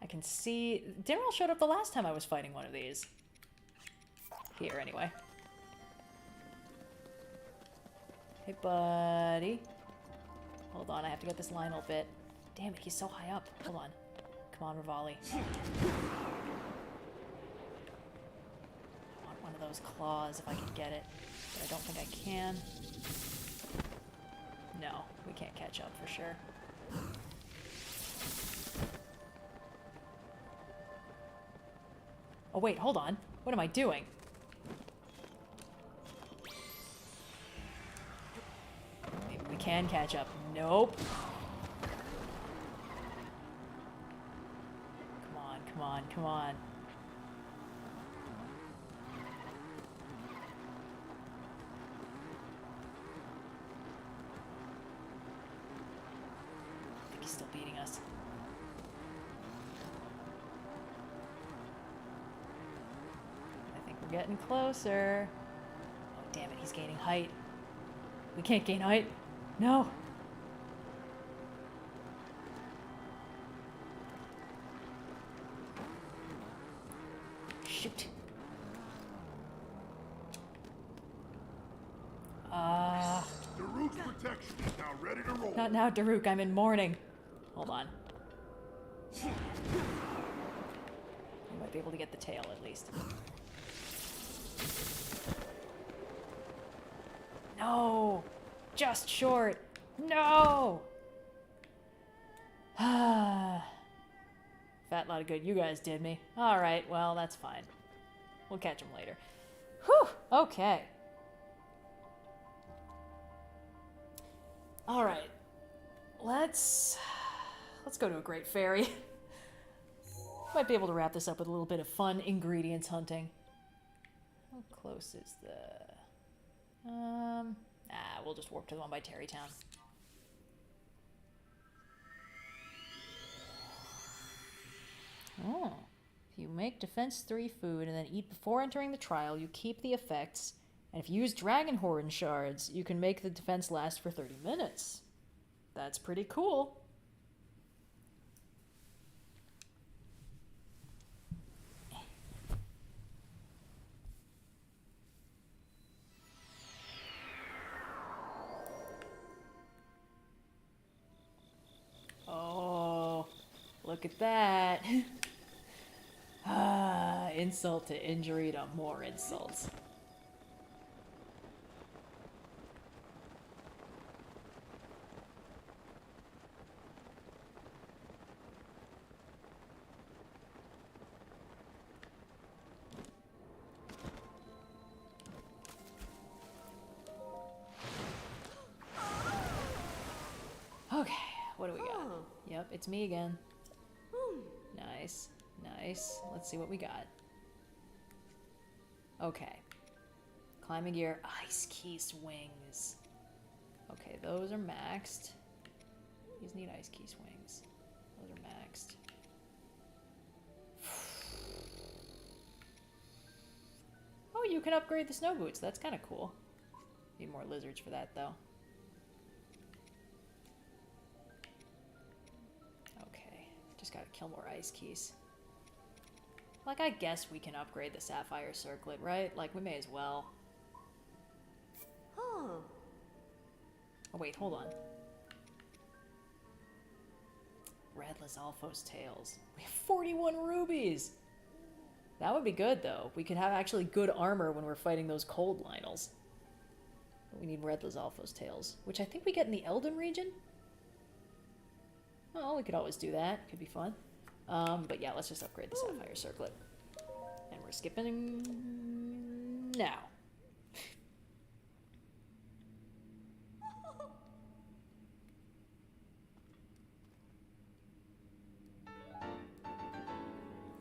I can see... Dinnerl showed up the last time I was fighting one of these. Here, anyway. Hey, buddy. Hold on, I have to get this Lynel bit. Damn it, he's so high up. Hold on. Come on, Rivali. I want one of those claws if I can get it. But I don't think I can. No, we can't catch up for sure. Oh wait, hold on. What am I doing? Maybe we can catch up. Nope. Come on, come on, come on. I think he's still beating us. We're getting closer. Oh, damn it, he's gaining height. We can't gain height. No. shoot. Daruk's protection is now ready to roll. Not now, Daruk. I'm in mourning. Hold on. I might be able to get the tail at least. No! Just short! No! Fat lot of good you guys did me. Alright, well, that's fine. We'll catch them later. Whew! Okay. Alright. Let's go to a great fairy. Might be able to wrap this up with a little bit of fun ingredients hunting. How close is the... we'll just warp to the one by Terrytown. Oh. If you make Defense 3 food and then eat before entering the trial, you keep the effects. And if you use Dragon Horn shards, you can make the defense last for 30 minutes. That's pretty cool. Oh, look at that. Insult to injury to more insults. Okay, what do we got? Yep, it's me again. Nice, nice. Let's see what we got. Okay. Climbing gear, ice key swings. Okay, those are maxed. These need ice key swings. Those are maxed. Oh, you can upgrade the snow boots. That's kind of cool. Need more lizards for that, though. Just gotta kill more ice keys. Like, I guess we can upgrade the sapphire circlet, right? Like, we may as well. Oh, wait, hold on. Red Lizalfo's tails. We have 41 rubies! That would be good, though. We could have actually good armor when we're fighting those cold lynels. But we need Red Lizalfo's tails, which I think we get in the Eldin region? Well, we could always do that. Could be fun. But yeah, let's just upgrade the sapphire circlet. And we're skipping now.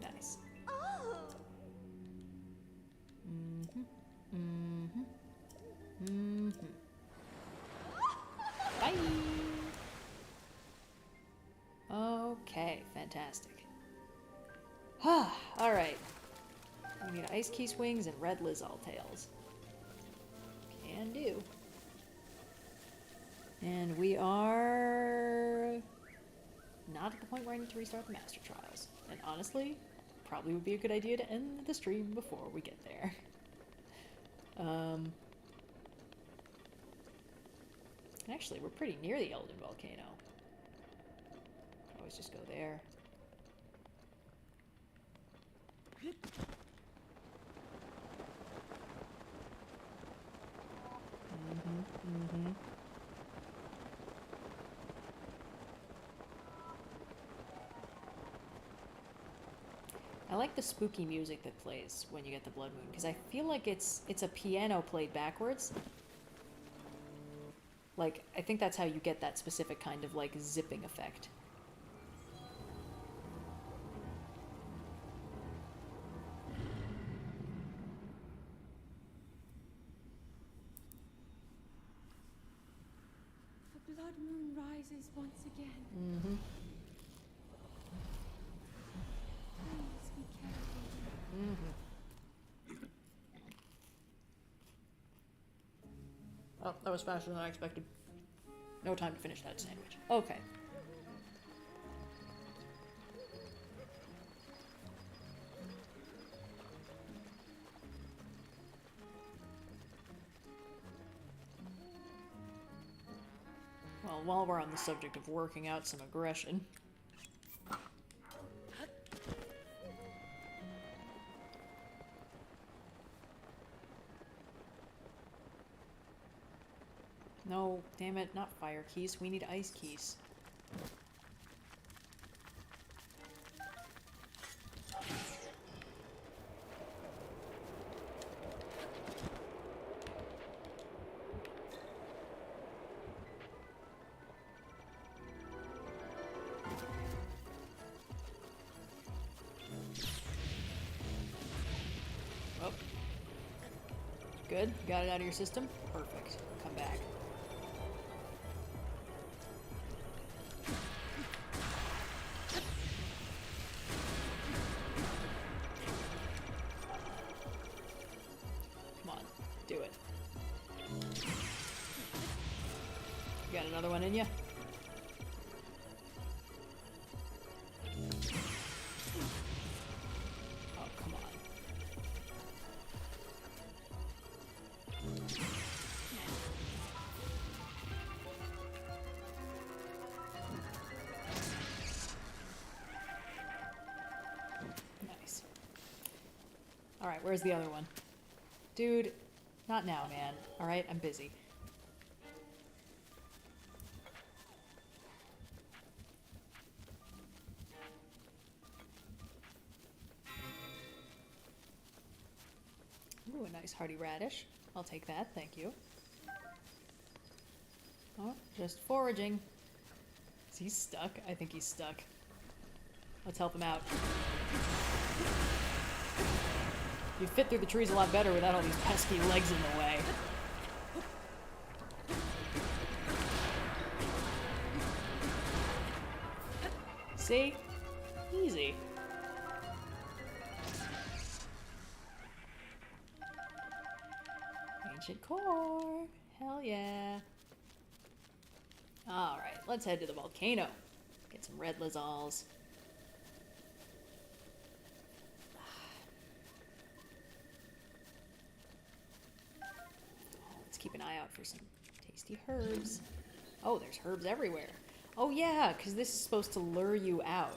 Nice. Bye! Okay, fantastic. Alright. We need ice key swings and red Lizal tails. Can do. And we are not at the point where I need to restart the Master Trials. And honestly, probably would be a good idea to end the stream before we get there. Actually, we're pretty near the Eldin volcano. Always just go there. I like the spooky music that plays when you get the Blood Moon, because I feel like it's a piano played backwards. Like, I think that's how you get that specific kind of, like, zipping effect. The Blood Moon rises once again. Mm-hmm. Please be careful. Mm-hmm. Oh, that was faster than I expected. No time to finish that sandwich. Okay. while we're on the subject of working out some aggression. No, damn it, not fire keys. We need ice keys. Oh. Good. Got it out of your system? Perfect. Come back. Got another one in ya? Oh, come on. Nice. Alright, where's the other one? Dude, not now, man. Alright, I'm busy. Ooh, a nice hearty radish. I'll take that, thank you. Oh, just foraging. Is he stuck? I think he's stuck. Let's help him out. You fit through the trees a lot better without all these pesky legs in the way. See? Easy. Ancient core. Hell yeah. Alright, let's head to the volcano. Get some red Lazals. Let's keep an eye out for some tasty herbs. Oh, there's herbs everywhere. Oh yeah, because this is supposed to lure you out.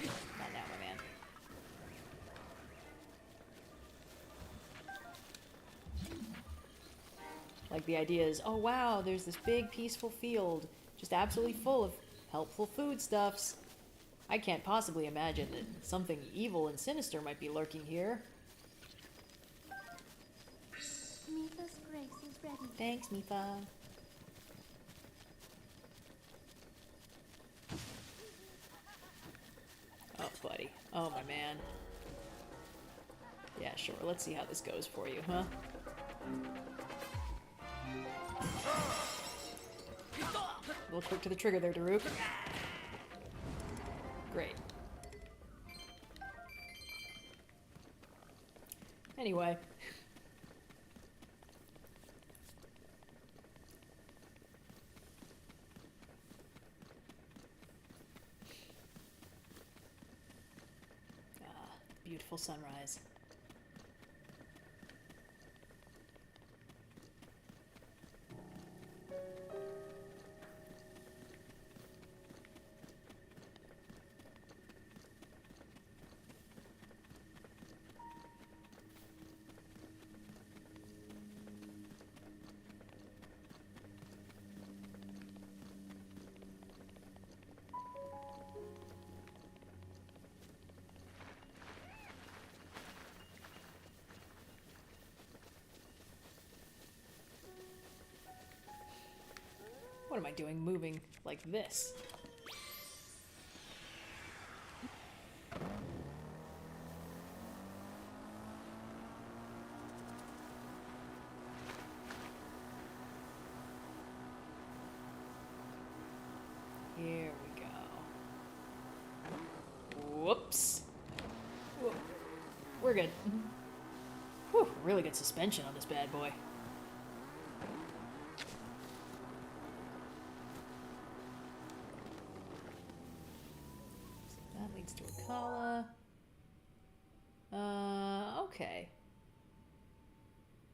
Not now, my man. Like the idea is, oh wow, there's this big peaceful field, just absolutely full of helpful foodstuffs. I can't possibly imagine that something evil and sinister might be lurking here. Mifa's grace is ready. Thanks, Mifa. Oh, buddy. Oh, my man. Yeah, sure. Let's see how this goes for you, huh? A little quick to the trigger there, Daruk. Great. Anyway. Beautiful sunrise. What am I doing moving like this? Here we go. Whoops. Whoa. We're good. Whew, really good suspension on this bad boy. To Akkala. Okay.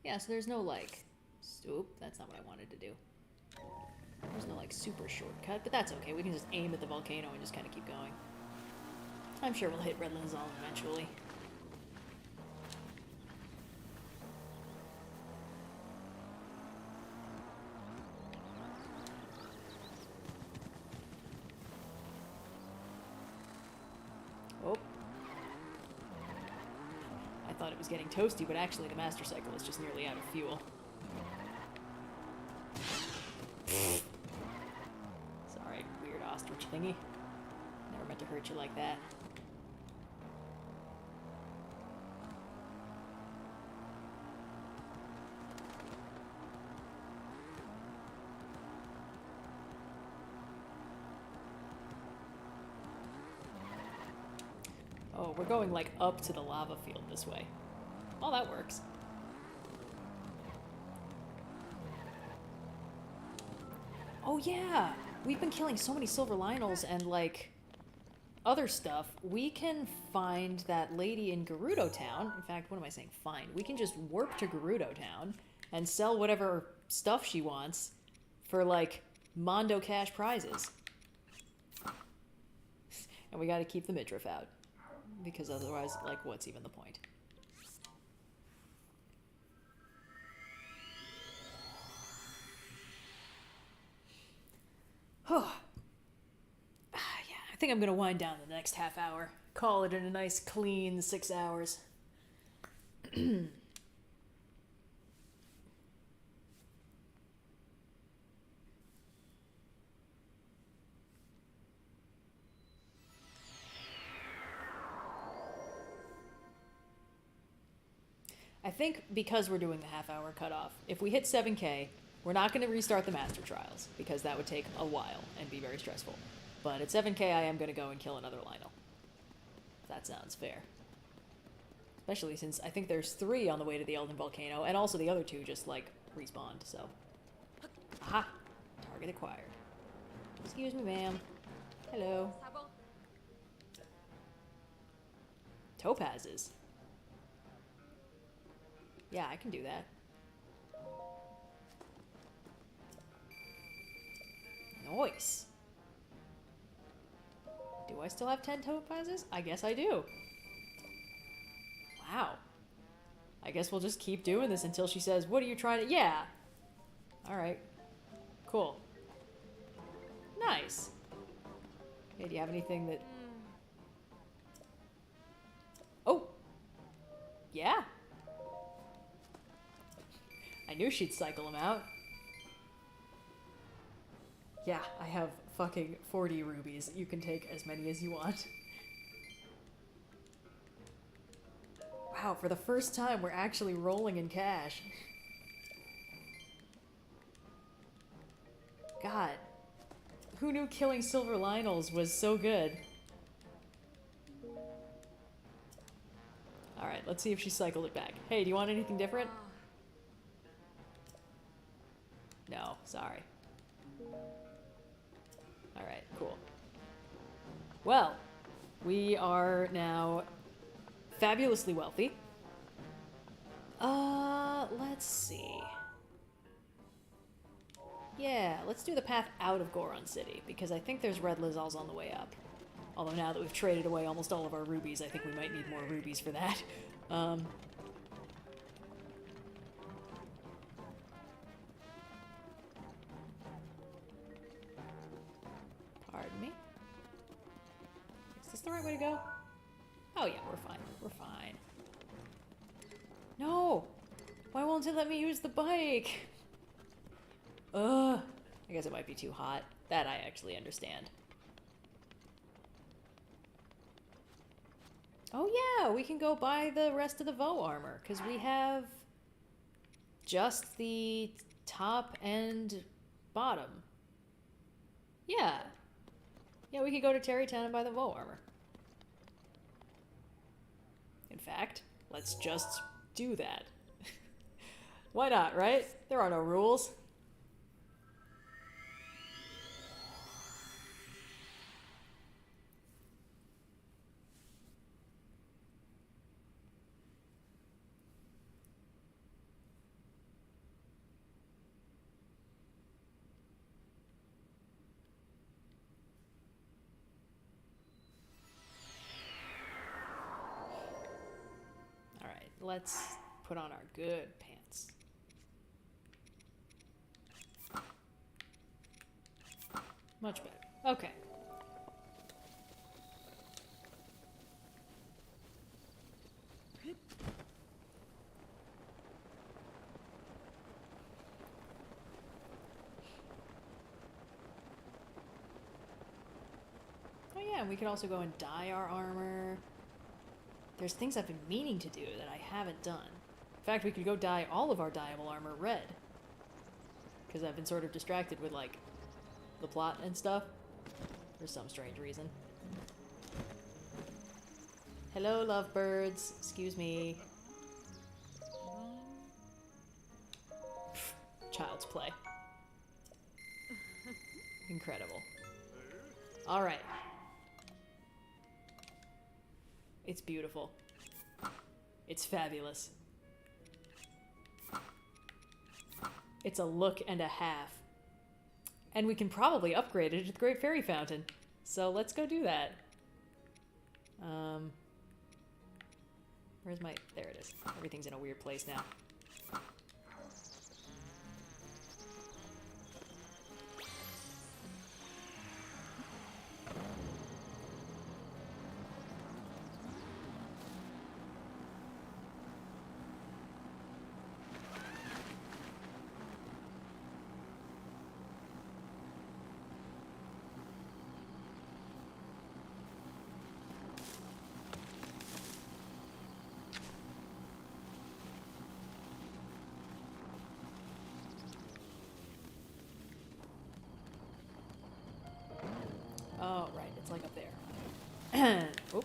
Yeah, so there's no, like... Oop, that's not what I wanted to do. There's no, like, super shortcut, but that's okay. We can just aim at the volcano and just kind of keep going. I'm sure we'll hit Red Lynel eventually. Oh. I thought it was getting toasty, but actually the Master Cycle is just nearly out of fuel. Sorry, weird ostrich thingy. Never meant to hurt you like that. Oh, we're going, like, up to the lava field this way. Oh, that works. Oh, yeah! We've been killing so many silver lynels and, like, other stuff. We can find that lady in Gerudo Town. In fact, what am I saying? Find. We can just warp to Gerudo Town and sell whatever stuff she wants for, like, Mondo cash prizes. And we gotta keep the midriff out. Because otherwise, like, what's even the point? Oh. Yeah, I think I'm gonna wind down the next half hour. Call it in a nice, clean 6 hours. I think because we're doing the half-hour cutoff, if we hit 7K, we're not going to restart the Master Trials, because that would take a while and be very stressful. But at 7K, I am going to go and kill another lynel. That sounds fair. Especially since I think there's 3 on the way to the Eldin Volcano, and also the other 2 just, like, respawned, so... Aha! Target acquired. Excuse me, ma'am. Hello. Topazes. Yeah, I can do that. Nice. Do I still have 10 topazes? I guess I do. Wow. I guess we'll just keep doing this until she says, what are you trying to... Yeah! Alright. Cool. Nice. Okay, do you have anything that... Oh! Yeah! I knew she'd cycle them out. Yeah, I have fucking 40 rubies. You can take as many as you want. Wow, for the first time, we're actually rolling in cash. God. Who knew killing silver lynels was so good? Alright, let's see if she cycled it back. Hey, do you want anything different? No, sorry. Alright, cool. Well, we are now fabulously wealthy. Let's see. Yeah, let's do the path out of Goron City, because I think there's Red Lynels on the way up. Although now that we've traded away almost all of our rubies, I think we might need more rubies for that. Pardon me? Is this the right way to go? Oh yeah, we're fine. We're fine. No! Why won't it let me use the bike? Ugh. I guess it might be too hot. That I actually understand. Oh yeah, we can go buy the rest of the Vo armor, because we have just the top and bottom. Yeah. Yeah, we could go to Terrytown and buy the Vo armor. In fact, let's just do that. Why not, right? There are no rules. let's put on our good pants. Much better. Okay. Oh yeah, and we could also go and dye our armor. There's things I've been meaning to do that I haven't done. In fact, we could go dye all of our dyeable armor red. Because I've been sort of distracted with, like, the plot and stuff. For some strange reason. Hello, lovebirds. Excuse me. Child's play. Incredible. Alright. It's beautiful. It's fabulous. It's a look and a half. And we can probably upgrade it to the Great Fairy Fountain. So let's go do that. Where's my... There it is. Everything's in a weird place now. Oh, right. It's like up there. Oh.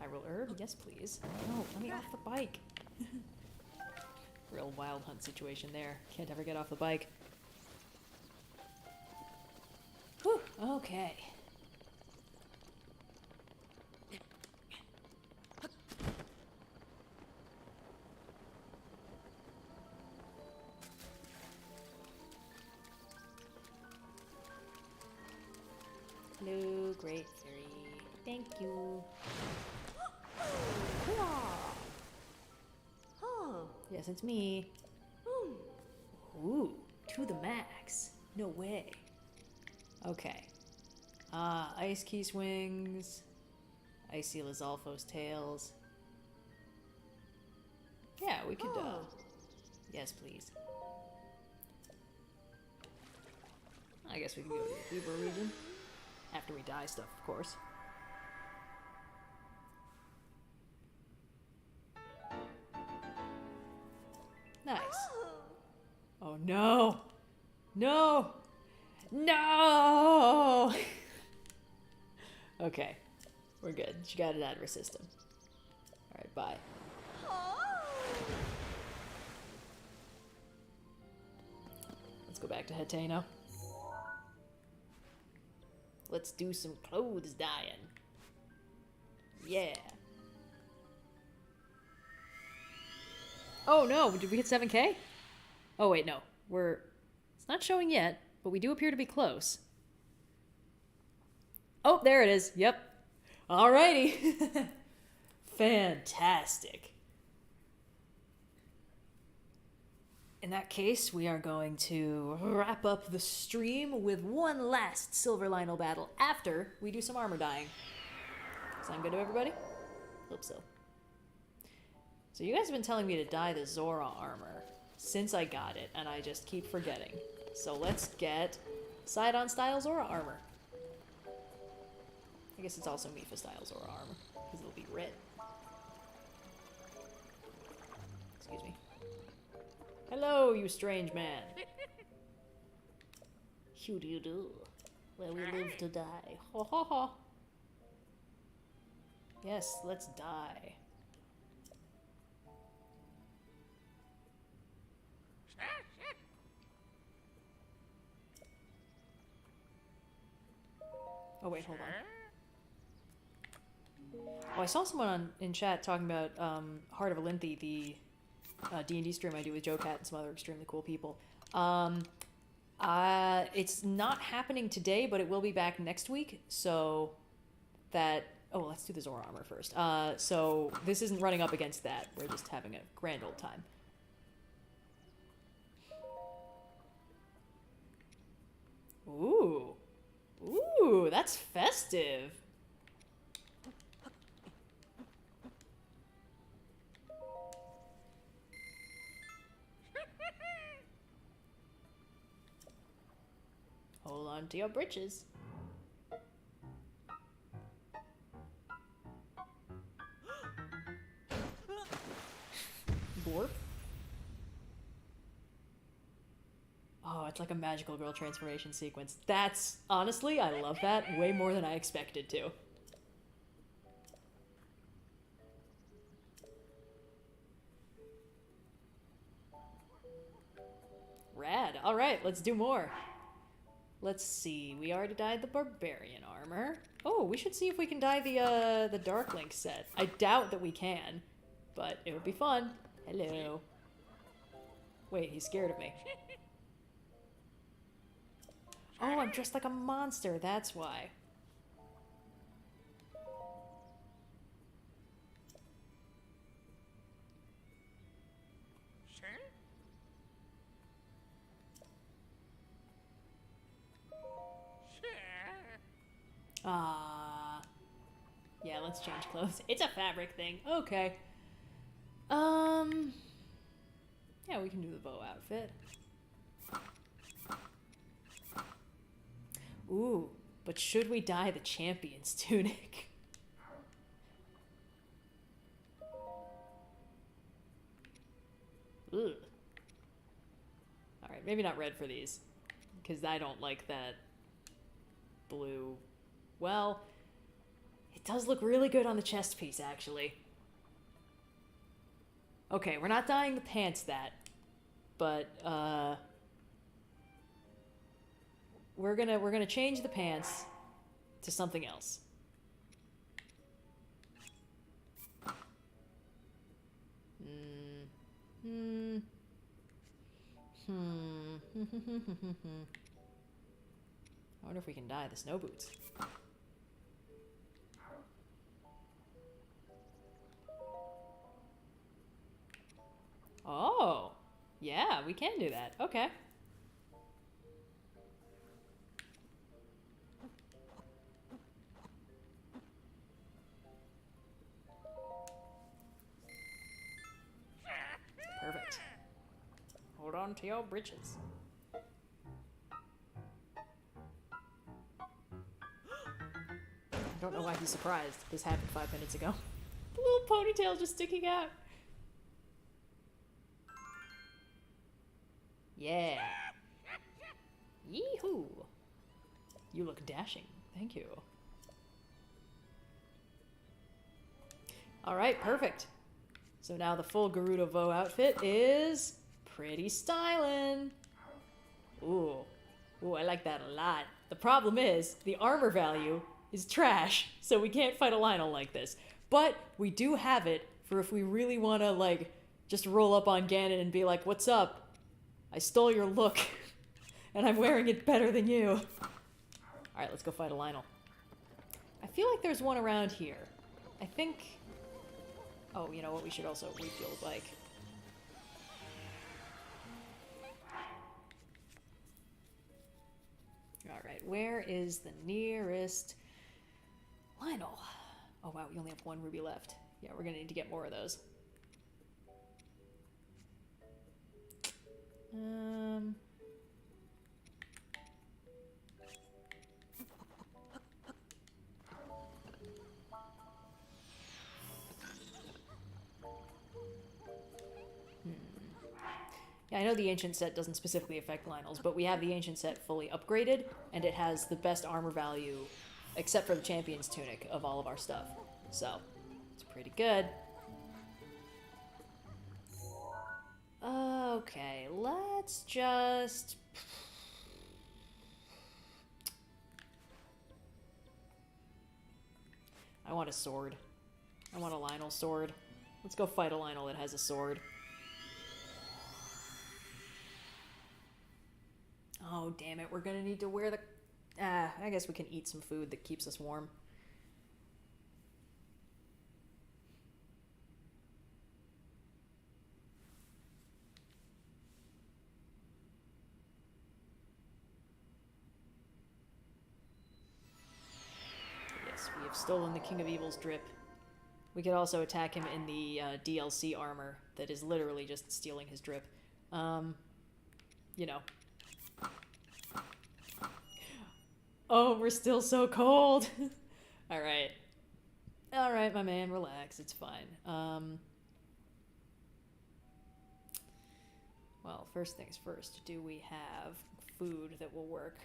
Hyrule herb. Yes, please. No, let me off the bike. Real wild hunt situation there. Can't ever get off the bike. Whew. Okay. Hello, Great Fairy. Thank you. Oh, yes, it's me. Ooh, to the max. No way. Okay. Ice Key Swings. Icy Lizalfo's Tails. Yeah, we could, yes, please. I guess we can go to the Uber region. After we dye stuff, of course. Nice. Oh no! No! No! Okay. We're good. She got it out of her system. Alright, bye. Let's go back to Hateno. Let's do some clothes dyeing. Yeah. Oh no, did we hit 7K? Oh wait, no. It's not showing yet, but we do appear to be close. Oh, there it is. Yep. Alrighty. Fantastic. In that case, we are going to wrap up the stream with one last silver lynel battle after we do some armor dyeing. Sound good to everybody? Hope so. So you guys have been telling me to dye the Zora armor since I got it, and I just keep forgetting. So let's get Sidon style Zora armor. I guess it's also Mifa style Zora armor, because it'll be red. Excuse me. Hello, you strange man. How do you do? Where we live to die. Ho ho ho. Yes, let's die. Oh wait, hold on. Oh, I saw someone in chat talking about Heart of Alinthi, the D&D stream I do with Joe Cat and some other extremely cool people. It's not happening today, but it will be back next week, so that Oh, let's do the Zora armor first. So this isn't running up against that. We're just having a grand old time. Ooh. Ooh, that's festive. Hold on to your britches. Borp. Oh, it's like a magical girl transformation sequence. That's, honestly, I love that way more than I expected to. Rad. All right, let's do more. Let's see. We already dyed the barbarian armor. Oh, we should see if we can dye the Dark Link set. I doubt that we can, but it would be fun. Hello. Wait, he's scared of me. Oh, I'm dressed like a monster. That's why. Ah. Yeah, let's change clothes. It's a fabric thing. Okay. Yeah, we can do the bow outfit. Ooh, but should we dye the champion's tunic? Ugh. Alright, maybe not red for these, because I don't like that blue. Well, it does look really good on the chest piece, actually. Okay, we're not dyeing the pants that, but, we're gonna change the pants to something else. I wonder if we can dye the snow boots. Oh, yeah, we can do that. Okay. Perfect. Hold on to your britches. I don't know why he's surprised. This happened 5 minutes ago. The little ponytail just sticking out. Yeah. Yee-hoo. You look dashing. Thank you. Alright, perfect. So now the full Gerudo Vo outfit is pretty stylin'. Ooh. Ooh, I like that a lot. The problem is, the armor value is trash, so we can't fight a lynel like this. But we do have it for if we really want to, like, just roll up on Ganon and be like, what's up? I stole your look, and I'm wearing it better than you. Alright, let's go fight a lynel. I feel like there's one around here. I think... Oh, you know what? We should also refuel the bike. Alright, where is the nearest lynel? Oh wow, we only have 1 ruby left. Yeah, we're gonna need to get more of those. Yeah, I know the ancient set doesn't specifically affect lynels, but we have the ancient set fully upgraded, and it has the best armor value, except for the champion's tunic, of all of our stuff. So, it's pretty good. Okay, let's just... I want a sword. I want a lynel sword. Let's go fight a lynel that has a sword. Oh, damn it. We're gonna need to wear the... I guess we can eat some food that keeps us warm. You've stolen the King of Evil's drip. We could also attack him in the DLC armor that is literally just stealing his drip. You know. Oh, we're still so cold. Alright. Alright, my man, relax. It's fine. Well, first things first. Do we have food that will work?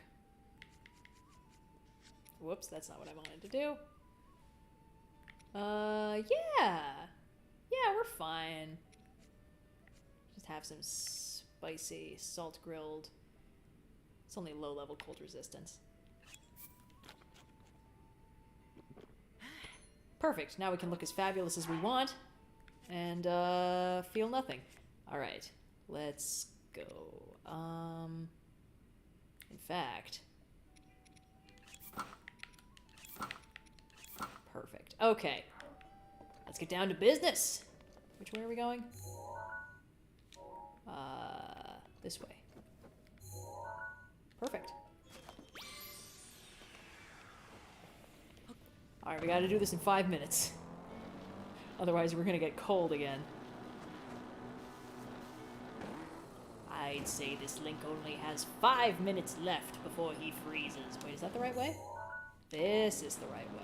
Whoops, that's not what I wanted to do. Yeah. Yeah, we're fine. Just have some spicy, salt grilled. It's only low level cold resistance. Perfect. Now we can look as fabulous as we want. And, feel nothing. Alright. Let's go. In fact... Perfect. Okay. Let's get down to business. Which way are we going? This way. Perfect. Alright, we gotta do this in 5 minutes. Otherwise, we're gonna get cold again. I'd say this Link only has 5 minutes left before he freezes. Wait, is that the right way? This is the right way.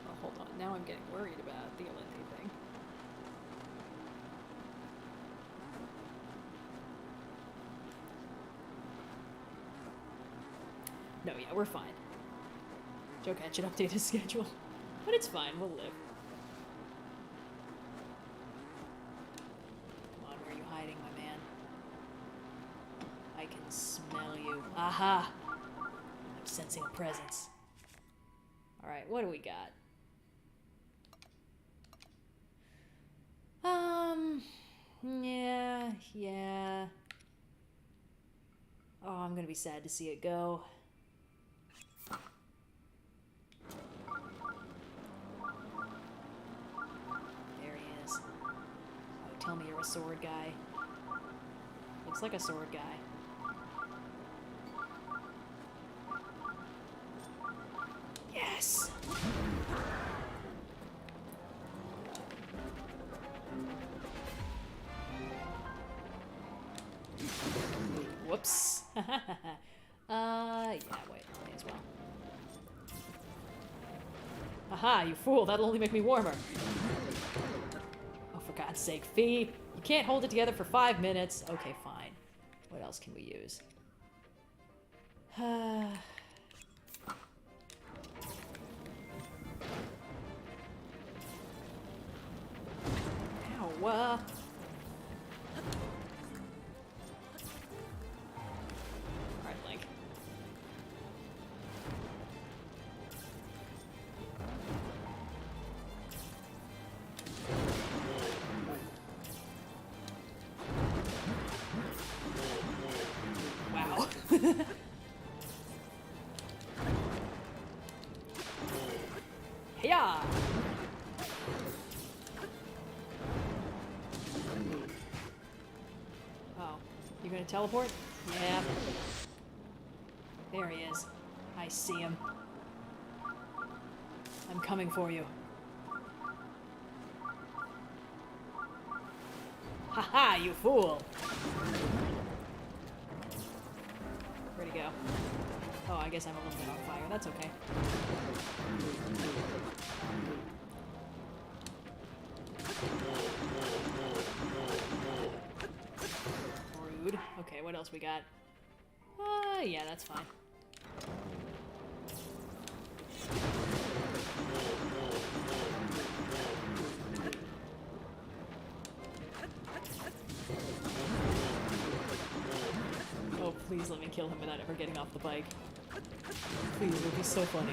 Oh, hold on. Now I'm getting worried about the Eldin thing. No, yeah, we're fine. Jokat should update his schedule. But it's fine, we'll live. Come on, where are you hiding, my man? I can smell you. Aha! I'm sensing a presence. Alright, what do we got? Yeah. Oh, I'm gonna be sad to see it go. There he is. Oh, tell me you're a sword guy. Looks like a sword guy. Yes! Whoops. Yeah, wait, may as well. Aha, you fool, that'll only make me warmer. Oh, for God's sake, Fee, you can't hold it together for 5 minutes. Okay, fine. What else can we use? Ow, Alright, Link. Wow. Hiya! Oh, you gonna teleport? Yeah. There he is. I see him. I'm coming for you. Haha, you fool! Where'd he go? Oh, I guess I'm a little bit on fire. That's okay. Rude. Okay, what else we got? Yeah, that's fine. Oh, please let me kill him without ever getting off the bike. Please, it would be so funny.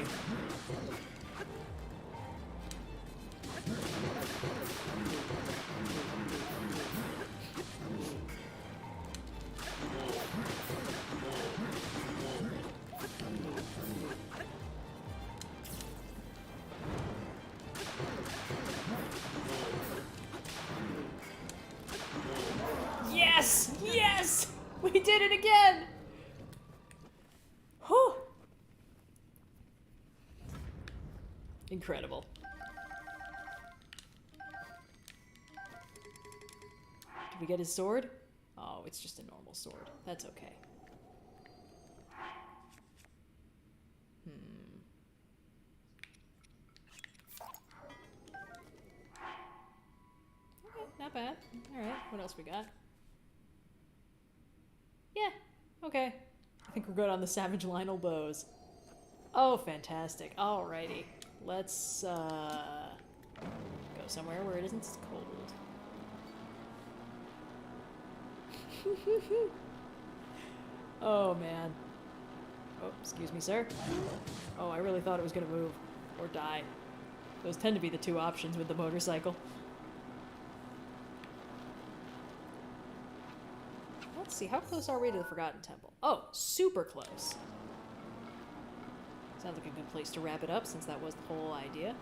We did it again! Whew! Incredible. Did we get his sword? Oh, it's just a normal sword. That's okay. Okay, not bad. Alright, what else we got? Yeah, okay. I think we're good on the Savage Lynel bows. Oh, fantastic. Alrighty. Let's, go somewhere where it isn't cold. Oh, man. Oh, excuse me, sir. Oh, I really thought it was gonna move. Or die. Those tend to be the two options with the motorcycle. Let's see, how close are we to the Forgotten Temple? Oh, super close. Sounds like a good place to wrap it up, since that was the whole idea.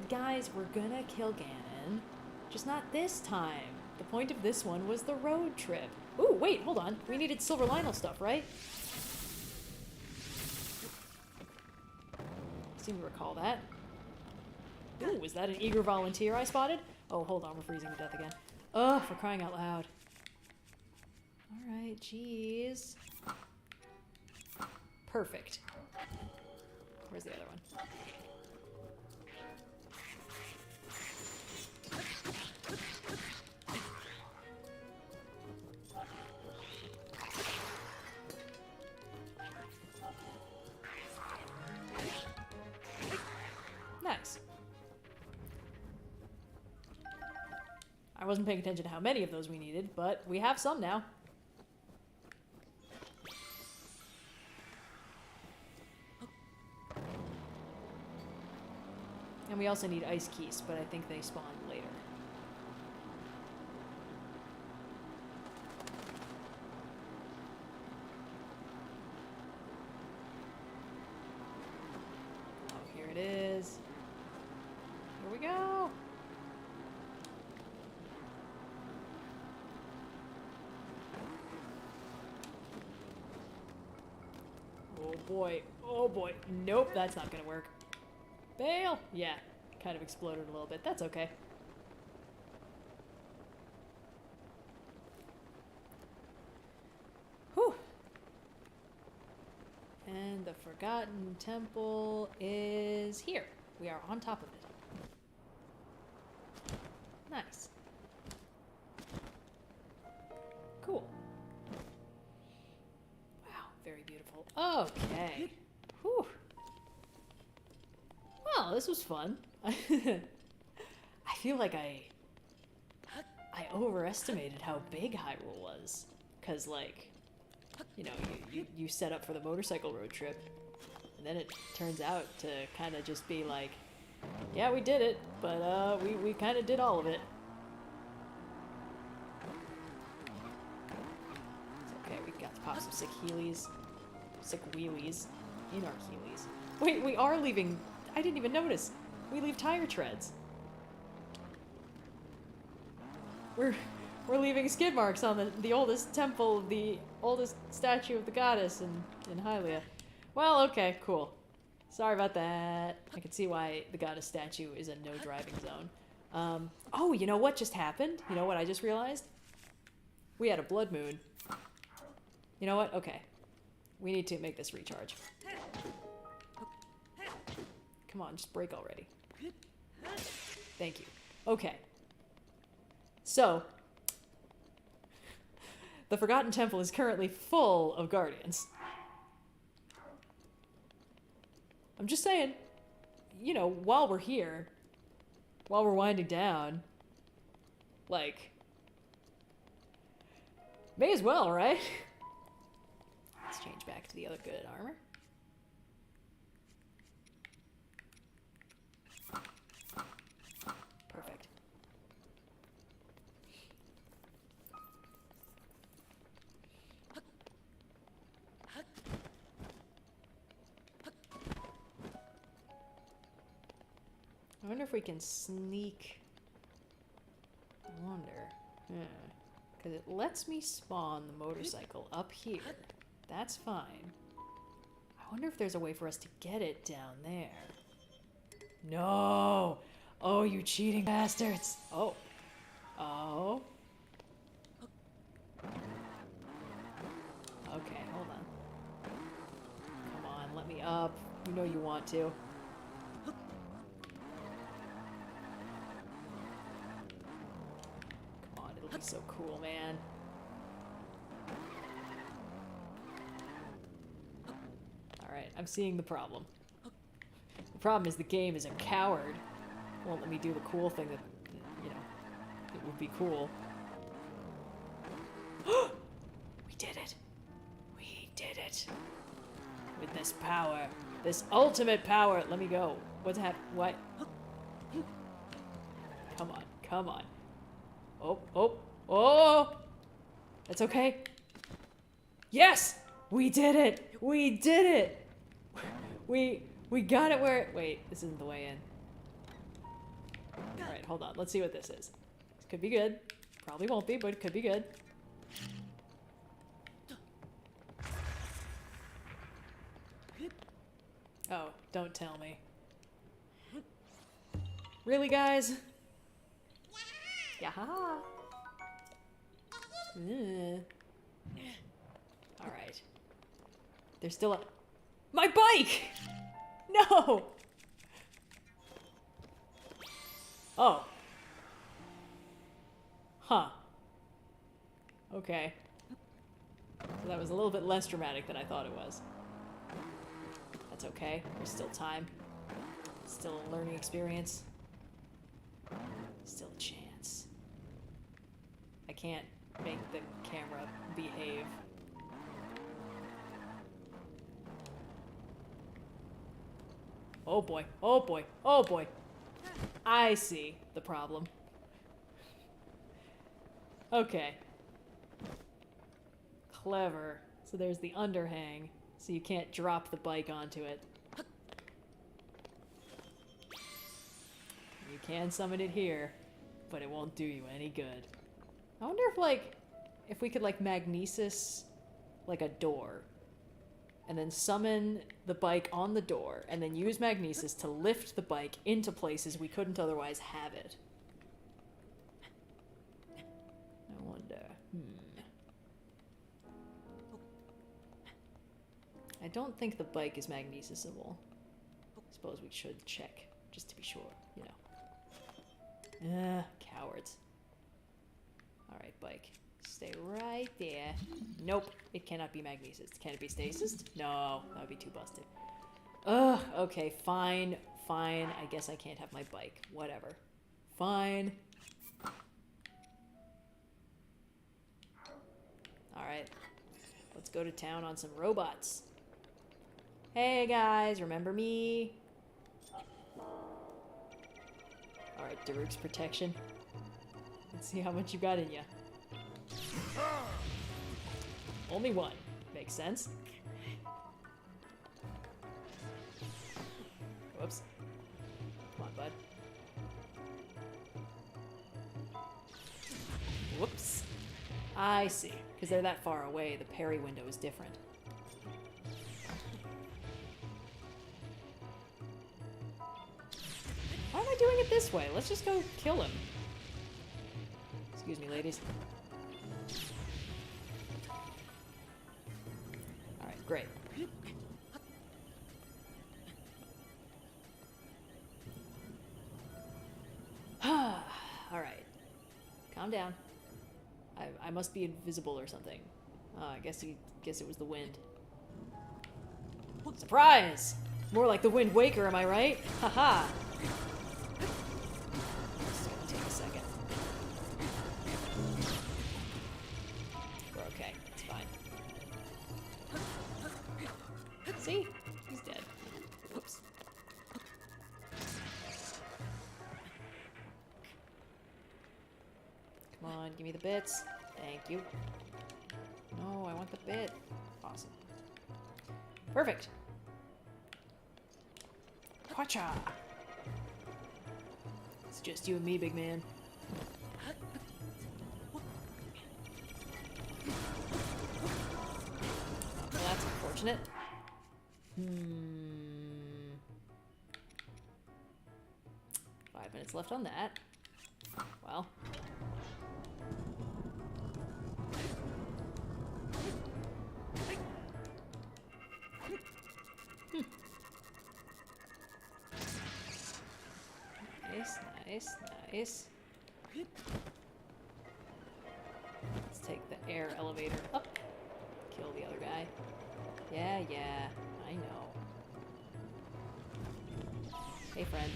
Guys, we're gonna kill Ganon. Just not this time. The point of this one was the road trip. Ooh, wait, hold on. We needed Silver Lynel stuff, right? I seem to recall that. Ooh, was that an eager volunteer I spotted? Oh, hold on, we're freezing to death again. Ugh, for crying out loud. Alright, jeez. Perfect. Where's the other one? Nice. I wasn't paying attention to how many of those we needed, but we have some now. And we also need ice keys, but I think they spawn later. Oh, here it is. Here we go. Oh boy. Oh boy. Nope, that's not gonna work. Bail! Yeah, kind of exploded a little bit. That's okay. Whew. And the Forgotten Temple is here. We are on top of it. Nice. Cool. Wow, very beautiful. Okay. Whew. Well, this was fun. I feel like I overestimated how big Hyrule was. Because, like, you know, you set up for the motorcycle road trip, and then it turns out to kind of just be like, yeah, we did it, but we kind of did all of it. It's okay, we got to pop some sick healies. Sick wheelies. In our healies. Wait, we are leaving... I didn't even notice. We leave tire treads. We're leaving skid marks on the oldest temple, the oldest statue of the goddess in Hyrule. Well, okay, cool. Sorry about that. I can see why the goddess statue is a no driving zone. Oh, you know what just happened? You know what I just realized? We had a blood moon. You know what? Okay. We need to make this recharge. Come on, just break already. Thank you. Okay. So, the Forgotten Temple is currently full of guardians. I'm just saying, you know, while we're here, while we're winding down, like, may as well, right? Let's change back to the other good armor. Perfect. I wonder if we can sneak. I wonder. Because it lets me spawn the motorcycle up here. That's fine. I wonder if there's a way for us to get it down there. No! Oh, you cheating bastards! Oh. Oh. Okay, hold on. Come on, let me up. You know you want to. Come on, it'll be so cool, man. Alright, I'm seeing the problem. The problem is the game is a coward. It won't let me do the cool thing that, you know, it would be cool. We did it! We did it! With this power. This ultimate power! Let me go. What's happening? What? Come on. Come on. Oh, oh, oh! That's okay. Yes! We did it! We did it! We got it where... Wait, this isn't the way in. Alright, hold on. Let's see what this is. This could be good. Probably won't be, but it could be good. Oh, don't tell me. Really, guys? Yaha! Alright. There's still a... My bike! No! Oh. Huh. Okay. So that was a little bit less dramatic than I thought it was. That's okay. There's still time. Still a learning experience. Still a chance. I can't make the camera behave. Oh boy. Oh boy. Oh boy. I see the problem. Okay. Clever. So there's the underhang, so you can't drop the bike onto it. You can summon it here, but it won't do you any good. I wonder if, like, if we could, like, magnesis, like, a door, and then summon the bike on the door, and then use magnesis to lift the bike into places we couldn't otherwise have it. I wonder. I don't think the bike is magnesisable. I suppose we should check, just to be sure, you know. Cowards. Alright, bike. Stay right there. Nope, it cannot be magnesis. Can it be stasis? No, that would be too busted. Ugh, okay, fine, fine. I guess I can't have my bike. Whatever. Fine. Alright, let's go to town on some robots. Hey guys, remember me? Alright, Daruk's protection. Let's see how much you got in ya. Only one. Makes sense. Whoops. Come on, bud. Whoops. I see. Because they're that far away, the parry window is different. Why am I doing it this way? Let's just go kill him. Excuse me, ladies. Alright, great. Alright. Calm down. I must be invisible or something. I guess it was the wind. Surprise! More like the Wind Waker, am I right? Haha! This is gonna take a second. We're okay. It's fine. See? He's dead. Oops. Come on, give me the bits. Thank you. No, I want the bit. Awesome. Perfect. Quacha! It's just you and me, big man. unfortunate. 5 minutes left on that. Well. Nice, nice, nice. Let's take the air elevator up. Kill the other guy. Yeah, yeah, I know. Hey, friend.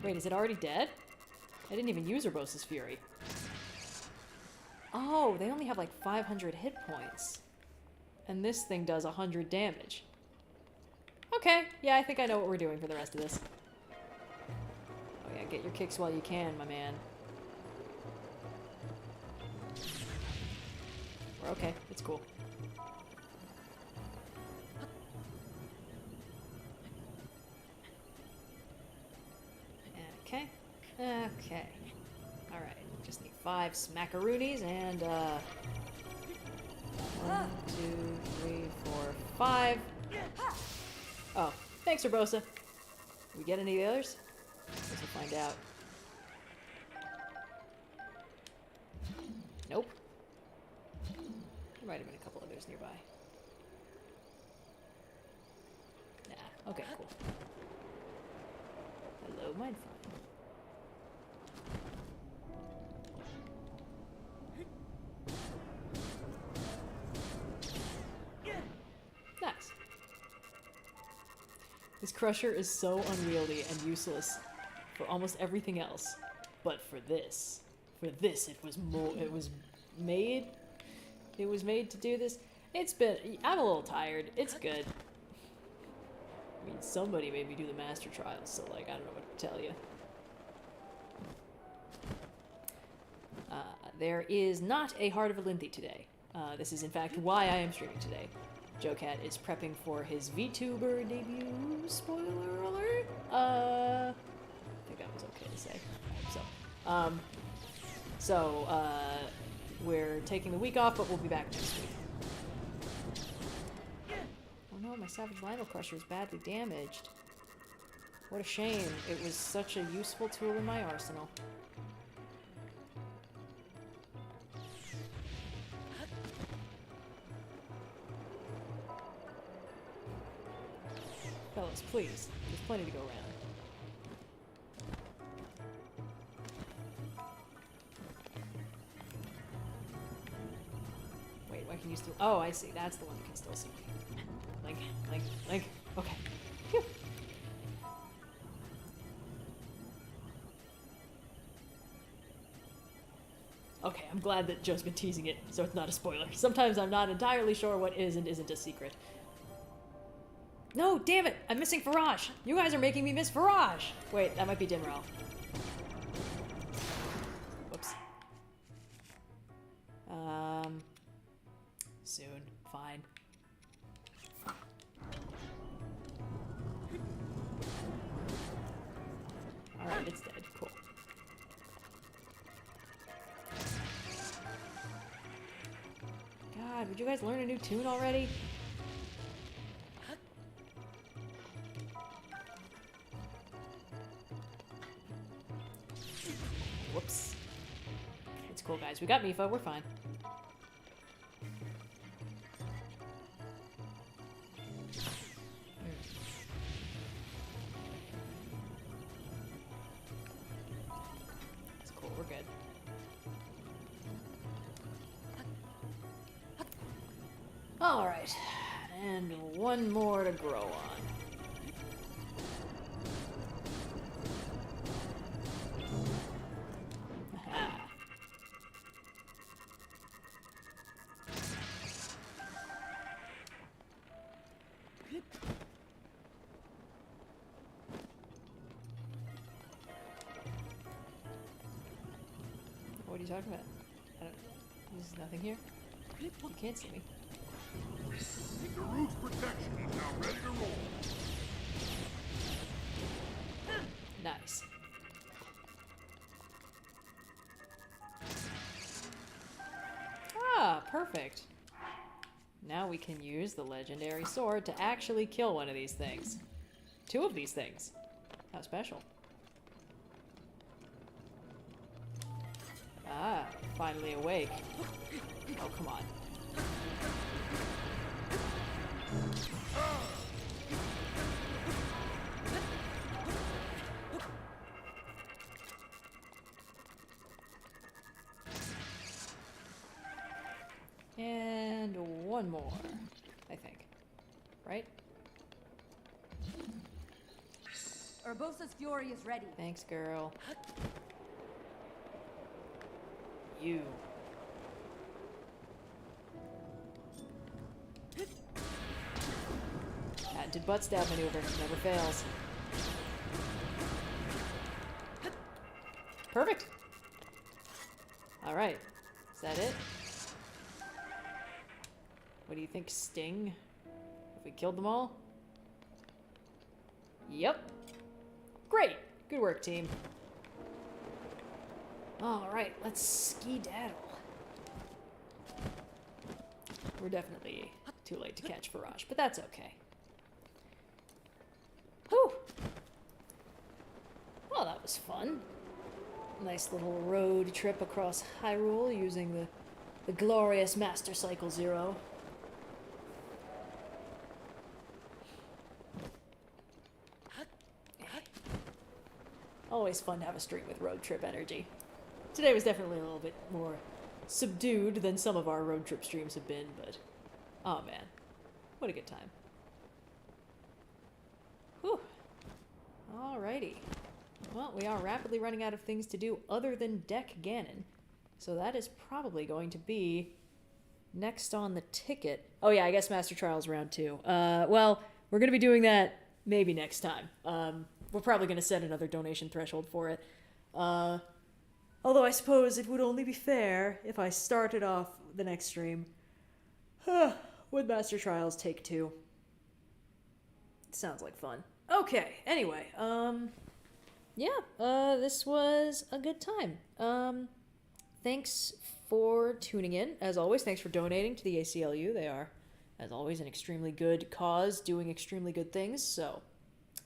Wait, is it already dead? I didn't even use Urbosa's Fury. Oh, they only have like 500 hit points. And this thing does 100 damage. Okay, yeah, I think I know what we're doing for the rest of this. Oh yeah, get your kicks while you can, my man. We're okay, it's cool. Okay, okay. Alright, just need 5 smackaroonies and, 1, 2, 3, 4, 5. Oh, thanks, Urbosa. We get any of the others? Guess we'll find out. Nope. There might have been a couple others nearby. Nah, okay, cool. Hello, mine friend. Nice. This crusher is so unwieldy and useless for almost everything else, but for this it was made to do this. I'm a little tired. It's good. I mean, somebody made me do the master trials, so like I don't know what to tell you. There is not a Heart of Elinthe today. This is in fact why I am streaming today. Joe Cat is prepping for his VTuber debut. Spoiler alert. I think that was okay to say. So, we're taking the week off, but we'll be back next week. Oh no, my Savage Lynel Crusher is badly damaged. What a shame. It was such a useful tool in my arsenal. Fellas, please. There's plenty to go around. Wait, why can you still... Oh, I see. That's the one that can still see me. Link. Okay. Phew. Okay, I'm glad that Joe's been teasing it, so it's not a spoiler. Sometimes I'm not entirely sure what is and isn't a secret. No, damn it! I'm missing Faraj! You guys are making me miss Faraj! Wait, that might be Dimral. Whoops. Soon. Fine. Alright, it's dead. Cool. God, would you guys learn a new tune already? Whoops. It's cool, guys. We got Mifa. We're fine. It's cool. We're good. All right. And one more to grow on. What are you talking about? There's nothing here. You can't see me. The root's protection is now ready to roll. Nice. Perfect. Now we can use the legendary sword to actually kill one of these things. 2 of these things. How special. Ah, finally awake. Oh, come on. And one more, I think. Right? Urbosa's fury is ready. Thanks, girl. You. Patented butt stab maneuver. Never fails. Perfect. Alright. Is that it? What do you think, Sting? If we killed them all? Yep. Great. Good work, team. Alright, let's skedaddle. We're definitely too late to catch Faraj, but that's okay. Whew! Well, that was fun. Nice little road trip across Hyrule using the glorious Master Cycle Zero. Always fun to have a stream with road trip energy. Today was definitely a little bit more subdued than some of our road trip streams have been, but oh man, what a good time. Whew. Alrighty. Well, we are rapidly running out of things to do other than deck Ganon, so that is probably going to be next on the ticket. Oh yeah, I guess Master Trials round 2. Well, we're going to be doing that maybe next time. We're probably going to set another donation threshold for it. Although I suppose it would only be fair if I started off the next stream with Master Trials Take 2. Sounds like fun. Okay, anyway, yeah, this was a good time. Thanks for tuning in. As always, thanks for donating to the ACLU. They are, as always, an extremely good cause, doing extremely good things, so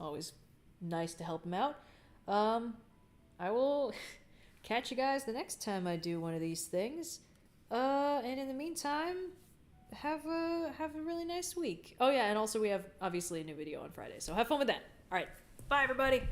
always nice to help them out. I will catch you guys the next time I do one of these things. And in the meantime, have a really nice week. Oh yeah, and also we have obviously a new video on Friday, so have fun with that. All right, bye everybody.